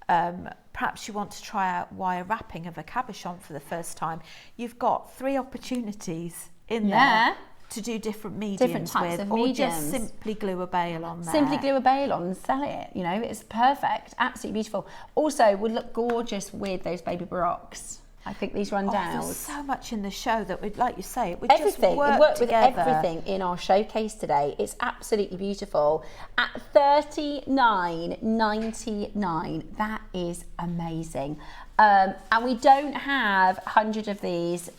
Perhaps you want to try out wire wrapping of a cabochon for the first time. You've got 3 opportunities in there to do different mediums types with, of or mediums. just simply glue a bail on there. Simply glue a bail on and sell it. You know, it's perfect. Absolutely beautiful. Also, would look gorgeous with those baby baroques. I think these Oh, rundown. there's so much in the show that would, like you say, it would Everything. just work It worked together. with everything in our showcase today. It's absolutely beautiful. At $39.99, that is amazing. And we don't have 100 of these.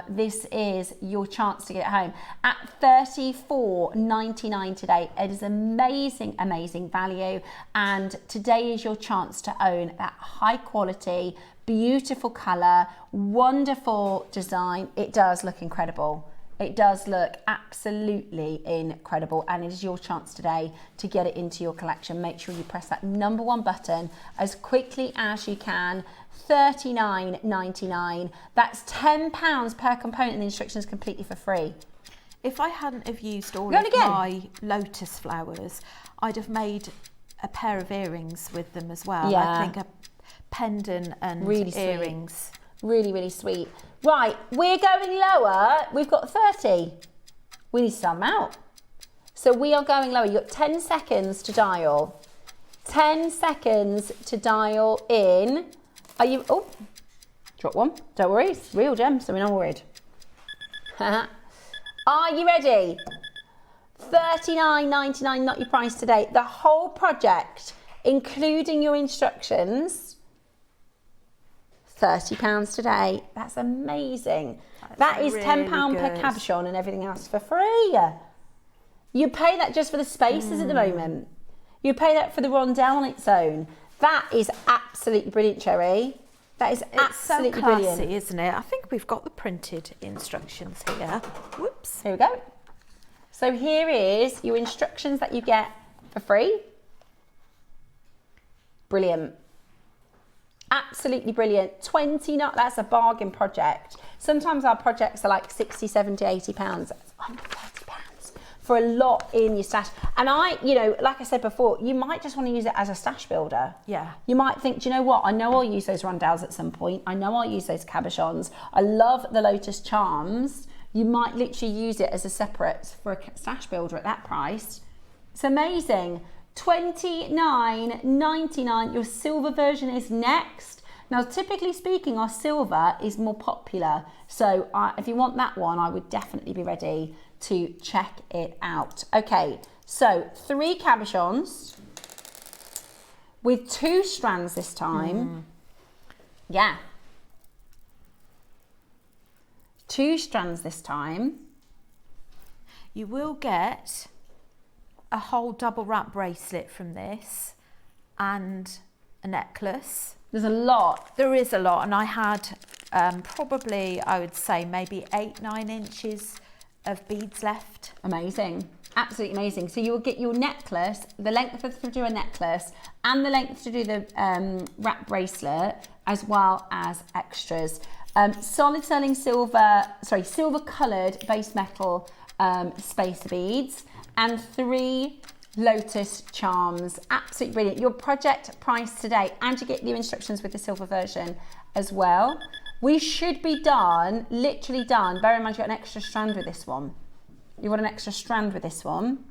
This is your chance to get it home. At $34.99 today, it is amazing, amazing value. And today is your chance to own that high quality, beautiful colour, wonderful design. It does look incredible. It does look absolutely incredible, and it is your chance today to get it into your collection. Make sure you press that number 1 button as quickly as you can. $39.99. That's £10 per component, and the instructions completely for free. If I hadn't have used all Go of on again. my lotus flowers, I'd have made a pair of earrings with them as well. Yeah. I think a pendant and Really sweet. earrings. Really, really sweet. Right, we're going lower. We've got 30. We need to sum out. So we are going lower. You've got 10 seconds to dial. 10 seconds to dial in. Are you, oh, drop one. Don't worry, it's real gems, so we're not worried. Are you ready? $39.99, not your price today. The whole project, including your instructions, £30 today. That's amazing. That is really £10 per good. cabochon and everything else for free. You pay that just for the spaces at the moment. You pay that for the rondelle on its own. That is absolutely brilliant, Cherry. That is It's so absolutely classy, brilliant. isn't it? I think we've got the printed instructions here. Whoops. Here we go. So here is your instructions that you get for free. Brilliant. Absolutely brilliant. 29, that's a bargain project. Sometimes our projects are like 60, 70, 80 pounds. That's under 30 pounds for a lot in your stash. And I, you know, like I said before, you might just want to use it as a stash builder. Yeah. You might think, do you know what? I know I'll use those rondelles at some point. I know I'll use those cabochons. I love the lotus charms. You might literally use it as a separate for a stash builder at that price. It's amazing. $29.99. Your silver version is next. Now, typically speaking, our silver is more popular. So if you want that one, I would definitely be ready to check it out. Okay, so 3 cabochons with 2 strands this time. Yeah. 2 strands this time. You will get a whole double wrap bracelet from this and a necklace. There's a lot. There is a lot, and I had probably, I would say, maybe 8-9 inches of beads left. Amazing. Absolutely amazing. So you'll get your necklace, the length to do a necklace and the length to do the wrap bracelet, as well as extras. Solid sterling silver, silver coloured base metal spacer beads and 3 lotus charms. Absolutely brilliant. Your project price today, and you get the instructions with the silver version as well. We should be done, literally done. Bear in mind, you've got an extra strand with this one. You've got an extra strand with this one.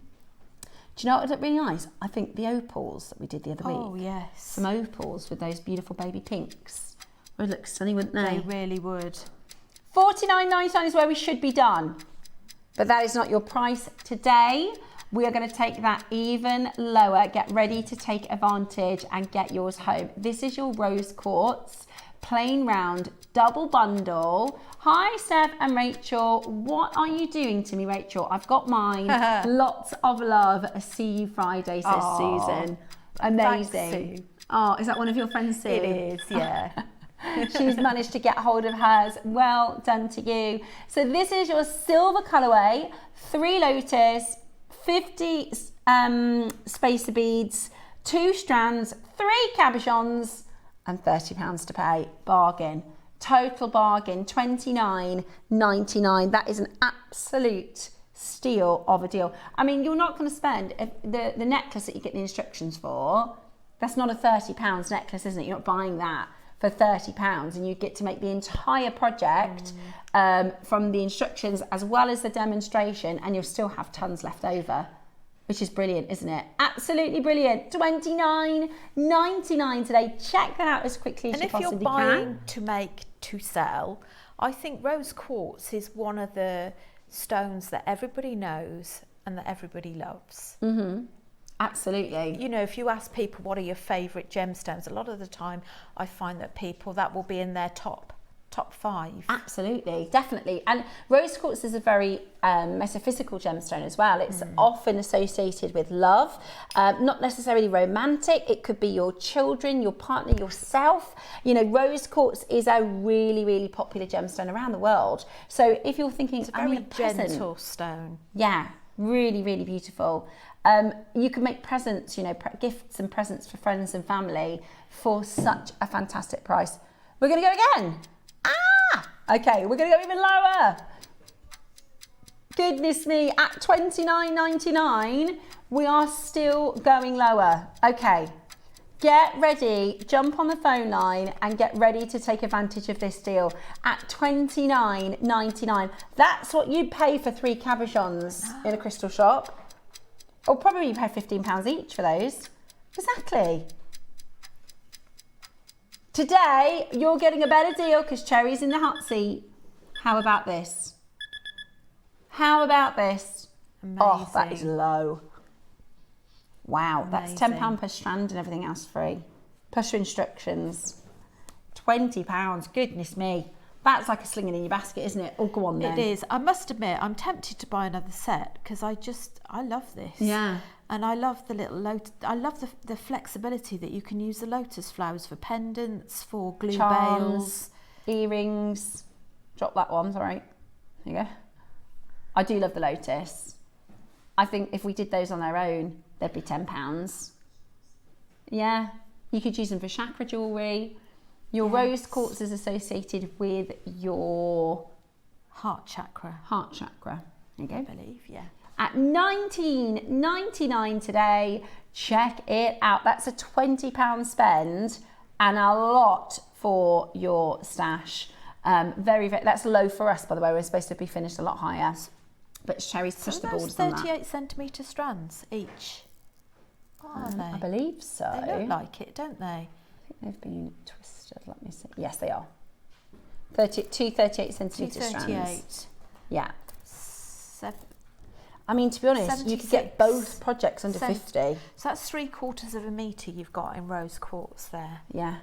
Do you know what would look really nice? I think the opals that we did the other week. Oh, yes. Some opals with those beautiful baby pinks. Would look stunning, wouldn't they? They really would. $49.99 is where we should be done. But that is not your price today. We are going to take that even lower. Get ready to take advantage and get yours home. This is your rose quartz, plain round, double bundle. Hi, Steph and Rachel. What are you doing to me, Rachel? I've got mine. Lots of love. See you Friday, says Susan. Amazing. Thanks, Sue. Oh, is that one of your friends, Sue? It is, yeah. She's managed to get hold of hers. Well done to you. So this is your silver colourway, 3 lotus, 50 spacer beads, 2 strands, 3 cabochons, and £30 to pay. Bargain. Total bargain. $29.99. That is an absolute steal of a deal. I mean, you're not going to spend the necklace that you get the instructions for. That's not a £30 necklace, isn't it? You're not buying that for £30, and you get to make the entire project from the instructions as well as the demonstration, and you'll still have tons left over, which is brilliant, isn't it? Absolutely brilliant. $29.99 today. Check that out as quickly as you possibly can. And if you're buying to make to sell. I think rose quartz is one of the stones that everybody knows and that everybody loves. Absolutely. You know, if you ask people what are your favourite gemstones, a lot of the time I find that people, that will be in their top 5. Absolutely, definitely. And rose quartz is a very metaphysical gemstone as well. It's often associated with love, not necessarily romantic. It could be your children, your partner, yourself. You know, rose quartz is a really, really popular gemstone around the world. So if you're thinking, it's a very gentle stone. Yeah, really, really beautiful. You can make presents, you know, gifts and presents for friends and family for such a fantastic price. We're going to go again. Okay, we're going to go even lower. Goodness me, at $29.99, we are still going lower. Okay, get ready, jump on the phone line and get ready to take advantage of this deal at $29.99. That's what you'd pay for 3 cabochons in a crystal shop. Or probably you pay £15 each for those. Exactly. Today, you're getting a better deal because Cherry's in the hot seat. How about this? How about this? Amazing. Oh, that is low. Wow, Amazing. That's £10 per strand and everything else free. Plus your instructions. £20, goodness me. That's like a slinging in your basket, isn't it? Oh, go on then. It is. I must admit, I'm tempted to buy another set because I love this. Yeah. And I love the little lotus. I love the flexibility that you can use the lotus flowers for pendants, for glue Charms, bales, earrings. Drop that one, sorry. There you go. I do love the lotus. I think if we did those on their own, they'd be £10. Yeah. You could use them for chakra jewellery. Your rose quartz is associated with your heart chakra. Heart chakra. There you go. I believe, yeah. At $19.99 today, check it out. That's a £20 spend and a lot for your stash. Very, that's low for us, by the way. We're supposed to be finished a lot higher. But Cherry's pushed the borders on that. 38 centimetre strands each. Are they? I believe so. They look like it, don't they? I think they've been twisted. Let me see. Yes, they are. 38 centimetre strands. Yeah. I mean, to be honest, 76. you could get both projects under 50. So that's 3/4 of a metre you've got in rose quartz there. Yeah.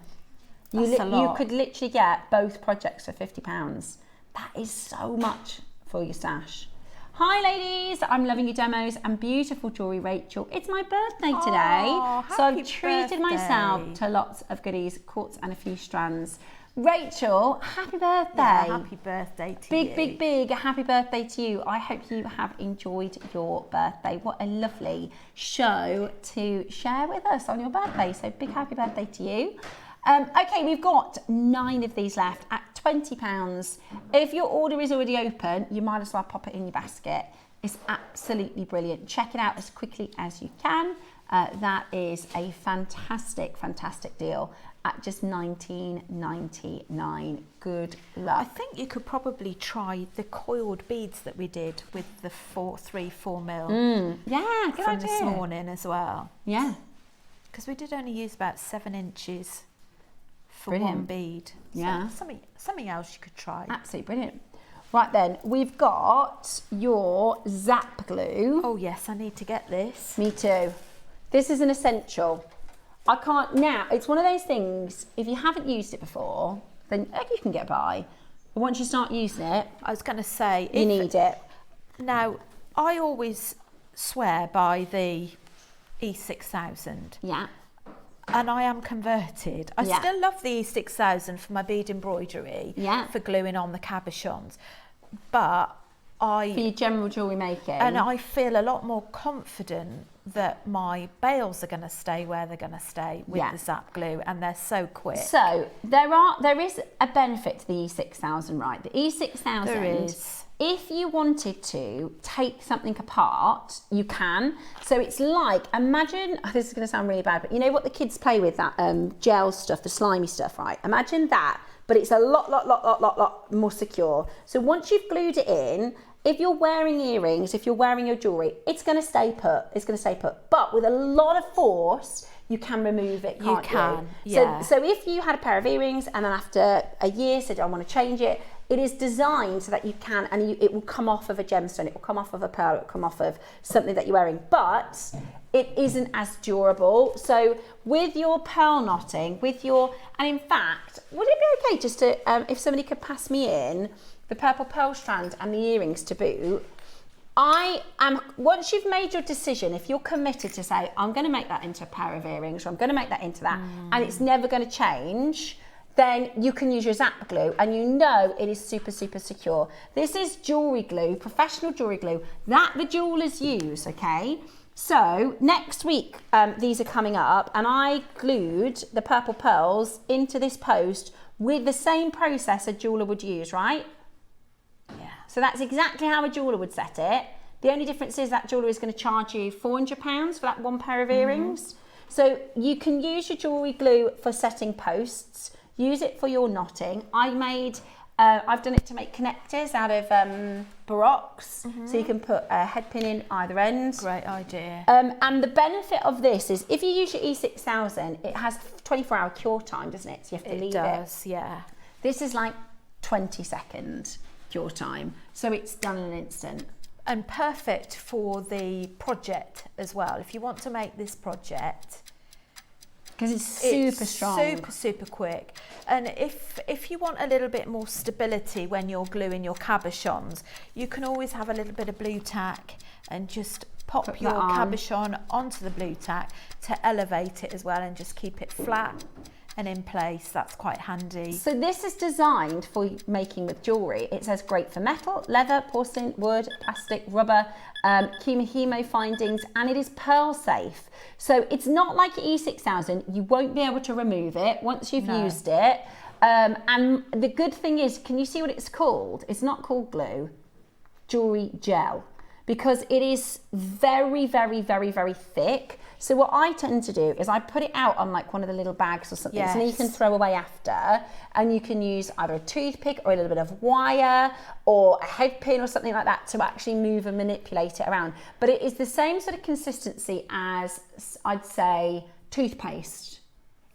That's a lot. You could literally get both projects for £50. That is so much for your stash. Hi ladies, I'm loving your demos and beautiful jewellery, Rachel. It's my birthday today, so I've treated myself to lots of goodies, quartz and a few strands. Rachel, happy birthday. Yeah, happy birthday to you. Big happy birthday to you. I hope you have enjoyed your birthday. What a lovely show to share with us on your birthday. So big happy birthday to you. Okay, we've got 9 of these left at £20. If your order is already open, you might as well pop it in your basket. It's absolutely brilliant. Check it out as quickly as you can. That is a fantastic deal at just $19.99. Good luck. I think you could probably try the coiled beads that we did with the 4 mil. Yeah, good from idea. this morning as well. Yeah. Because we did only use about 7 inches for Brilliant. one bead. Yeah. So something else you could try. Absolutely brilliant. Right then, we've got your Zap glue. Oh yes, I need to get this. Me too. This is an essential. I can't now. It's one of those things. If you haven't used it before, then you can get by. But once you start using it, I was going to say you need it. Now, I always swear by the E6000. Yeah. And I am converted. I still love the E6000 for my bead embroidery. Yeah. For gluing on the cabochons, but for your general jewellery making. And I feel a lot more confident that my bales are going to stay where they're going to stay with the Zap glue, and they're so quick. So there is a benefit to the E6000, right? The E6000. There is. If you wanted to take something apart, you can. So it's like, imagine, this is going to sound really bad, but you know what the kids play with, that gel stuff, the slimy stuff, right? Imagine that, but it's a lot more secure. So once you've glued it in, if you're wearing earrings, if you're wearing your jewellery, it's going to stay put. It's going to stay put. But with a lot of force, you can remove it, You can't can, yeah. So if you had a pair of earrings and then after a year said, I want to change it, it is designed so that you can, and it will come off of a gemstone, it will come off of a pearl, it will come off of something that you're wearing, but it isn't as durable. So with your pearl knotting, and in fact, would it be okay just to, if somebody could pass me in the purple pearl strand and the earrings to boot, once you've made your decision, if you're committed to say, I'm going to make that into a pair of earrings, or I'm going to make that into that, and it's never going to change, then you can use your Zap glue, and you know it is super, super secure. This is jewellery glue, professional jewellery glue, that the jewellers use, okay? So next week, these are coming up, and I glued the purple pearls into this post with the same process a jeweller would use, right? Yeah. So that's exactly how a jeweller would set it. The only difference is that jeweller is going to charge you £400 for that one pair of earrings. So you can use your jewellery glue for setting posts, use it for your knotting. I've done it to make connectors out of baroques, so you can put a head pin in either end. Great idea. And the benefit of this is if you use your E6000, it has 24-hour cure time, doesn't it? So you have to leave it. It does, yeah. This is like 20-second cure time, so it's done in an instant. And perfect for the project as well. If you want to make this project, because it's super strong, super quick. And if you want a little bit more stability when you're gluing your cabochons, you can always have a little bit of blue tack and just pop your cabochon onto the blue tack to elevate it as well, and just keep it flat and in place. That's quite handy. So this is designed for making with jewellery. It says great for metal, leather, porcelain, wood, plastic, rubber, hemo findings, and it is pearl safe. So it's not like your E6000, you won't be able to remove it once you've used it. And the good thing is, can you see what it's called? It's not called glue, jewellery gel, because it is very, very, very, very thick. So what I tend to do is I put it out on like one of the little bags or something, so then you can throw away after, and you can use either a toothpick or a little bit of wire or a head pin or something like that to actually move and manipulate it around. But it is the same sort of consistency as, I'd say, toothpaste.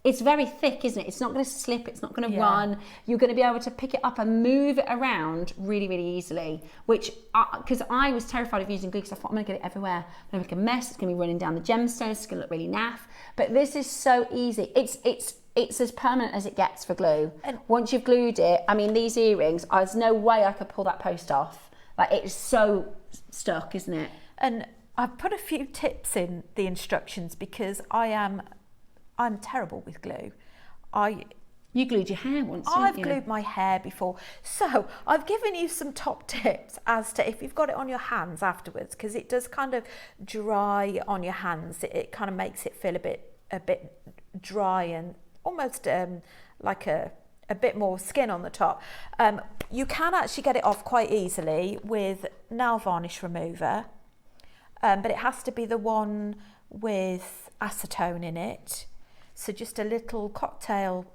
It's very thick, isn't it? It's not going to slip, it's not going to run. You're going to be able to pick it up and move it around really, really easily, which, because I was terrified of using glue because I thought I'm going to get it everywhere. I'm going to make a mess, it's going to be running down the gemstones, it's going to look really naff. But this is so easy. It's as permanent as it gets for glue. And once you've glued it, I mean, these earrings, there's no way I could pull that post off. Like, it's so stuck, isn't it? And I've put a few tips in the instructions because I'm terrible with glue. You glued your hair once, didn't you? I've glued my hair before. So I've given you some top tips as to if you've got it on your hands afterwards, because it does kind of dry on your hands. It kind of makes it feel a bit dry and almost like a bit more skin on the top. You can actually get it off quite easily with nail varnish remover, but it has to be the one with acetone in it. So just a little cocktail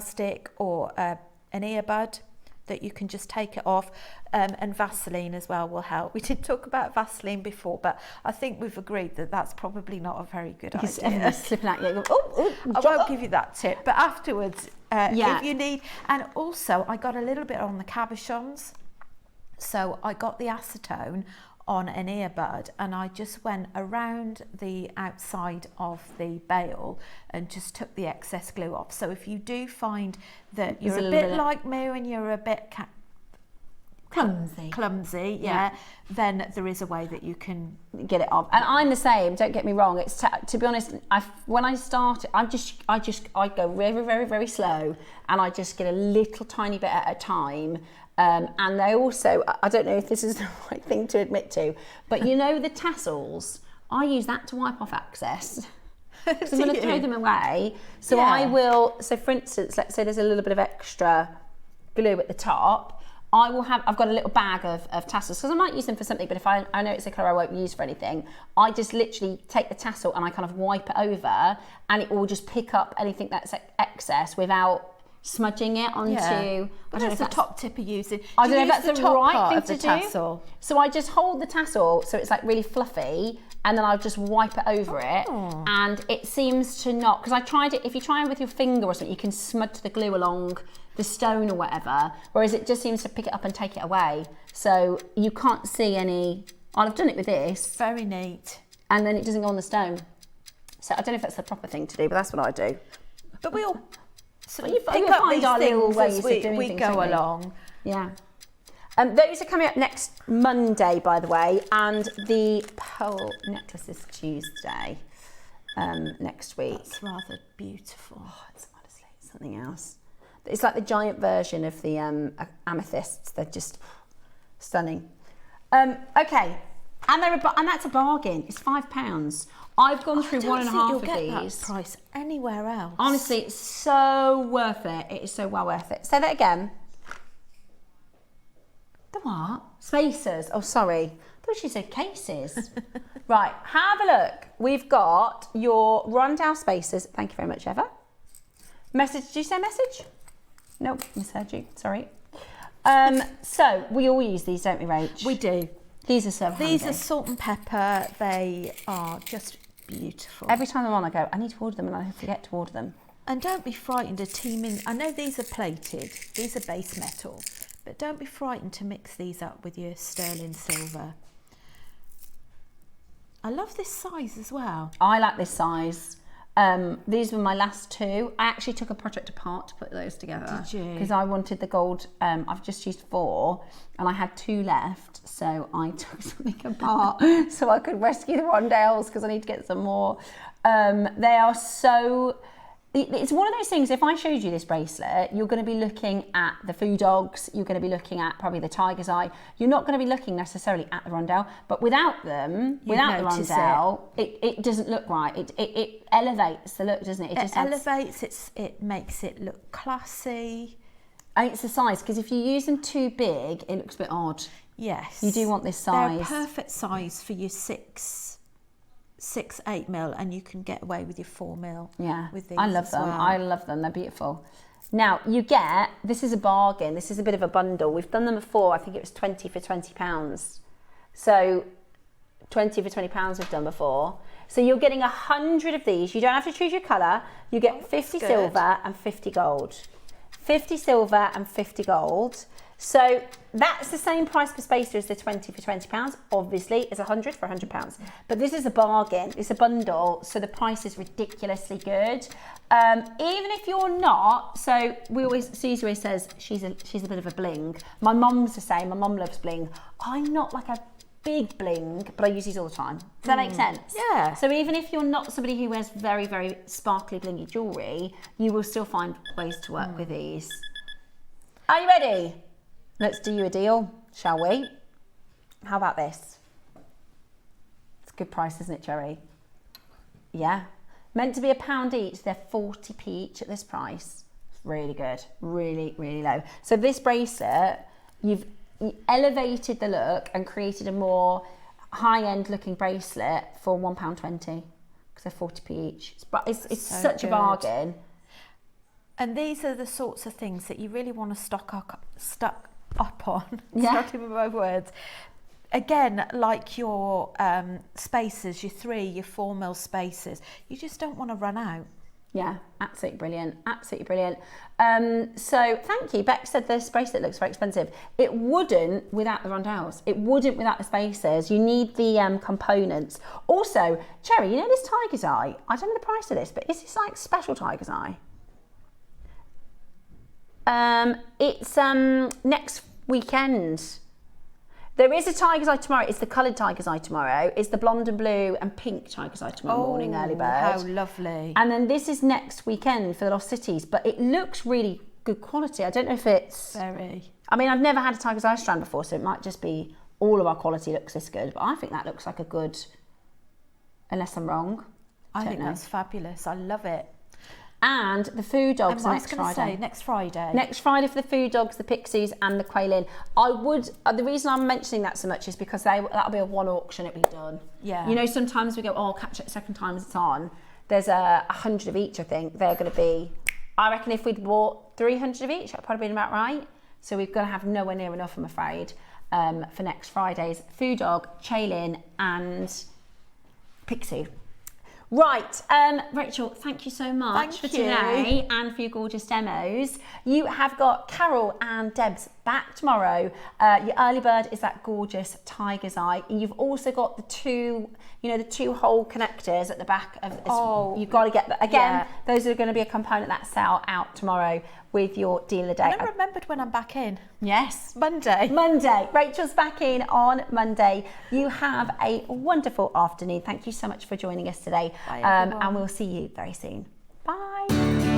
stick or an earbud that you can just take it off, and Vaseline as well will help. We did talk about Vaseline before, but I think we've agreed that that's probably not a very good idea. Slipping out, I won't give you that tip, but afterwards, if you need. And also, I got a little bit on the cabochons, so I got the acetone on an earbud, and I just went around the outside of the bail and just took the excess glue off. So if you do find that you're a bit like me and you're a bit clumsy, then there is a way that you can get it off. And I'm the same, don't get me wrong. It's to be honest, when I start, I go very, very, very slow, and I just get a little tiny bit at a time. And they also, I don't know if this is the right thing to admit to, but you know the tassels, I use that to wipe off excess. Because I'm going to throw them away. So I will, so for instance, let's say there's a little bit of extra glue at the top, I've got a little bag of tassels, because I might use them for something, but if I know it's a colour I won't use for anything, I just literally take the tassel and I kind of wipe it over, and it will just pick up anything that's excess without smudging it onto. I don't know if the that's top tip are using. I don't know if that's the right part thing of the to do. tassel. So I just hold the tassel so it's like really fluffy, and then I'll just wipe it over it, and it seems to not, because I tried it, if you try it with your finger or something, you can smudge the glue along the stone or whatever, whereas it just seems to pick it up and take it away. So you can't see any, I've done it with this. Very neat. And then it doesn't go on the stone. So I don't know if that's the proper thing to do, but that's what I do. But we all sort of you pick find up these our little things ways as of we doing things, go don't we? along. Yeah. Those are coming up next Monday, by the way, and the pearl necklace is Tuesday next week. It's rather beautiful. Oh, it's honestly something else. It's like the giant version of the amethysts. They're just stunning. Okay, and that's a bargain. It's £5. I've gone through 1.5 of these. Get that price anywhere else. Honestly, it's so worth it. It is so well worth it. Say that again. The what? Spacers. Oh, sorry. I thought you said cases. Right, have a look. We've got your Rundell spacers. Thank you very much, Eva. Message, did you say message? Nope, misheard you, sorry. So, we all use these, don't we, Rach? We do. These are so handy. These are salt and pepper. They are just beautiful. Every time I'm on, I go, I need to order them, and I forget to order them. And don't be frightened of teaming. I know these are plated. These are base metal. But don't be frightened to mix these up with your sterling silver. I love this size as well. I like this size. These were my last two. I actually took a project apart to put those together. Did you? Because I wanted the gold. I've just used 4 and I had 2 left. So I took something apart so I could rescue the Rondells because I need to get some more. They are so... It's one of those things, if I showed you this bracelet, you're going to be looking at the Foo Dogs, you're going to be looking at probably the Tiger's Eye, you're not going to be looking necessarily at the Rondell, but without them, without the Rondell, it doesn't look right. It elevates the look, doesn't it? It elevates, it makes it look classy. And it's the size, because if you use them too big, it looks a bit odd. Yes. You do want this size. They're a perfect size for your 6-8 mil, and you can get away with your 4 mil. Yeah, with these. I love them. Well. I love them. They're beautiful. Now you get, this is a bargain. This is a bit of a bundle. We've done them before. I think it was 20 for £20. So 20 for £20 we've done before. So you're getting 100 of these. You don't have to choose your colour. You get 50 silver and 50 gold. 50 silver and 50 gold. So that's the same price per spacer as the 20 for £20. Obviously, it's 100 for £100. But this is a bargain. It's a bundle, so the price is ridiculously good. Even if you're not, so Susie always says she's a bit of a bling. My mum's the same. My mum loves bling. I'm not like a big bling, but I use these all the time. Does that make sense? Yeah. So even if you're not somebody who wears very, very sparkly, blingy jewellery, you will still find ways to work with these. Are you ready? Let's do you a deal, shall we? How about this? It's a good price, isn't it, Cherry? Yeah. Meant to be £1 each. They're 40p each at this price. It's really good. Really, really low. So this bracelet, you've elevated the look and created a more high-end looking bracelet for £1.20 because they're 40p each. It's So such good. a bargain. And these are the sorts of things that you really want to stock up on. Yeah. Stuck in with both words. Again, like your spacers, your 3, your 4 mil spacers, you just don't want to run out. Yeah, absolutely brilliant. Absolutely brilliant. So thank you. Beck said this bracelet looks very expensive. It wouldn't without the Rondells. It wouldn't without the spacers. You need the components. Also, Cherry, you know this Tiger's Eye? I don't know the price of this, but is this like special Tiger's Eye? It's next weekend. There is a Tiger's Eye tomorrow. It's the coloured Tiger's Eye tomorrow. It's the blonde and blue and pink Tiger's Eye tomorrow morning, early bird. How lovely. And then this is next weekend for the Lost Cities, but it looks really good quality. I don't know if it's... Very. I mean, I've never had a Tiger's Eye strand before, so it might just be all of our quality looks this good, but I think that looks like a good... Unless I'm wrong. I think that's fabulous. I love it. And the Foo Dogs next Friday. Next Friday. Next Friday for the Foo Dogs, the Pixies and the Quailin. The reason I'm mentioning that so much is because that'll be a one auction, it'll be done. Yeah. You know, sometimes we go, oh, I'll catch it second time it's on. There's 100 of each, I think. They're going to be, I reckon if we'd bought 300 of each, that'd probably been about right. So we're going to have nowhere near enough, I'm afraid, for next Friday's Food Dog, Chaylin and Pixie. Right, Rachel, thank you so much for today and for your gorgeous demos. You have got Carol and Debs back tomorrow. Your early bird is that gorgeous tiger's eye. And you've also got the two, the 2-hole connectors at the back of this. Oh, you've got to get that. Again, those are going to be a component that sell out tomorrow with your dealer day. I remembered when I'm back in. Yes. Monday. Rachel's back in on Monday. You have a wonderful afternoon. Thank you so much for joining us today. Bye, everyone. And we'll see you very soon. Bye.